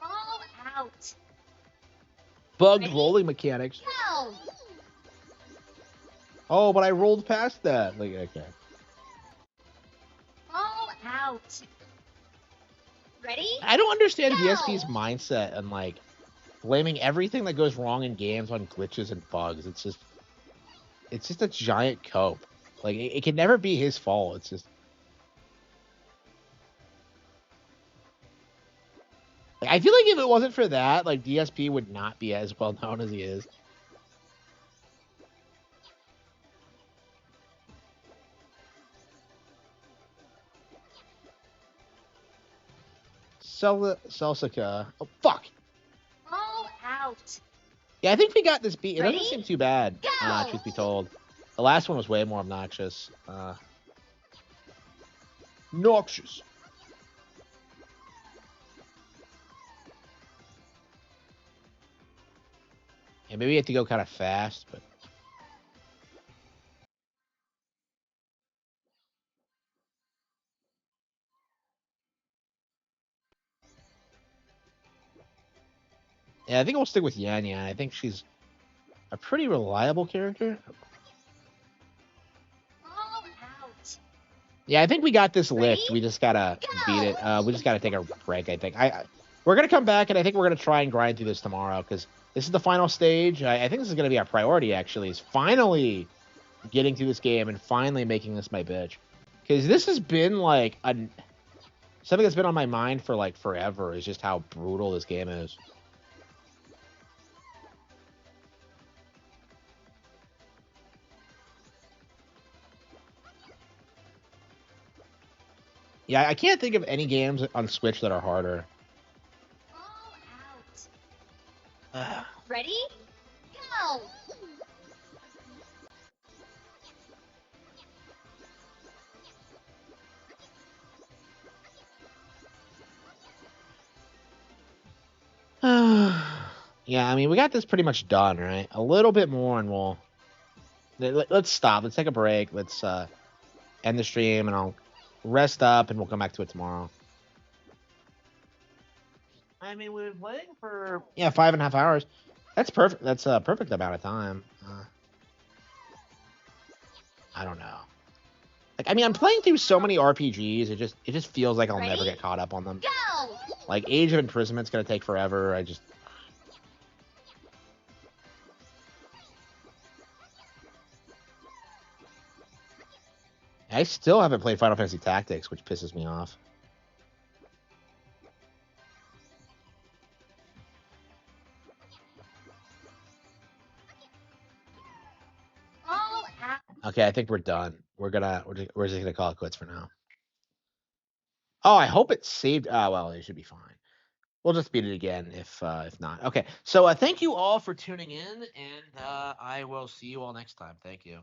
All out. Bugged Ready? rolling mechanics. Go! Oh, but I rolled past that. Like, okay. All out. Ready? I don't understand Go! DSP's mindset and like blaming everything that goes wrong in games on glitches and bugs. It's just a giant cope. Like it can never be his fault. It's just like, I feel like if it wasn't for that, like DSP would not be as well known as he is. Celsica. Oh fuck. All out. Yeah, I think we got this beat. It Ready? doesn't seem too bad, Go! truth be told. The last one was way more obnoxious. Noxious. Yeah, maybe you have to go kind of fast, but yeah, I think we'll stick with Yan Yan. I think she's a pretty reliable character. All out. Yeah, I think we got this licked. Ready? We just gotta Go! beat it. We just gotta take a break. I think we're gonna come back, and I think we're gonna try and grind through this tomorrow because this is the final stage. I think this is gonna be our priority. Actually, is finally getting through this game and finally making this my bitch. Because this has been like something that's been on my mind for like forever is just how brutal this game is. Yeah, I can't think of any games on Switch that are harder. All out. Ready? Go! Yeah, I mean, we got this pretty much done, right? A little bit more and let's stop. Let's take a break. Let's end the stream and I'll rest up and we'll come back to it tomorrow. I mean, we've been playing for 5.5 hours. That's perfect. That's a perfect amount of time. I don't know. Like, I mean, I'm playing through so many RPGs. It just feels like I'll never get caught up on them. Go! Like Age of Imprisoment's gonna take forever. I still haven't played Final Fantasy Tactics, which pisses me off. All out. Okay, I think we're done. We're just gonna call it quits for now. Oh, I hope it's saved. Well, it should be fine. We'll just beat it again if not. Okay, so thank you all for tuning in, and I will see you all next time. Thank you.